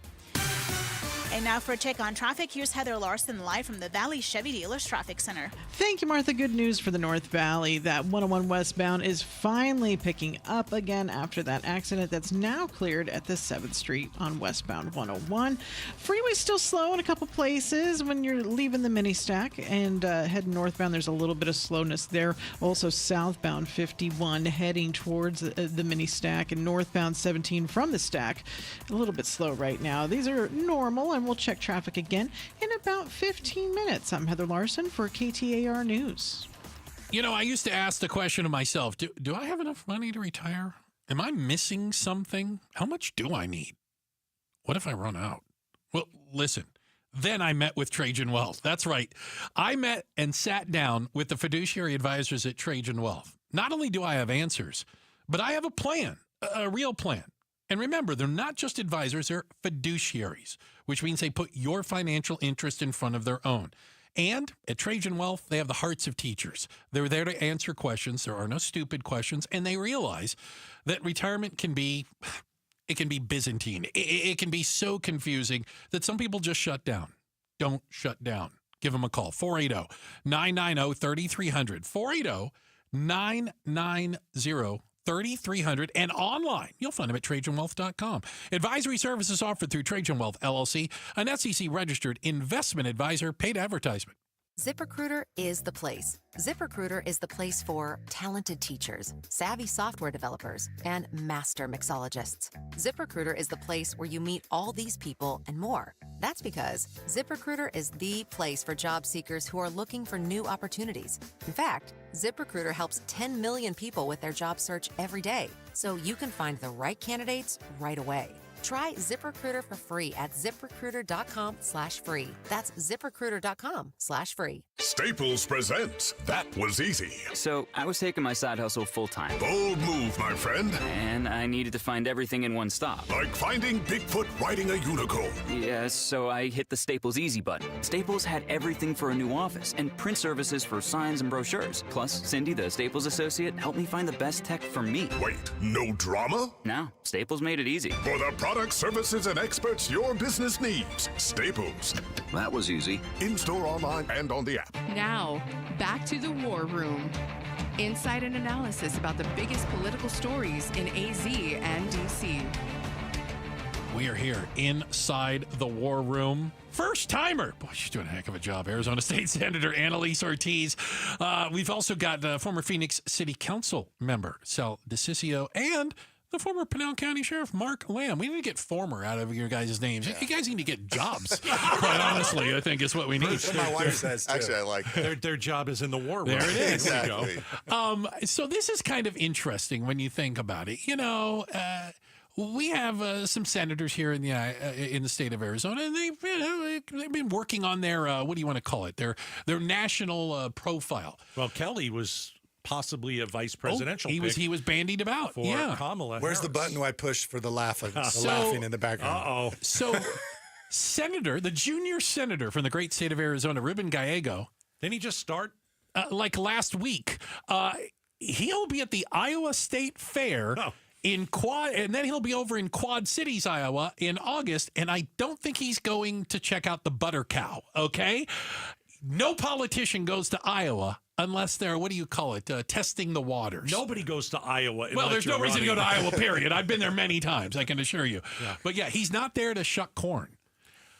And now for a check on traffic, here's Heather Larson live from the Valley Chevy Dealers Traffic Center. Thank you, Martha. Good news for the North Valley. That 101 westbound is finally picking up again after that accident that's now cleared at the 7th Street on westbound 101. Freeway still slow in a couple places when you're leaving the mini stack and heading northbound. There's a little bit of slowness there. Also southbound 51 heading towards the mini stack and northbound 17 from the stack. A little bit slow right now. These are normal, and we'll check traffic again in about 15 minutes. I'm Heather Larson for KTAR News. You know, I used to ask the question of myself, do I have enough money to retire? Am I missing something? How much do I need? What if I run out? Well, listen, then I met with Trajan Wealth. That's right. I met and sat down with the fiduciary advisors at Trajan Wealth. Not only do I have answers, but I have a plan, a real plan. And remember, they're not just advisors, they're fiduciaries, which means they put your financial interest in front of their own. And at Trajan Wealth, they have the hearts of teachers. They're there to answer questions. There are no stupid questions. And they realize that retirement can be Byzantine. It can be so confusing that some people just shut down. Don't shut down. Give them a call, 480-990-3300, 480-990-3300. 3300 and online. You'll find them at TrajanWealth.com. Advisory services offered through Trajan Wealth, LLC, an SEC-registered investment advisor, paid advertisement. ZipRecruiter is the place. ZipRecruiter is the place for talented teachers, savvy software developers, and master mixologists. ZipRecruiter is the place where you meet all these people and more. That's because ZipRecruiter is the place for job seekers who are looking for new opportunities. In fact, ZipRecruiter helps 10 million people with their job search every day, so you can find the right candidates right away. Try ZipRecruiter for free at ziprecruiter.com/free. That's ziprecruiter.com/free. Staples presents That Was Easy. So I was taking my side hustle full-time. Bold move, my friend. And I needed to find everything in one stop. Like finding Bigfoot riding a unicorn. Yes, so I hit the Staples Easy button. Staples had everything for a new office and print services for signs and brochures. Plus, Cindy, the Staples associate, helped me find the best tech for me. Wait, no drama? No, Staples made it easy. For the products, services, and experts your business needs. Staples. That was easy. In-store, online, and on the app. Now, back to the War Room. Insight and analysis about the biggest political stories in AZ and DC. We are here inside the War Room. First timer. Boy, she's doing a heck of a job. Arizona State Senator Annalise Ortiz. We've also got former Phoenix City Council member Sal DeCiccio and The former Pinal County Sheriff, Mark Lamb. We need to get former out of your guys' names. You guys need to get jobs. Quite honestly, I think is what we need. That's what my wife says, too. Actually, I like their job is in the war room. There it is. Exactly. So this is kind of interesting when you think about it. We have some senators here in the state of Arizona, and they've been working on their what do you want to call it? Their national profile. Well, Kelly was possibly a vice presidential. He was bandied about for Kamala. Where's Harris. the button I pushed for the laughing in the background? So, the junior senator from the great state of Arizona, Ruben Gallego. Didn't he just start? Like last week, he'll be at the Iowa State Fair. Oh. And then he'll be over in Quad Cities, Iowa in August, and I don't think he's going to check out the butter cow, okay? No politician goes to Iowa unless they're, what do you call it, testing the waters. Nobody goes to Iowa. Well, there's no reason to go to Iowa, period. I've been there many times, I can assure you. Yeah. But yeah, he's not there to shuck corn.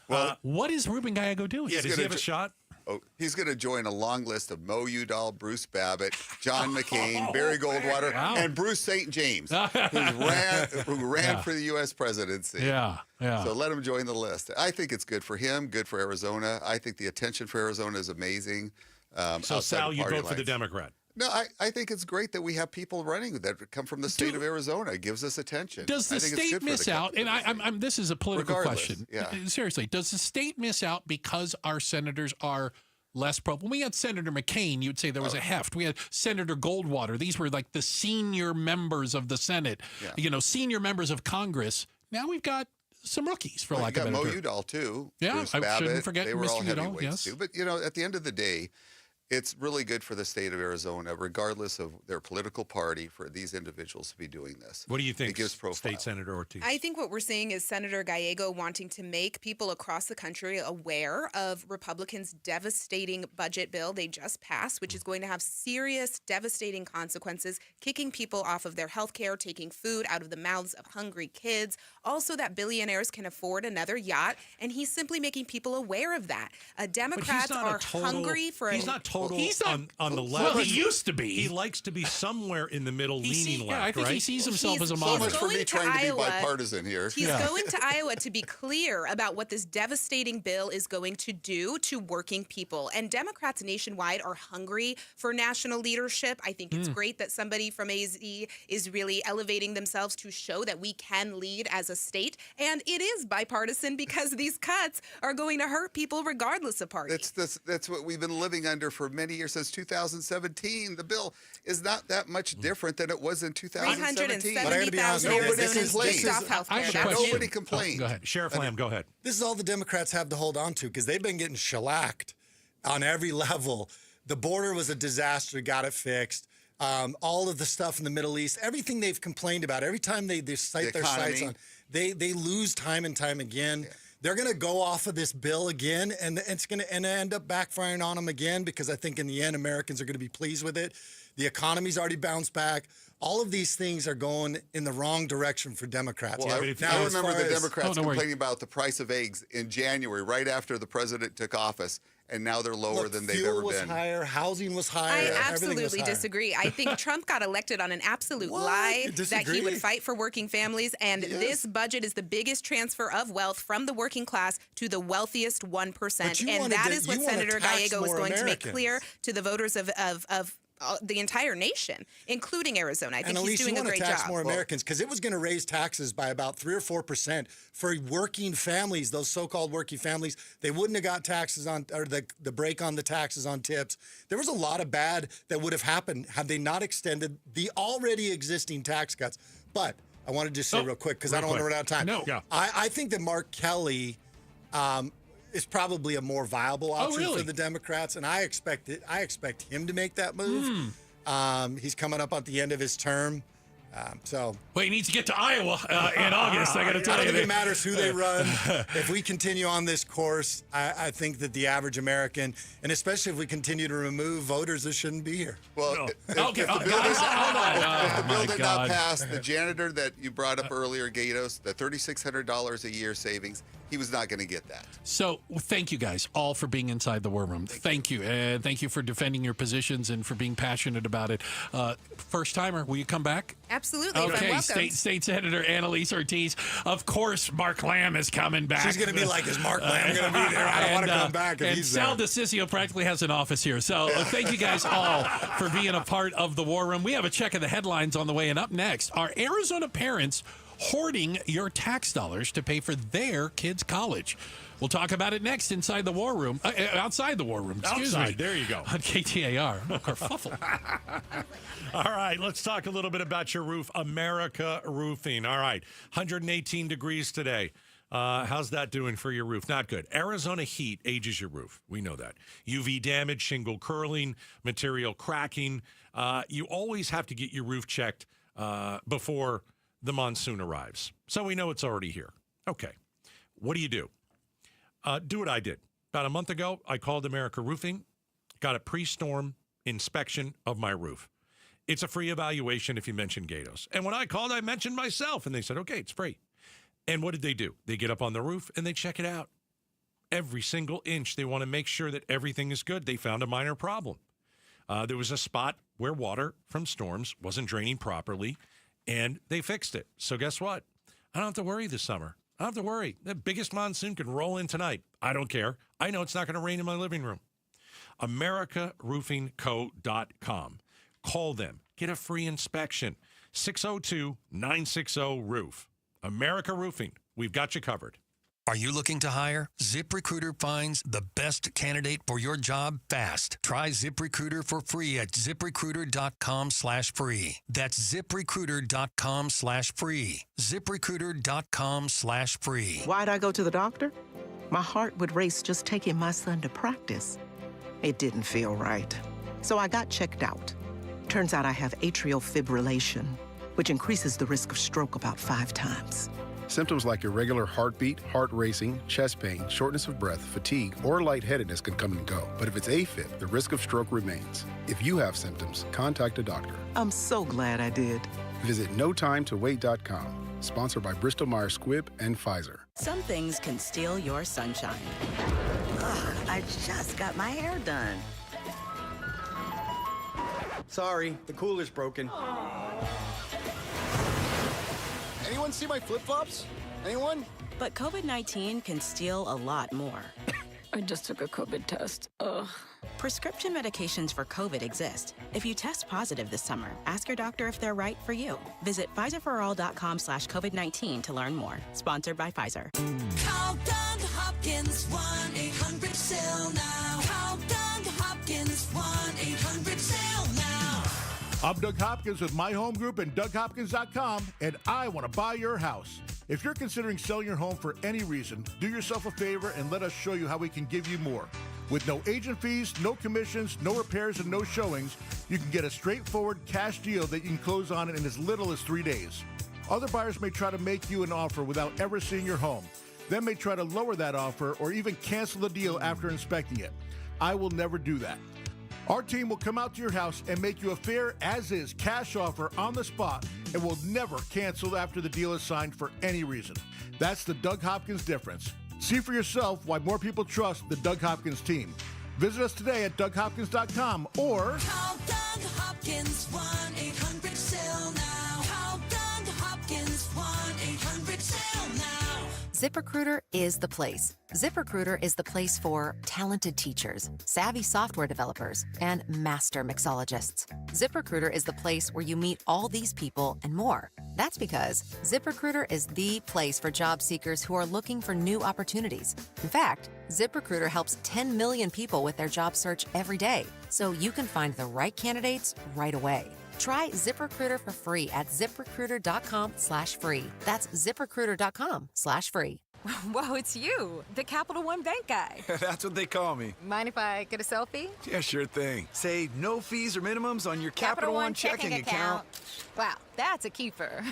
Well, what is Ruben Gallego doing? Yeah, does he have a shot? Oh, he's going to join a long list of Mo Udall, Bruce Babbitt, John McCain, Barry Goldwater, and Bruce St. James, who ran for the U.S. presidency. Yeah. So let him join the list. I think it's good for him, good for Arizona. I think the attention for Arizona is amazing. So, Sal, you vote for the Democrat? No, I think it's great that we have people running that come from the state of Arizona. It gives us attention. Does the state miss out? And I'm this is a political question. Yeah. Seriously, does the state miss out because our senators are less pro? When we had Senator McCain, you'd say there was a heft. We had Senator Goldwater. These were like the senior members of the Senate, senior members of Congress. Now we've got some rookies, for lack of a better term. Mo Udall, too. Yeah, Bruce I Babbitt, shouldn't forget they were all Mr. Udall, heavyweights, yes. too. But, at the end of the day, it's really good for the state of Arizona, regardless of their political party, for these individuals to be doing this. What do you think, It gives profile. State Senator Ortiz? I think what we're seeing is Senator Gallego wanting to make people across the country aware of Republicans' devastating budget bill they just passed, which is going to have serious, devastating consequences, kicking people off of their health care, taking food out of the mouths of hungry kids, also that billionaires can afford another yacht, and he's simply making people aware of that. Democrats are hungry for He's not total on the left. Well, he used to be. He likes to be somewhere in the middle, leaning left, I think right? he sees himself as a So moderate. much for me trying to be bipartisan here. He's going to Iowa to be clear about what this devastating bill is going to do to working people. And Democrats nationwide are hungry for national leadership. I think it's great that somebody from AZ is really elevating themselves to show that we can lead as a state. And it is bipartisan because these cuts are going to hurt people regardless of party. That's what we've been living under for many years, since 2017. The bill is not that much different than it was in 2017. But I gotta be honest, Nobody complains. Nobody complained. Go ahead. Sheriff Lamb, go ahead. This is all the Democrats have to hold on to because they've been getting shellacked on every level. The border was a disaster, got it fixed. All of the stuff in the Middle East, everything they've complained about, every time they cite their sights on, they lose time and time again. Yeah. They're going to go off of this bill again, and it's going to end up backfiring on them again because I think in the end, Americans are going to be pleased with it. The economy's already bounced back. All of these things are going in the wrong direction for Democrats. Well, I remember the Democrats complaining about the price of eggs in January, right after the president took office, and now they're lower than they've ever been. Fuel was higher, housing was higher. I absolutely disagree. I think Trump got elected on an absolute lie that he would fight for working families, and this budget is the biggest transfer of wealth from the working class to the wealthiest 1%. And that is what Senator Gallego is going to make clear to the voters of the entire nation, including Arizona. I think he's doing a great job. You want to tax more Americans because it was going to raise taxes by about 3 or 4% for working families, those so-called working families. They wouldn't have got taxes on, or the break on the taxes on tips. There was a lot of bad that would have happened had they not extended the already existing tax cuts. But I want to just say real quick because I don't want to run out of time. No. I think that Mark Kelly is probably a more viable option for the Democrats, and I expect him to make that move. He's coming up at the end of his term. Well, he needs to get to Iowa in August. I got to tell you, I don't think it matters who they run. If we continue on this course, I think that the average American, and especially if we continue to remove voters that shouldn't be here. Well, if the bill did not pass, the janitor that you brought up earlier, Gatos, the $3,600 a year savings, he was not going to get that. So thank you guys all for being inside the war room. Thank you. Thank you for defending your positions and for being passionate about it. First timer, will you come back? Absolutely. Okay, State Senator Annalise Ortiz. Of course, Mark Lamb is coming back. She's going to be like, is Mark Lamb going to be there? I don't want to come back if he's there. And Sal DeCiccio practically has an office here. So thank you guys all for being a part of the war room. We have a check of the headlines on the way. And up next, are Arizona parents hoarding your tax dollars to pay for their kids' college? We'll talk about it next inside the war room. Outside the war room. Excuse me. There you go. On KTAR. Kerfuffle. All right, let's talk a little bit about your roof. America Roofing. All right, 118 degrees today. How's that doing for your roof? Not good. Arizona heat ages your roof. We know that. UV damage, shingle curling, material cracking. You always have to get your roof checked before the monsoon arrives. So we know it's already here. Okay. What do? Do what I did. About a month ago, I called America Roofing, got a pre-storm inspection of my roof. It's a free evaluation if you mention Gatos. And when I called, I mentioned myself, and they said, okay, it's free. And what did they do? They get up on the roof, and they check it out. Every single inch. They want to make sure that everything is good. They found a minor problem. There was a spot where water from storms wasn't draining properly, and they fixed it. So guess what? I don't have to worry this summer. I don't have to worry. The biggest monsoon could roll in tonight. I don't care. I know it's not going to rain in my living room. AmericaRoofingCo.com. Call them. Get a free inspection. 602-960-ROOF. America Roofing. We've got you covered. Are you looking to hire? ZipRecruiter finds the best candidate for your job fast. Try ZipRecruiter for free at ZipRecruiter.com/free. That's ZipRecruiter.com/free. ZipRecruiter.com/free. Why'd I go to the doctor? My heart would race just taking my son to practice. It didn't feel right. So I got checked out. Turns out I have atrial fibrillation, which increases the risk of stroke about 5 times. Symptoms like irregular heartbeat, heart racing, chest pain, shortness of breath, fatigue, or lightheadedness can come and go. But if it's AFib, the risk of stroke remains. If you have symptoms, contact a doctor. I'm so glad I did. Visit NoTimeToWait.com. Sponsored by Bristol-Myers Squibb and Pfizer. Some things can steal your sunshine. Ugh, I just got my hair done. Sorry, the cooler's broken. Anyone see my flip-flops? Anyone? But COVID-19 can steal a lot more. I just took a COVID test. Ugh. Prescription medications for COVID exist. If you test positive this summer, ask your doctor if they're right for you. Visit PfizerForAll.com/COVID-19 to learn more. Sponsored by Pfizer. Call Doug Hopkins 1-800-SAIL now. Call Doug Hopkins 1-800-SAIL now. I'm Doug Hopkins with My Home Group and DougHopkins.com, and I want to buy your house. If you're considering selling your home for any reason, do yourself a favor and let us show you how we can give you more. With no agent fees, no commissions, no repairs, and no showings, you can get a straightforward cash deal that you can close on in as little as 3 days. Other buyers may try to make you an offer without ever seeing your home. Then may try to lower that offer or even cancel the deal after inspecting it. I will never do that. Our team will come out to your house and make you a fair as-is cash offer on the spot and will never cancel after the deal is signed for any reason. That's the Doug Hopkins difference. See for yourself why more people trust the Doug Hopkins team. Visit us today at DougHopkins.com or Call Doug Hopkins 1-800-SAIL now. Call Doug Hopkins 1-800-SAIL now. ZipRecruiter is the place. ZipRecruiter is the place for talented teachers, savvy software developers, and master mixologists. ZipRecruiter is the place where you meet all these people and more. That's because ZipRecruiter is the place for job seekers who are looking for new opportunities. In fact, ZipRecruiter helps 10 million people with their job search every day, so you can find the right candidates right away. Try ZipRecruiter for free at ZipRecruiter.com/free. That's ZipRecruiter.com/free. Whoa, it's you, the Capital One Bank guy. That's what they call me. Mind if I get a selfie? Yeah, sure thing. Say no fees or minimums on your Capital One checking account. Wow, that's a keeper.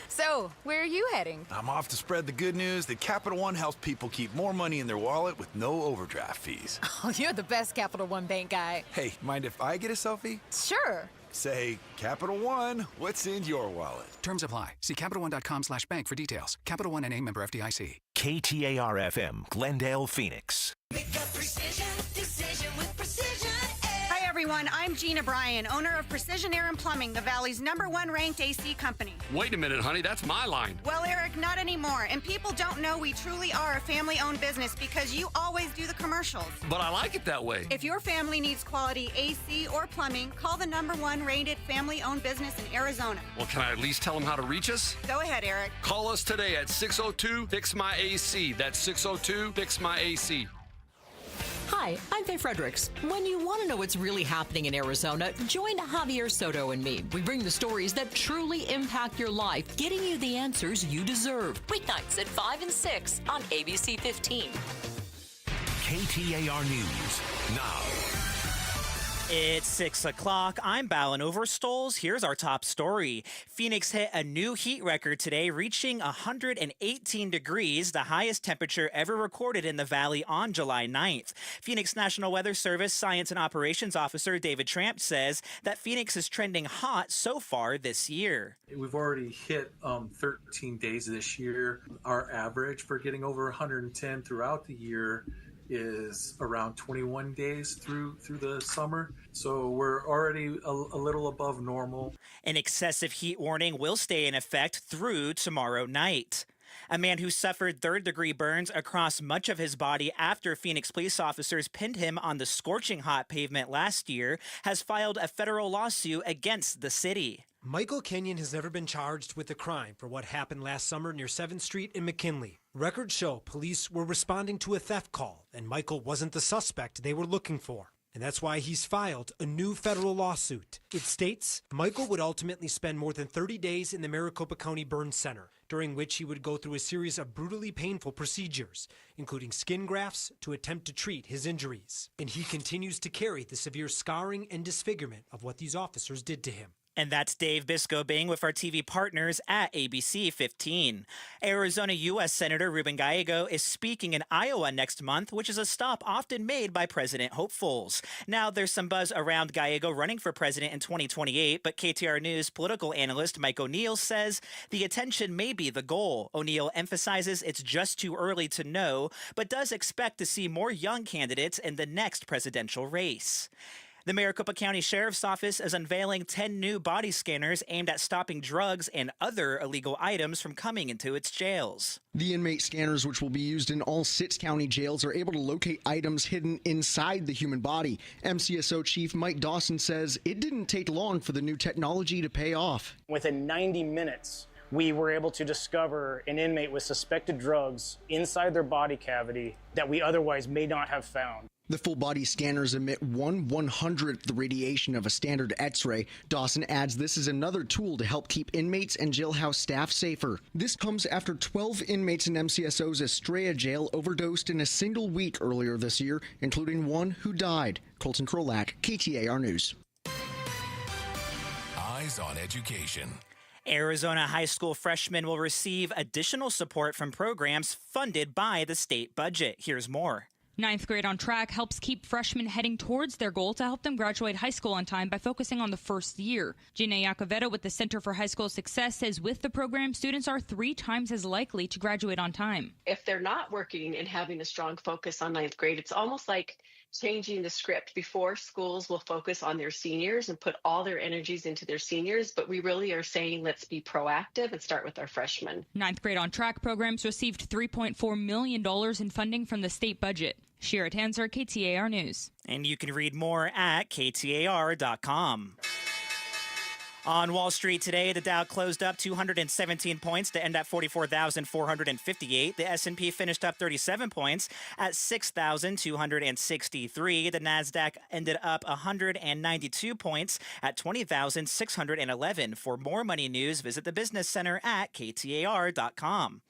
So, where are you heading? I'm off to spread the good news that Capital One helps people keep more money in their wallet with no overdraft fees. Oh, you're the best Capital One Bank guy. Hey, mind if I get a selfie? Sure. Say, Capital One, what's in your wallet? Terms apply. See CapitalOne.com/bank for details. Capital One NA, member FDIC. KTAR-FM, Glendale, Phoenix. Make a precision decision with Precision Air. Hi, everyone. I'm Gina Bryan, owner of Precision Air and Plumbing, the Valley's #1 ranked AC company. Wait a minute, honey. That's my line. Well, Eric, not anymore. And people don't know we truly are a family-owned business because you always do the commercials. But I like it that way. If your family needs quality AC or plumbing, call the #1 rated family-owned business in Arizona. Well, can I at least tell them how to reach us? Go ahead, Eric. Call us today at 602-FIX-MY-AC. That's 602-FIX-MY-AC. Hi, I'm Faye Fredericks. When you want to know what's really happening in Arizona, join Javier Soto and me. We bring the stories that truly impact your life, getting you the answers you deserve. Weeknights at 5 and 6 on ABC 15. KTAR News now. It's 6 o'clock. I'm Ballin over Stoles. Here's our top story. Phoenix hit a new heat record today, reaching 118 degrees, the highest temperature ever recorded in the valley on July 9th. Phoenix National Weather Service Science and Operations Officer David Tramp says that Phoenix is trending hot so far this year. We've already hit 13 days this year. Our average for getting over 110 throughout the year is around 21 days through the summer. So we're already a little above normal. An excessive heat warning will stay in effect through tomorrow night. A man who suffered third-degree burns across much of his body after Phoenix police officers pinned him on the scorching hot pavement last year has filed a federal lawsuit against the city. Michael Kenyon has never been charged with a crime for what happened last summer near 7th Street in McKinley. Records show police were responding to a theft call, and Michael wasn't the suspect they were looking for. And that's why he's filed a new federal lawsuit. It states Michael would ultimately spend more than 30 days in the Maricopa County Burn Center, during which he would go through a series of brutally painful procedures, including skin grafts, to attempt to treat his injuries. And he continues to carry the severe scarring and disfigurement of what these officers did to him. And that's Dave Bisco being with our TV partners at ABC 15. Arizona U.S. Senator Ruben Gallego is speaking in Iowa next month, which is a stop often made by president hopefuls. Now, there's some buzz around Gallego running for president in 2028, but KTAR News political analyst Mike O'Neill says the attention may be the goal. O'Neill emphasizes it's just too early to know, but does expect to see more young candidates in the next presidential race. The Maricopa County Sheriff's Office is unveiling 10 new body scanners aimed at stopping drugs and other illegal items from coming into its jails. The inmate scanners, which will be used in all 6 county jails, are able to locate items hidden inside the human body. MCSO Chief Mike Dawson says it didn't take long for the new technology to pay off. Within 90 minutes, we were able to discover an inmate with suspected drugs inside their body cavity that we otherwise may not have found. The full-body scanners emit 1/100th the radiation of a standard X-ray. Dawson adds this is another tool to help keep inmates and jailhouse staff safer. This comes after 12 inmates in MCSO's Estrella jail overdosed in a single week earlier this year, including one who died. Colton Krolak, KTAR News. Eyes on Education. Arizona high school freshmen will receive additional support from programs funded by the state budget. Here's more. 9th Grade on Track helps keep freshmen heading towards their goal to help them graduate high school on time by focusing on the first year. Gina Iacovetto with the Center for High School Success says with the program, students are 3 times as likely to graduate on time. If they're not working and having a strong focus on 9th grade, it's almost like changing the script. Before, schools will focus on their seniors and put all their energies into their seniors, but we really are saying let's be proactive and start with our freshmen. 9th Grade on Track programs received $3.4 million in funding from the state budget. Shira Tanzer, KTAR News. And you can read more at KTAR.com. On Wall Street today, the Dow closed up 217 points to end at 44,458. The S&P finished up 37 points at 6,263. The Nasdaq ended up 192 points at 20,611. For more money news, visit the Business Center at KTAR.com.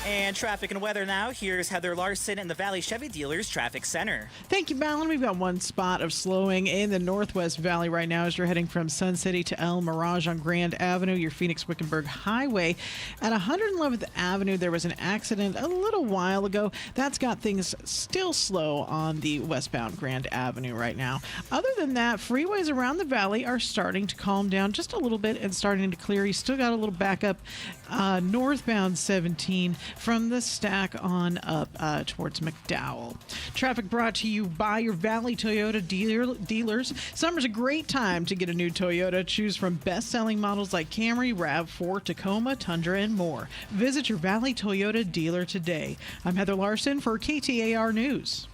And traffic and weather now. Here's Heather Larson in the Valley Chevy Dealers Traffic Center. Thank you, Ballin. We've got one spot of slowing in the Northwest Valley right now as you're heading from Sun City to El Mirage on Grand Avenue, your Phoenix-Wickenburg Highway. At 111th Avenue, there was an accident a little while ago. That's got things still slow on the westbound Grand Avenue right now. Other than that, freeways around the valley are starting to calm down just a little bit and starting to clear. You still got a little backup northbound 17 from the stack on up towards McDowell. Traffic brought to you by your Valley Toyota dealers. Summer's a great time to get a new Toyota. Choose from best-selling models like Camry, RAV4, Tacoma, Tundra, and more. Visit your Valley Toyota dealer today. I'm Heather Larson for KTAR News.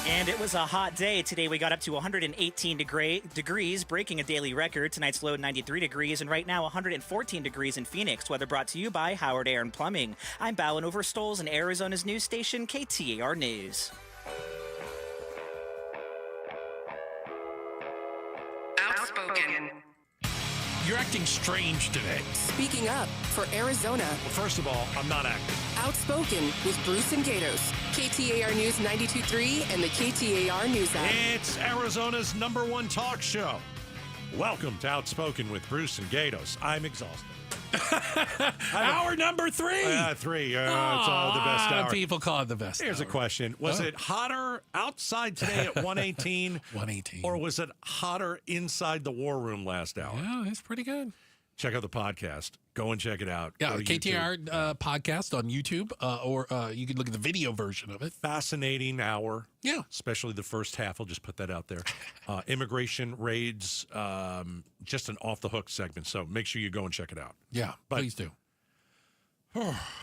And it was a hot day. Today we got up to 118 degrees, breaking a daily record. Tonight's low 93 degrees, and right now 114 degrees in Phoenix. Weather brought to you by Howard Air and Plumbing. I'm Bowen Overstoles in Arizona's news station, KTAR News. Outspoken. You're acting strange today. Speaking up for Arizona. Well, first of all, I'm not acting. Outspoken with Bruce and Gatos. KTAR News 92.3 and the KTAR News app. It's Arizona's #1 talk show. Welcome to Outspoken with Bruce and Gatos. I'm exhausted. Hour number 3. 3. It's all the best hour. People call it the best Here's hour. a question. Was it hotter outside today at 118? 118. Or was it hotter inside the war room last hour? Yeah, it's pretty good. Check out the podcast. Go and check it out. Yeah, Go to KTAR YouTube. podcast on YouTube, or you can look at the video version of it. Fascinating hour. Yeah. Especially the first half. I'll just put that out there. Immigration raids, just an off-the-hook segment. So make sure you go and check it out. Yeah, please do.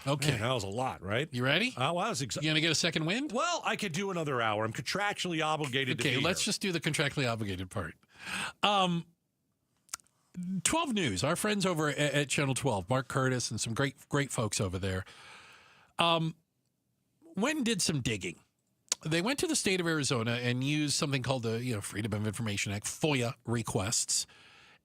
Okay. Man, that was a lot, right? You ready? I was You going to get a second wind? Well, I could do another hour. I'm contractually obligated to be Okay, let's here. just do the contractually obligated part. 12 News, our friends over at Channel 12, Mark Curtis and some great folks over there, went and did some digging. They went to the state of Arizona and used something called the Freedom of Information Act, FOIA requests,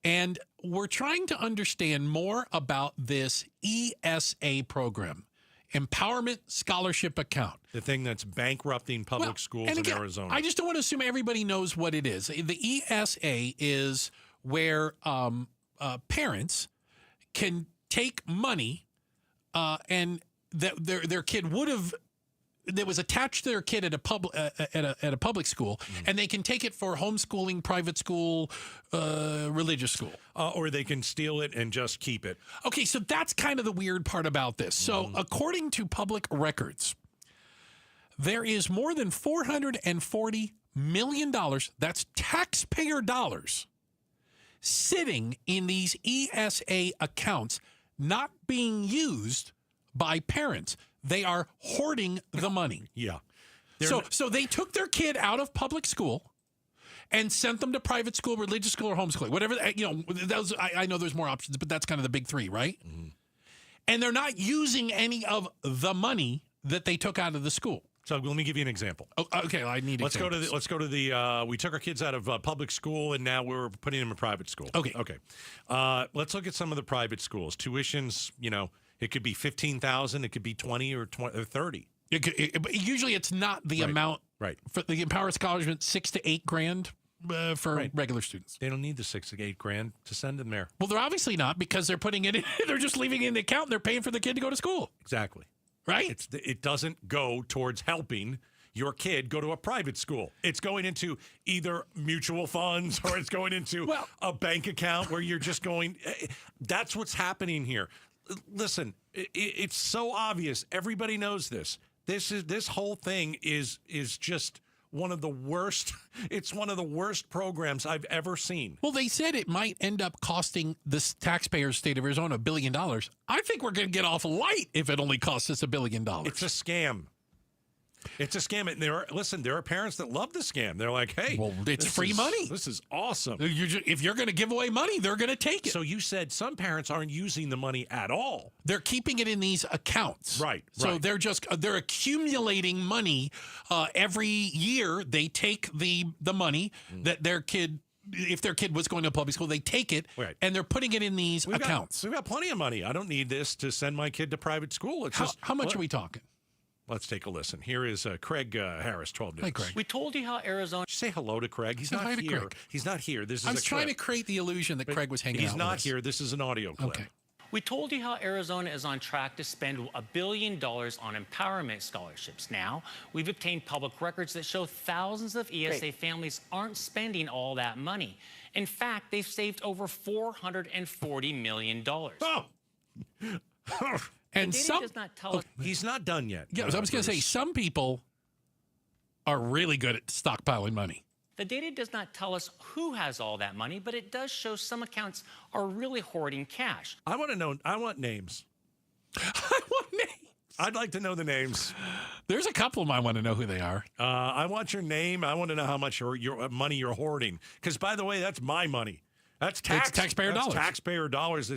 and we're trying to understand more about this ESA program, Empowerment Scholarship Account. The thing that's bankrupting public schools in Arizona. I just don't want to assume everybody knows what it is. The ESA is where parents can take money and that their kid would have that was attached to their kid at a public school, and they can take it for homeschooling, private school, religious school, or they can steal it and just keep it. Okay, so that's kind of the weird part about this. So, according to public records, there is more than $440 million. That's taxpayer dollars sitting in these ESA accounts, not being used by parents. They are hoarding the money. Yeah. So they took their kid out of public school and sent them to private school, religious school, or homeschooling. Whatever, those, I know there's more options, but that's kind of the big three, right? Mm-hmm. And they're not using any of the money that they took out of the school. So let me give you an example. Oh, okay, I need. Let's go to the. We took our kids out of public school and now we're putting them in private school. Okay. Let's look at some of the private schools. Tuitions, it could be $15,000, it could be 20 or 30. Usually, it's not the amount. Right. For the Empower Scholarship, $6,000 to $8,000 for regular students. They don't need the $6,000 to $8,000 to send them there. Well, they're obviously not, because they're putting it in. They're just leaving it in the account and they're paying for the kid to go to school. Exactly. Right? It doesn't go towards helping your kid go to a private school. It's going into either mutual funds or it's going into a bank account where you're just going. That's what's happening here. Listen, it's so obvious. Everybody knows this. This whole thing is just one of the worst. It's one of the worst programs I've ever seen. Well, they said it might end up costing the taxpayers, state of Arizona, $1 billion. I think we're going to get off light if it only costs us $1 billion. It's a scam. It's a scam. And there are parents that love the scam. They're like, hey, well, it's free money. This is awesome. If you're going to give away money, they're going to take it. So you said some parents aren't using the money at all. They're keeping it in these accounts. Right. So they're accumulating money every year. They take the money that their kid, if their kid was going to public school, they take it and they're putting it in these accounts. We've got plenty of money. I don't need this to send my kid to private school. How much are we talking? Let's take a listen. Here is Craig Harris, 12 News. Hi, Craig. We told you how Arizona... Say hello to Craig. He's not here. Craig. He's not here. I was trying to create the illusion that Craig was hanging out with us. He's not here. This is an audio clip. Okay. We told you how Arizona is on track to spend $1 billion on empowerment scholarships. Now, we've obtained public records that show thousands of ESA families aren't spending all that money. In fact, they've saved over $440 million. Oh! And The data some does not tell us. He's not done yet. Yeah, I was going to say some people are really good at stockpiling money. The data does not tell us who has all that money, but it does show some accounts are really hoarding cash. I want to know. I want names. I'd like to know the names. There's a couple of them I want to know who they are. I want your name. I want to know how much your money you're hoarding. Because, by the way, that's my money. That's taxpayer dollars. Taxpayer dollars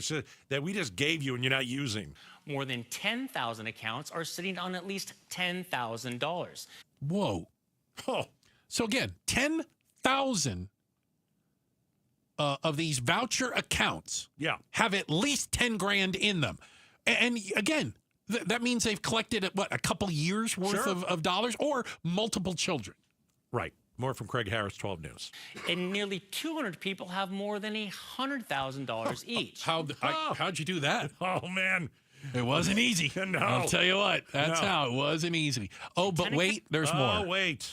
that we just gave you and you're not using. More than 10,000 accounts are sitting on at least $10,000. Whoa. Oh. So again, 10,000 of these voucher accounts have at least 10 grand in them. And again, that means they've collected, a couple years worth of dollars or multiple children. Right. More from Craig Harris, 12 News. And nearly 200 people have more than $100,000 each. How'd you do that? Oh, man. It wasn't easy. No. I'll tell you what. That's how it wasn't easy. Oh, but wait, there's more. Oh, wait.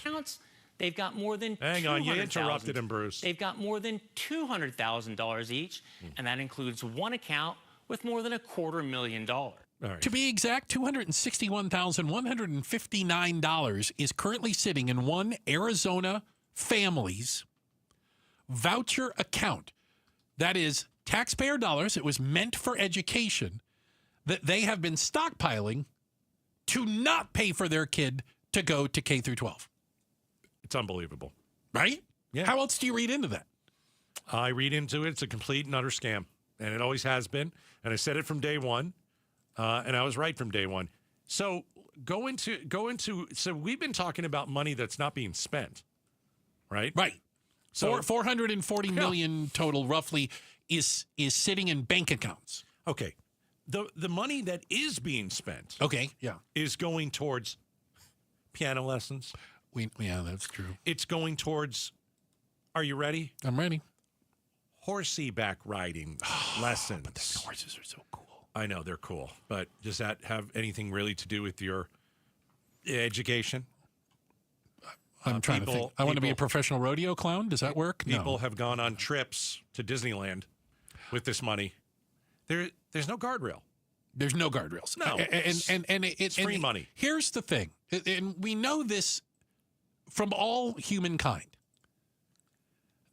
They've got more than Hang on, you interrupted him, Bruce. They've got more than $200,000 each, and that includes one account with more than $250,000. Right. To be exact, $261,159 is currently sitting in one Arizona family's voucher account. That is taxpayer dollars. It was meant for education that they have been stockpiling to not pay for their kid to go to K through 12. It's unbelievable. Right? Yeah. How else do you read into that? I read into it. It's a complete and utter scam. And it always has been. And I said it from day one. And I was right from day one. So so we've been talking about money that's not being spent. Right? Right. So 440 million total roughly is sitting in bank accounts. Okay. The money that is being spent is going towards piano lessons. Yeah, that's true. It's going towards, are you ready? I'm ready. Horseback riding lessons. But the horses are so cool. I know, they're cool. But does that have anything really to do with your education? I'm trying to think. I want to be a professional rodeo clown. Does that work? People have gone on trips to Disneyland with this money. There's no guardrail. There's no guardrails. No. And it's free money. Here's the thing, and we know this from all humankind,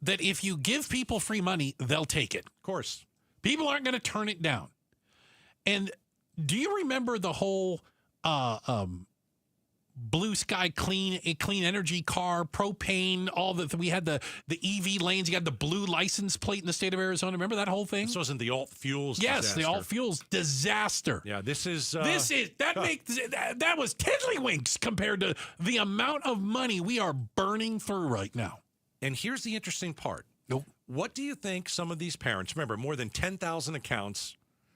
that if you give people free money, they'll take it. Of course. People aren't going to turn it down. And do you remember the whole blue sky clean energy car, propane, all we had the EV lanes, you had the blue license plate in the state of Arizona. Remember that whole thing? This wasn't the alt fuels disaster. The alt fuels disaster. Yeah, that was tiddlywinks compared to the amount of money we are burning through right now. And here's the interesting part. Nope. What do you think some of these parents, remember, more than 10,000 accounts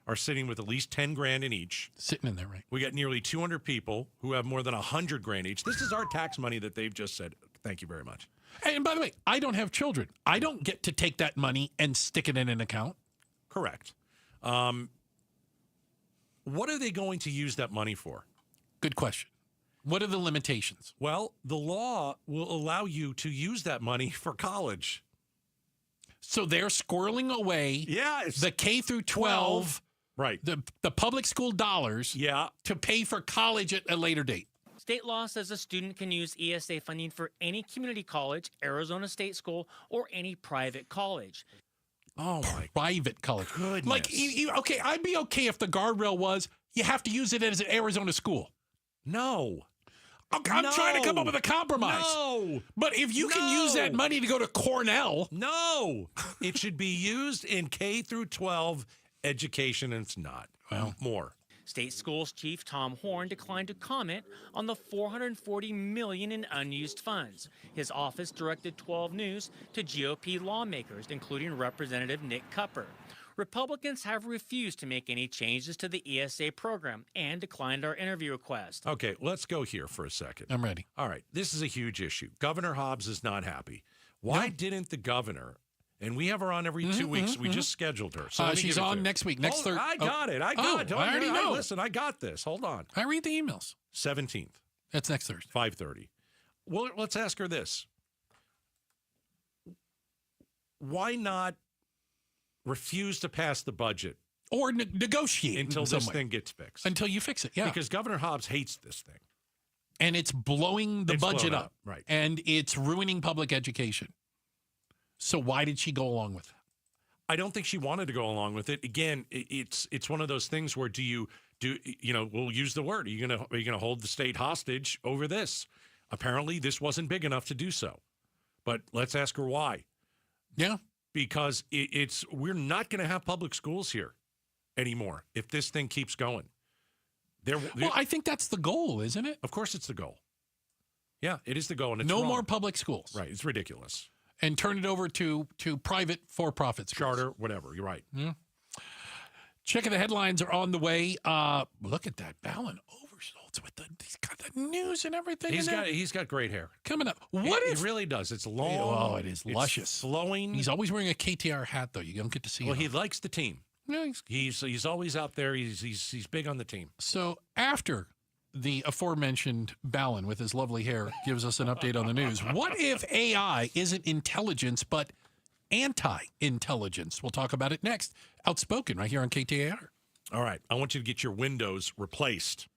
are sitting with at least 10 grand in each. Sitting in there, right? We got nearly 200 people who have more than 100 grand each. This is our tax money that they've just said, thank you very much. And by the way, I don't have children. I don't get to take that money and stick it in an account. Correct. What are they going to use that money for? Good question. What are the limitations? Well, the law will allow you to use that money for college. So they're squirreling away the K through 12, right? The public school dollars, to pay for college at a later date. State law says a student can use ESA funding for any community college, Arizona State School, or any private college. Oh, my private college. Goodness. Like, okay, I'd be okay if the guardrail was you have to use it as an Arizona school. No. I'm trying to come up with a compromise. No. But if you can use that money to go to Cornell. No. It should be used in K through 12 education, and it's not. Well, more. State Schools Chief Tom Horn declined to comment on the $440 million in unused funds. His office directed 12 News to GOP lawmakers, including Representative Nick Cupper. Republicans have refused to make any changes to the ESA program and declined our interview request. Okay, let's go here for a second. I'm ready. All right, this is a huge issue. Governor Hobbs is not happy. Why didn't the governor, and we have her on every 2 weeks, we just scheduled her. So she's on next week, next Thursday. I got it. I already know. Listen, I got this. Hold on. I read the emails. 17th. That's next Thursday. 5:30. Well, let's ask her this. Why not refuse to pass the budget Or negotiate until this thing gets fixed. Until you fix it, yeah. Because Governor Hobbs hates this thing. And it's blowing the budget up. Right. And it's ruining public education. So why did she go along with it? I don't think she wanted to go along with it. Again, it's one of those things where we'll use the word. Are you gonna hold the state hostage over this? Apparently, this wasn't big enough to do so. But let's ask her why. Yeah. Because we're not going to have public schools here anymore if this thing keeps going. Well, I think that's the goal, isn't it? Of course it's the goal. Yeah, it is the goal. And it's no wrong. more public schools. Right. It's ridiculous. And turn it over to private for-profit schools. Charter, whatever. You're right. Yeah. Checking the headlines are on the way. Look at that. Ballin oversold with he's got the news and everything. He's got great hair. Coming up. It really does. It's long. Oh, it is luscious. It's flowing. He's always wearing a KTAR hat, though. You don't get to see him. Well, he likes the team. Yeah, he's always out there. He's big on the team. So after the aforementioned Ballin with his lovely hair gives us an update on the news, what if AI isn't intelligence but anti-intelligence? We'll talk about it next. Outspoken right here on KTAR. All right. I want you to get your windows replaced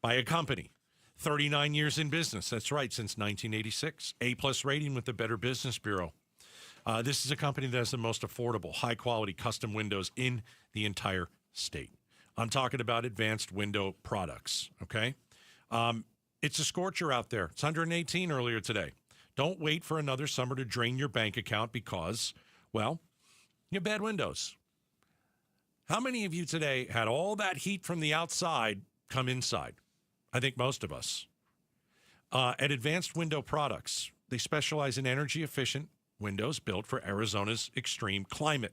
by a company. 39 years in business. That's right, since 1986. A-plus rating with the Better Business Bureau. This is a company that has the most affordable, high-quality custom windows in the entire state. I'm talking about Advanced Window Products, okay? It's a scorcher out there. It's 118 earlier today. Don't wait for another summer to drain your bank account because, well, you have bad windows. How many of you today had all that heat from the outside come inside? I think most of us. At Advanced Window Products, they specialize in energy-efficient windows built for Arizona's extreme climate.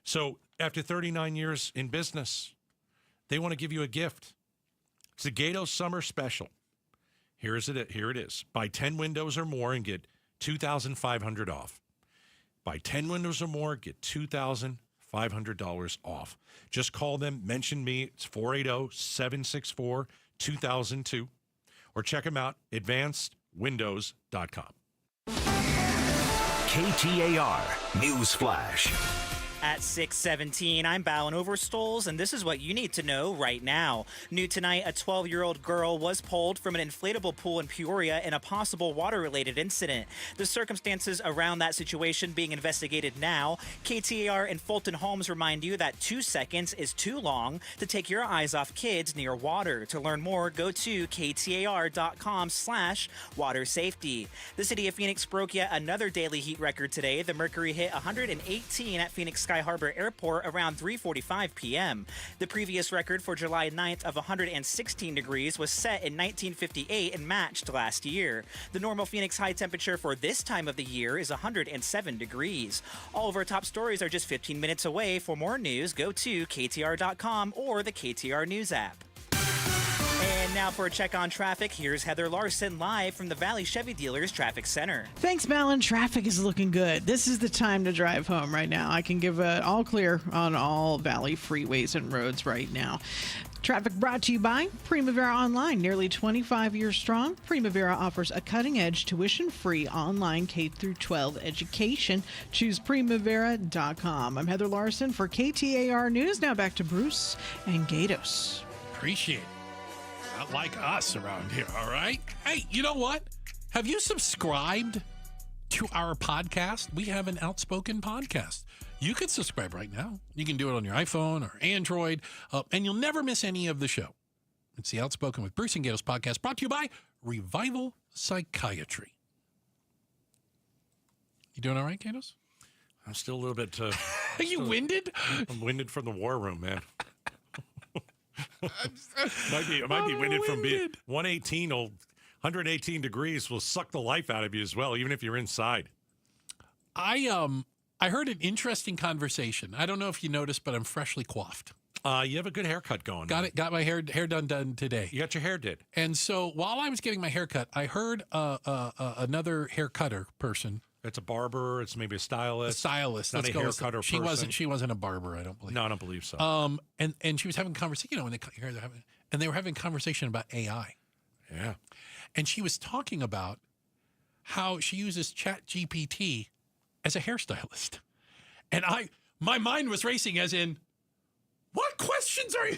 So after 39 years in business, they want to give you a gift. It's the Gato Summer Special. Here it is. Buy 10 windows or more and get $2,500 off. Buy 10 windows or more, get $2,500 off. Just call them, mention me. It's 480-764-2002. Or check them out, advancedwindows.com. KTAR News Flash. At 6:17, I'm Ballin Overstoles, and this is what you need to know right now. New tonight, a 12-year-old girl was pulled from an inflatable pool in Peoria in a possible water-related incident. The circumstances around that situation being investigated now. KTAR and Fulton Homes remind you that 2 seconds is too long to take your eyes off kids near water. To learn more, go to ktar.com/water safety. The city of Phoenix broke yet another daily heat record today. The mercury hit 118 at Phoenix Sky Harbor Airport around 3:45 p.m. The previous record for July 9th of 116 degrees was set in 1958 and matched last year. The normal Phoenix high temperature for this time of the year is 107 degrees. All of our top stories are just 15 minutes away. For more news, go to KTAR.com or the KTAR News app. And now for a check on traffic, here's Heather Larson live from the Valley Chevy Dealers Traffic Center. Thanks, Ballin. Traffic is looking good. This is the time to drive home right now. I can give it all clear on all Valley freeways and roads right now. Traffic brought to you by Primavera Online, nearly 25 years strong. Primavera offers a cutting-edge, tuition-free online K-12 education. Choose Primavera.com. I'm Heather Larson for KTAR News. Now back to Bruce and Gatos. Appreciate it. Not like us around here, all right? Hey, you know what? Have you subscribed to our podcast? We have an Outspoken podcast. You can subscribe right now. You can do it on your iPhone or Android, and you'll never miss any of the show. It's the Outspoken with Bruce and Gatos podcast, brought to you by Revival Psychiatry. You doing all right, Gatos? I'm still a little bit... Are you winded? I'm winded from the war room, man. might be winded from being 118 degrees will suck the life out of you as well, even if you're inside. I heard an interesting conversation. I don't know if you noticed, but I'm freshly coiffed. You have a good haircut going. Got my hair done today. You got your hair did. And so while I was getting my hair cut, I heard another hair cutter person. It's a barber. It's maybe a stylist. Not a hair cutter person. She wasn't a barber, I don't believe. No, I don't believe so. And she was having conversation, when they cut your hair, they were having conversation about AI. Yeah. And she was talking about how she uses ChatGPT as a hairstylist. And my mind was racing as in, questions are you?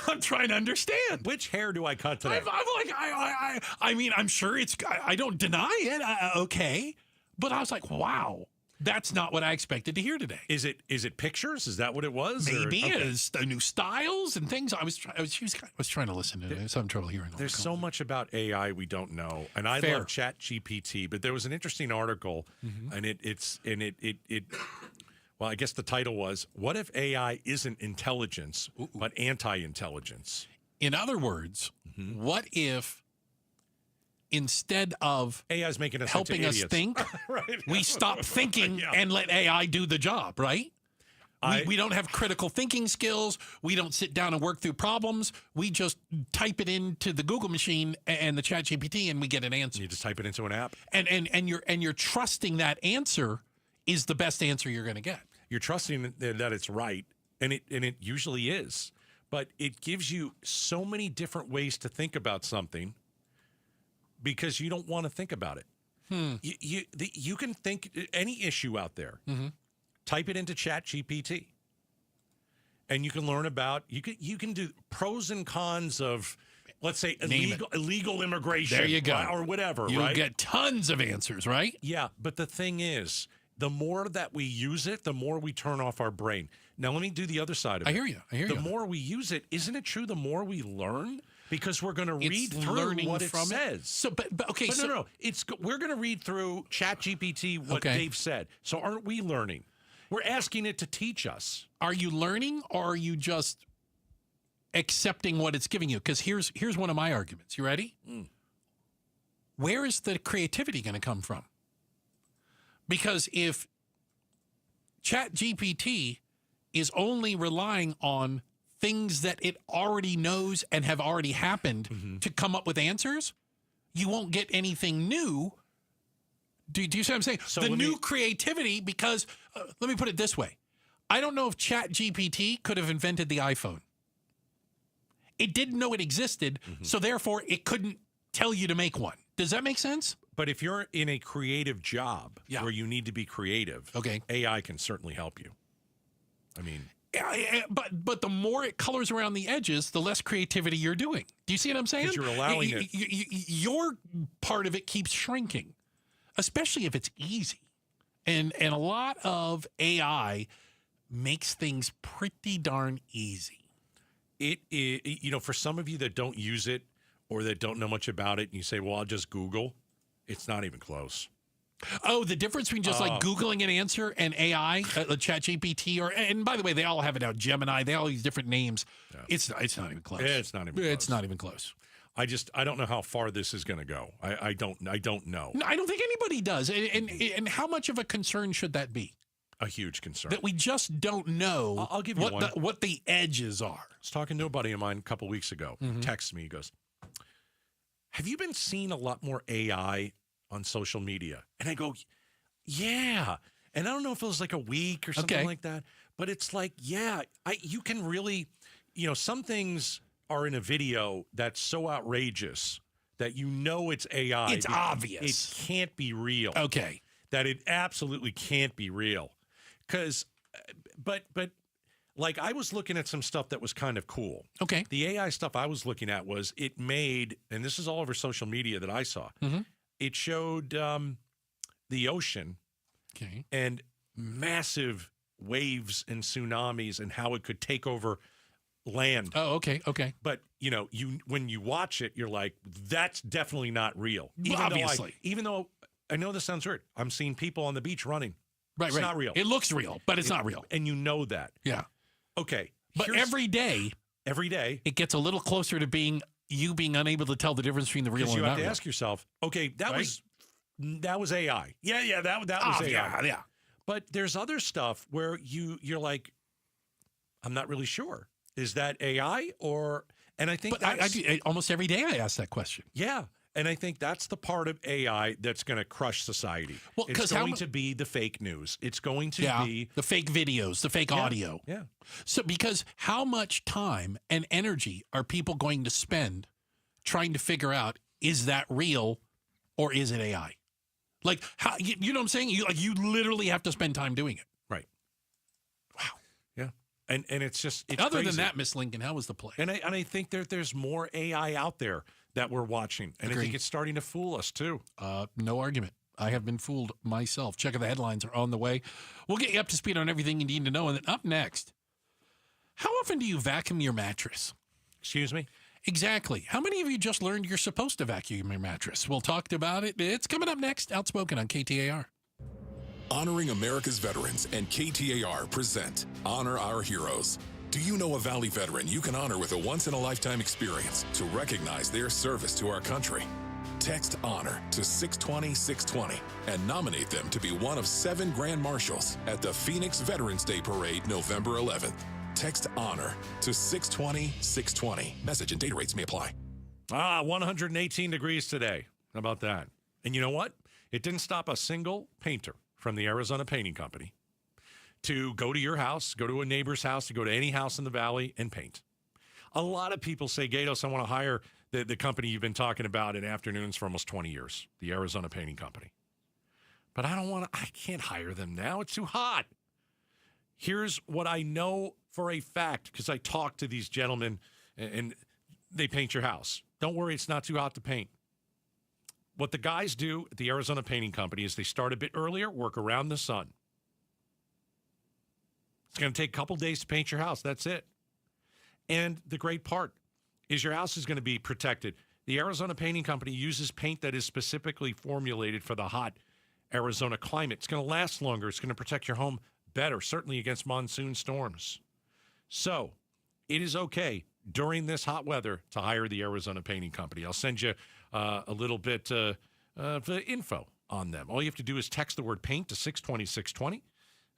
I'm trying to understand. Which hair do I cut today? I'm like, I mean, I'm sure I don't deny it. Okay. But I was like, wow. That's not what I expected to hear today. Is it pictures? Is that what it was? Maybe it's the new styles and things. I was trying to listen to it. I was having trouble hearing. There's so much about AI we don't know, and I love ChatGPT. But there was an interesting article, and it. Well, I guess the title was "What if AI isn't intelligence but anti-intelligence?" In other words, what if instead of AI's making us helping us think, right. we stop thinking and let AI do the job, right? We don't have critical thinking skills. We don't sit down and work through problems. We just type it into the Google machine and the ChatGPT, and we get an answer. You just type it into an app, and you're trusting that answer is the best answer you're going to get. You're trusting that it's right, and it usually is. But it gives you so many different ways to think about something, because you don't want to think about it. You can think any issue out there. Type it into ChatGPT, and you can learn about. You can do pros and cons of, let's say, illegal immigration. There you go, or whatever. You'll get tons of answers, right? Yeah, but the thing is, the more that we use it, the more we turn off our brain. Now, let me do the other side of it. I hear you. The more we use it, isn't it true? The more we learn. Because we're going to read through what it says. So, but okay. But no. We're going to read through ChatGPT what they've said. So aren't we learning? We're asking it to teach us. Are you learning, or are you just accepting what it's giving you? Because here's one of my arguments. You ready? Where is the creativity going to come from? Because if ChatGPT is only relying on things that it already knows and have already happened to come up with answers, you won't get anything new. Do you see what I'm saying? So the new creativity, because let me put it this way. I don't know if ChatGPT could have invented the iPhone. It didn't know it existed, so therefore it couldn't tell you to make one. Does that make sense? But if you're in a creative job where you need to be creative, AI can certainly help you. I mean... But the more it colors around the edges, the less creativity you're doing. Do you see what I'm saying? Because you're allowing it. Your part of it keeps shrinking, especially if it's easy. And a lot of AI makes things pretty darn easy. It for some of you that don't use it or that don't know much about it, and you say, well, I'll just Google, it's not even close. Oh, the difference between just like Googling an answer and AI, ChatGPT, and by the way, they all have it now, Gemini, they all use different names. Yeah. It's not even close. It's not even close. It's not even close. I don't know how far this is going to go. I don't know. No, I don't think anybody does. And how much of a concern should that be? A huge concern. That we just don't know. I'll give you what the edges are. I was talking to a buddy of mine a couple weeks ago. Texts me. He goes, have you been seeing a lot more AI on social media? And I go, yeah. And I don't know if it was like a week or something like that, but it's like, yeah, you can really, some things are in a video that's so outrageous that it's AI. It's obvious. It can't be real. Okay. That it absolutely can't be real. But like I was looking at some stuff that was kind of cool. Okay. The AI stuff I was looking at was it made, and this is all over social media that I saw, it showed the ocean and massive waves and tsunamis and how it could take over land. Oh, okay. But, when you watch it, you're like, that's definitely not real. Obviously. Even though I know this sounds weird. I'm seeing people on the beach running. Right, it's not real. It looks real, but it's not real. And you know that. Yeah. Okay. But every day, it gets a little closer to being unable to tell the difference between the real and not real. You have to ask yourself, okay, that was AI. Yeah, that was AI. Yeah. But there's other stuff where you're like, I'm not really sure. Is that AI or? And I think almost every day I ask that question. Yeah. And I think that's the part of AI that's going to crush society. Well, it's going to be the fake news. It's going to be the fake videos, the fake audio. Yeah. So because how much time and energy are people going to spend trying to figure out, is that real or is it AI? Like, how, you know what I'm saying? You literally have to spend time doing it. Right. Wow. Yeah. And it's just Other crazy. than that, Miss Lincoln, how was the play? And I think there's more AI out there that we're watching, and I think it's starting to fool us too. No argument. I have been fooled myself. Check the headlines are on the way. We'll get you up to speed on everything you need to know. And then up next, how often do you vacuum your mattress? Excuse me? Exactly. How many of you just learned you're supposed to vacuum your mattress? We'll talk about it. It's coming up next. Outspoken on KTAR. Honoring America's veterans and KTAR present Honor Our Heroes. Do you know a Valley veteran you can honor with a once-in-a-lifetime experience to recognize their service to our country? Text HONOR to 620-620 and nominate them to be one of 7 Grand Marshals at the Phoenix Veterans Day Parade November 11th. Text HONOR to 620-620. Message and data rates may apply. 118 degrees today. How about that? And you know what? It didn't stop a single painter from the Arizona Painting Company to go to your house, go to a neighbor's house, to go to any house in the valley and paint. A lot of people say, Gatos, I want to hire the company you've been talking about in afternoons for almost 20 years, the Arizona Painting Company. But I can't hire them now. It's too hot. Here's what I know for a fact, because I talk to these gentlemen and they paint your house. Don't worry, it's not too hot to paint. What the guys do at the Arizona Painting Company is they start a bit earlier, work around the sun. It's going to take a couple days to paint your house. That's it. And the great part is your house is going to be protected. The Arizona Painting Company uses paint that is specifically formulated for the hot Arizona climate. It's going to last longer. It's going to protect your home better, certainly against monsoon storms. So it is okay during this hot weather to hire the Arizona Painting Company. I'll send you a little bit of info on them. All you have to do is text the word paint to 620-620,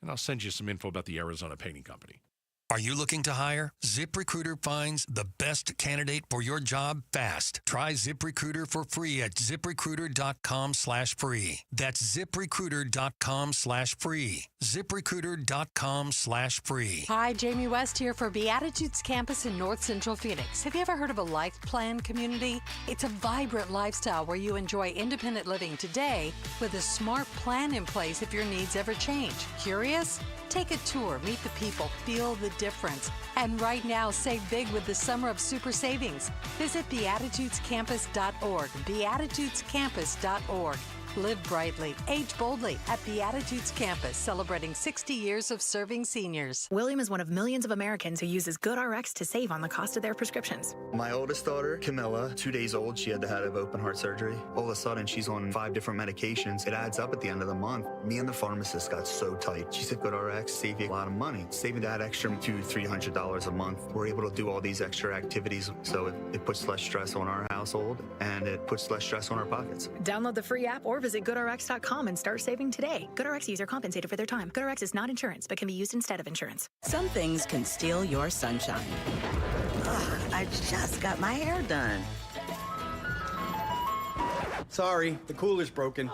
and I'll send you some info about the Arizona Painting Company. Are you looking to hire? ZipRecruiter finds the best candidate for your job fast. Try ZipRecruiter for free at ZipRecruiter.com/free. That's ZipRecruiter.com/free. ZipRecruiter.com/free. Hi, Jamie West here for Beatitudes Campus in North Central Phoenix. Have you ever heard of a life plan community? It's a vibrant lifestyle where you enjoy independent living today with a smart plan in place if your needs ever change. Curious? Take a tour, meet the people, feel the difference. And right now, save big with the Summer of Super Savings. Visit BeatitudesCampus.org. BeatitudesCampus.org. Live brightly, age boldly at Beatitudes Campus, celebrating 60 years of serving seniors. William is one of millions of Americans who uses GoodRx to save on the cost of their prescriptions. My oldest daughter, Camilla, 2 days old, she had to have open heart surgery. All of a sudden, she's on 5 different medications. It adds up at the end of the month. Me and the pharmacist got so tight. She said, GoodRx save you a lot of money. Saving that extra $200-300 a month. We're able to do all these extra activities, so it puts less stress on our household, and it puts less stress on our pockets. Download the free app or visit GoodRx.com and start saving today. GoodRx user compensated for their time. GoodRx is not insurance, but can be used instead of insurance. Some things can steal your sunshine. Ugh, I just got my hair done. Sorry, the cooler's broken.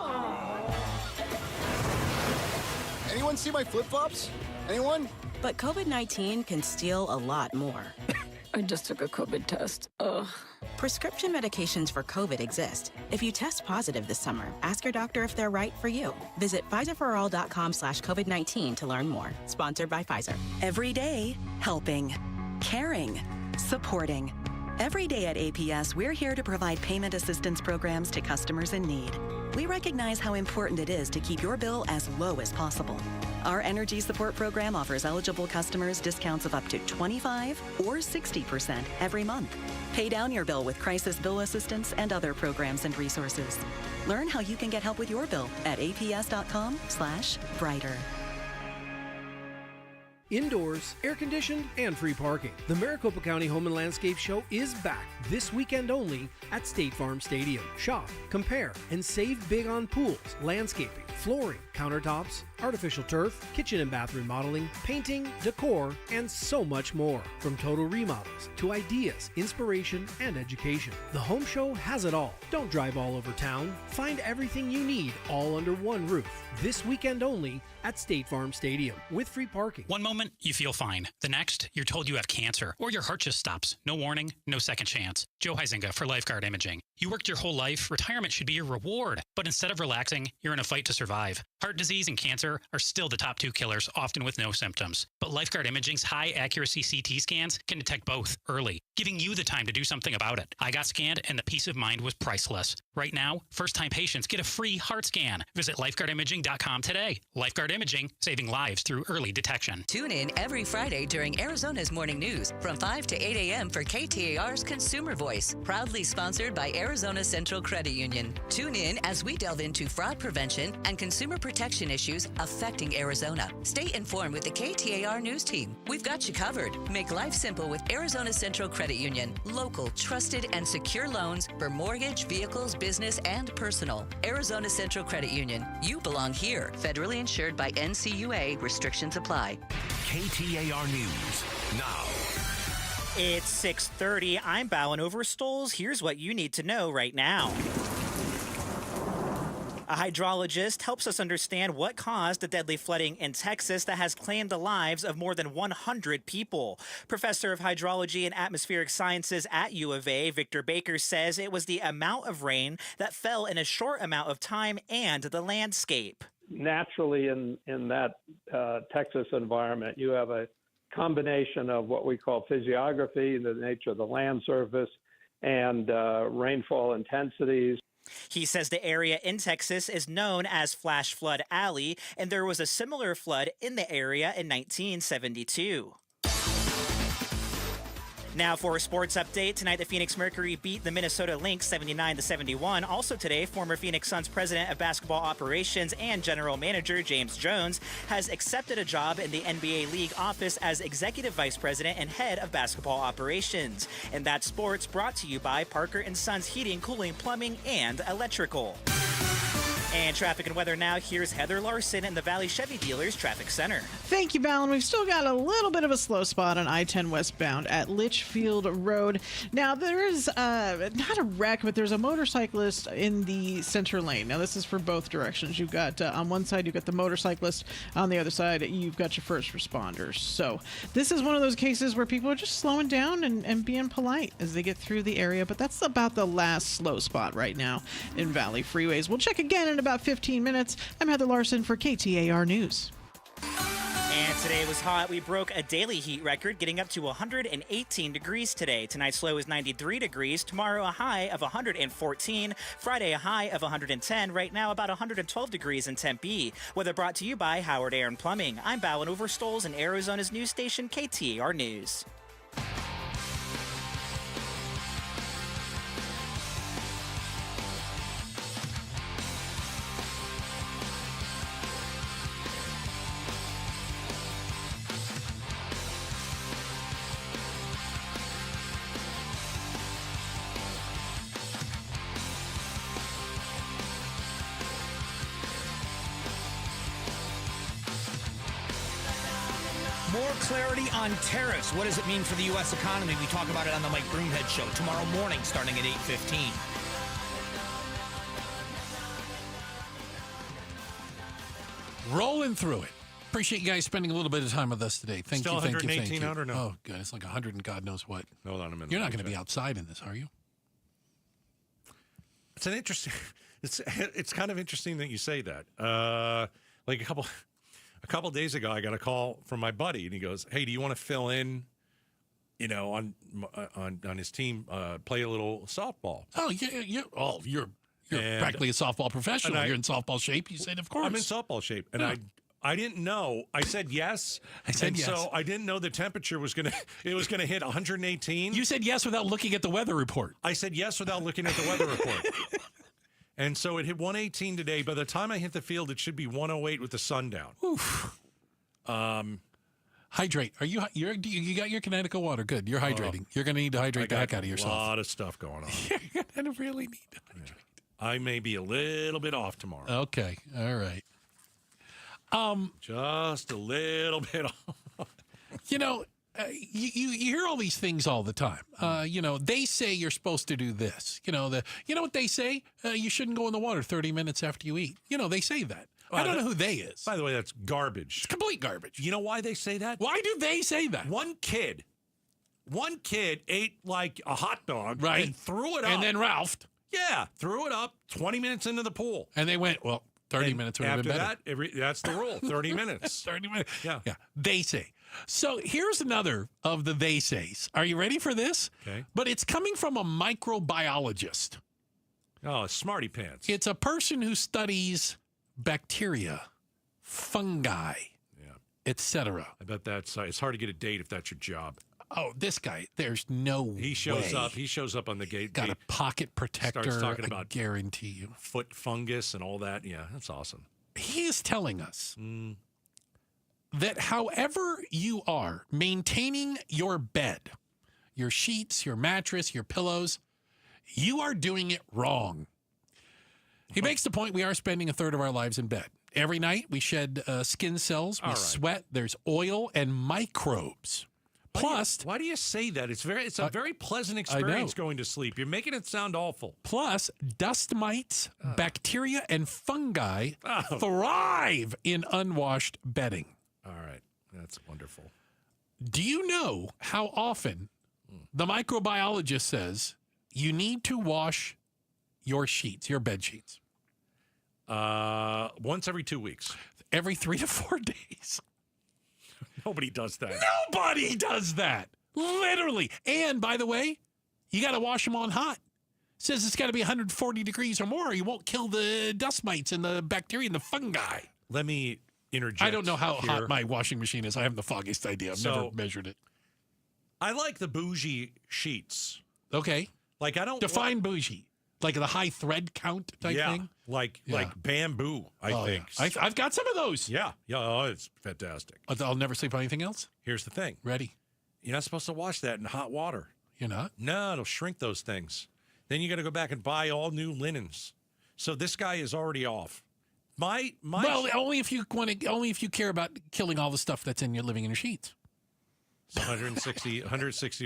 Anyone see my flip-flops? Anyone? But COVID-19 can steal a lot more. I just took a COVID test. Ugh. Prescription medications for COVID exist. If you test positive this summer, ask your doctor if they're right for you. Visit PfizerForAll.com/COVID-19 to learn more. Sponsored by Pfizer. Every day, helping, caring, supporting. Every day at APS, we're here to provide payment assistance programs to customers in need. We recognize how important it is to keep your bill as low as possible. Our energy support program offers eligible customers discounts of up to 25 or 60% every month. Pay down your bill with crisis bill assistance and other programs and resources. Learn how you can get help with your bill at aps.com/brighter. Indoors, air-conditioned, and free parking. The Maricopa County Home and Landscape Show is back this weekend only at State Farm Stadium. Shop, compare, and save big on pools, landscaping, flooring, countertops, artificial turf, kitchen and bath remodeling, painting, decor, and so much more. From total remodels to ideas, inspiration, and education. The home show has it all. Don't drive all over town. Find everything you need all under one roof. This weekend only at State Farm Stadium with free parking. One moment, you feel fine. The next, you're told you have cancer or your heart just stops. No warning, no second chance. Joe Huizinga for Lifeguard Imaging. You worked your whole life. Retirement should be your reward. But instead of relaxing, you're in a fight to survive. Heart disease and cancer cancer are still the top 2 killers, often with no symptoms. But Lifeguard Imaging's high-accuracy CT scans can detect both early, giving you the time to do something about it. I got scanned, and the peace of mind was priceless. Right now, first-time patients get a free heart scan. Visit lifeguardimaging.com today. Lifeguard Imaging, saving lives through early detection. Tune in every Friday during Arizona's Morning News from 5 to 8 a.m. for KTAR's Consumer Voice, proudly sponsored by Arizona Central Credit Union. Tune in as we delve into fraud prevention and consumer protection issues affecting Arizona. Stay informed with the KTAR News team. We've got you covered. Make life simple with Arizona Central Credit Union. Local, trusted, and secure loans for mortgage, vehicles, business, and personal. Arizona Central Credit Union. You belong here. Federally insured by NCUA. Restrictions apply. KTAR News now. It's 6:30. I'm bowing over Stoles. Here's what you need to know right now. A hydrologist helps us understand what caused the deadly flooding in Texas that has claimed the lives of more than 100 people. Professor of Hydrology and Atmospheric Sciences at U of A, Victor Baker, says it was the amount of rain that fell in a short amount of time and the landscape. Naturally, in that Texas environment, you have a combination of what we call physiography, the nature of the land surface, and rainfall intensities. He says the area in Texas is known as Flash Flood Alley, and there was a similar flood in the area in 1972. Now for a sports update. Tonight, the Phoenix Mercury beat the Minnesota Lynx 79-71. Also today, former Phoenix Suns president of basketball operations and general manager James Jones has accepted a job in the NBA League office as executive vice president and head of basketball operations. And that's sports, brought to you by Parker & Sons Heating, Cooling, Plumbing, and Electrical. And traffic and weather now. Here's Heather Larson in the Valley Chevy Dealers Traffic Center. Thank you, Ballin. We've still got a little bit of a slow spot on I-10 westbound at Litchfield Road. Now, there is not a wreck, but there's a motorcyclist in the center lane. Now, this is for both directions. You've got, on one side, you've got the motorcyclist. On the other side, you've got your first responders. So this is one of those cases where people are just slowing down and being polite as they get through the area. But that's about the last slow spot right now in Valley freeways. We'll check again in about 15 minutes. I'm Heather Larson for KTAR News. And today was hot. We broke a daily heat record, getting up to 118 degrees today. Tonight's low is 93 degrees. Tomorrow, a high of 114. Friday, a high of 110. Right now, about 112 degrees in Tempe. Weather brought to you by Howard Air and Plumbing. I'm bowing over Stoles in Arizona's news station, KTAR News. More clarity on tariffs. What does it mean for the U.S. economy? We talk about it on the Mike Broomhead Show tomorrow morning starting at 8:15. Rolling through it. Appreciate you guys spending a little bit of time with us today. Thank Still you, thank you, 118 thank you. out or no? Oh, God, it's like 100 and God knows what. Hold on a minute. You're not going to be outside in this, are you? It's an interesting. It's kind of interesting that you say that. Like a couple days ago, I got a call from my buddy, and he goes, "Hey, do you want to fill in? You know, on his team, play a little softball." Oh yeah. Oh, you're practically a softball professional. You're in softball shape. You said, "Of course." I'm in softball shape, and I didn't know. I said yes. So I didn't know the temperature was gonna hit 118. You said yes without looking at the weather report. I said yes without looking at the weather report. And so it hit 118 today. By the time I hit the field, it should be 108 with the sun down. Oof. Hydrate. You got your Connecticut water? Good. You're hydrating. You're going to need to hydrate the heck out of yourself. A lot of stuff going on. You're going to really need to hydrate. I may be a little bit off tomorrow. Okay. All right. Just a little bit off. You know, you hear all these things all the time. You know, they say you're supposed to do this. You know what they say? You shouldn't go in the water 30 minutes after you eat. You know, they say that. I don't know who they is. By the way, that's garbage. It's complete garbage. You know why they say that? Why do they say that? One kid ate like a hot dog, right, and threw it up. And then Ralphed. Yeah, threw it up 20 minutes into the pool. And they went, well, 30 minutes would have been better. After that, that's the rule. 30 minutes. 30 minutes. Yeah. They say. So here's another of the they says. Are you ready for this? Okay. But it's coming from a microbiologist. Oh, smarty pants. It's a person who studies bacteria, fungi, etc. I bet it's hard to get a date if that's your job. Oh, this guy, there's no way. He shows up on the gate. Got a pocket protector. Starts talking about I guarantee you. Foot fungus and all that. Yeah, that's awesome. He is telling us that however you are maintaining your bed, your sheets, your mattress, your pillows, you are doing it wrong. He makes the point we are spending a third of our lives in bed. Every night we shed skin cells, we sweat, there's oil and microbes. Plus, why do you say that? It's a very pleasant experience going to sleep. You're making it sound awful. Plus, dust mites, bacteria, and fungi thrive in unwashed bedding. All right. That's wonderful. Do you know how often the microbiologist says you need to wash your sheets, your bed sheets? Once every 2 weeks. Every 3 to 4 days. Nobody does that. Nobody does that. Literally. And by the way, you got to wash them on hot. Says it's got to be 140 degrees or more. Or you won't kill the dust mites and the bacteria and the fungi. Let me interject. I don't know how hot my washing machine is. I haven't the foggiest idea. I've never measured it. I like the bougie sheets. Okay. Like I don't define bougie. Like the high thread count type thing? Like bamboo, I think. Yeah. I've got some of those. Yeah. Oh, it's fantastic. I'll never sleep on anything else? Here's the thing. Ready? You're not supposed to wash that in hot water. You're not? No, it'll shrink those things. Then you got to go back and buy all new linens. So this guy is already off. Well, only if you care about killing all the stuff that's living in your sheets. 160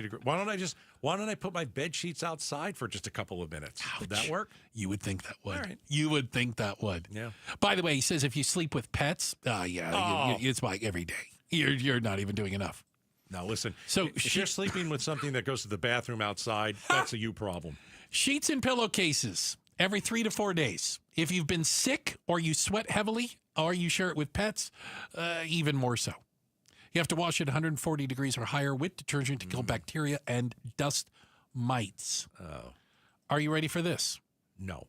degrees. Why don't I put my bed sheets outside for just a couple of minutes? Ouch. Would that work? You would think that would. All right. You would think that would. Yeah. By the way, he says if you sleep with pets, it's like every day. You're not even doing enough. Now listen. So if you're sleeping with something that goes to the bathroom outside, that's a you problem. Sheets and pillowcases every 3 to 4 days. If you've been sick or you sweat heavily or you share it with pets, even more so. You have to wash it 140 degrees or higher with detergent to kill bacteria and dust mites. Oh. Are you ready for this? No.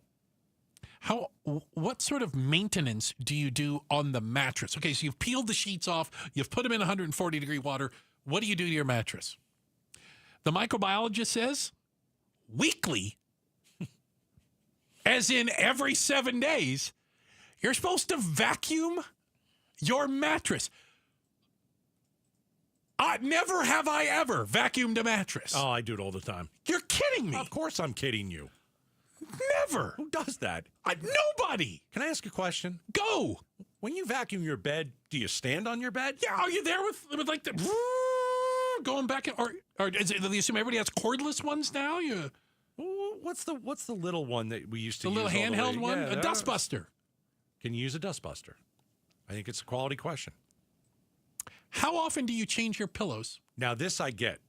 What sort of maintenance do you do on the mattress? Okay, so you've peeled the sheets off. You've put them in 140-degree water. What do you do to your mattress? The microbiologist says weekly, as in every 7 days, you're supposed to vacuum your mattress. Never have I ever vacuumed a mattress. Oh, I do it all the time. You're kidding me. Of course I'm kidding you. Never. Who does that? Nobody. Can I ask a question? Go. When you vacuum your bed, do you stand on your bed? Yeah, are you there with like the going back or is it, do you assume everybody has cordless ones now? What's the little one that we used to use? The little handheld one? Yeah, a dustbuster. Can you use a dustbuster? I think it's a quality question. How often do you change your pillows? Now, this I get.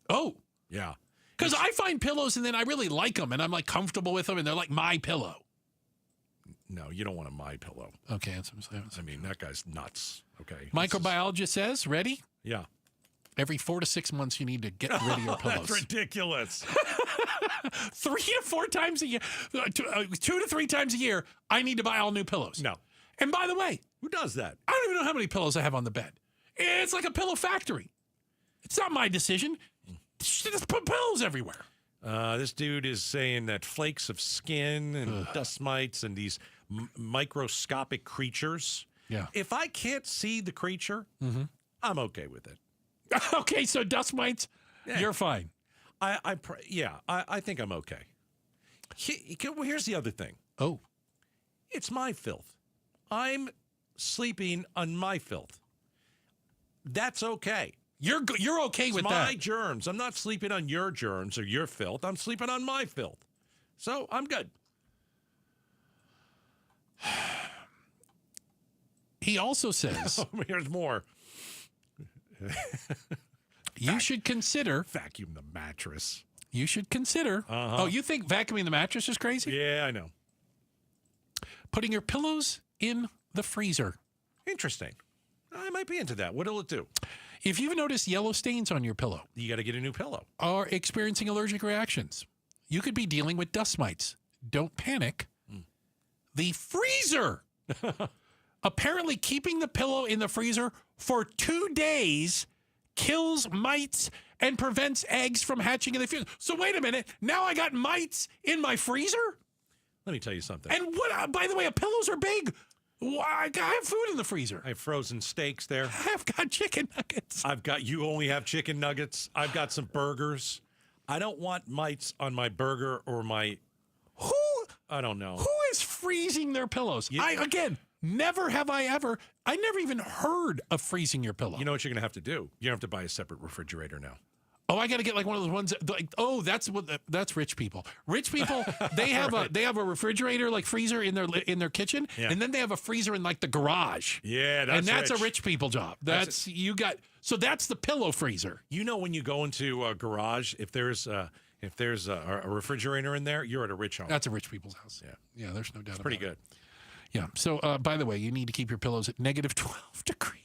Oh. Yeah. Because I find pillows and then I really like them and I'm like comfortable with them and they're like my pillow. No, you don't want a my pillow. Okay. That's what I'm saying. I mean, that guy's nuts. Okay. Microbiologist says, ready? Yeah. Every 4 to 6 months you need to get rid of your pillows. That's ridiculous. 3 to 4 times a year, 2 to 3 times a year, I need to buy all new pillows. No. And by the way. Who does that? I don't even know how many pillows I have on the bed. It's like a pillow factory. It's not my decision. Just put pillows everywhere. This dude is saying that flakes of skin and dust mites and these microscopic creatures. Yeah. If I can't see the creature, I'm okay with it. Okay, so dust mites, you're fine. I think I'm okay. Here's the other thing. Oh. It's my filth. I'm sleeping on my filth. That's okay. You're okay with it's that. my germs. I'm not sleeping on your germs or your filth. I'm sleeping on my filth. So I'm good. He also says... Here's more. You should consider... Vacuum the mattress. You should consider... Oh, you think vacuuming the mattress is crazy? Yeah, I know. Putting your pillows in the freezer. Interesting. I might be into that. What'll it do? If you've noticed yellow stains on your pillow, you got to get a new pillow. Or experiencing allergic reactions, you could be dealing with dust mites. Don't panic. The freezer. Apparently, keeping the pillow in the freezer for 2 days kills mites and prevents eggs from hatching in the freezer. So wait a minute. Now I got mites in my freezer? Let me tell you something. And what? By the way, pillows are big. I have food in the freezer. I have frozen steaks there. I've got chicken nuggets. You only have chicken nuggets. I've got some burgers. I don't want mites on my burger or my... I don't know. Who is freezing their pillows? Never have I ever. I never even heard of freezing your pillow. You know what you're going to have to do? You're going to have to buy a separate refrigerator now. Oh, I got to get like one of those ones. That's rich people. Rich people, they have a refrigerator like freezer in their kitchen, and then they have a freezer in like the garage. Yeah, that's a rich people job. That's the pillow freezer. You know, when you go into a garage, if there's a refrigerator in there, you're at a rich home. That's a rich people's house. Yeah, there's no doubt. It's pretty good. Yeah. So, by the way, you need to keep your pillows at negative 12 degrees.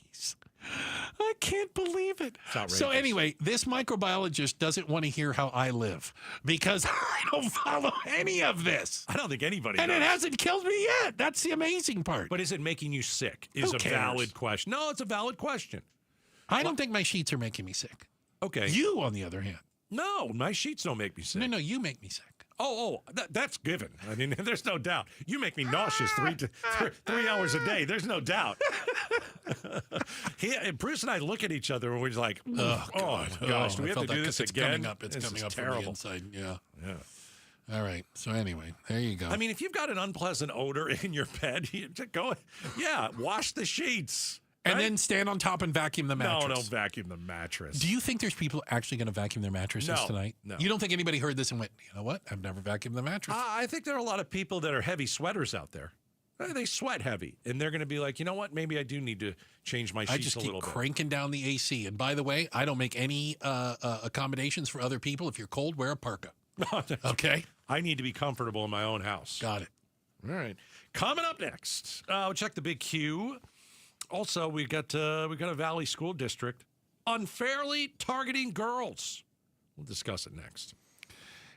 I can't believe it. So anyway, this microbiologist doesn't want to hear how I live because I don't follow any of this. I don't think anybody does. And it hasn't killed me yet. That's the amazing part. But is it making you sick? Is Who a cares? valid question. No, it's a valid question. I don't think my sheets are making me sick. Okay. You, on the other hand. No, my sheets don't make me sick. No, you make me sick. That's given. I mean, there's no doubt. You make me nauseous 3 hours a day. There's no doubt. Bruce and I look at each other and we're like, oh gosh, do we have to do this again? It's coming up terrible. From the inside. Yeah. All right. So anyway, there you go. I mean, if you've got an unpleasant odor in your bed, you just go, wash the sheets. And then stand on top and vacuum the mattress. No, don't vacuum the mattress. Do you think there's people actually going to vacuum their mattresses tonight? No. You don't think anybody heard this and went, you know what? I've never vacuumed the mattress. I think there are a lot of people that are heavy sweaters out there. They sweat heavy. And they're going to be like, you know what? Maybe I do need to change my sheets a little bit. I just keep cranking down the AC. And by the way, I don't make any accommodations for other people. If you're cold, wear a parka. Okay? I need to be comfortable in my own house. Got it. All right. Coming up next, we'll check the big Q. Also, we got a Valley School District unfairly targeting girls. We'll discuss it next.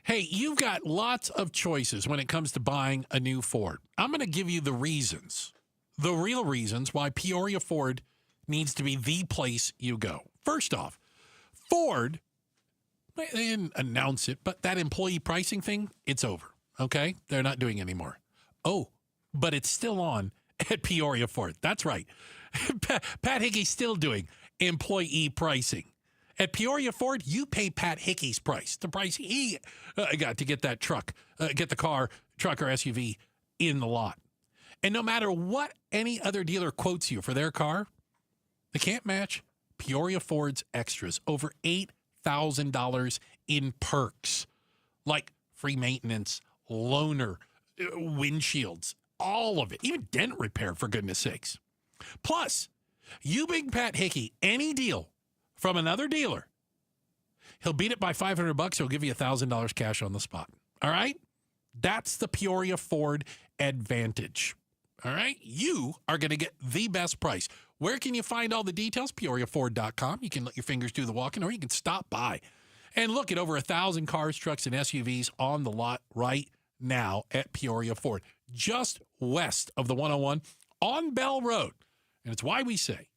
Hey, you've got lots of choices when it comes to buying a new Ford. I'm going to give you the reasons, the real reasons why Peoria Ford needs to be the place you go. First off, Ford, they didn't announce it, but that employee pricing thing, it's over. Okay? They're not doing it anymore. Oh, but it's still on at Peoria Ford. That's right. Pat Hickey's still doing employee pricing. At Peoria Ford, you pay Pat Hickey's price, the price he got to get that truck, get the car, truck or SUV in the lot. And no matter what any other dealer quotes you for their car, they can't match Peoria Ford's extras. Over $8,000 in perks, like free maintenance, loaner, windshields, all of it, even dent repair, for goodness sakes. Plus, you bring Pat Hickey any deal from another dealer, he'll beat it by $500. He'll give you $1,000 cash on the spot. All right? That's the Peoria Ford advantage. All right? You are going to get the best price. Where can you find all the details? PeoriaFord.com. You can let your fingers do the walking, or you can stop by and look at over 1,000 cars, trucks, and SUVs on the lot right now at Peoria Ford, just west of the 101 on Bell Road. And it's why we say,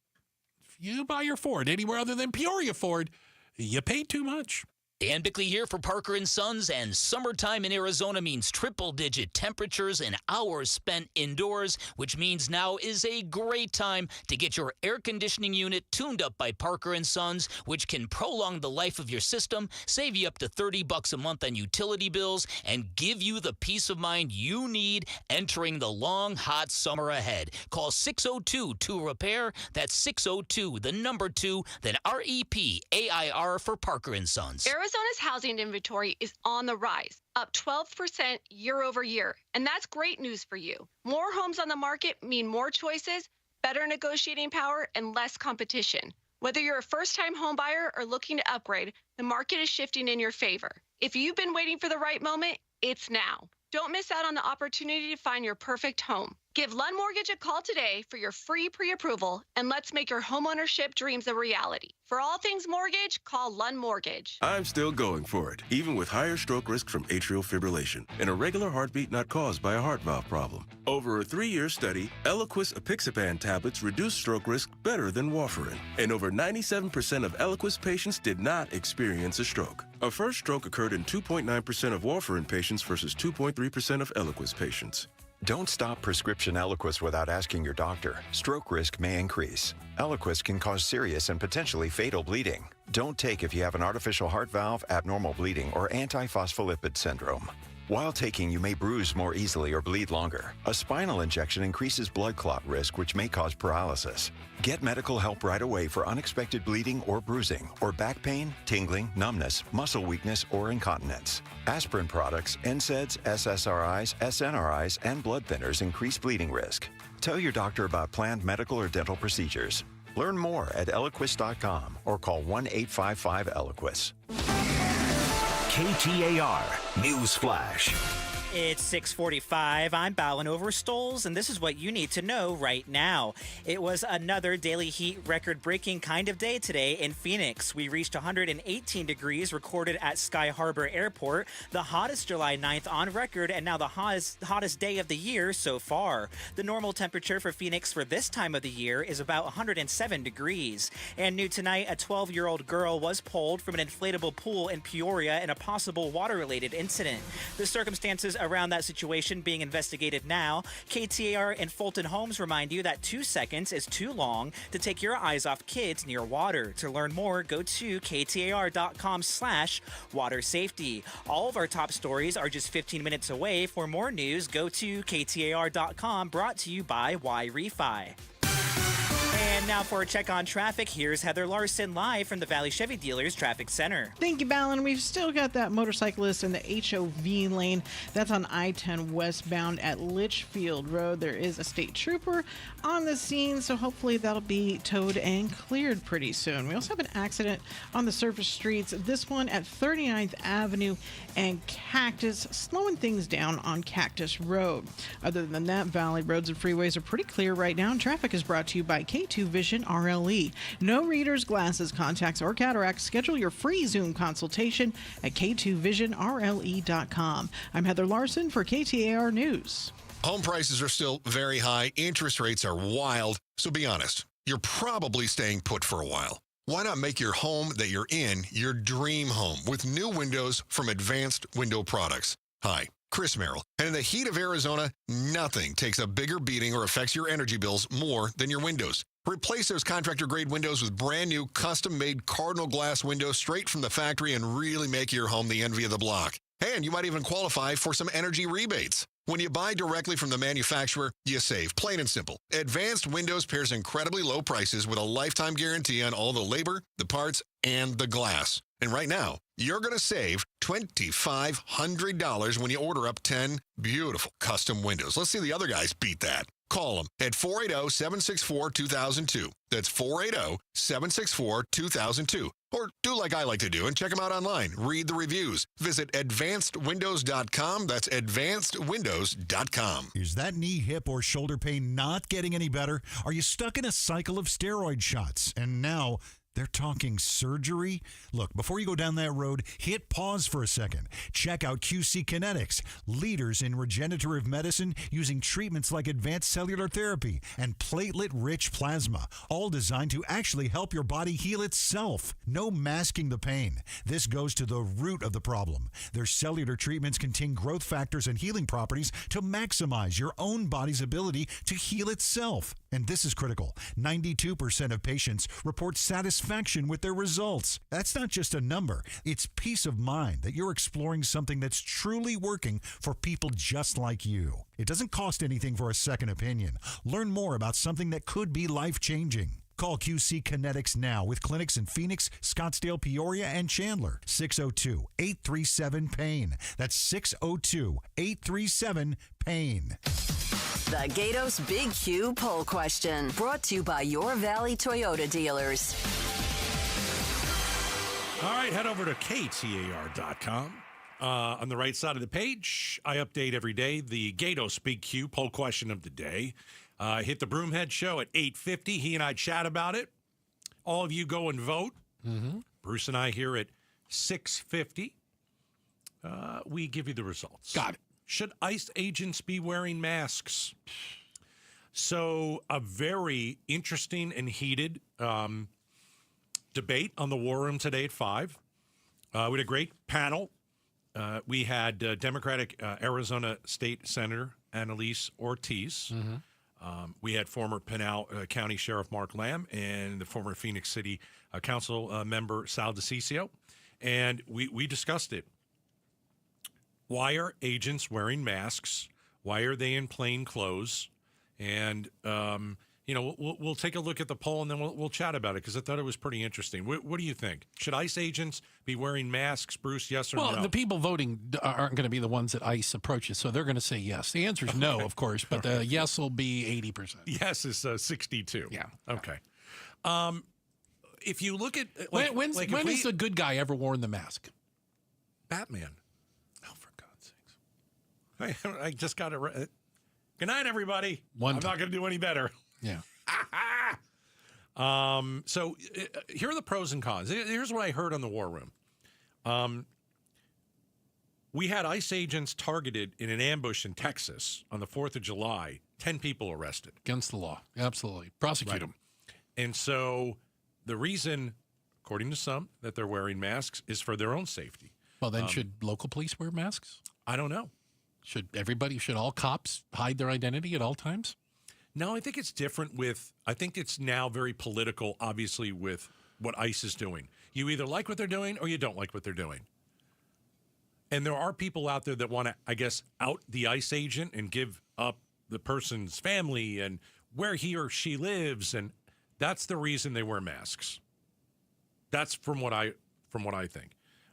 if you buy your Ford anywhere other than Peoria Ford, you paid too much. Dan Bickley here for Parker & Sons, and summertime in Arizona means triple-digit temperatures and hours spent indoors, which means now is a great time to get your air conditioning unit tuned up by Parker & Sons, which can prolong the life of your system, save you up to $30 a month on utility bills, and give you the peace of mind you need entering the long, hot summer ahead. Call 602-2-REPAIR. That's 602, the number 2, then REPAIR for Parker & Sons. Arizona's housing inventory is on the rise, up 12% year over year. And that's great news for you. More homes on the market mean more choices, better negotiating power, and less competition. Whether you're a first-time home buyer or looking to upgrade, the market is shifting in your favor. If you've been waiting for the right moment, it's now. Don't miss out on the opportunity to find your perfect home. Give Lund Mortgage a call today for your free pre-approval, and let's make your homeownership dreams a reality. For all things mortgage, call Lund Mortgage. I'm still going for it, even with higher stroke risk from atrial fibrillation, and a regular heartbeat not caused by a heart valve problem. Over a 3-year study, Eliquis apixaban tablets reduced stroke risk better than warfarin, and over 97% of Eliquis patients did not experience a stroke. A first stroke occurred in 2.9% of warfarin patients versus 2.3% of Eliquis patients. Don't stop prescription Eliquis without asking your doctor. Stroke risk may increase. Eliquis can cause serious and potentially fatal bleeding. Don't take if you have an artificial heart valve, abnormal bleeding, or antiphospholipid syndrome. While taking, you may bruise more easily or bleed longer. A spinal injection increases blood clot risk, which may cause paralysis. Get medical help right away for unexpected bleeding or bruising, or back pain, tingling, numbness, muscle weakness, or incontinence. Aspirin products, NSAIDs, SSRIs, SNRIs, and blood thinners increase bleeding risk. Tell your doctor about planned medical or dental procedures. Learn more at Eliquis.com or call 1-855-ELIQUIS. KTAR News Flash. It's 6:45. I'm Ballin over Stoles, and this is what you need to know right now. It was another daily heat record-breaking kind of day today in Phoenix. We reached 118 degrees recorded at Sky Harbor Airport, the hottest July 9th on record, and now the hottest day of the year so far. The normal temperature for Phoenix for this time of the year is about 107 degrees. And new tonight, a 12-year-old girl was pulled from an inflatable pool in Peoria in a possible water-related incident. The circumstances around that situation being investigated now. KTAR and Fulton Homes remind you that 2 seconds is too long to take your eyes off kids near water. To learn more, go to KTAR.com/water safety. All of our top stories are just 15 minutes away. For more news, go to KTAR.com, brought to you by Y-Refi. And now for a check on traffic, here's Heather Larson live from the Valley Chevy Dealers Traffic Center. Thank you, Ballin. We've still got that motorcyclist in the HOV lane. That's on I-10 westbound at Litchfield Road. There is a state trooper on the scene, so hopefully that'll be towed and cleared pretty soon. We also have an accident on the surface streets. This one at 39th Avenue and Cactus, slowing things down on Cactus Road. Other than that, Valley roads and freeways are pretty clear right now, and traffic is brought to you by K2 Vision RLE. No readers, glasses, contacts, or cataracts. Schedule your free Zoom consultation at k2visionrle.com. I'm Heather Larson for KTAR News. Home prices are still very high. Interest rates are wild. So be honest, you're probably staying put for a while. Why not make your home that you're in your dream home with new windows from Advanced Window Products? Hi, Chris Merrill. And in the heat of Arizona, nothing takes a bigger beating or affects your energy bills more than your windows. Replace those contractor-grade windows with brand-new, custom-made Cardinal glass windows straight from the factory and really make your home the envy of the block. And you might even qualify for some energy rebates. When you buy directly from the manufacturer, you save, plain and simple. Advanced Windows pairs incredibly low prices with a lifetime guarantee on all the labor, the parts, and the glass. And right now, you're going to save $2,500 when you order up 10 beautiful custom windows. Let's see the other guys beat that. Call them at 480-764-2002. That's 480-764-2002. Or do like I like to do and check them out online. Read the reviews. Visit advancedwindows.com. That's advancedwindows.com. Is that knee, hip, or shoulder pain not getting any better? Are you stuck in a cycle of steroid shots? And now they're talking surgery? Look, before you go down that road, hit pause for a second. Check out QC Kinetics, leaders in regenerative medicine using treatments like advanced cellular therapy and platelet-rich plasma, all designed to actually help your body heal itself. No masking the pain. This goes to the root of the problem. Their cellular treatments contain growth factors and healing properties to maximize your own body's ability to heal itself. And this is critical. 92% of patients report satisfaction with their results. That's not just a number. It's peace of mind that you're exploring something that's truly working for people just like you. It doesn't cost anything for a second opinion. Learn more about something that could be life-changing. Call QC Kinetics now with clinics in Phoenix, Scottsdale, Peoria, and Chandler. 602-837-PAIN. That's 602-837-PAIN. The Gatos Big Q poll question, brought to you by your Valley Toyota dealers. All right, head over to KTAR.com. On the right side of the page, I update every day the Gatos Big Q poll question of the day. Hit the Broomhead Show at 8:50. He and I chat about it. All of you go and vote. Mm-hmm. Bruce and I here at 6:50. We give you the results. Got it. Should ICE agents be wearing masks? So a very interesting and heated debate on the War Room today at 5. We had a great panel. We had Democratic Arizona State Senator Annalise Ortiz. Mm-hmm. We had former Pinal County Sheriff Mark Lamb and the former Phoenix City Council member Sal DeCiccio. And we discussed it. Why are agents wearing masks? Why are they in plain clothes? And, we'll take a look at the poll and then we'll chat about it because I thought it was pretty interesting. What do you think? Should ICE agents be wearing masks, Bruce, yes or no? Well, the people voting aren't going to be the ones that ICE approaches, so they're going to say yes. The answer is no, of course, but the yes will be 80%. Yes is 62. Yeah. Okay. If you look at... when has the good guy ever worn the mask? Batman. Oh, for God's sakes. I just got it right. Good night, everybody. I'm not going to do any better. Yeah. So here are the pros and cons. Here's what I heard on the War Room. We had ICE agents targeted in an ambush in Texas on the 4th of July. 10 people arrested. Against the law. Absolutely. Prosecute them. And so the reason, according to some, that they're wearing masks is for their own safety. Well, then should local police wear masks? I don't know. Should all cops hide their identity at all times? No, I think it's different I think it's now very political, obviously, with what ICE is doing. You either like what they're doing or you don't like what they're doing. And there are people out there that want to, I guess, out the ICE agent and give up the person's family and where he or she lives. And that's the reason they wear masks. That's from what I think.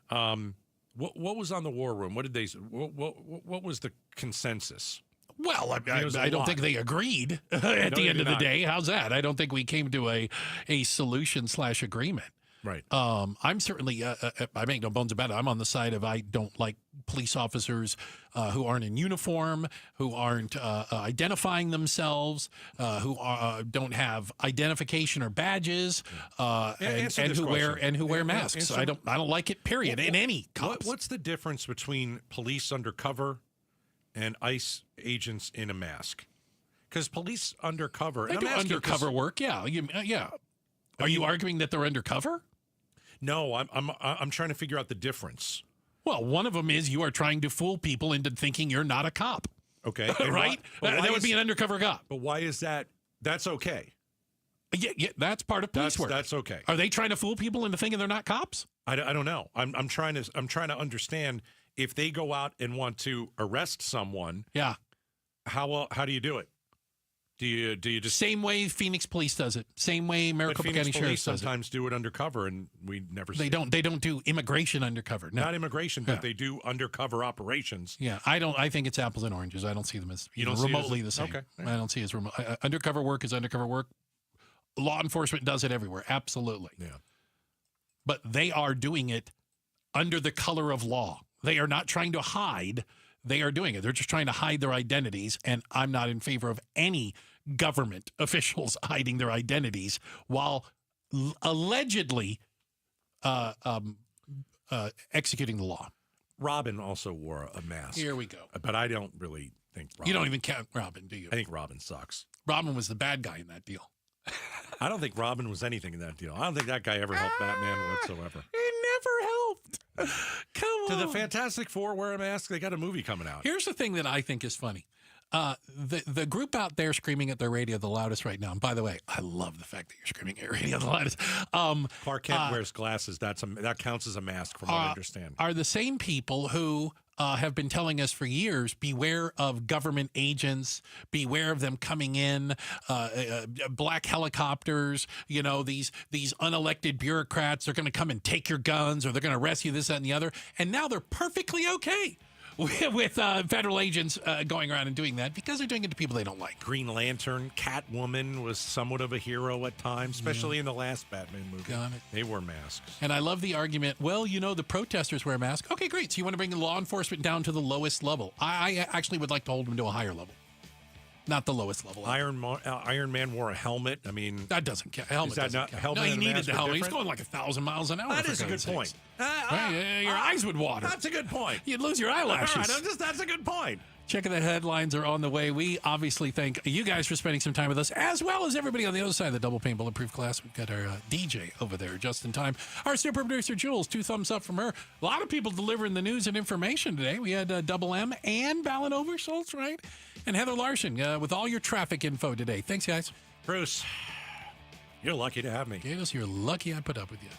What was on the War Room? What did they? What was the consensus? Well, I don't think they agreed at the end of the day. How's that? I don't think we came to a solution/agreement. Right. I'm certainly, I make no bones about it. I'm on the side of I don't like police officers who aren't in uniform, who aren't identifying themselves, who don't have identification or badges, and who wear masks. I don't like it. Period. In any cops. What's the difference between police undercover and ICE agents in a mask? Because police undercover, they do undercover work. Yeah. Yeah. Are you arguing that they're undercover? No, I'm trying to figure out the difference. Well, one of them is you are trying to fool people into thinking you're not a cop. Okay. Right? That would be an undercover cop. But why is that? That's okay. Yeah, that's part of police work. That's okay. Are they trying to fool people into thinking they're not cops? I don't know. I'm trying to understand if they go out and want to arrest someone. Yeah. How do you do it? Do you just same way Phoenix Police does it? Same way Maricopa County Sheriff does it. Sometimes do it undercover, and we never. They don't do immigration undercover. No. Not immigration, but they do undercover operations. Yeah, I think it's apples and oranges. I don't see them as remotely the same. Okay. I don't see it as remote. Undercover work is undercover work. Law enforcement does it everywhere. Absolutely. Yeah. But they are doing it under the color of law. They are not trying to hide. They are doing it. They're just trying to hide their identities, and I'm not in favor of any government officials hiding their identities while allegedly executing the law. Robin also wore a mask. Here we go. But I don't really think Robin. You don't even count Robin, do you? I think Robin sucks. Robin was the bad guy in that deal. I don't think Robin was anything in that deal. I don't think that guy ever helped Batman whatsoever. He never helped. Come on. To the Fantastic Four wear a mask? They got a movie coming out. Here's the thing that I think is funny. The group out there screaming at their radio the loudest right now. And by the way, I love the fact that you're screaming at your radio the loudest. Clark Kent wears glasses. That counts as a mask, from what I understand. Are the same people who have been telling us for years, beware of government agents, beware of them coming in, black helicopters, these unelected bureaucrats are going to come and take your guns, or they're going to arrest you, this, that, and the other. And now they're perfectly okay with federal agents going around and doing that because they're doing it to people they don't like. Green Lantern, Catwoman was somewhat of a hero at times, especially in the last Batman movie. Got it. They wore masks. And I love the argument, well, the protesters wear masks. Okay, great. So you want to bring law enforcement down to the lowest level. I actually would like to hold them to a higher level. Not the lowest level. Iron Man wore a helmet. I mean, that doesn't count. Helmet doesn't count. Helmet no, he and needed mask the were helmet. He's different? going like 1,000 miles an hour. That is a good point. Your eyes would water. That's a good point. You'd lose your eyelashes. All right, that's a good point. Checking the headlines are on the way. We obviously thank you guys for spending some time with us, as well as everybody on the other side of the double pane bulletproof glass. We've got our DJ over there just in time. Our super producer, Jules, 2 thumbs up from her. A lot of people delivering the news and information today. We had Double M and Ballin Overschultz, right? And Heather Larson with all your traffic info today. Thanks, guys. Bruce, you're lucky to have me. Gatos, you're lucky I put up with you.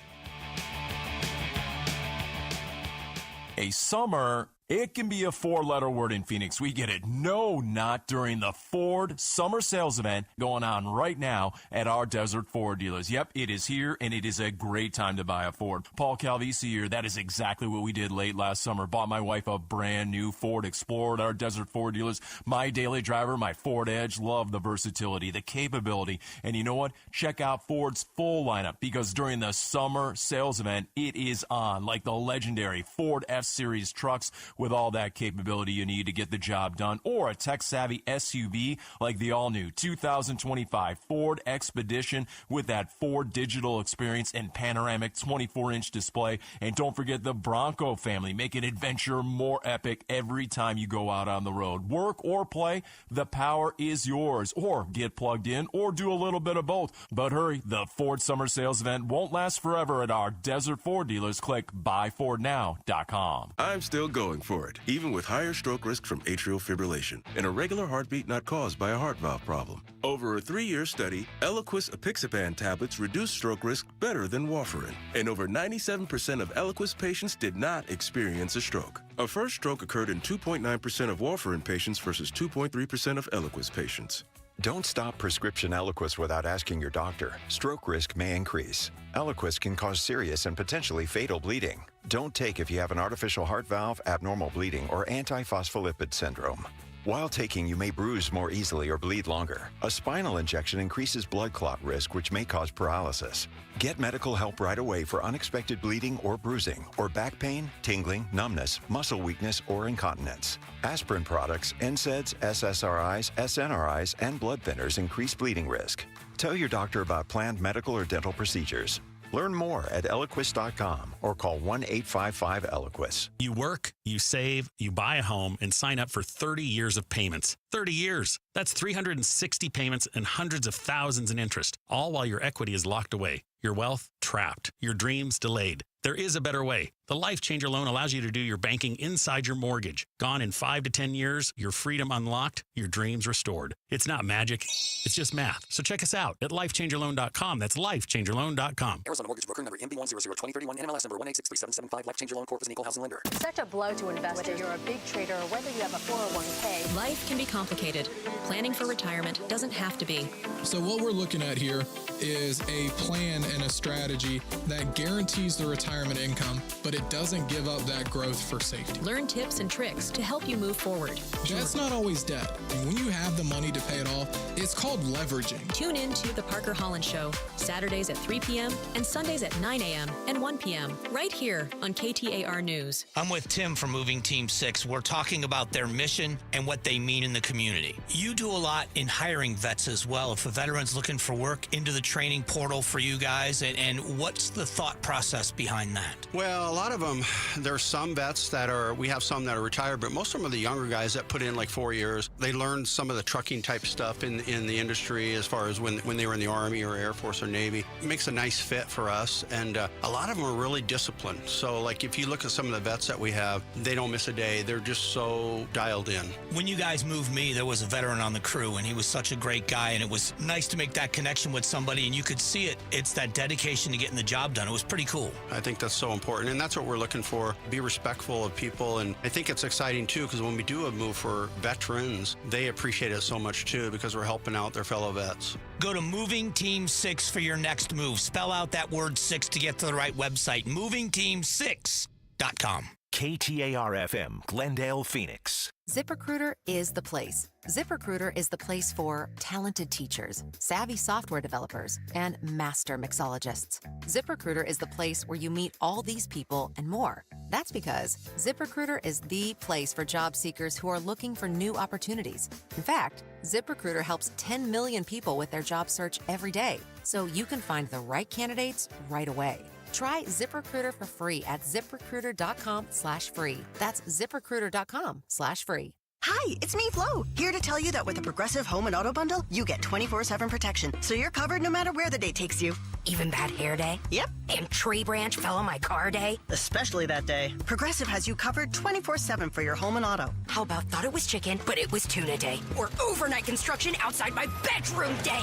A summer, it can be a 4-letter word in Phoenix. We get it. No, not during the Ford Summer Sales Event going on right now at our Desert Ford dealers. Yep, it is here, and it is a great time to buy a Ford. Paul Calvisi here, that is exactly what we did late last summer. Bought my wife a brand new Ford Explorer at our Desert Ford dealers. My daily driver, my Ford Edge, love the versatility, the capability. And you know what? Check out Ford's full lineup, because during the Summer Sales Event, it is on, like the legendary Ford F-Series trucks with all that capability you need to get the job done, or a tech-savvy SUV like the all-new 2025 Ford Expedition with that Ford digital experience and panoramic 24-inch display. And don't forget the Bronco family, making adventure more epic every time you go out on the road. Work or play, the power is yours. Or get plugged in, or do a little bit of both. But hurry, the Ford Summer Sales Event won't last forever at our Desert Ford dealers. Click buyfordnow.com. I'm still going for it, even with higher stroke risk from atrial fibrillation, an irregular heartbeat not caused by a heart valve problem. Over a 3-year study, Eliquis apixaban tablets reduce stroke risk better than warfarin, and over 97% of Eliquis patients did not experience a stroke. A first stroke occurred in 2.9% of warfarin patients versus 2.3% of Eliquis patients. Don't stop prescription Eliquis without asking your doctor. Stroke risk may increase. Eliquis can cause serious and potentially fatal bleeding. Don't take if you have an artificial heart valve, abnormal bleeding, or antiphospholipid syndrome. While taking, you may bruise more easily or bleed longer. A spinal injection increases blood clot risk, which may cause paralysis. Get medical help right away for unexpected bleeding or bruising, or back pain, tingling, numbness, muscle weakness, or incontinence. Aspirin products, NSAIDs, SSRIs, SNRIs, and blood thinners increase bleeding risk. Tell your doctor about planned medical or dental procedures. Learn more at Eliquis.com or call 1-855-ELIQUIS. You work, you save, you buy a home, and sign up for 30 years of payments. 30 years. That's 360 payments and hundreds of thousands in interest, all while your equity is locked away, your wealth trapped, your dreams delayed. There is a better way. The Life Changer loan allows you to do your banking inside your mortgage. Gone in 5 to 10 years, your freedom unlocked, your dreams restored. It's not magic, it's just math. So check us out at lifechangerloan.com. That's lifechangerloan.com. Arizona Mortgage Broker number MB1002031, NMLS number 1863775. Life Changer Loan Corp is an equal housing lender. Such a blow to investors. Whether you're a big trader or whether you have a 401k. Life can be complicated. Planning for retirement doesn't have to be. So what we're looking at here is a plan and a strategy that guarantees the retirement income, but it doesn't give up that growth for safety. Learn tips and tricks to help you move forward. That's not always debt. And when you have the money to pay it off, it's called leveraging. Tune in to The Parker Holland Show, Saturdays at 3 p.m. and Sundays at 9 a.m. and 1 p.m. right here on KTAR News. I'm with Tim from Moving Team 6. We're talking about their mission and what they mean in the community. You do a lot in hiring vets as well. If a veteran's looking for work, into the training portal for you guys, and what's the thought process behind that? Well, a lot of them, there's some vets that are, we have some that are retired, but most of them are the younger guys that put in like 4 years. They learned some of the trucking type stuff in the industry as far as when they were in the Army or Air Force or Navy. It makes a nice fit for us, and a lot of them are really disciplined. So like if you look at some of the vets that we have, they don't miss a day. They're just so dialed in. When you guys moved me, there was a veteran on the crew, and he was such a great guy, and it was nice to make that connection with somebody, and you could see it. It's that dedication to getting the job done. It was pretty cool. I think that's so important, and that's what we're looking for. Be respectful of people, and I think it's exciting too, because when we do a move for veterans, they appreciate it so much too, because we're helping out their fellow vets. Go to Moving Team 6 for your next move. Spell out that word 6 to get to the right website, movingteam6.com. KTAR-FM, Glendale, Phoenix. ZipRecruiter is the place. ZipRecruiter is the place for talented teachers, savvy software developers, and master mixologists. ZipRecruiter is the place where you meet all these people and more. That's because ZipRecruiter is the place for job seekers who are looking for new opportunities. In fact, ZipRecruiter helps 10 million people with their job search every day, so you can find the right candidates right away. Try ZipRecruiter for free at ZipRecruiter.com/free. That's ZipRecruiter.com/free. Hi, it's me, Flo, here to tell you that with a Progressive Home and Auto Bundle, you get 24/7 protection, so you're covered no matter where the day takes you. Even bad hair day? Yep. And tree branch fell on my car day? Especially that day. Progressive has you covered 24/7 for your home and auto. How about thought it was chicken, but it was tuna day? Or overnight construction outside my bedroom day?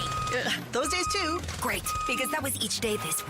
Those days too. Great, because that was each day this week.